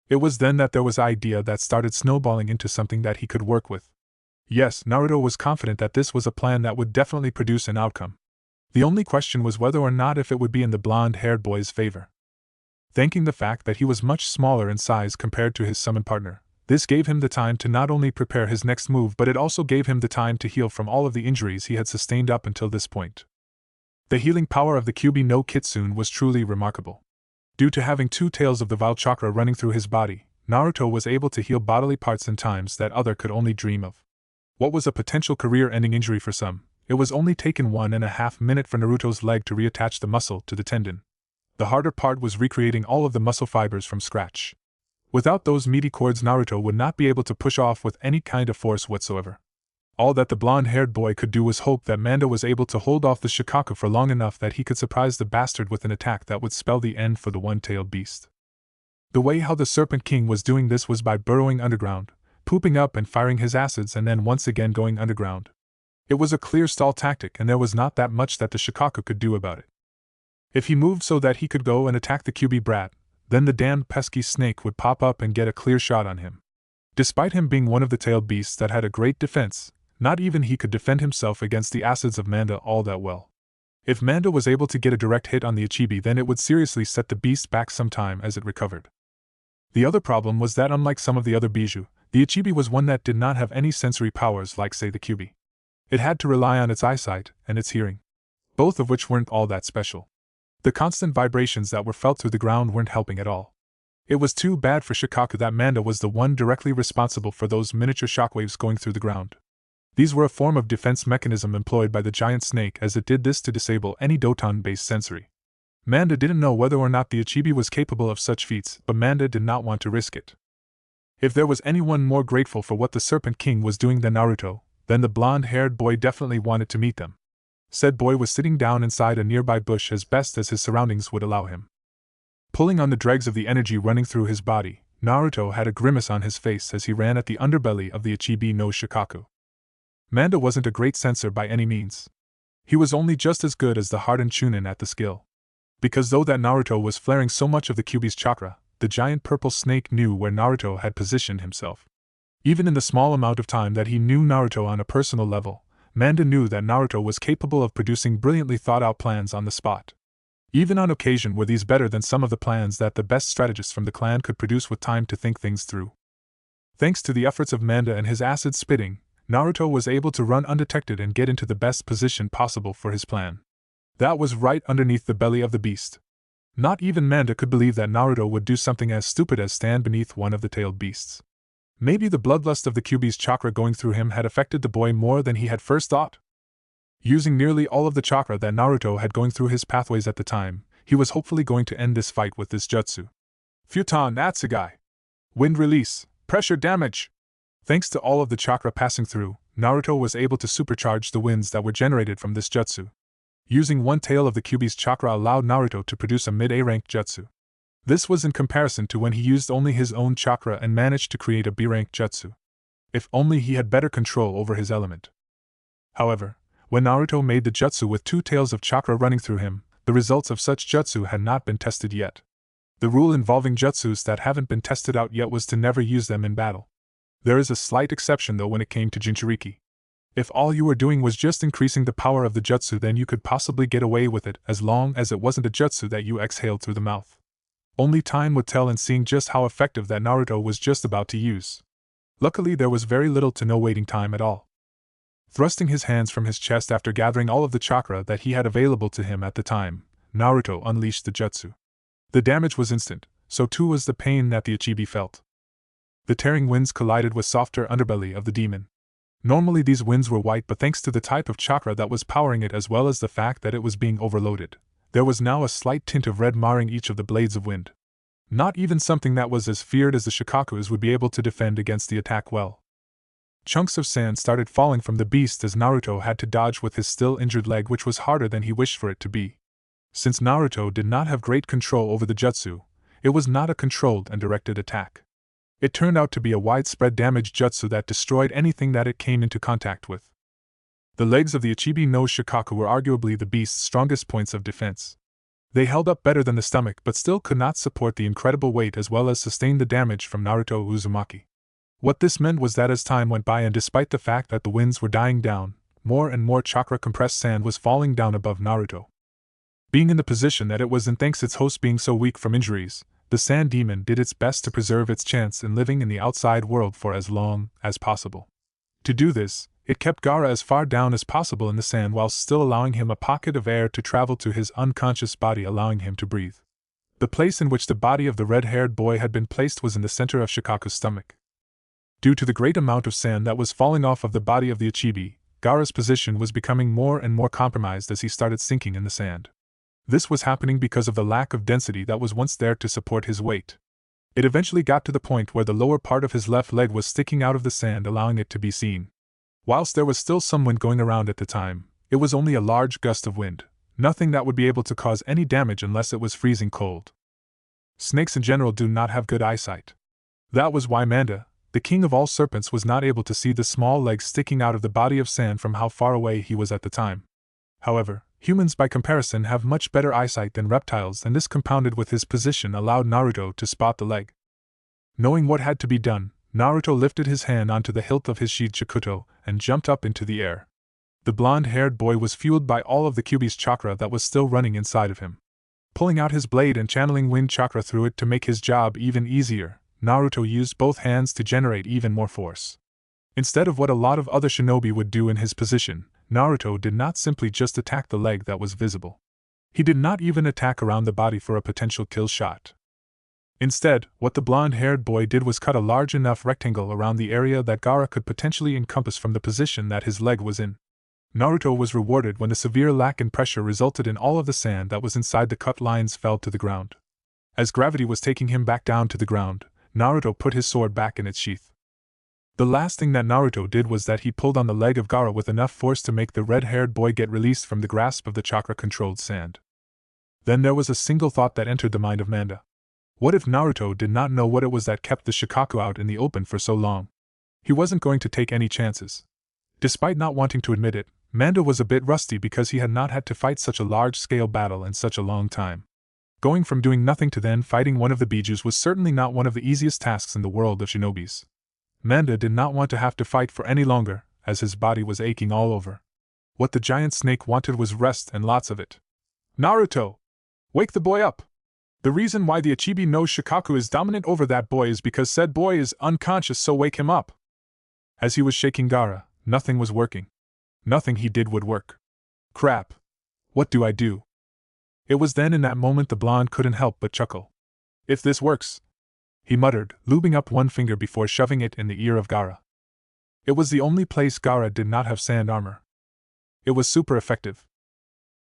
[SPEAKER 2] It was then that there was an idea that started snowballing into something that he could work with. Yes, Naruto was confident that this was a plan that would definitely produce an outcome. The only question was whether or not if it would be in the blonde-haired boy's favor. Thanking the fact that he was much smaller in size compared to his summoned partner, this gave him the time to not only prepare his next move, but it also gave him the time to heal from all of the injuries he had sustained up until this point. The healing power of the Kyuubi no Kitsune was truly remarkable. Due to having 2 tails of the vile chakra running through his body, Naruto was able to heal bodily parts in times that other could only dream of. What was a potential career-ending injury for some, it was only taken 1.5 minutes for Naruto's leg to reattach the muscle to the tendon. The harder part was recreating all of the muscle fibers from scratch. Without those meaty cords, Naruto would not be able to push off with any kind of force whatsoever. All that the blonde-haired boy could do was hope that Manda was able to hold off the Shikaku for long enough that he could surprise the bastard with an attack that would spell the end for the one-tailed beast. The way how the Serpent King was doing this was by burrowing underground, pooping up and firing his acids, and then once again going underground. It was a clear stall tactic, and there was not that much that the Shikaku could do about it. If he moved so that he could go and attack the Kyuubi brat, then the damned pesky snake would pop up and get a clear shot on him. Despite him being one of the tailed beasts that had a great defense, not even he could defend himself against the acids of Manda all that well. If Manda was able to get a direct hit on the Ichibi, then it would seriously set the beast back some time as it recovered. The other problem was that unlike some of the other Bijou, the Ichibi was one that did not have any sensory powers like, say, the Kyuubi. It had to rely on its eyesight and its hearing, both of which weren't all that special. The constant vibrations that were felt through the ground weren't helping at all. It was too bad for Shikaku that Manda was the one directly responsible for those miniature shockwaves going through the ground. These were a form of defense mechanism employed by the giant snake, as it did this to disable any Doton-based sensory. Manda didn't know whether or not the Achibi was capable of such feats, but Manda did not want to risk it. If there was anyone more grateful for what the Serpent King was doing than Naruto, then the blonde-haired boy definitely wanted to meet them. Said boy was sitting down inside a nearby bush as best as his surroundings would allow him. Pulling on the dregs of the energy running through his body, Naruto had a grimace on his face as he ran at the underbelly of the Achibi no Shikaku. Manda wasn't a great sensor by any means. He was only just as good as the hardened Chunin at the skill. Because though that Naruto was flaring so much of the Kyuubi's chakra, the giant purple snake knew where Naruto had positioned himself. Even in the small amount of time that he knew Naruto on a personal level, Manda knew that Naruto was capable of producing brilliantly thought-out plans on the spot. Even on occasion were these better than some of the plans that the best strategists from the clan could produce with time to think things through. Thanks to the efforts of Manda and his acid spitting, Naruto was able to run undetected and get into the best position possible for his plan. That was right underneath the belly of the beast. Not even Manda could believe that Naruto would do something as stupid as stand beneath one of the tailed beasts. Maybe the bloodlust of the Kyuubi's chakra going through him had affected the boy more than he had first thought. Using nearly all of the chakra that Naruto had going through his pathways at the time, he was hopefully going to end this fight with this jutsu. Futon Atsugai. Wind release, pressure damage. Thanks to all of the chakra passing through, Naruto was able to supercharge the winds that were generated from this jutsu. Using one tail of the Kyuubi's chakra allowed Naruto to produce a mid-A rank jutsu. This was in comparison to when he used only his own chakra and managed to create a B-rank jutsu. If only he had better control over his element. However, when Naruto made the jutsu with two tails of chakra running through him, the results of such jutsu had not been tested yet. The rule involving jutsus that haven't been tested out yet was to never use them in battle. There is a slight exception though when it came to Jinchuriki. If all you were doing was just increasing the power of the jutsu, then you could possibly get away with it as long as it wasn't a jutsu that you exhaled through the mouth. Only time would tell in seeing just how effective that Naruto was just about to use. Luckily there was very little to no waiting time at all. Thrusting his hands from his chest after gathering all of the chakra that he had available to him at the time, Naruto unleashed the jutsu. The damage was instant, so too was the pain that the Achibi felt. The tearing winds collided with softer underbelly of the demon. Normally these winds were white, but thanks to the type of chakra that was powering it as well as the fact that it was being overloaded, there was now a slight tint of red marring each of the blades of wind. Not even something that was as feared as the Shikakus would be able to defend against the attack well. Chunks of sand started falling from the beast as Naruto had to dodge with his still injured leg, which was harder than he wished for it to be. Since Naruto did not have great control over the jutsu, it was not a controlled and directed attack. It turned out to be a widespread damage jutsu that destroyed anything that it came into contact with. The legs of the Achibi no Shikaku were arguably the beast's strongest points of defense. They held up better than the stomach but still could not support the incredible weight as well as sustain the damage from Naruto Uzumaki. What this meant was that as time went by and despite the fact that the winds were dying down, more and more chakra-compressed sand was falling down above Naruto. Being in the position that it was in thanks its host being so weak from injuries, the sand demon did its best to preserve its chance in living in the outside world for as long as possible. To do this, it kept Gaara as far down as possible in the sand while still allowing him a pocket of air to travel to his unconscious body, allowing him to breathe. The place in which the body of the red-haired boy had been placed was in the center of Shikaku's stomach. Due to the great amount of sand that was falling off of the body of the Achibi, Gaara's position was becoming more and more compromised as he started sinking in the sand. This was happening because of the lack of density that was once there to support his weight. It eventually got to the point where the lower part of his left leg was sticking out of the sand, allowing it to be seen. Whilst there was still some wind going around at the time, it was only a large gust of wind, nothing that would be able to cause any damage unless it was freezing cold. Snakes in general do not have good eyesight. That was why Manda, the king of all serpents, was not able to see the small legs sticking out of the body of sand from how far away he was at the time. However, humans by comparison have much better eyesight than reptiles, and this compounded with his position allowed Naruto to spot the leg. Knowing what had to be done, Naruto lifted his hand onto the hilt of his Shid Chikuto and jumped up into the air. The blonde-haired boy was fueled by all of the Kyuubi's chakra that was still running inside of him. Pulling out his blade and channeling wind chakra through it to make his job even easier, Naruto used both hands to generate even more force. Instead of what a lot of other shinobi would do in his position, Naruto did not simply just attack the leg that was visible. He did not even attack around the body for a potential kill shot. Instead, what the blonde-haired boy did was cut a large enough rectangle around the area that Gaara could potentially encompass from the position that his leg was in. Naruto was rewarded when the severe lack in pressure resulted in all of the sand that was inside the cut lines fell to the ground. As gravity was taking him back down to the ground, Naruto put his sword back in its sheath. The last thing that Naruto did was that he pulled on the leg of Gaara with enough force to make the red-haired boy get released from the grasp of the chakra-controlled sand. Then there was a single thought that entered the mind of Manda. What if Naruto did not know what it was that kept the Shikaku out in the open for so long? He wasn't going to take any chances. Despite not wanting to admit it, Manda was a bit rusty because he had not had to fight such a large-scale battle in such a long time. Going from doing nothing to then fighting one of the Bijus was certainly not one of the easiest tasks in the world of shinobis. Manda did not want to have to fight for any longer, as his body was aching all over. What the giant snake wanted was rest and lots of it. Naruto! Wake the boy up! The reason why the Ichibi no Shikaku is dominant over that boy is because said boy is unconscious, so wake him up. As he was shaking Gaara, nothing was working. Nothing he did would work. Crap. What do I do? It was then in that moment the blonde couldn't help but chuckle. If this works, he muttered, lubing up one finger before shoving it in the ear of Gaara. It was the only place Gaara did not have sand armor. It was super effective.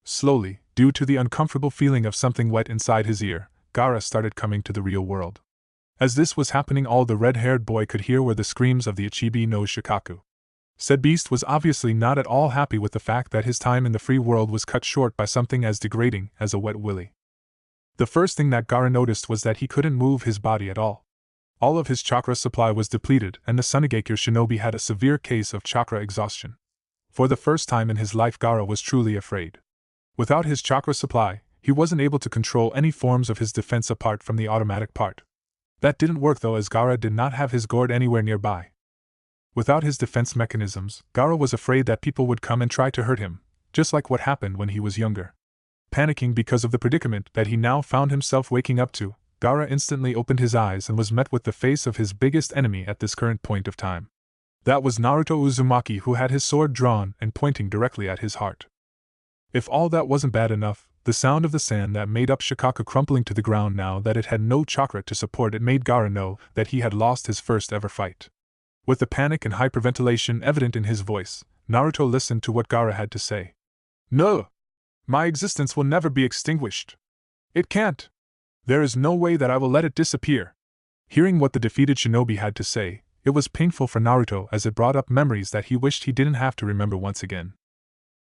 [SPEAKER 2] Slowly, due to the uncomfortable feeling of something wet inside his ear, Gaara started coming to the real world. As this was happening, all the red-haired boy could hear were the screams of the Ichibi no Shikaku. Said beast was obviously not at all happy with the fact that his time in the free world was cut short by something as degrading as a wet willy. The first thing that Gaara noticed was that he couldn't move his body at all. All of his chakra supply was depleted, and the Sunigakure shinobi had a severe case of chakra exhaustion. For the first time in his life, Gaara was truly afraid. Without his chakra supply, he wasn't able to control any forms of his defense apart from the automatic part. That didn't work though, as Gaara did not have his gourd anywhere nearby. Without his defense mechanisms, Gaara was afraid that people would come and try to hurt him, just like what happened when he was younger. Panicking because of the predicament that he now found himself waking up to, Gaara instantly opened his eyes and was met with the face of his biggest enemy at this current point of time. That was Naruto Uzumaki, who had his sword drawn and pointing directly at his heart. If all that wasn't bad enough, the sound of the sand that made up Shikaku crumpling to the ground now that it had no chakra to support it made Gaara know that he had lost his first ever fight. With the panic and hyperventilation evident in his voice, Naruto listened to what Gaara had to say. No! My existence will never be extinguished. It can't. There is no way that I will let it disappear. Hearing what the defeated shinobi had to say, it was painful for Naruto as it brought up memories that he wished he didn't have to remember once again.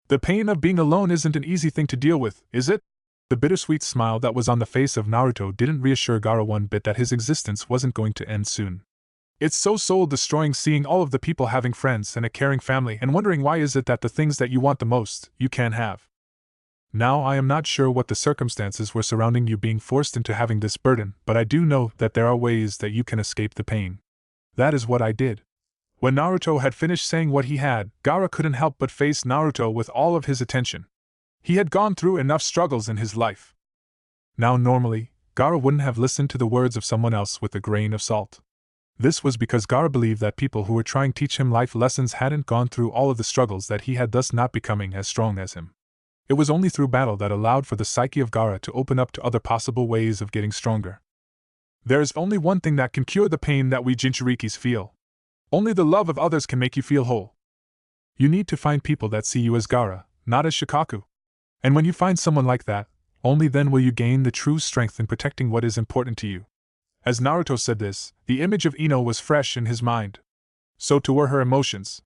[SPEAKER 2] The pain of being alone isn't an easy thing to deal with, is it? The bittersweet smile that was on the face of Naruto didn't reassure Gaara one bit that his existence wasn't going to end soon. It's so soul-destroying seeing all of the people having friends and a caring family and wondering why is it that the things that you want the most, you can't have. Now I am not sure what the circumstances were surrounding you being forced into having this burden, but I do know that there are ways that you can escape the pain. That is what I did. When Naruto had finished saying what he had, Gaara couldn't help but face Naruto with all of his attention. He had gone through enough struggles in his life. Now normally, Gaara wouldn't have listened to the words of someone else with a grain of salt. This was because Gaara believed that people who were trying to teach him life lessons hadn't gone through all of the struggles that he had, thus not becoming as strong as him. It was only through battle that allowed for the psyche of Gaara to open up to other possible ways of getting stronger. There is only one thing that can cure the pain that we Jinchurikis feel. Only the love of others can make you feel whole. You need to find people that see you as Gaara, not as Shikaku. And when you find someone like that, only then will you gain the true strength in protecting what is important to you. As Naruto said this, the image of Ino was fresh in his mind. So too were her emotions.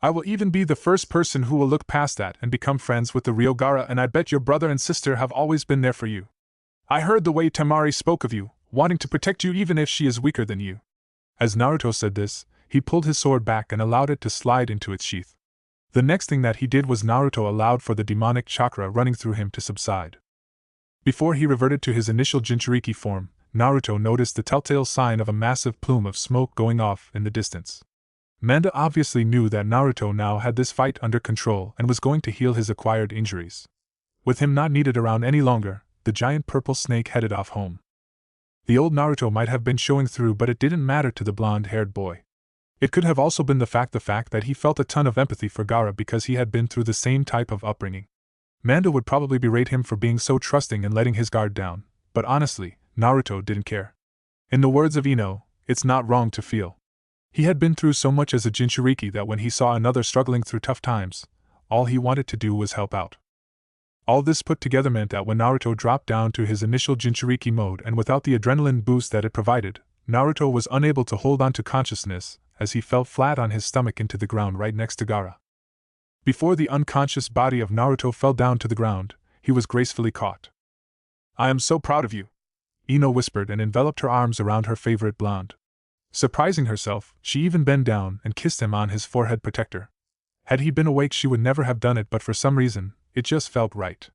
[SPEAKER 2] I will even be the first person who will look past that and become friends with the real Gaara, and I bet your brother and sister have always been there for you. I heard the way Temari spoke of you, wanting to protect you even if she is weaker than you. As Naruto said this, he pulled his sword back and allowed it to slide into its sheath. The next thing that he did was Naruto allowed for the demonic chakra running through him to subside. Before he reverted to his initial Jinchuriki form, Naruto noticed the telltale sign of a massive plume of smoke going off in the distance. Manda obviously knew that Naruto now had this fight under control and was going to heal his acquired injuries. With him not needed around any longer, the giant purple snake headed off home. The old Naruto might have been showing through, but it didn't matter to the blonde-haired boy. It could have also been the fact that he felt a ton of empathy for Gaara because he had been through the same type of upbringing. Manda would probably berate him for being so trusting and letting his guard down, but honestly, Naruto didn't care. In the words of Ino, it's not wrong to feel. He had been through so much as a Jinchuriki that when he saw another struggling through tough times, all he wanted to do was help out. All this put together meant that when Naruto dropped down to his initial Jinchuriki mode and without the adrenaline boost that it provided, Naruto was unable to hold on to consciousness as he fell flat on his stomach into the ground right next to Gaara. Before the unconscious body of Naruto fell down to the ground, he was gracefully caught. "I am so proud of you," Ino whispered and enveloped her arms around her favorite blonde. Surprising herself, she even bent down and kissed him on his forehead protector. Had he been awake she would never have done it, but for some reason, it just felt right.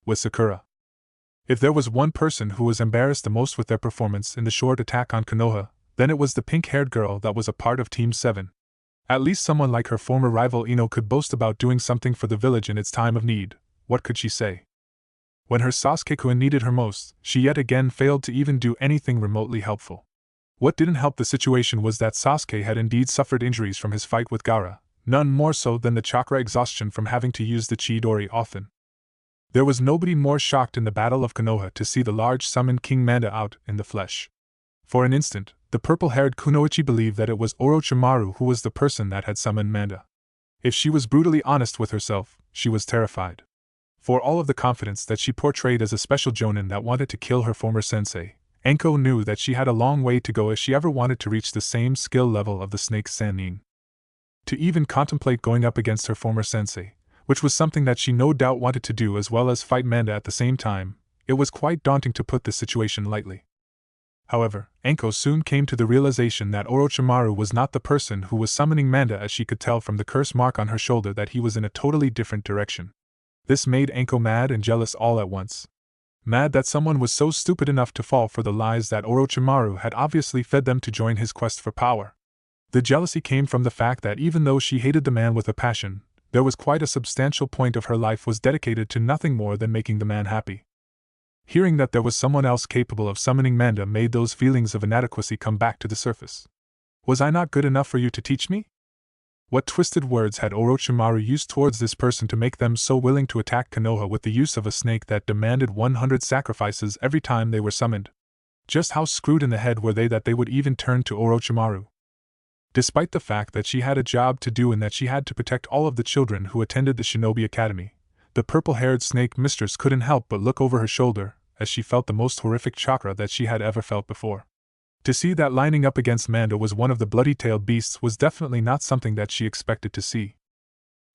[SPEAKER 2] With Sakura. If there was one person who was embarrassed the most with their performance in the short attack on Konoha, then it was the pink-haired girl that was a part of Team 7. At least someone like her former rival Ino could boast about doing something for the village in its time of need. What could she say? When her Sasuke-kun needed her most, she yet again failed to even do anything remotely helpful. What didn't help the situation was that Sasuke had indeed suffered injuries from his fight with Gaara, none more so than the chakra exhaustion from having to use the Chidori often. There was nobody more shocked in the Battle of Konoha to see the large summoned King Manda out in the flesh. For an instant, the purple-haired Kunoichi believed that it was Orochimaru who was the person that had summoned Manda. If she was brutally honest with herself, she was terrified. For all of the confidence that she portrayed as a special jonin that wanted to kill her former sensei, Enko knew that she had a long way to go if she ever wanted to reach the same skill level of the snake Sannin. To even contemplate going up against her former sensei, which was something that she no doubt wanted to do as well as fight Manda at the same time, it was quite daunting to put this situation lightly. However, Enko soon came to the realization that Orochimaru was not the person who was summoning Manda, as she could tell from the curse mark on her shoulder that he was in a totally different direction. This made Enko mad and jealous all at once. Mad that someone was so stupid enough to fall for the lies that Orochimaru had obviously fed them to join his quest for power. The jealousy came from the fact that even though she hated the man with a passion, there was quite a substantial point of her life was dedicated to nothing more than making the man happy. Hearing that there was someone else capable of summoning Manda made those feelings of inadequacy come back to the surface. "Was I not good enough for you to teach me?" What twisted words had Orochimaru used towards this person to make them so willing to attack Konoha with the use of a snake that demanded 100 sacrifices every time they were summoned? Just how screwed in the head were they that they would even turn to Orochimaru? Despite the fact that she had a job to do and that she had to protect all of the children who attended the Shinobi Academy, the purple-haired snake mistress couldn't help but look over her shoulder as she felt the most horrific chakra that she had ever felt before. To see that lining up against Manda was one of the bloody-tailed beasts was definitely not something that she expected to see.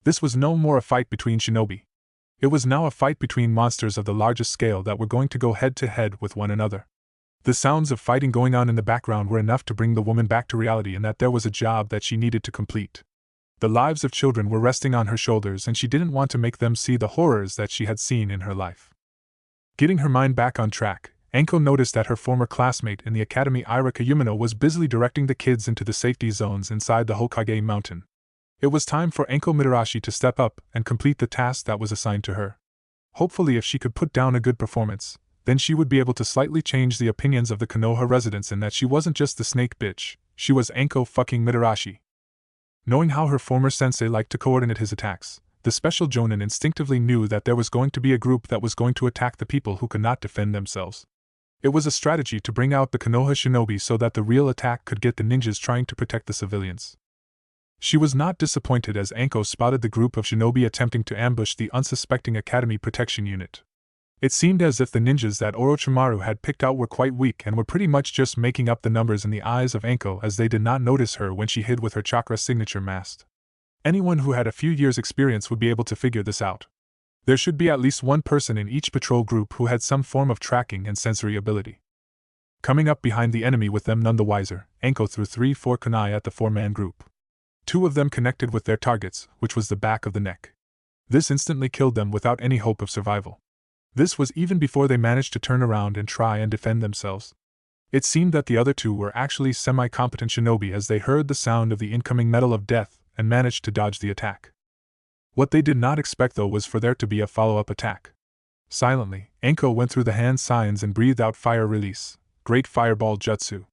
[SPEAKER 2] This was no more a fight between shinobi. It was now a fight between monsters of the largest scale that were going to go head-to-head with one another. The sounds of fighting going on in the background were enough to bring the woman back to reality and that there was a job that she needed to complete. The lives of children were resting on her shoulders and she didn't want to make them see the horrors that she had seen in her life. Getting her mind back on track, Enko noticed that her former classmate in the academy Ira Kayumino was busily directing the kids into the safety zones inside the Hokage mountain. It was time for Enko Mitarashi to step up and complete the task that was assigned to her. Hopefully if she could put down a good performance, then she would be able to slightly change the opinions of the Konoha residents in that she wasn't just the snake bitch, she was Enko fucking Mitarashi. Knowing how her former sensei liked to coordinate his attacks, the special jonin instinctively knew that there was going to be a group that was going to attack the people who could not defend themselves. It was a strategy to bring out the Konoha shinobi so that the real attack could get the ninjas trying to protect the civilians. She was not disappointed as Enko spotted the group of shinobi attempting to ambush the unsuspecting academy protection unit. It seemed as if the ninjas that Orochimaru had picked out were quite weak and were pretty much just making up the numbers in the eyes of Enko as they did not notice her when she hid with her chakra signature masked. Anyone who had a few years' experience would be able to figure this out. There should be at least one person in each patrol group who had some form of tracking and sensory ability. Coming up behind the enemy with them none the wiser, Enko threw 3-4 kunai at the 4-man group. 2 of them connected with their targets, which was the back of the neck. This instantly killed them without any hope of survival. This was even before they managed to turn around and try and defend themselves. It seemed that the other 2 were actually semi-competent shinobi as they heard the sound of the incoming metal of death and managed to dodge the attack. What they did not expect though was for there to be a follow-up attack. Silently, Enko went through the hand signs and breathed out fire release, great fireball jutsu.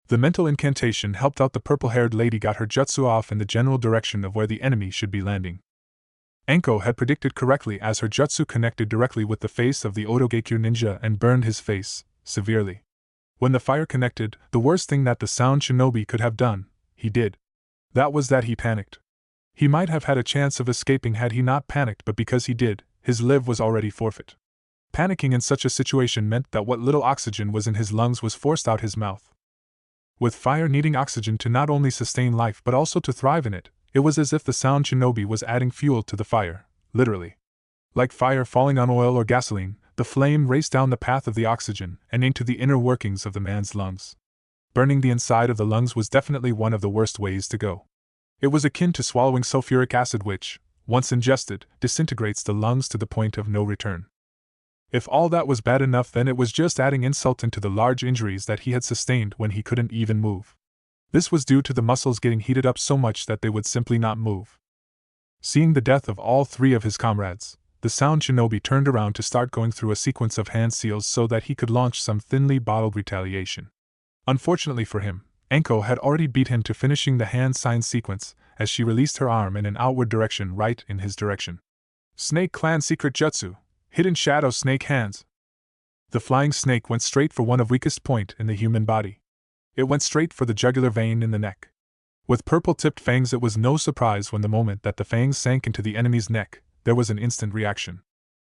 [SPEAKER 2] The mental incantation helped out the purple-haired lady got her jutsu off in the general direction of where the enemy should be landing. Enko had predicted correctly as her jutsu connected directly with the face of the Otogekyu ninja and burned his face severely. When the fire connected, the worst thing that the sound shinobi could have done, he did. That was that he panicked. He might have had a chance of escaping had he not panicked, but because he did, his life was already forfeit. Panicking in such a situation meant that what little oxygen was in his lungs was forced out his mouth. With fire needing oxygen to not only sustain life but also to thrive in it, it was as if the sound shinobi was adding fuel to the fire, literally. Like fire falling on oil or gasoline, the flame raced down the path of the oxygen and into the inner workings of the man's lungs. Burning the inside of the lungs was definitely one of the worst ways to go. It was akin to swallowing sulfuric acid which, once ingested, disintegrates the lungs to the point of no return. If all that was bad enough, then it was just adding insult into the large injuries that he had sustained when he couldn't even move. This was due to the muscles getting heated up so much that they would simply not move. Seeing the death of all three of his comrades, the sound shinobi turned around to start going through a sequence of hand seals so that he could launch some thinly bottled retaliation. Unfortunately for him, Enko had already beat him to finishing the hand sign sequence as she released her arm in an outward direction right in his direction. Snake Clan Secret Jutsu, Hidden Shadow Snake Hands. The flying snake went straight for one of weakest point in the human body. It went straight for the jugular vein in the neck. With purple-tipped fangs, it was no surprise when the moment that the fangs sank into the enemy's neck, there was an instant reaction.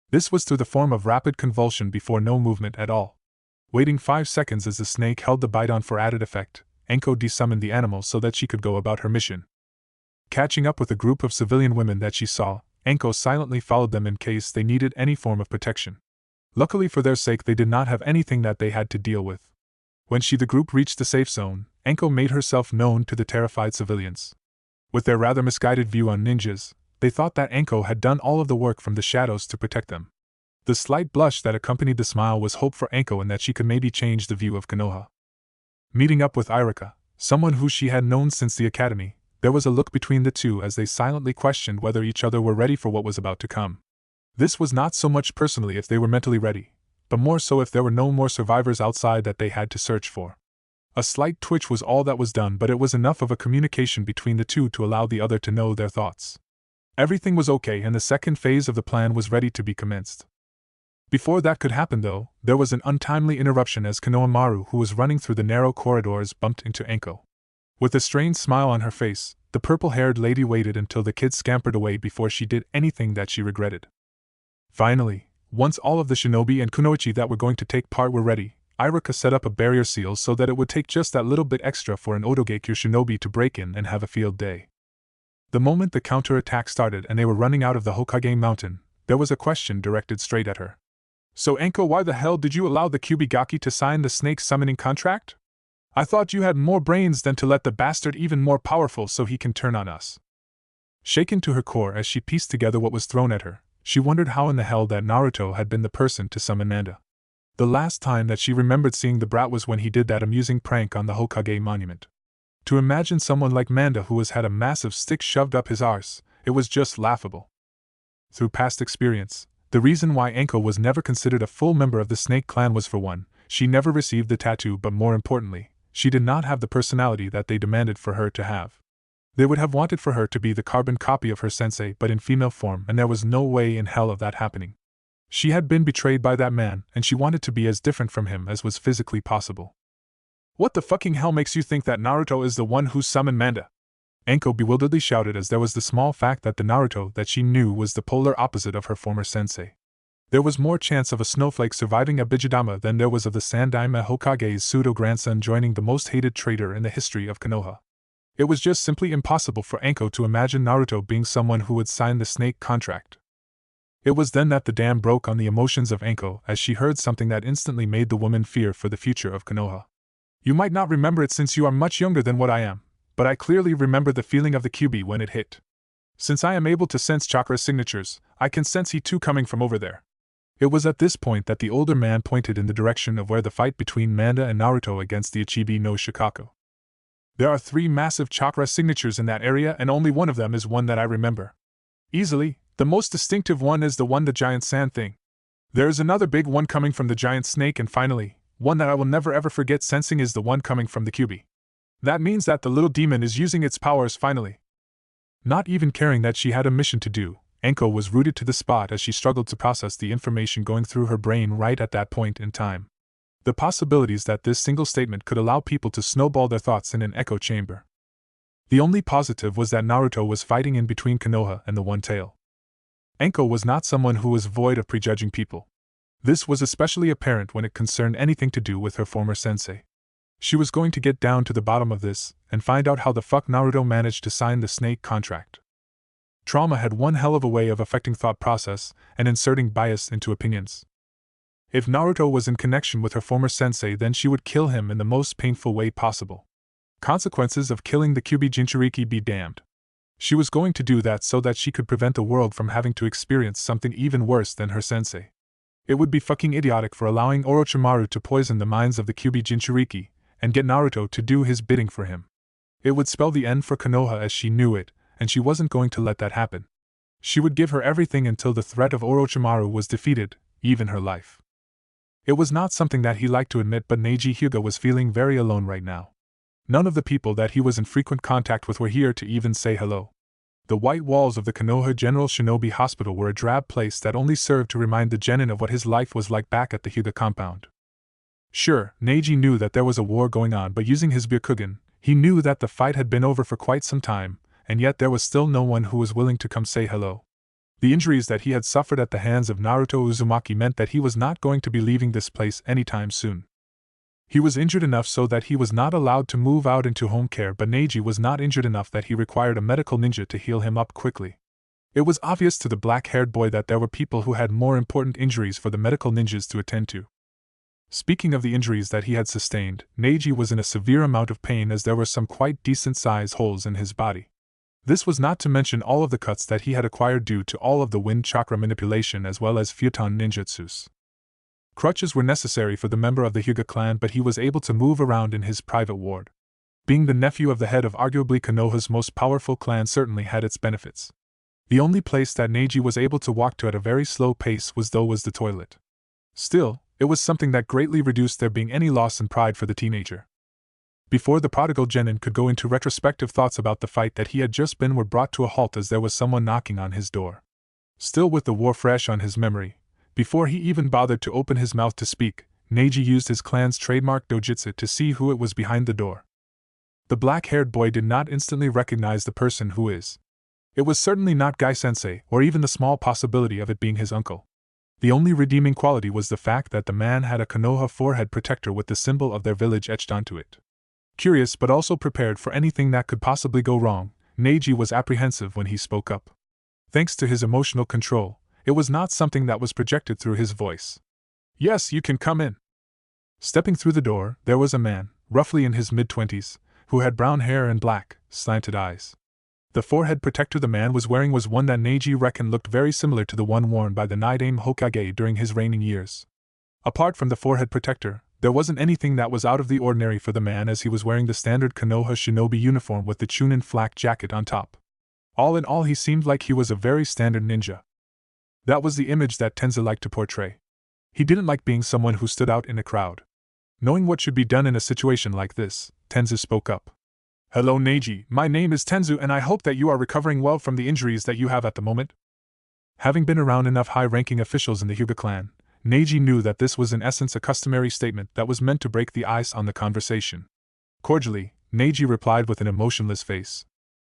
[SPEAKER 2] This was through the form of rapid convulsion before no movement at all. Waiting 5 seconds as the snake held the bite on for added effect, Enko desummoned the animal so that she could go about her mission. Catching up with a group of civilian women that she saw, Enko silently followed them in case they needed any form of protection. Luckily for their sake, they did not have anything that they had to deal with. When the group reached the safe zone, Enko made herself known to the terrified civilians. With their rather misguided view on ninjas, they thought that Enko had done all of the work from the shadows to protect them. The slight blush that accompanied the smile was hope for Enko and that she could maybe change the view of Konoha. Meeting up with Irika, someone who she had known since the academy, there was a look between the two as they silently questioned whether each other were ready for what was about to come. This was not so much personally if they were mentally ready, but more so if there were no more survivors outside that they had to search for. A slight twitch was all that was done, but it was enough of a communication between the two to allow the other to know their thoughts. Everything was okay and the second phase of the plan was ready to be commenced. Before that could happen though, there was an untimely interruption as Konoha Maru, who was running through the narrow corridors, bumped into Enko. With a strained smile on her face, the purple-haired lady waited until the kid scampered away before she did anything that she regretted. Finally, once all of the shinobi and kunoichi that were going to take part were ready, Irika set up a barrier seal so that it would take just that little bit extra for an Odogekure shinobi to break in and have a field day. The moment the counter-attack started and they were running out of the Hokage mountain, there was a question directed straight at her. So Enko, why the hell did you allow the Kubigaki to sign the snake summoning contract? I thought you had more brains than to let the bastard even more powerful so he can turn on us. Shaken to her core as she pieced together what was thrown at her, she wondered how in the hell that Naruto had been the person to summon Manda. The last time that she remembered seeing the brat was when he did that amusing prank on the Hokage monument. To imagine someone like Manda who has had a massive stick shoved up his arse, it was just laughable. Through past experience, the reason why Enko was never considered a full member of the Snake Clan was, for one, she never received the tattoo, but more importantly, she did not have the personality that they demanded for her to have. They would have wanted for her to be the carbon copy of her sensei but in female form, and there was no way in hell of that happening. She had been betrayed by that man, and she wanted to be as different from him as was physically possible. What the fucking hell makes you think that Naruto is the one who summoned Manda? Enko bewilderedly shouted as there was the small fact that the Naruto that she knew was the polar opposite of her former sensei. There was more chance of a snowflake surviving a Bijidama than there was of the Sandaime Hokage's pseudo-grandson joining the most hated traitor in the history of Konoha. It was just simply impossible for Enko to imagine Naruto being someone who would sign the snake contract. It was then that the dam broke on the emotions of Enko as she heard something that instantly made the woman fear for the future of Konoha. You might not remember it since you are much younger than what I am, but I clearly remember the feeling of the Kyuubi when it hit. Since I am able to sense chakra signatures, I can sense he too coming from over there. It was at this point that the older man pointed in the direction of where the fight between Manda and Naruto against the Ichibi no Shikaku. There are 3 massive chakra signatures in that area, and only one of them is one that I remember. Easily, the most distinctive one is the one the giant sand thing. There is another big one coming from the giant snake, and finally, one that I will never ever forget sensing is the one coming from the Kyuubi. That means that the little demon is using its powers finally. Not even caring that she had a mission to do, Enko was rooted to the spot as she struggled to process the information going through her brain right at that point in time. The possibilities that this single statement could allow people to snowball their thoughts in an echo chamber. The only positive was that Naruto was fighting in between Konoha and the One Tail. Enko was not someone who was void of prejudging people. This was especially apparent when it concerned anything to do with her former sensei. She was going to get down to the bottom of this and find out how the fuck Naruto managed to sign the snake contract. Trauma had one hell of a way of affecting thought process and inserting bias into opinions. If Naruto was in connection with her former sensei, then she would kill him in the most painful way possible. Consequences of killing the Kyuubi Jinchuriki be damned. She was going to do that so that she could prevent the world from having to experience something even worse than her sensei. It would be fucking idiotic for allowing Orochimaru to poison the minds of the Kyuubi Jinchuriki and get Naruto to do his bidding for him. It would spell the end for Konoha as she knew it, and she wasn't going to let that happen. She would give her everything until the threat of Orochimaru was defeated, even her life. It was not something that he liked to admit, but Neji Hyuga was feeling very alone right now. None of the people that he was in frequent contact with were here to even say hello. The white walls of the Konoha General Shinobi Hospital were a drab place that only served to remind the genin of what his life was like back at the Hyuga compound. Sure, Neji knew that there was a war going on, but using his Byakugan, he knew that the fight had been over for quite some time, and yet there was still no one who was willing to come say hello. The injuries that he had suffered at the hands of Naruto Uzumaki meant that he was not going to be leaving this place anytime soon. He was injured enough so that he was not allowed to move out into home care, but Neji was not injured enough that he required a medical ninja to heal him up quickly. It was obvious to the black-haired boy that there were people who had more important injuries for the medical ninjas to attend to. Speaking of the injuries that he had sustained, Neji was in a severe amount of pain as there were some quite decent-sized holes in his body. This was not to mention all of the cuts that he had acquired due to all of the wind chakra manipulation as well as futon ninjutsus. Crutches were necessary for the member of the Hyuga clan, but he was able to move around in his private ward. Being the nephew of the head of arguably Konoha's most powerful clan certainly had its benefits. The only place that Neji was able to walk to at a very slow pace was the toilet. Still, it was something that greatly reduced there being any loss in pride for the teenager. Before the prodigal genin could go into retrospective thoughts about the fight that he had just been, were brought to a halt as there was someone knocking on his door. Still with the war fresh on his memory, before he even bothered to open his mouth to speak, Neji used his clan's trademark dojutsu to see who it was behind the door. The black-haired boy did not instantly recognize the person who is. It was certainly not Gai-sensei, or even the small possibility of it being his uncle. The only redeeming quality was the fact that the man had a Konoha forehead protector with the symbol of their village etched onto it. Curious but also prepared for anything that could possibly go wrong, Neji was apprehensive when he spoke up. Thanks to his emotional control, it was not something that was projected through his voice. "Yes, you can come in." Stepping through the door, there was a man, roughly in his mid-20s, who had brown hair and black, slanted eyes. The forehead protector the man was wearing was one that Neji reckoned looked very similar to the one worn by the Nidaime Hokage during his reigning years. Apart from the forehead protector, there wasn't anything that was out of the ordinary for the man, as he was wearing the standard Konoha shinobi uniform with the Chunin flak jacket on top. All in all, he seemed like he was a very standard ninja. That was the image that Tenzu liked to portray. He didn't like being someone who stood out in a crowd. Knowing what should be done in a situation like this, Tenzu spoke up. "Hello Neji, my name is Tenzu and I hope that you are recovering well from the injuries that you have at the moment." Having been around enough high-ranking officials in the Hyuga clan, Neji knew that this was in essence a customary statement that was meant to break the ice on the conversation. Cordially, Neji replied with an emotionless face.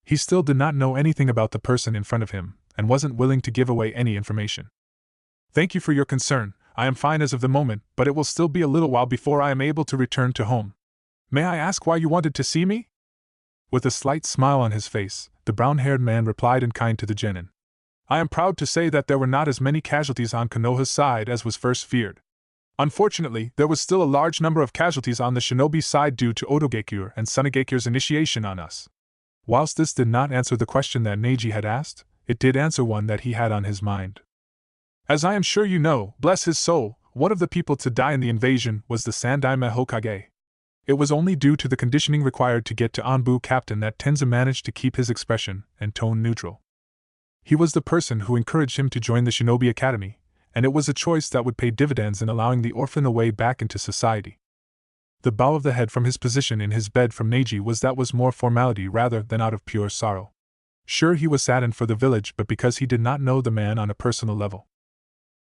[SPEAKER 2] He still did not know anything about the person in front of him, and wasn't willing to give away any information. "Thank you for your concern. I am fine as of the moment, but it will still be a little while before I am able to return to home. May I ask why you wanted to see me?" With a slight smile on his face, the brown-haired man replied in kind to the genin. "I am proud to say that there were not as many casualties on Konoha's side as was first feared. Unfortunately, there was still a large number of casualties on the shinobi side due to Otogekure and Sunagekyure's initiation on us." Whilst this did not answer the question that Neji had asked, it did answer one that he had on his mind. "As I am sure you know, bless his soul, one of the people to die in the invasion was the Sandaime Hokage. It was only due to the conditioning required to get to Anbu Captain that Tenzu managed to keep his expression and tone neutral. He was the person who encouraged him to join the Shinobi Academy, and it was a choice that would pay dividends in allowing the orphan a way back into society." The bow of the head from his position in his bed from Neji was more formality rather than out of pure sorrow. Sure, he was saddened for the village, but because he did not know the man on a personal level.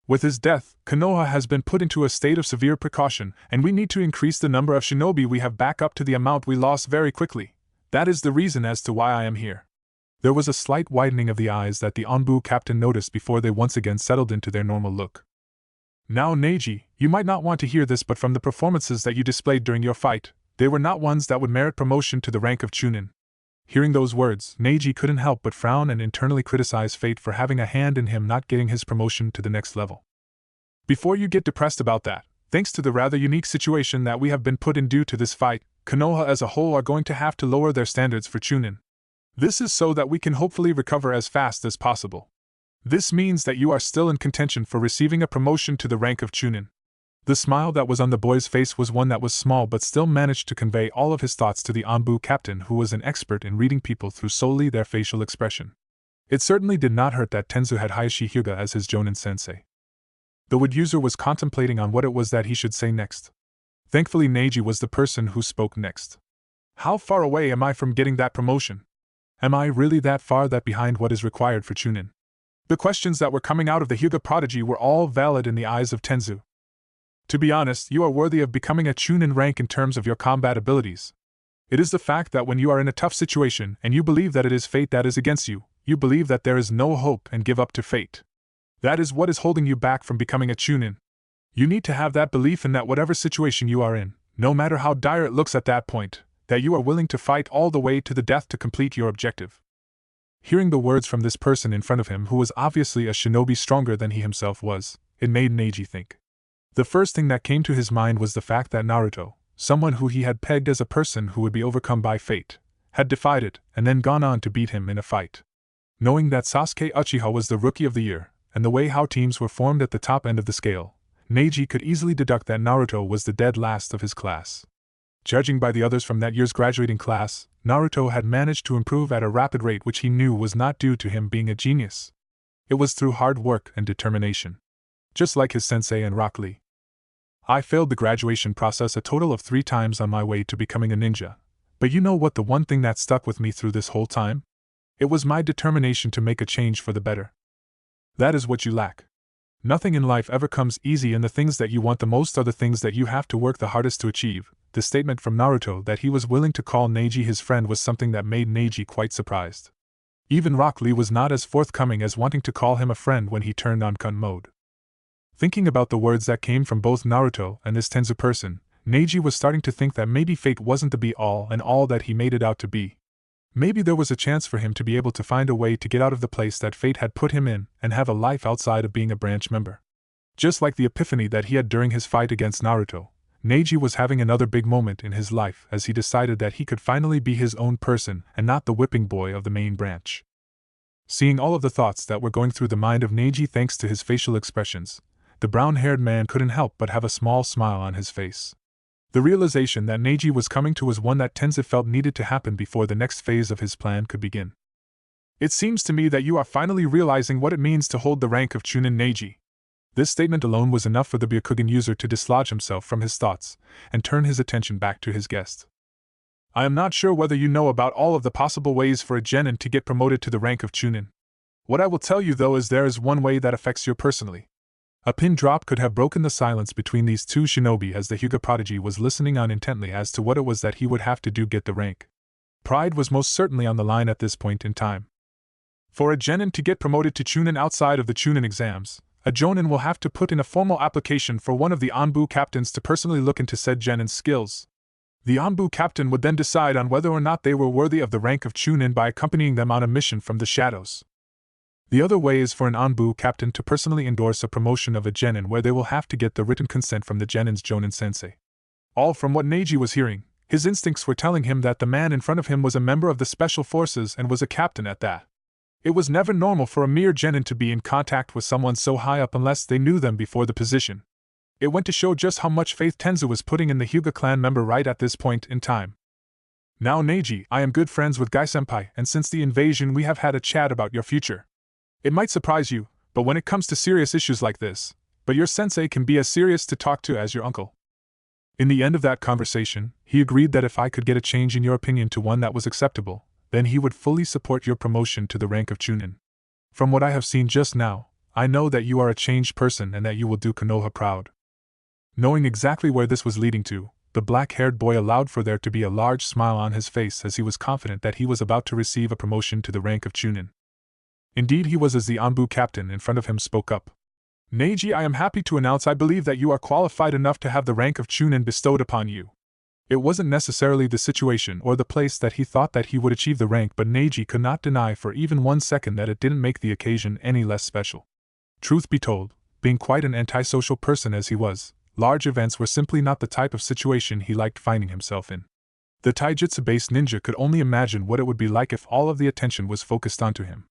[SPEAKER 2] "With his death, Konoha has been put into a state of severe precaution, and we need to increase the number of shinobi we have back up to the amount we lost very quickly. That is the reason as to why I am here. There was a slight widening of the eyes that the Anbu captain noticed before they once again settled into their normal look. Now, Neji, you might not want to hear this, but from the performances that you displayed during your fight, they were not ones that would merit promotion to the rank of Chunin. Hearing those words, Neji couldn't help but frown and internally criticize fate for having a hand in him not getting his promotion to the next level. Before you get depressed about that, thanks to the rather unique situation that we have been put in due to this fight, Konoha as a whole are going to have to lower their standards for Chunin. This is so that we can hopefully recover as fast as possible. This means that you are still in contention for receiving a promotion to the rank of Chunin. The smile that was on the boy's face was one that was small but still managed to convey all of his thoughts to the Anbu captain, who was an expert in reading people through solely their facial expression. It certainly did not hurt that Tenzu had Hayashi Hyuga as his Jonin sensei. The wood user was contemplating on what it was that he should say next. Thankfully, Neji was the person who spoke next. How far away am I from getting that promotion? Am I really that far that behind what is required for Chunin? The questions that were coming out of the Hyuga prodigy were all valid in the eyes of Tenzu. To be honest, you are worthy of becoming a Chunin rank in terms of your combat abilities. It is the fact that when you are in a tough situation and you believe that it is fate that is against you, you believe that there is no hope and give up to fate. That is what is holding you back from becoming a Chunin. You need to have that belief in that whatever situation you are in, no matter how dire it looks at that point, that you are willing to fight all the way to the death to complete your objective. Hearing the words from this person in front of him who was obviously a shinobi stronger than he himself was, it made Neji think. The first thing that came to his mind was the fact that Naruto, someone who he had pegged as a person who would be overcome by fate, had defied it and then gone on to beat him in a fight. Knowing that Sasuke Uchiha was the Rookie of the Year, and the way how teams were formed at the top end of the scale, Neji could easily deduct that Naruto was the dead last of his class. Judging by the others from that year's graduating class, Naruto had managed to improve at a rapid rate, which he knew was not due to him being a genius. It was through hard work and determination. Just like his sensei and Rock Lee. I failed the graduation process a total of 3 times on my way to becoming a ninja, but you know what the one thing that stuck with me through this whole time? It was my determination to make a change for the better. That is what you lack. Nothing in life ever comes easy, and the things that you want the most are the things that you have to work the hardest to achieve. The statement from Naruto that he was willing to call Neji his friend was something that made Neji quite surprised. Even Rock Lee was not as forthcoming as wanting to call him a friend when he turned on Kun mode. Thinking about the words that came from both Naruto and this Tenzu person, Neji was starting to think that maybe fate wasn't the be-all and all that he made it out to be. Maybe there was a chance for him to be able to find a way to get out of the place that fate had put him in and have a life outside of being a branch member. Just like the epiphany that he had during his fight against Naruto, Neji was having another big moment in his life as he decided that he could finally be his own person and not the whipping boy of the main branch. Seeing all of the thoughts that were going through the mind of Neji thanks to his facial expressions, the brown-haired man couldn't help but have a small smile on his face. The realization that Neji was coming to was one that Tenzu felt needed to happen before the next phase of his plan could begin. It seems to me that you are finally realizing what it means to hold the rank of Chunin, Neji. This statement alone was enough for the Byakugan user to dislodge himself from his thoughts and turn his attention back to his guest. I am not sure whether you know about all of the possible ways for a genin to get promoted to the rank of Chunin. What I will tell you though is there is one way that affects you personally. A pin drop could have broken the silence between these two shinobi as the Hyuga prodigy was listening on intently as to what it was that he would have to do get the rank. Pride was most certainly on the line at this point in time. For a genin to get promoted to Chunin outside of the Chunin exams, a jonin will have to put in a formal application for one of the Anbu captains to personally look into said genin's skills. The Anbu captain would then decide on whether or not they were worthy of the rank of Chunin by accompanying them on a mission from the shadows. The other way is for an Anbu captain to personally endorse a promotion of a genin where they will have to get the written consent from the genin's jonin sensei. All from what Neji was hearing, his instincts were telling him that the man in front of him was a member of the special forces and was a captain at that. It was never normal for a mere genin to be in contact with someone so high up unless they knew them before the position. It went to show just how much faith Tenzu was putting in the Hyuga clan member right at this point in time. Now Neji, I am good friends with Gai-senpai, and since the invasion we have had a chat about your future. It might surprise you, but when it comes to serious issues like this, but your sensei can be as serious to talk to as your uncle. In the end of that conversation, he agreed that if I could get a change in your opinion to one that was acceptable, then he would fully support your promotion to the rank of Chunin. From what I have seen just now, I know that you are a changed person and that you will do Konoha proud. Knowing exactly where this was leading to, The black-haired boy allowed for there to be a large smile on his face as he was confident that he was about to receive a promotion to the rank of Chunin. Indeed he was, as the Anbu captain in front of him spoke up. Neji, I am happy to announce I believe that you are qualified enough to have the rank of Chunin bestowed upon you. It wasn't necessarily the situation or the place that he thought that he would achieve the rank, but Neji could not deny for even 1 second that it didn't make the occasion any less special. Truth be told, being quite an antisocial person as he was, large events were simply not the type of situation he liked finding himself in. The taijutsu-based ninja could only imagine what it would be like if all of the attention was focused onto him.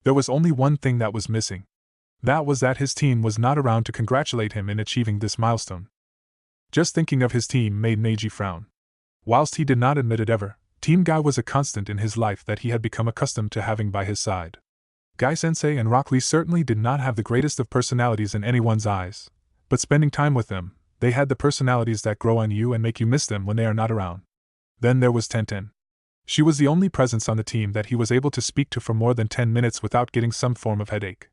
[SPEAKER 2] There was only one thing that was missing. That was that his team was not around to congratulate him in achieving this milestone. Just thinking of his team made Neji frown. Whilst he did not admit it ever, Team Guy was a constant in his life that he had become accustomed to having by his side. Guy-sensei and Rock Lee certainly did not have the greatest of personalities in anyone's eyes, but spending time with them, they had the personalities that grow on you and make you miss them when they are not around. Then there was Tenten. She was the only presence on the team that he was able to speak to for more than 10 minutes without getting some form of headache.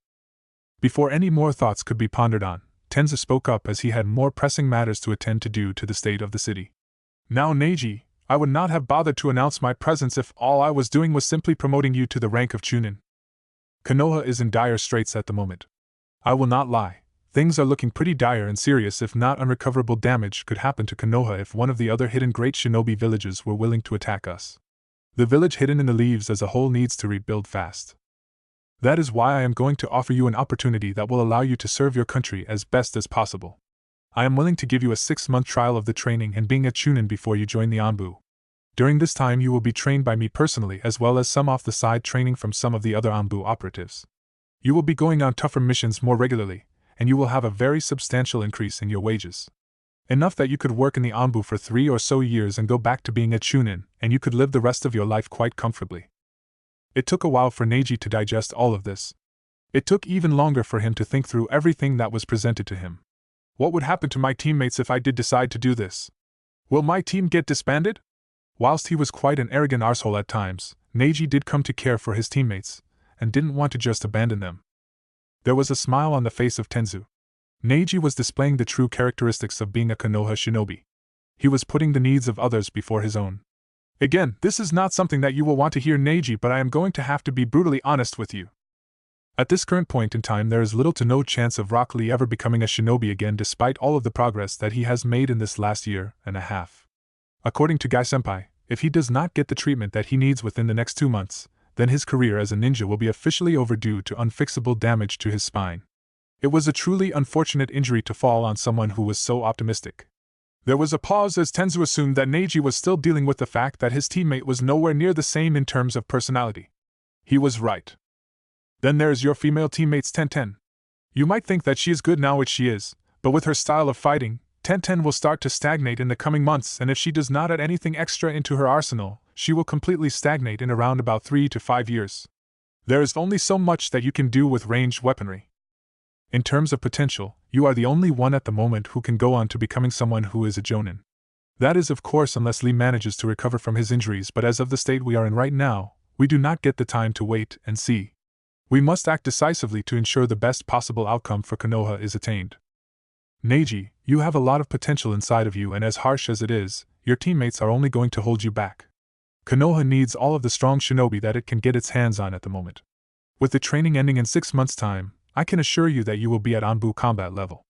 [SPEAKER 2] Before any more thoughts could be pondered on, Tenzu spoke up as he had more pressing matters to attend to due to the state of the city. Now Neji, I would not have bothered to announce my presence if all I was doing was simply promoting you to the rank of Chunin. Konoha is in dire straits at the moment. I will not lie. Things are looking pretty dire and serious, if not unrecoverable damage could happen to Konoha if one of the other hidden great shinobi villages were willing to attack us. The village hidden in the leaves as a whole needs to rebuild fast. That is why I am going to offer you an opportunity that will allow you to serve your country as best as possible. I am willing to give you a 6-month trial of the training and being a Chunin before you join the Anbu. During this time you will be trained by me personally as well as some off-the-side training from some of the other Anbu operatives. You will be going on tougher missions more regularly, and you will have a very substantial increase in your wages. Enough that you could work in the Anbu for 3 or so years and go back to being a Chunin, and you could live the rest of your life quite comfortably. It took a while for Neji to digest all of this. It took even longer for him to think through everything that was presented to him. What would happen to my teammates if I did decide to do this? Will my team get disbanded? Whilst he was quite an arrogant arsehole at times, Neji did come to care for his teammates, and didn't want to just abandon them. There was a smile on the face of Tenzu. Neji was displaying the true characteristics of being a Konoha shinobi. He was putting the needs of others before his own. Again, this is not something that you will want to hear, Neji, but I am going to have to be brutally honest with you. At this current point in time there is little to no chance of Rock Lee ever becoming a shinobi again despite all of the progress that he has made in this last year and a half. According to Guy-senpai, if he does not get the treatment that he needs within the next 2 months, then his career as a ninja will be officially over due to unfixable damage to his spine. It was a truly unfortunate injury to fall on someone who was so optimistic. There was a pause as Tenzu assumed that Neji was still dealing with the fact that his teammate was nowhere near the same in terms of personality. He was right. Then there's your female teammate's Tenten. You might think that she is good now, which she is, but with her style of fighting, Tenten will start to stagnate in the coming months, and if she does not add anything extra into her arsenal, she will completely stagnate in around about 3 to 5 years. There is only so much that you can do with ranged weaponry. In terms of potential, you are the only one at the moment who can go on to becoming someone who is a Jonin. That is of course unless Lee manages to recover from his injuries, but as of the state we are in right now, we do not get the time to wait and see. We must act decisively to ensure the best possible outcome for Konoha is attained. Neji, you have a lot of potential inside of you, and as harsh as it is, your teammates are only going to hold you back. Konoha needs all of the strong shinobi that it can get its hands on at the moment. With the training ending in 6 months' time, I can assure you that you will be at Anbu combat level.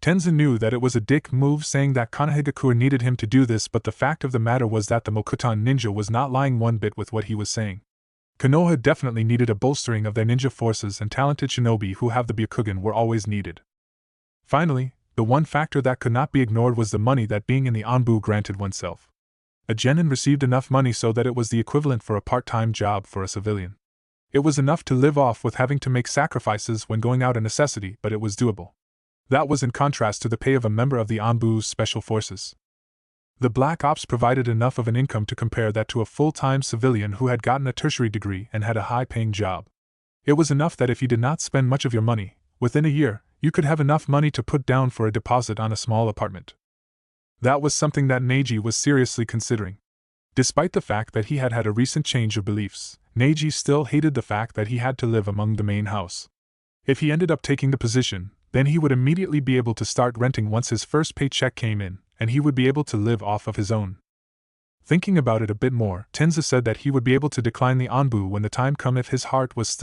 [SPEAKER 2] Tenzu knew that it was a dick move saying that Konohagakure needed him to do this, but the fact of the matter was that the Mokutan ninja was not lying one bit with what he was saying. Konoha definitely needed a bolstering of their ninja forces, and talented shinobi who have the Byakugan were always needed. Finally, the one factor that could not be ignored was the money that being in the Anbu granted oneself. A genin received enough money so that it was the equivalent for a part-time job for a civilian. It was enough to live off with having to make sacrifices when going out a necessity, but it was doable. That was in contrast to the pay of a member of the Anbu's special forces. The Black Ops provided enough of an income to compare that to a full-time civilian who had gotten a tertiary degree and had a high-paying job. It was enough that if you did not spend much of your money, within a year, you could have enough money to put down for a deposit on a small apartment. That was something that Neji was seriously considering. Despite the fact that he had had a recent change of beliefs, Neji still hated the fact that he had to live among the main house. If he ended up taking the position, then he would immediately be able to start renting once his first paycheck came in, and he would be able to live off of his own. Thinking about it a bit more, Tenza said that he would be able to decline the Anbu when the time come if his heart was still